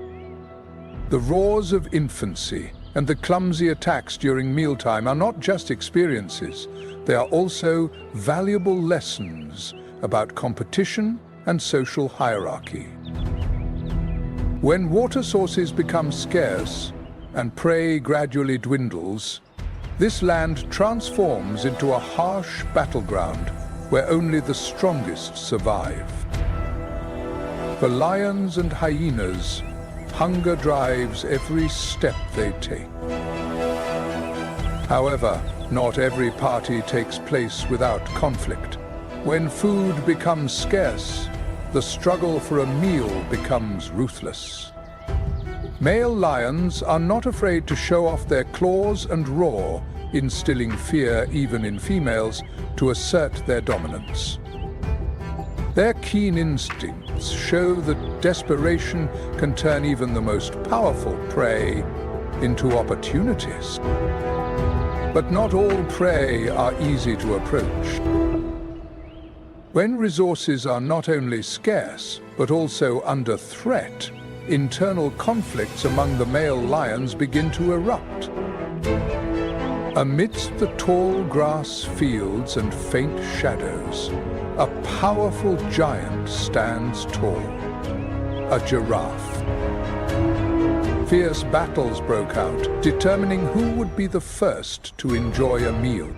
The roars of infancy and the clumsy attacks during mealtime are not just experiences, they are also valuable lessons about competition and social hierarchy. When water sources become scarce and prey gradually dwindles, this land transforms into a harsh battleground where only the strongest survive. For lions and hyenas, hunger drives every step they take. However, not every party takes place without conflict. When food becomes scarce, the struggle for a meal becomes ruthless. Male lions are not afraid to show off their claws and roar, instilling fear even in females to assert their dominance. Their keen instinct facts show that desperation can turn even the most powerful prey into opportunities. But not all prey are easy to approach. When resources are not only scarce, but also under threat, internal conflicts among the male lions begin to erupt. Amidst the tall grass fields and faint shadows, a powerful giant stands tall, a giraffe. Fierce battles broke out, determining who would be the first to enjoy a meal.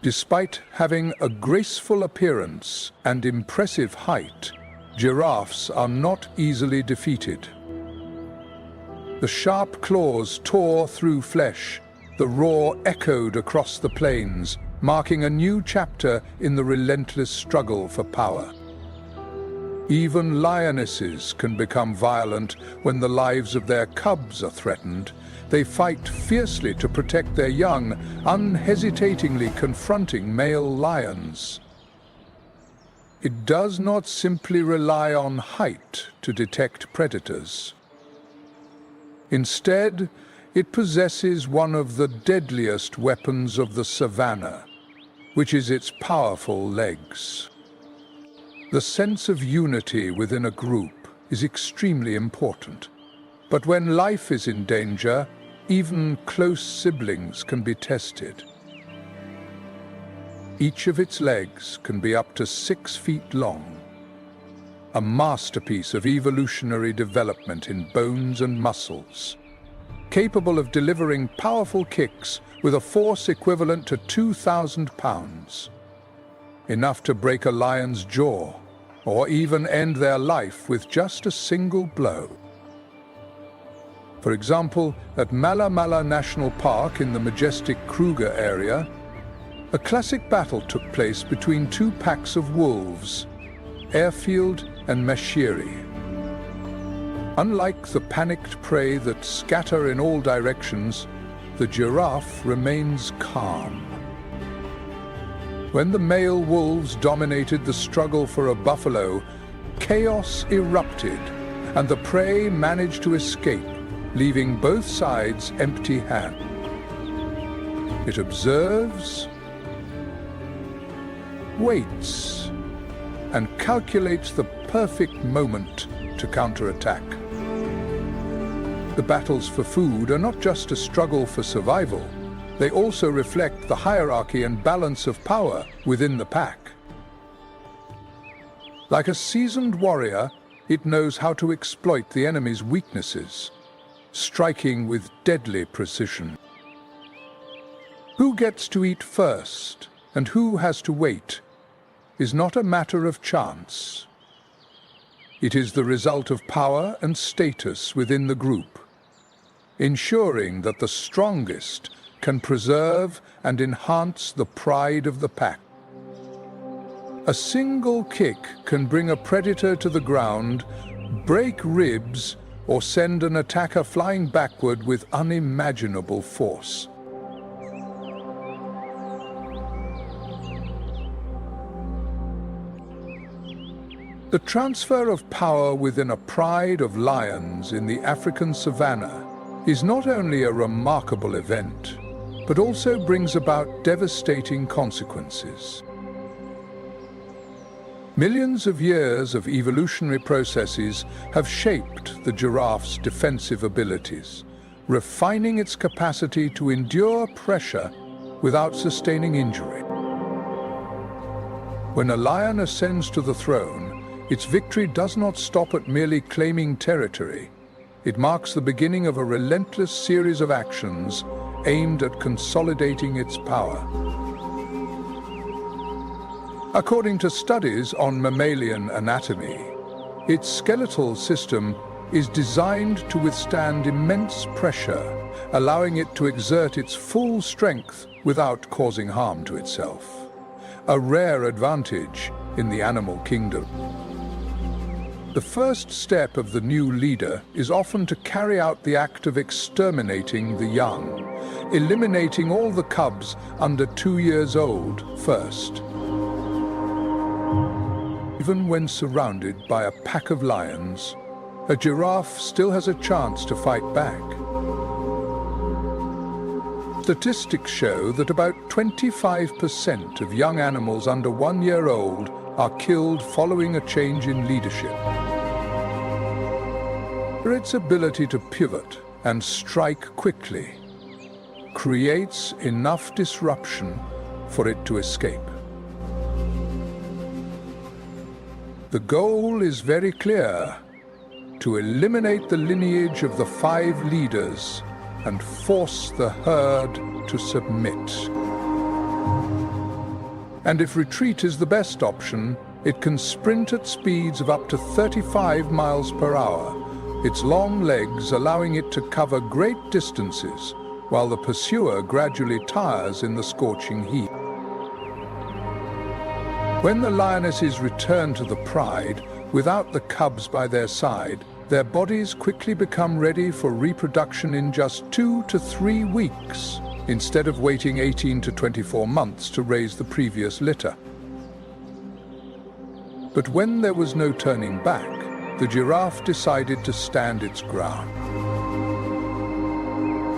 Despite having a graceful appearance and impressive height, giraffes are not easily defeated. The sharp claws tore through flesh, the roar echoed across the plains, marking a new chapter in the relentless struggle for power. Even lionesses can become violent when the lives of their cubs are threatened. They fight fiercely to protect their young, unhesitatingly confronting male lions. It does not simply rely on height to detect predators. Instead, it possesses one of the deadliest weapons of the savannah, which is its powerful legs. The sense of unity within a group is extremely important, but when life is in danger, even close siblings can be tested. Each of its legs can be up to 6 feet long, a masterpiece of evolutionary development in bones and muscles, capable of delivering powerful kicks with a force equivalent to 2,000 pounds, enough to break a lion's jaw or even end their life with just a single blow. For example, at Mala Mala National Park in the majestic Kruger area, a classic battle took place between 2 packs of wolves, Airfield and Mashiri. Unlike the panicked prey that scatter in all directions, the giraffe remains calm. When the male wolves dominated the struggle for a buffalo, chaos erupted, and the prey managed to escape, leaving both sides empty-handed. It observes, waits, and calculates the perfect moment to counterattack. The battles for food are not just a struggle for survival. They also reflect the hierarchy and balance of power within the pack. Like a seasoned warrior, it knows how to exploit the enemy's weaknesses, striking with deadly precision. Who gets to eat first and who has to wait is not a matter of chance. It is the result of power and status within the group, ensuring that the strongest can preserve and enhance the pride of the pack. A single kick can bring a predator to the ground, break ribs, or send an attacker flying backward with unimaginable force. The transfer of power within a pride of lions in the African savannah is not only a remarkable event, but also brings about devastating consequences. Millions of years of evolutionary processes have shaped the giraffe's defensive abilities, refining its capacity to endure pressure without sustaining injury. When a lion ascends to the throne, its victory does not stop at merely claiming territory. It marks the beginning of a relentless series of actions aimed at consolidating its power. According to studies on mammalian anatomy, its skeletal system is designed to withstand immense pressure, allowing it to exert its full strength without causing harm to itself. A rare advantage in the animal kingdom. The first step of the new leader is often to carry out the act of exterminating the young, eliminating all the cubs under 2 years old first. even when surrounded by a pack of lions, a giraffe still has a chance to fight back. Statistics show that about 25% of young animals under 1 year old are killed following a change in leadership. Its ability to pivot and strike quickly creates enough disruption for it to escape. The goal is very clear: to eliminate the lineage of the 5 leaders and force the herd to submit. And if retreat is the best option, it can sprint at speeds of up to 35 miles per hour, its long legs allowing it to cover great distances, while the pursuer gradually tires in the scorching heat. When the lionesses return to the pride, without the cubs by their side, their bodies quickly become ready for reproduction in just 2 to 3 weeks, instead of waiting 18 to 24 months to raise the previous litter. But when there was no turning back, the giraffe decided to stand its ground.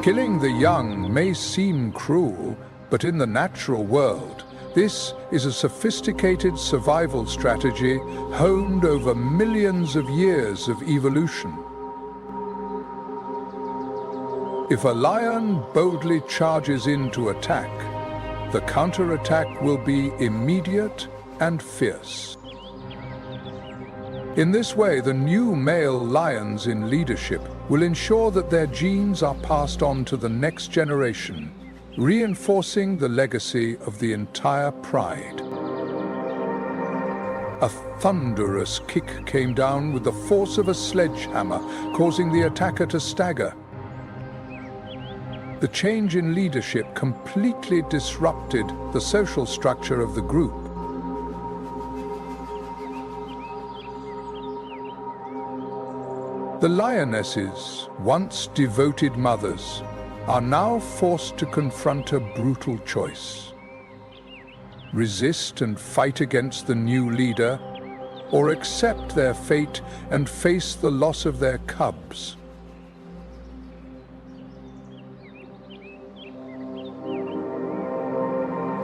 Killing the young may seem cruel, but in the natural world, this is a sophisticated survival strategy honed over millions of years of evolution. If a lion boldly charges in to attack, the counterattack will be immediate and fierce. In this way, the new male lions in leadership will ensure that their genes are passed on to the next generation, reinforcing the legacy of the entire pride. A thunderous kick came down with the force of a sledgehammer, causing the attacker to stagger. The change in leadership completely disrupted the social structure of the group. The lionesses, once devoted mothers, are now forced to confront a brutal choice: resist and fight against the new leader, or accept their fate and face the loss of their cubs.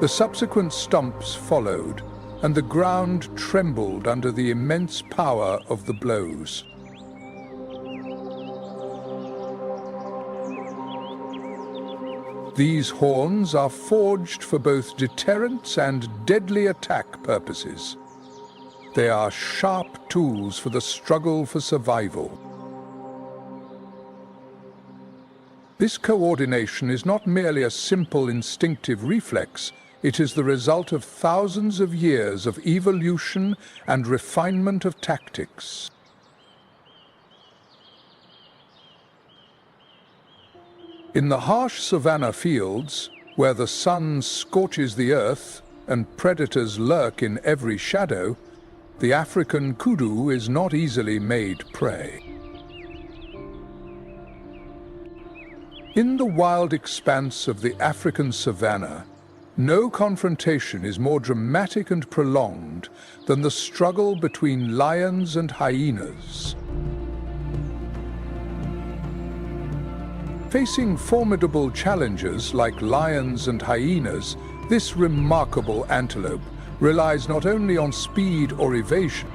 The subsequent stomps followed, and the ground trembled under the immense power of the blows. These horns are forged for both deterrence and deadly attack purposes. They are sharp tools for the struggle for survival. This coordination is not merely a simple instinctive reflex, it is the result of thousands of years of evolution and refinement of tactics. In the harsh savanna fields, where the sun scorches the earth and predators lurk in every shadow, the African kudu is not easily made prey. In the wild expanse of the African savanna, no confrontation is more dramatic and prolonged than the struggle between lions and hyenas. Facing formidable challengers like lions and hyenas, this remarkable antelope relies not only on speed or evasion.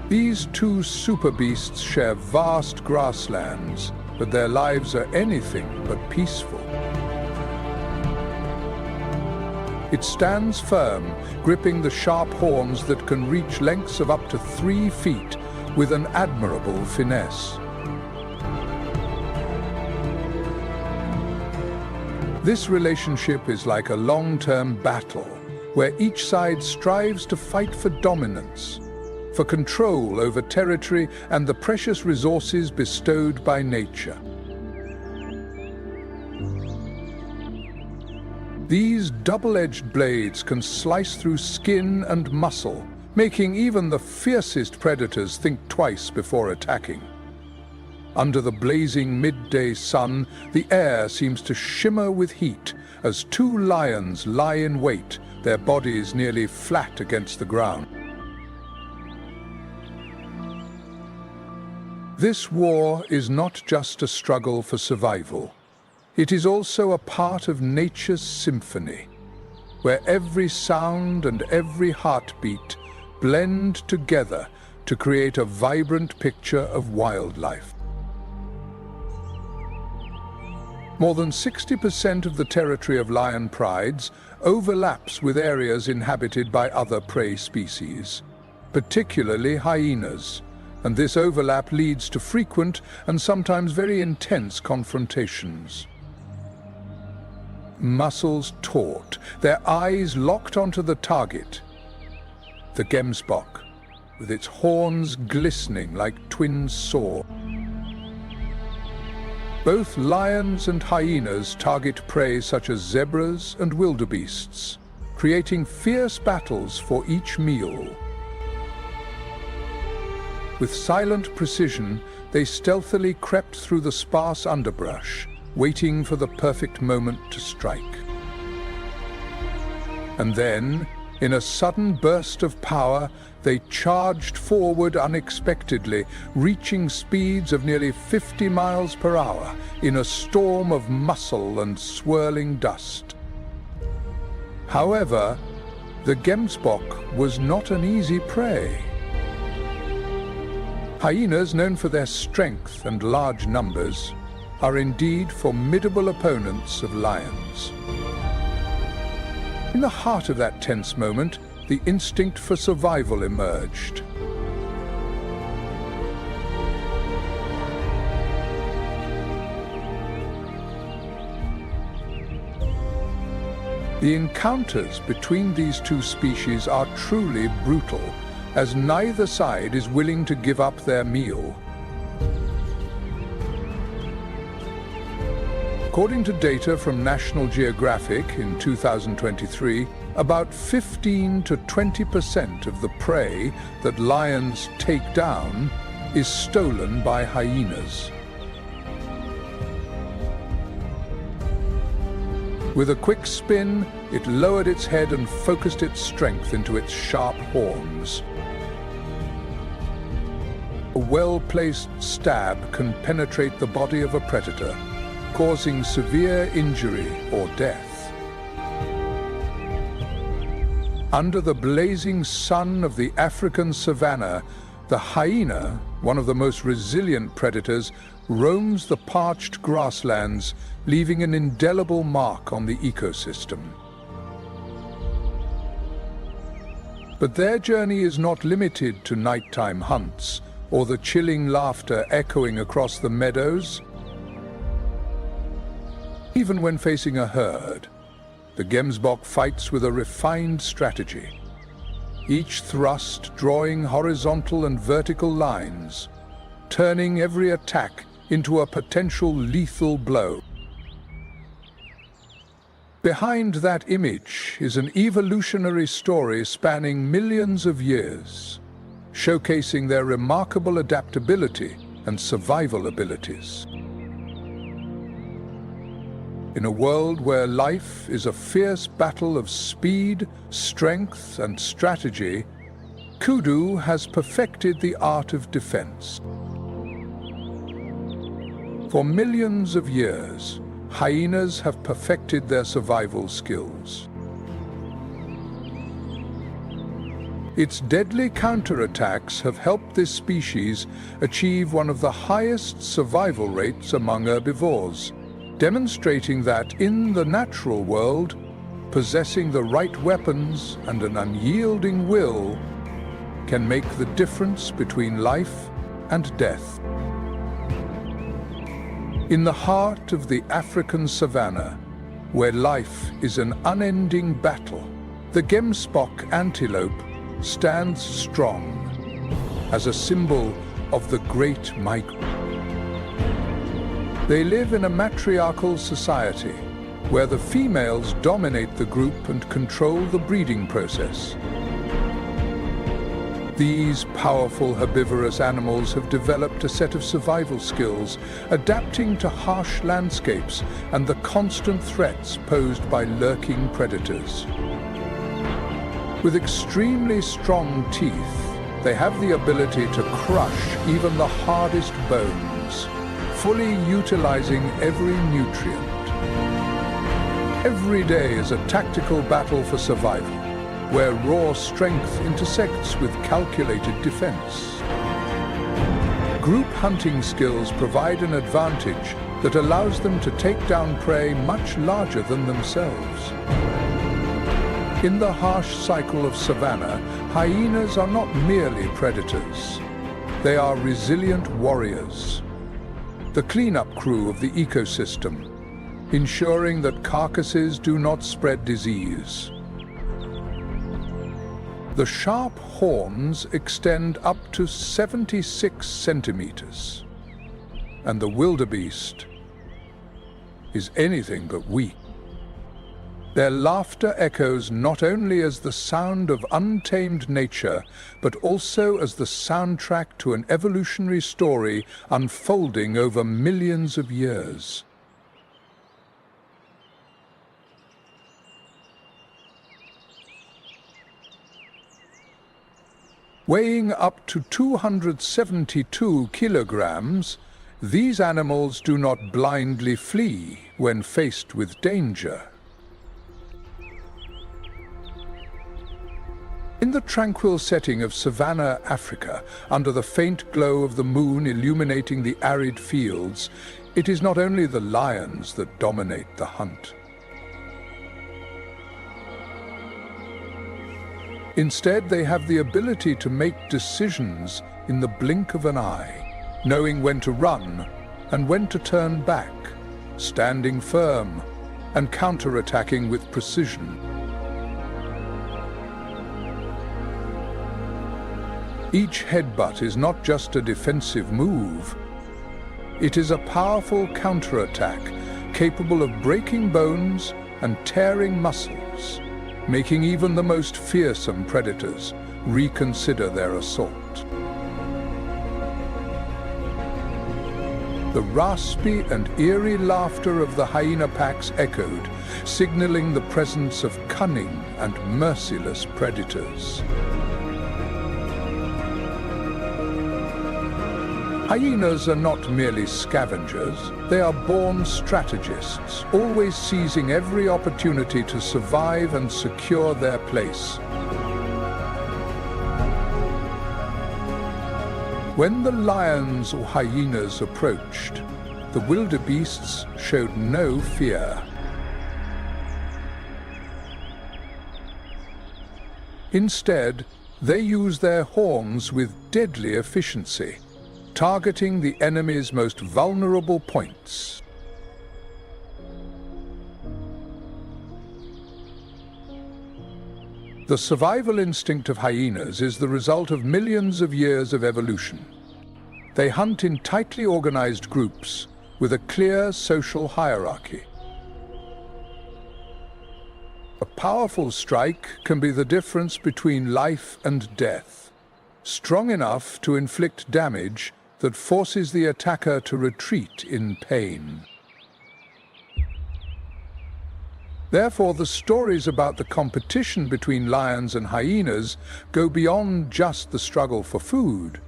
These two super beasts share vast grasslands, but their lives are anything but peaceful. It stands firm, gripping the sharp horns that can reach lengths of up to 3 feet with an admirable finesse. This relationship is like a long-term battle, where each side strives to fight for dominance, for control over territory and the precious resources bestowed by nature. These double-edged blades can slice through skin and muscle, making even the fiercest predators think twice before attacking. Under the blazing midday sun, the air seems to shimmer with heat as two lions lie in wait, their bodies nearly flat against the ground. This war is not just a struggle for survival. It is also a part of nature's symphony, where every sound and every heartbeat blend together to create a vibrant picture of wildlife. More than 60% of the territory of lion prides overlaps with areas inhabited by other prey species, particularly hyenas, and this overlap leads to frequent and sometimes very intense confrontations. Muscles taut, their eyes locked onto the target. The gemsbok, with its horns glistening like twin swords. Both lions and hyenas target prey such as zebras and wildebeests, creating fierce battles for each meal. With silent precision, they stealthily crept through the sparse underbrush, waiting for the perfect moment to strike. And then, in a sudden burst of power, they charged forward unexpectedly, reaching speeds of nearly 50 miles per hour in a storm of muscle and swirling dust. However, the gemsbok was not an easy prey. Hyenas, known for their strength and large numbers, are indeed formidable opponents of lions. In the heart of that tense moment, the instinct for survival emerged. The encounters between these two species are truly brutal, as neither side is willing to give up their meal. According to data from National Geographic in 2023, about 15 to 20% of the prey that lions take down is stolen by hyenas. With a quick spin, it lowered its head and focused its strength into its sharp horns. A well-placed stab can penetrate the body of a predator, causing severe injury or death. Under the blazing sun of the African savannah, the hyena, one of the most resilient predators, roams the parched grasslands, leaving an indelible mark on the ecosystem. But their journey is not limited to nighttime hunts or the chilling laughter echoing across the meadows. Even when facing a herd, the gemsbok fights with a refined strategy, each thrust drawing horizontal and vertical lines, turning every attack into a potential lethal blow. Behind that image is an evolutionary story spanning millions of years, showcasing their remarkable adaptability and survival abilities. In a world where life is a fierce battle of speed, strength, and strategy, Kudu has perfected the art of defense. For millions of years, hyenas have perfected their survival skills. Its deadly counterattacks have helped this species achieve one of the highest survival rates among herbivores, demonstrating that in the natural world, possessing the right weapons and an unyielding will can make the difference between life and death. In the heart of the African savannah, where life is an unending battle, the gemsbok antelope stands strong as a symbol of the great migration. They live in a matriarchal society where the females dominate the group and control the breeding process. These powerful herbivorous animals have developed a set of survival skills, adapting to harsh landscapes and the constant threats posed by lurking predators. With extremely strong teeth, they have the ability to crush even the hardest bones, fully utilizing every nutrient. Every day is a tactical battle for survival, where raw strength intersects with calculated defense. Group hunting skills provide an advantage that allows them to take down prey much larger than themselves. In the harsh cycle of savanna, hyenas are not merely predators. They are resilient warriors, the cleanup crew of the ecosystem, ensuring that carcasses do not spread disease. The sharp horns extend up to 76 centimeters, and the wildebeest is anything but weak. Their laughter echoes not only as the sound of untamed nature, but also as the soundtrack to an evolutionary story unfolding over millions of years. Weighing up to 272 kilograms, these animals do not blindly flee when faced with danger. In the tranquil setting of Savannah, Africa, under the faint glow of the moon illuminating the arid fields, it is not only the lions that dominate the hunt. Instead, they have the ability to make decisions in the blink of an eye, knowing when to run and when to turn back, standing firm and counterattacking with precision. Each headbutt is not just a defensive move. It is a powerful counterattack capable of breaking bones and tearing muscles, making even the most fearsome predators reconsider their assault. The raspy and eerie laughter of the hyena packs echoed, signaling the presence of cunning and merciless predators. Hyenas are not merely scavengers, they are born strategists, always seizing every opportunity to survive and secure their place. When the lions or hyenas approached, the wildebeests showed no fear. Instead, they use their horns with deadly efficiency, targeting the enemy's most vulnerable points. The survival instinct of hyenas is the result of millions of years of evolution. They hunt in tightly organized groups with a clear social hierarchy. A powerful strike can be the difference between life and death, strong enough to inflict damage that forces the attacker to retreat in pain. Therefore, the stories about the competition between lions and hyenas go beyond just the struggle for food.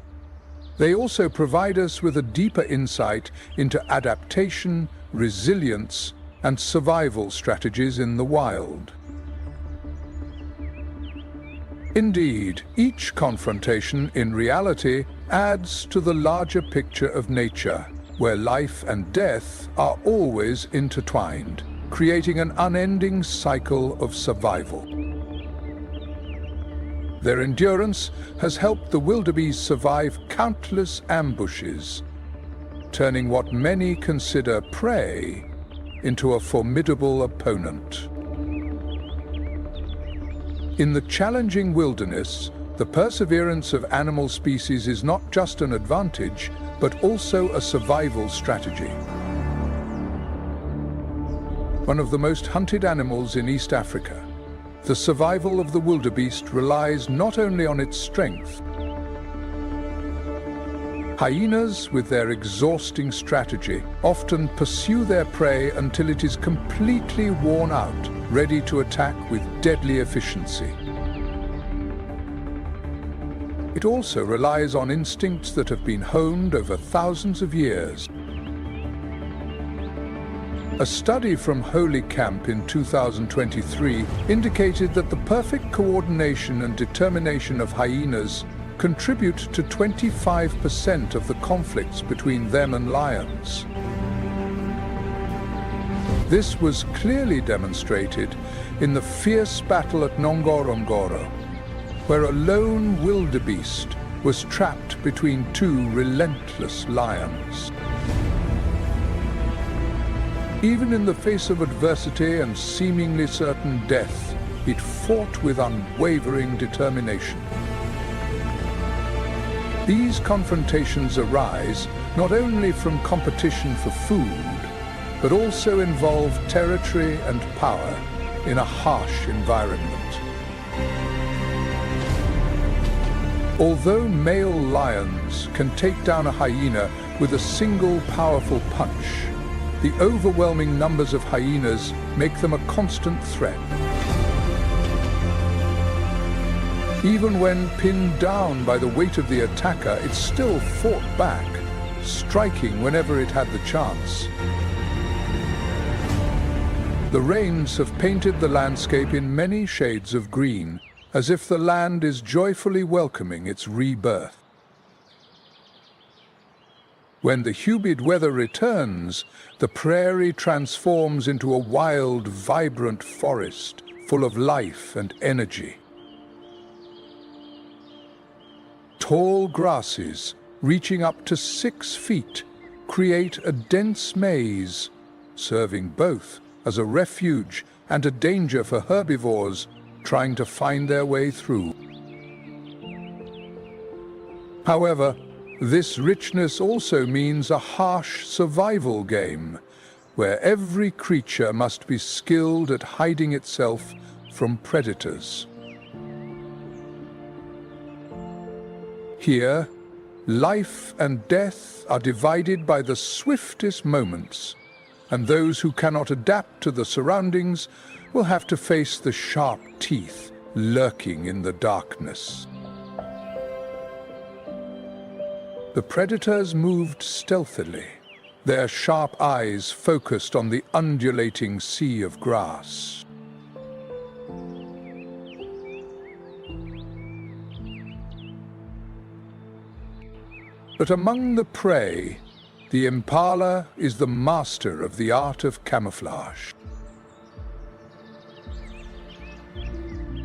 They also provide us with a deeper insight into adaptation, resilience, and survival strategies in the wild. Indeed, each confrontation, in reality, adds to the larger picture of nature, where life and death are always intertwined, creating an unending cycle of survival. Their endurance has helped the wildebeest survive countless ambushes, turning what many consider prey into a formidable opponent. In the challenging wilderness, the perseverance of animal species is not just an advantage, but also a survival strategy. One of the most hunted animals in East Africa, The survival of the wildebeest relies not only on its strength. Hyenas, with their exhausting strategy, often pursue their prey until it is completely worn out, ready to attack with deadly efficiency. It also relies on instincts that have been honed over thousands of years. A study from Holy Camp in 2023 indicated that the perfect coordination and determination of hyenas contribute to 25% of the conflicts between them and lions. This was clearly demonstrated in the fierce battle at Ngorongoro, where a lone wildebeest was trapped between two relentless lions. Even in the face of adversity and seemingly certain death, it fought with unwavering determination. These confrontations arise not only from competition for food, but also involve territory and power in a harsh environment. Although male lions can take down a hyena with a single powerful punch, the overwhelming numbers of hyenas make them a constant threat. Even when pinned down by the weight of the attacker, it still fought back, striking whenever it had the chance. The rains have painted the landscape in many shades of green, as if the land is joyfully welcoming its rebirth. When the humid weather returns, the prairie transforms into a wild, vibrant forest full of life and energy. Tall grasses, reaching up to 6 feet, create a dense maze, serving both as a refuge and a danger for herbivores trying to find their way through. However, this richness also means a harsh survival game, where every creature must be skilled at hiding itself from predators. Here, life and death are divided by the swiftest moments, and those who cannot adapt to the surroundings will have to face the sharp teeth lurking in the darkness. The predators moved stealthily, their sharp eyes focused on the undulating sea of grass. But among the prey, the impala is the master of the art of camouflage.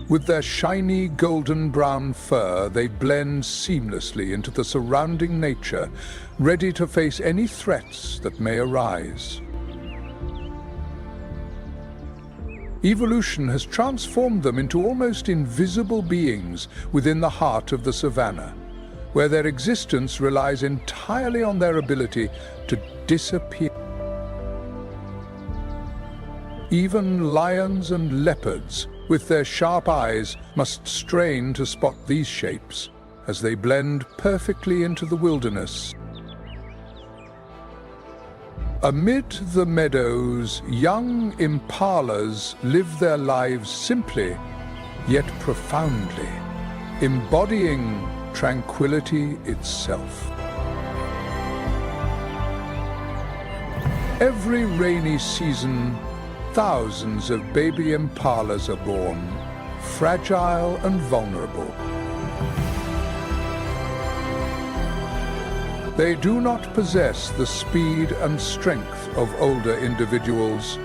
With their shiny golden-brown fur, they blend seamlessly into the surrounding nature, ready to face any threats that may arise. Evolution has transformed them into almost invisible beings within the heart of the savannah, where their existence relies entirely on their ability to disappear. Even lions and leopards, with their sharp eyes, must strain to spot these shapes as they blend perfectly into the wilderness. Amid the meadows, young impalas live their lives simply, yet profoundly, embodying tranquility itself. Every rainy season, thousands of baby impalas are born, fragile and vulnerable. They do not possess the speed and strength of older individuals.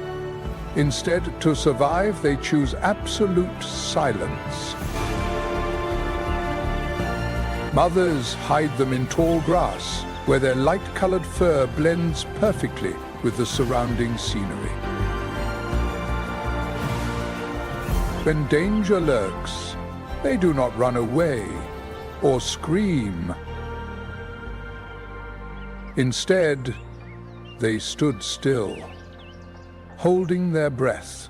Instead, to survive, they choose absolute silence. Mothers hide them in tall grass, where their light-colored fur blends perfectly with the surrounding scenery. When danger lurks, they do not run away or scream. Instead, they stood still, holding their breath,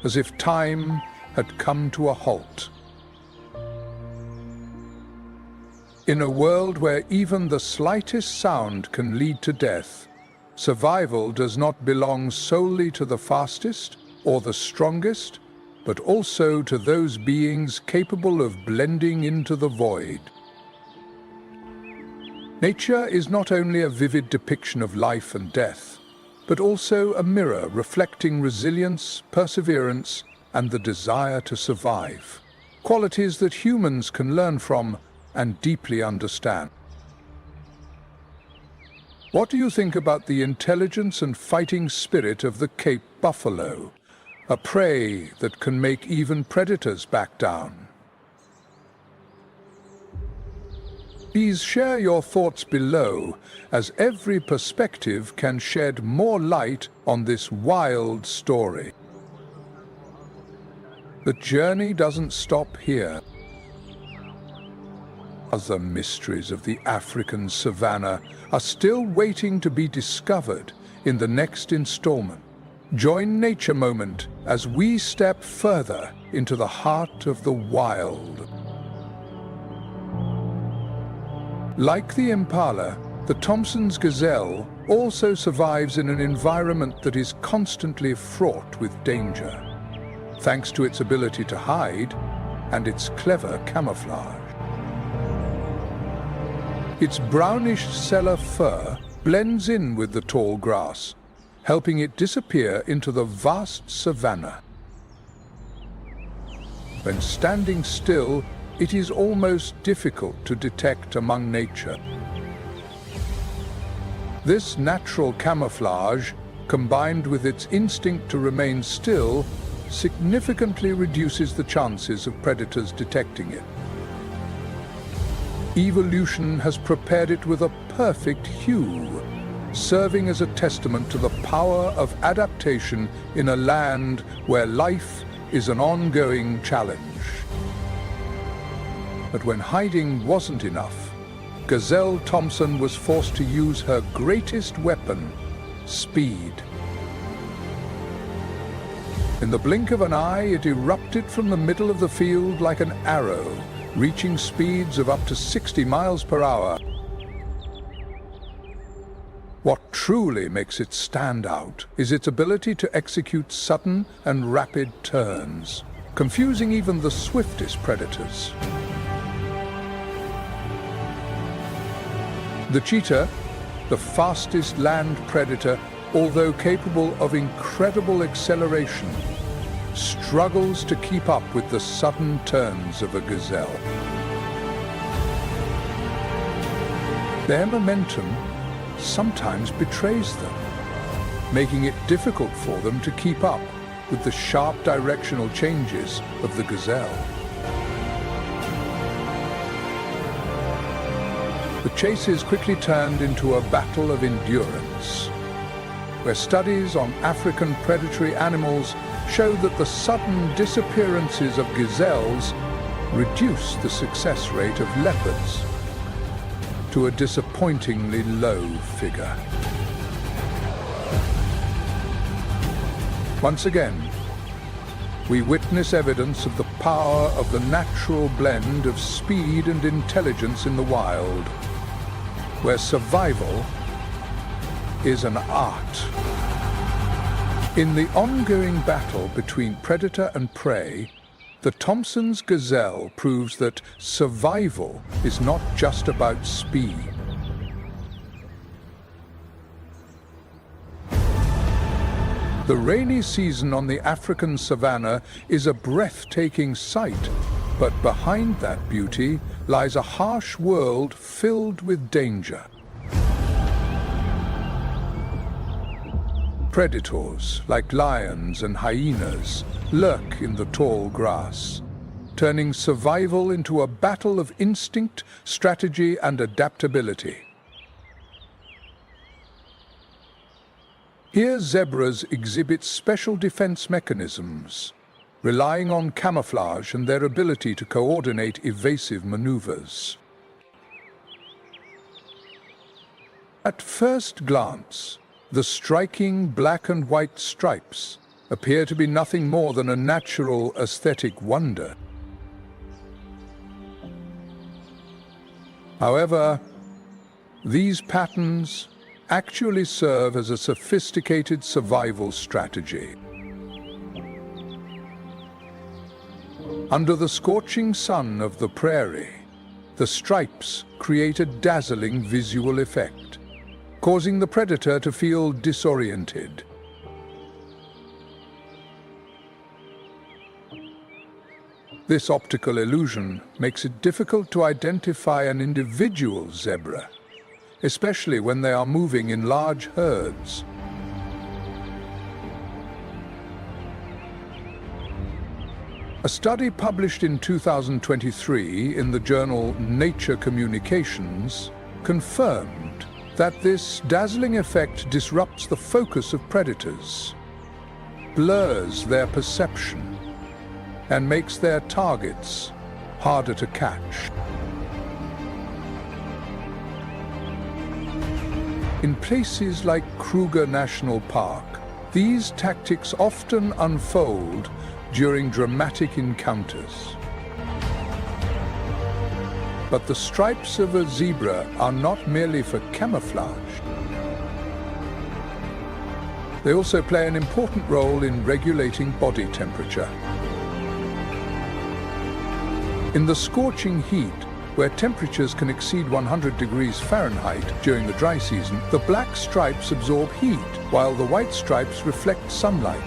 as if time had come to a halt. In a world where even the slightest sound can lead to death, survival does not belong solely to the fastest or the strongest, but also to those beings capable of blending into the void. Nature is not only a vivid depiction of life and death, but also a mirror reflecting resilience, perseverance, and the desire to survive, qualities that humans can learn from and deeply understand. What do you think about the intelligence and fighting spirit of the Cape buffalo, a prey that can make even predators back down? Please share your thoughts below, as every perspective can shed more light on this wild story. The journey doesn't stop here. Other mysteries of the African savannah are still waiting to be discovered in the next installment. Join Nature Moment as we step further into the heart of the wild. Like the impala, the Thompson's gazelle also survives in an environment that is constantly fraught with danger, thanks to its ability to hide and its clever camouflage. Its brownish sellar fur blends in with the tall grass, helping it disappear into the vast savannah. When standing still, it is almost difficult to detect among nature. This natural camouflage, combined with its instinct to remain still, significantly reduces the chances of predators detecting it. Evolution has prepared it with a perfect hue, serving as a testament to the power of adaptation in a land where life is an ongoing challenge. But when hiding wasn't enough, Gazelle Thompson was forced to use her greatest weapon, speed. In the blink of an eye, it erupted from the middle of the field like an arrow, reaching speeds of up to 60 miles per hour. What truly makes it stand out is its ability to execute sudden and rapid turns, confusing even the swiftest predators. The cheetah, the fastest land predator, although capable of incredible acceleration, struggles to keep up with the sudden turns of a gazelle. Their momentum sometimes betrays them, making it difficult for them to keep up with the sharp directional changes of the gazelle. The chase is quickly turned into a battle of endurance, where studies on African predatory animals show that the sudden disappearances of gazelles reduce the success rate of leopards to a disappointingly low figure. Once again, we witness evidence of the power of the natural blend of speed and intelligence in the wild, where survival is an art. In the ongoing battle between predator and prey, the Thompson's gazelle proves that survival is not just about speed. The rainy season on the African savannah is a breathtaking sight, but behind that beauty lies a harsh world filled with danger. Predators, like lions and hyenas, lurk in the tall grass, turning survival into a battle of instinct, strategy, and adaptability. Here, zebras exhibit special defense mechanisms, relying on camouflage and their ability to coordinate evasive maneuvers. At first glance, the striking black and white stripes appear to be nothing more than a natural aesthetic wonder. However, these patterns actually serve as a sophisticated survival strategy. Under the scorching sun of the prairie, the stripes create a dazzling visual effect, causing the predator to feel disoriented. This optical illusion makes it difficult to identify an individual zebra, especially when they are moving in large herds. A study published in 2023 in the journal Nature Communications confirmed that this dazzling effect disrupts the focus of predators, blurs their perception, and makes their targets harder to catch. In places like Kruger National Park, these tactics often unfold during dramatic encounters. But the stripes of a zebra are not merely for camouflage. They also play an important role in regulating body temperature. In the scorching heat, where temperatures can exceed 100 degrees Fahrenheit during the dry season, the black stripes absorb heat, while the white stripes reflect sunlight.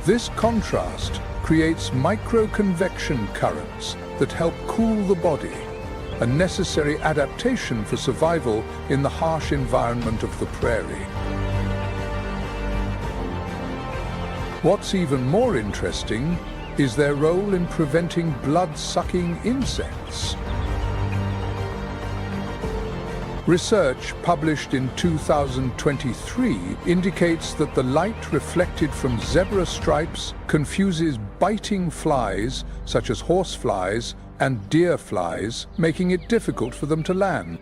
This contrast creates microconvection currents that help cool the body, a necessary adaptation for survival in the harsh environment of the prairie. What's even more interesting is their role in preventing blood-sucking insects. Research published in 2023 indicates that the light reflected from zebra stripes confuses biting flies, such as horseflies and deer flies, making it difficult for them to land.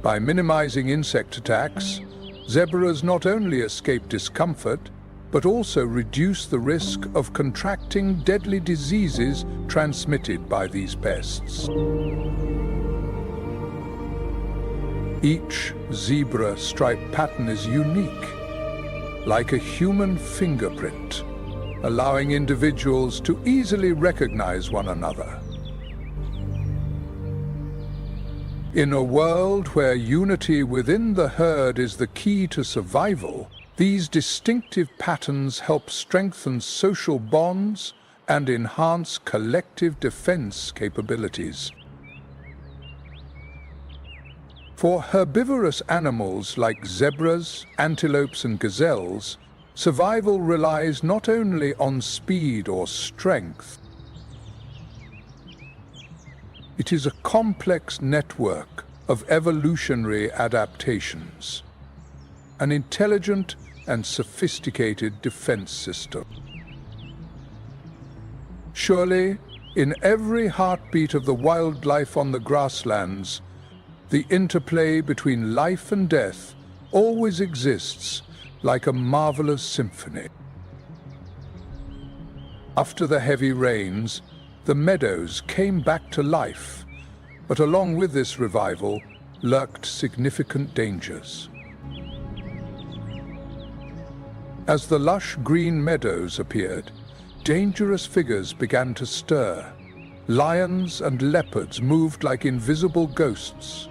By minimizing insect attacks, zebras not only escape discomfort, but also reduce the risk of contracting deadly diseases transmitted by these pests. Each zebra stripe pattern is unique, like a human fingerprint, allowing individuals to easily recognize one another. In a world where unity within the herd is the key to survival, these distinctive patterns help strengthen social bonds and enhance collective defense capabilities. For herbivorous animals like zebras, antelopes, and gazelles, survival relies not only on speed or strength. It is a complex network of evolutionary adaptations, an intelligent and sophisticated defense system. Surely, in every heartbeat of the wildlife on the grasslands, the interplay between life and death always exists like a marvelous symphony. After the heavy rains, the meadows came back to life, but along with this revival lurked significant dangers. As the lush green meadows appeared, dangerous figures began to stir. Lions and leopards moved like invisible ghosts,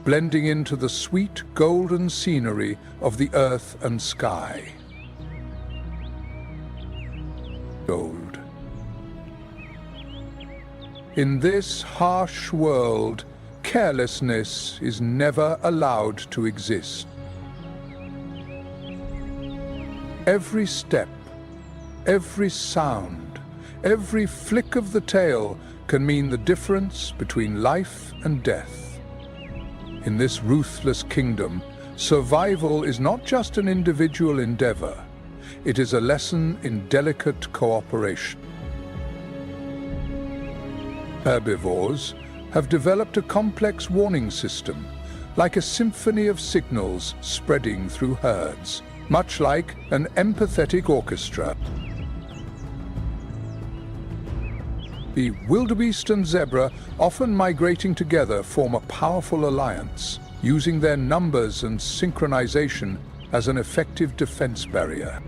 blending into the sweet golden scenery of the earth and sky. Gold. In this harsh world, carelessness is never allowed to exist. Every step, every sound, every flick of the tail can mean the difference between life and death. In this ruthless kingdom, survival is not just an individual endeavor. It is a lesson in delicate cooperation. Herbivores have developed a complex warning system, like a symphony of signals spreading through herds, much like an empathetic orchestra. The wildebeest and zebra, often migrating together, form a powerful alliance, using their numbers and synchronization as an effective defense barrier.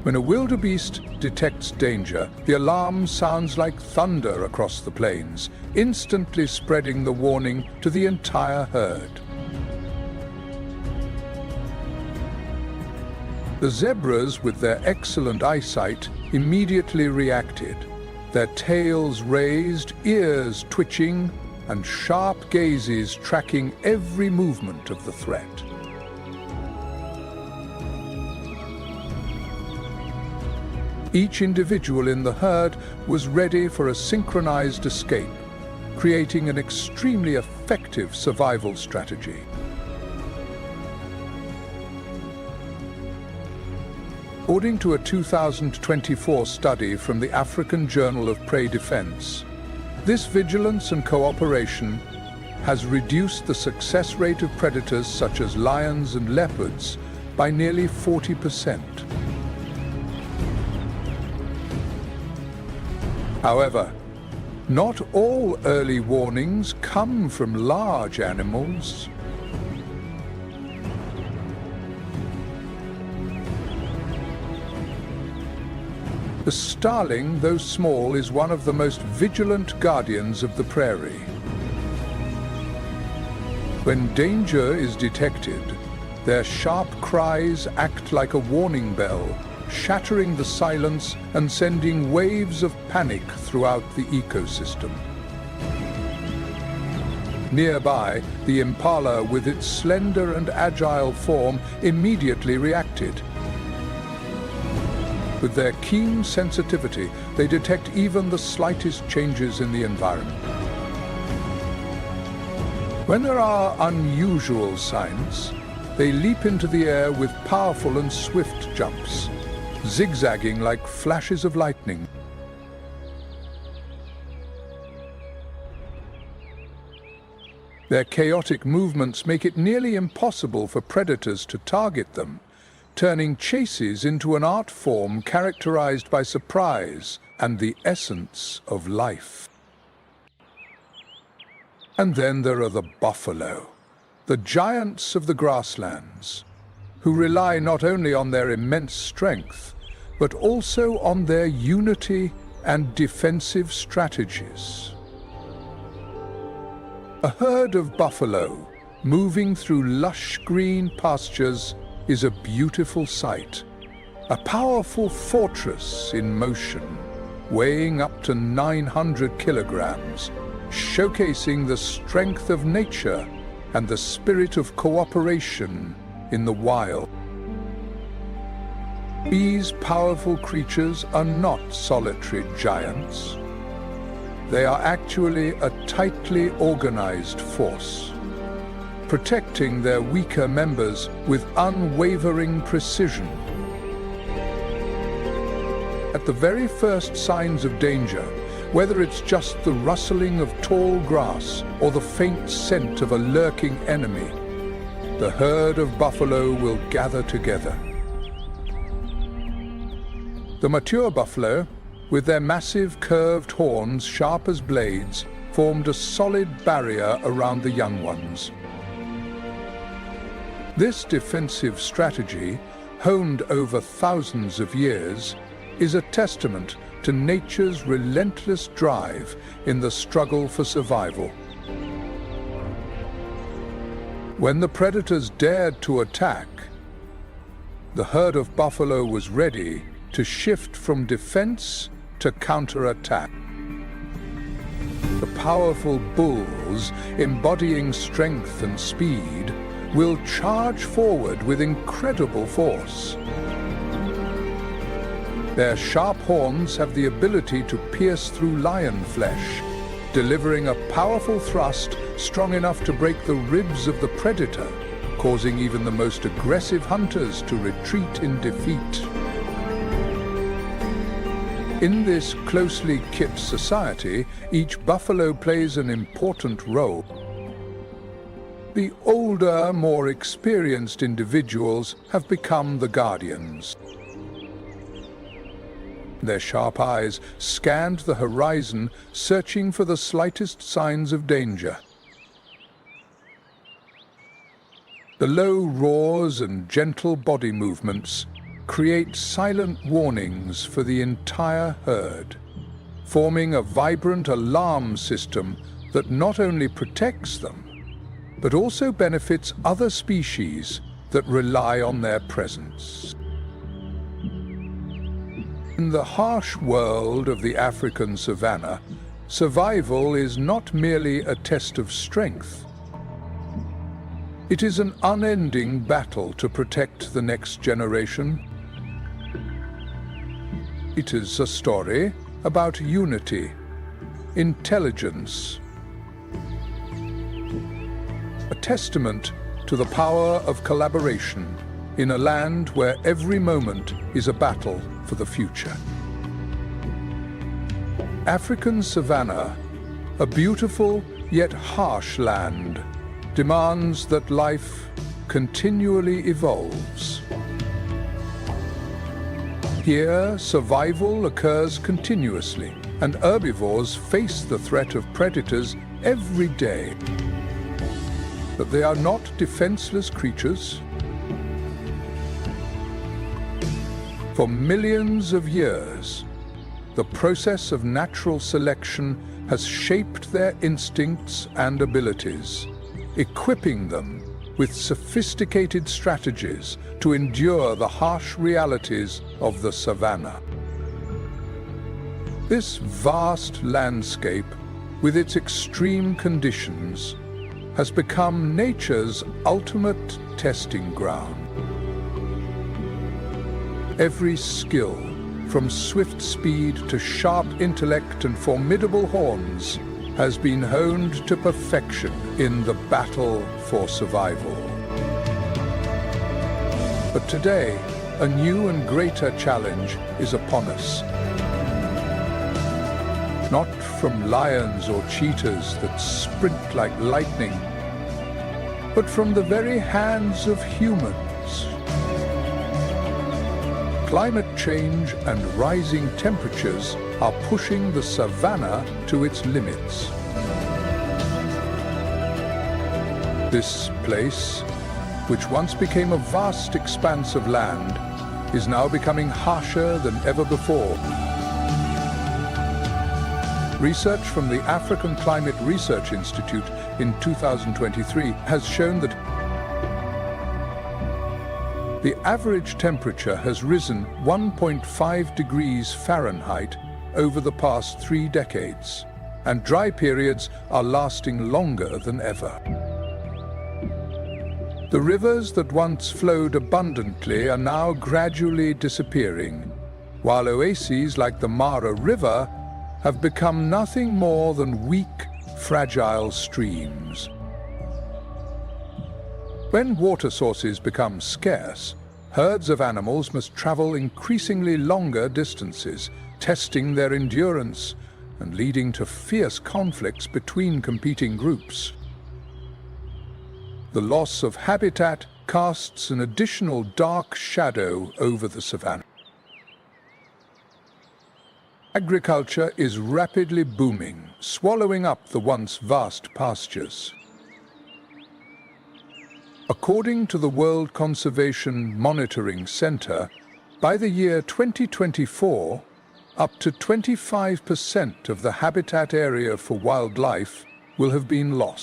When a wildebeest detects danger, the alarm sounds like thunder across the plains, instantly spreading the warning to the entire herd. The zebras, with their excellent eyesight, immediately reacted, their tails raised, ears twitching, and sharp gazes tracking every movement of the threat. Each individual in the herd was ready for a synchronized escape, creating an extremely effective survival strategy. According to a 2024 study from the African Journal of Prey Defense, this vigilance and cooperation has reduced the success rate of predators such as lions and leopards by nearly 40%. However, not all early warnings come from large animals. The starling, though small, is one of the most vigilant guardians of the prairie. When danger is detected, their sharp cries act like a warning bell, shattering the silence and sending waves of panic throughout the ecosystem. Nearby, the impala, with its slender and agile form, immediately reacted. With their keen sensitivity, they detect even the slightest changes in the environment. When there are unusual signs, they leap into the air with powerful and swift jumps, zigzagging like flashes of lightning. Their chaotic movements make it nearly impossible for predators to target them, turning chases into an art form characterized by surprise and the essence of life. And then there are the buffalo, the giants of the grasslands, who rely not only on their immense strength, but also on their unity and defensive strategies. A herd of buffalo moving through lush green pastures is a beautiful sight, a powerful fortress in motion, weighing up to 900 kilograms, showcasing the strength of nature and the spirit of cooperation in the wild. These powerful creatures are not solitary giants. They are actually a tightly organized force, protecting their weaker members with unwavering precision. At the very first signs of danger, whether it's just the rustling of tall grass or the faint scent of a lurking enemy, the herd of buffalo will gather together. The mature buffalo, with their massive curved horns sharp as blades, formed a solid barrier around the young ones. This defensive strategy, honed over thousands of years, is a testament to nature's relentless drive in the struggle for survival. When the predators dared to attack, the herd of buffalo was ready to shift from defense to counterattack. The powerful bulls, embodying strength and speed, will charge forward with incredible force. Their sharp horns have the ability to pierce through lion flesh, delivering a powerful thrust strong enough to break the ribs of the predator, causing even the most aggressive hunters to retreat in defeat. In this closely knit society, each buffalo plays an important role. The older, more experienced individuals have become the guardians. Their sharp eyes scanned the horizon, searching for the slightest signs of danger. The low roars and gentle body movements create silent warnings for the entire herd, forming a vibrant alarm system that not only protects them, but also benefits other species that rely on their presence. In the harsh world of the African savannah, survival is not merely a test of strength. It is an unending battle to protect the next generation. It is a story about unity, intelligence, a testament to the power of collaboration in a land where every moment is a battle for the future. African savannah, a beautiful yet harsh land, demands that life continually evolves. Here, survival occurs continuously, and herbivores face the threat of predators every day. But they are not defenseless creatures. For millions of years, the process of natural selection has shaped their instincts and abilities, equipping them with sophisticated strategies to endure the harsh realities of the savannah. This vast landscape, with its extreme conditions, has become nature's ultimate testing ground. Every skill, from swift speed to sharp intellect and formidable horns, has been honed to perfection in the battle for survival. But today, a new and greater challenge is upon us. Not from lions or cheetahs that sprint like lightning, but from the very hands of humans. Climate change and rising temperatures are pushing the savannah to its limits. This place, which once became a vast expanse of land, is now becoming harsher than ever before. Research from the African Climate Research Institute in 2023 has shown that the average temperature has risen 1.5 degrees Fahrenheit over the past 3 decades, and dry periods are lasting longer than ever. The rivers that once flowed abundantly are now gradually disappearing, while oases like the Mara River have become nothing more than weak, fragile streams. When water sources become scarce, herds of animals must travel increasingly longer distances, testing their endurance and leading to fierce conflicts between competing groups. The loss of habitat casts an additional dark shadow over the savannah. Agriculture is rapidly booming, swallowing up the once vast pastures. According to the World Conservation Monitoring Center, by the year 2024, up to 25% of the habitat area for wildlife will have been lost.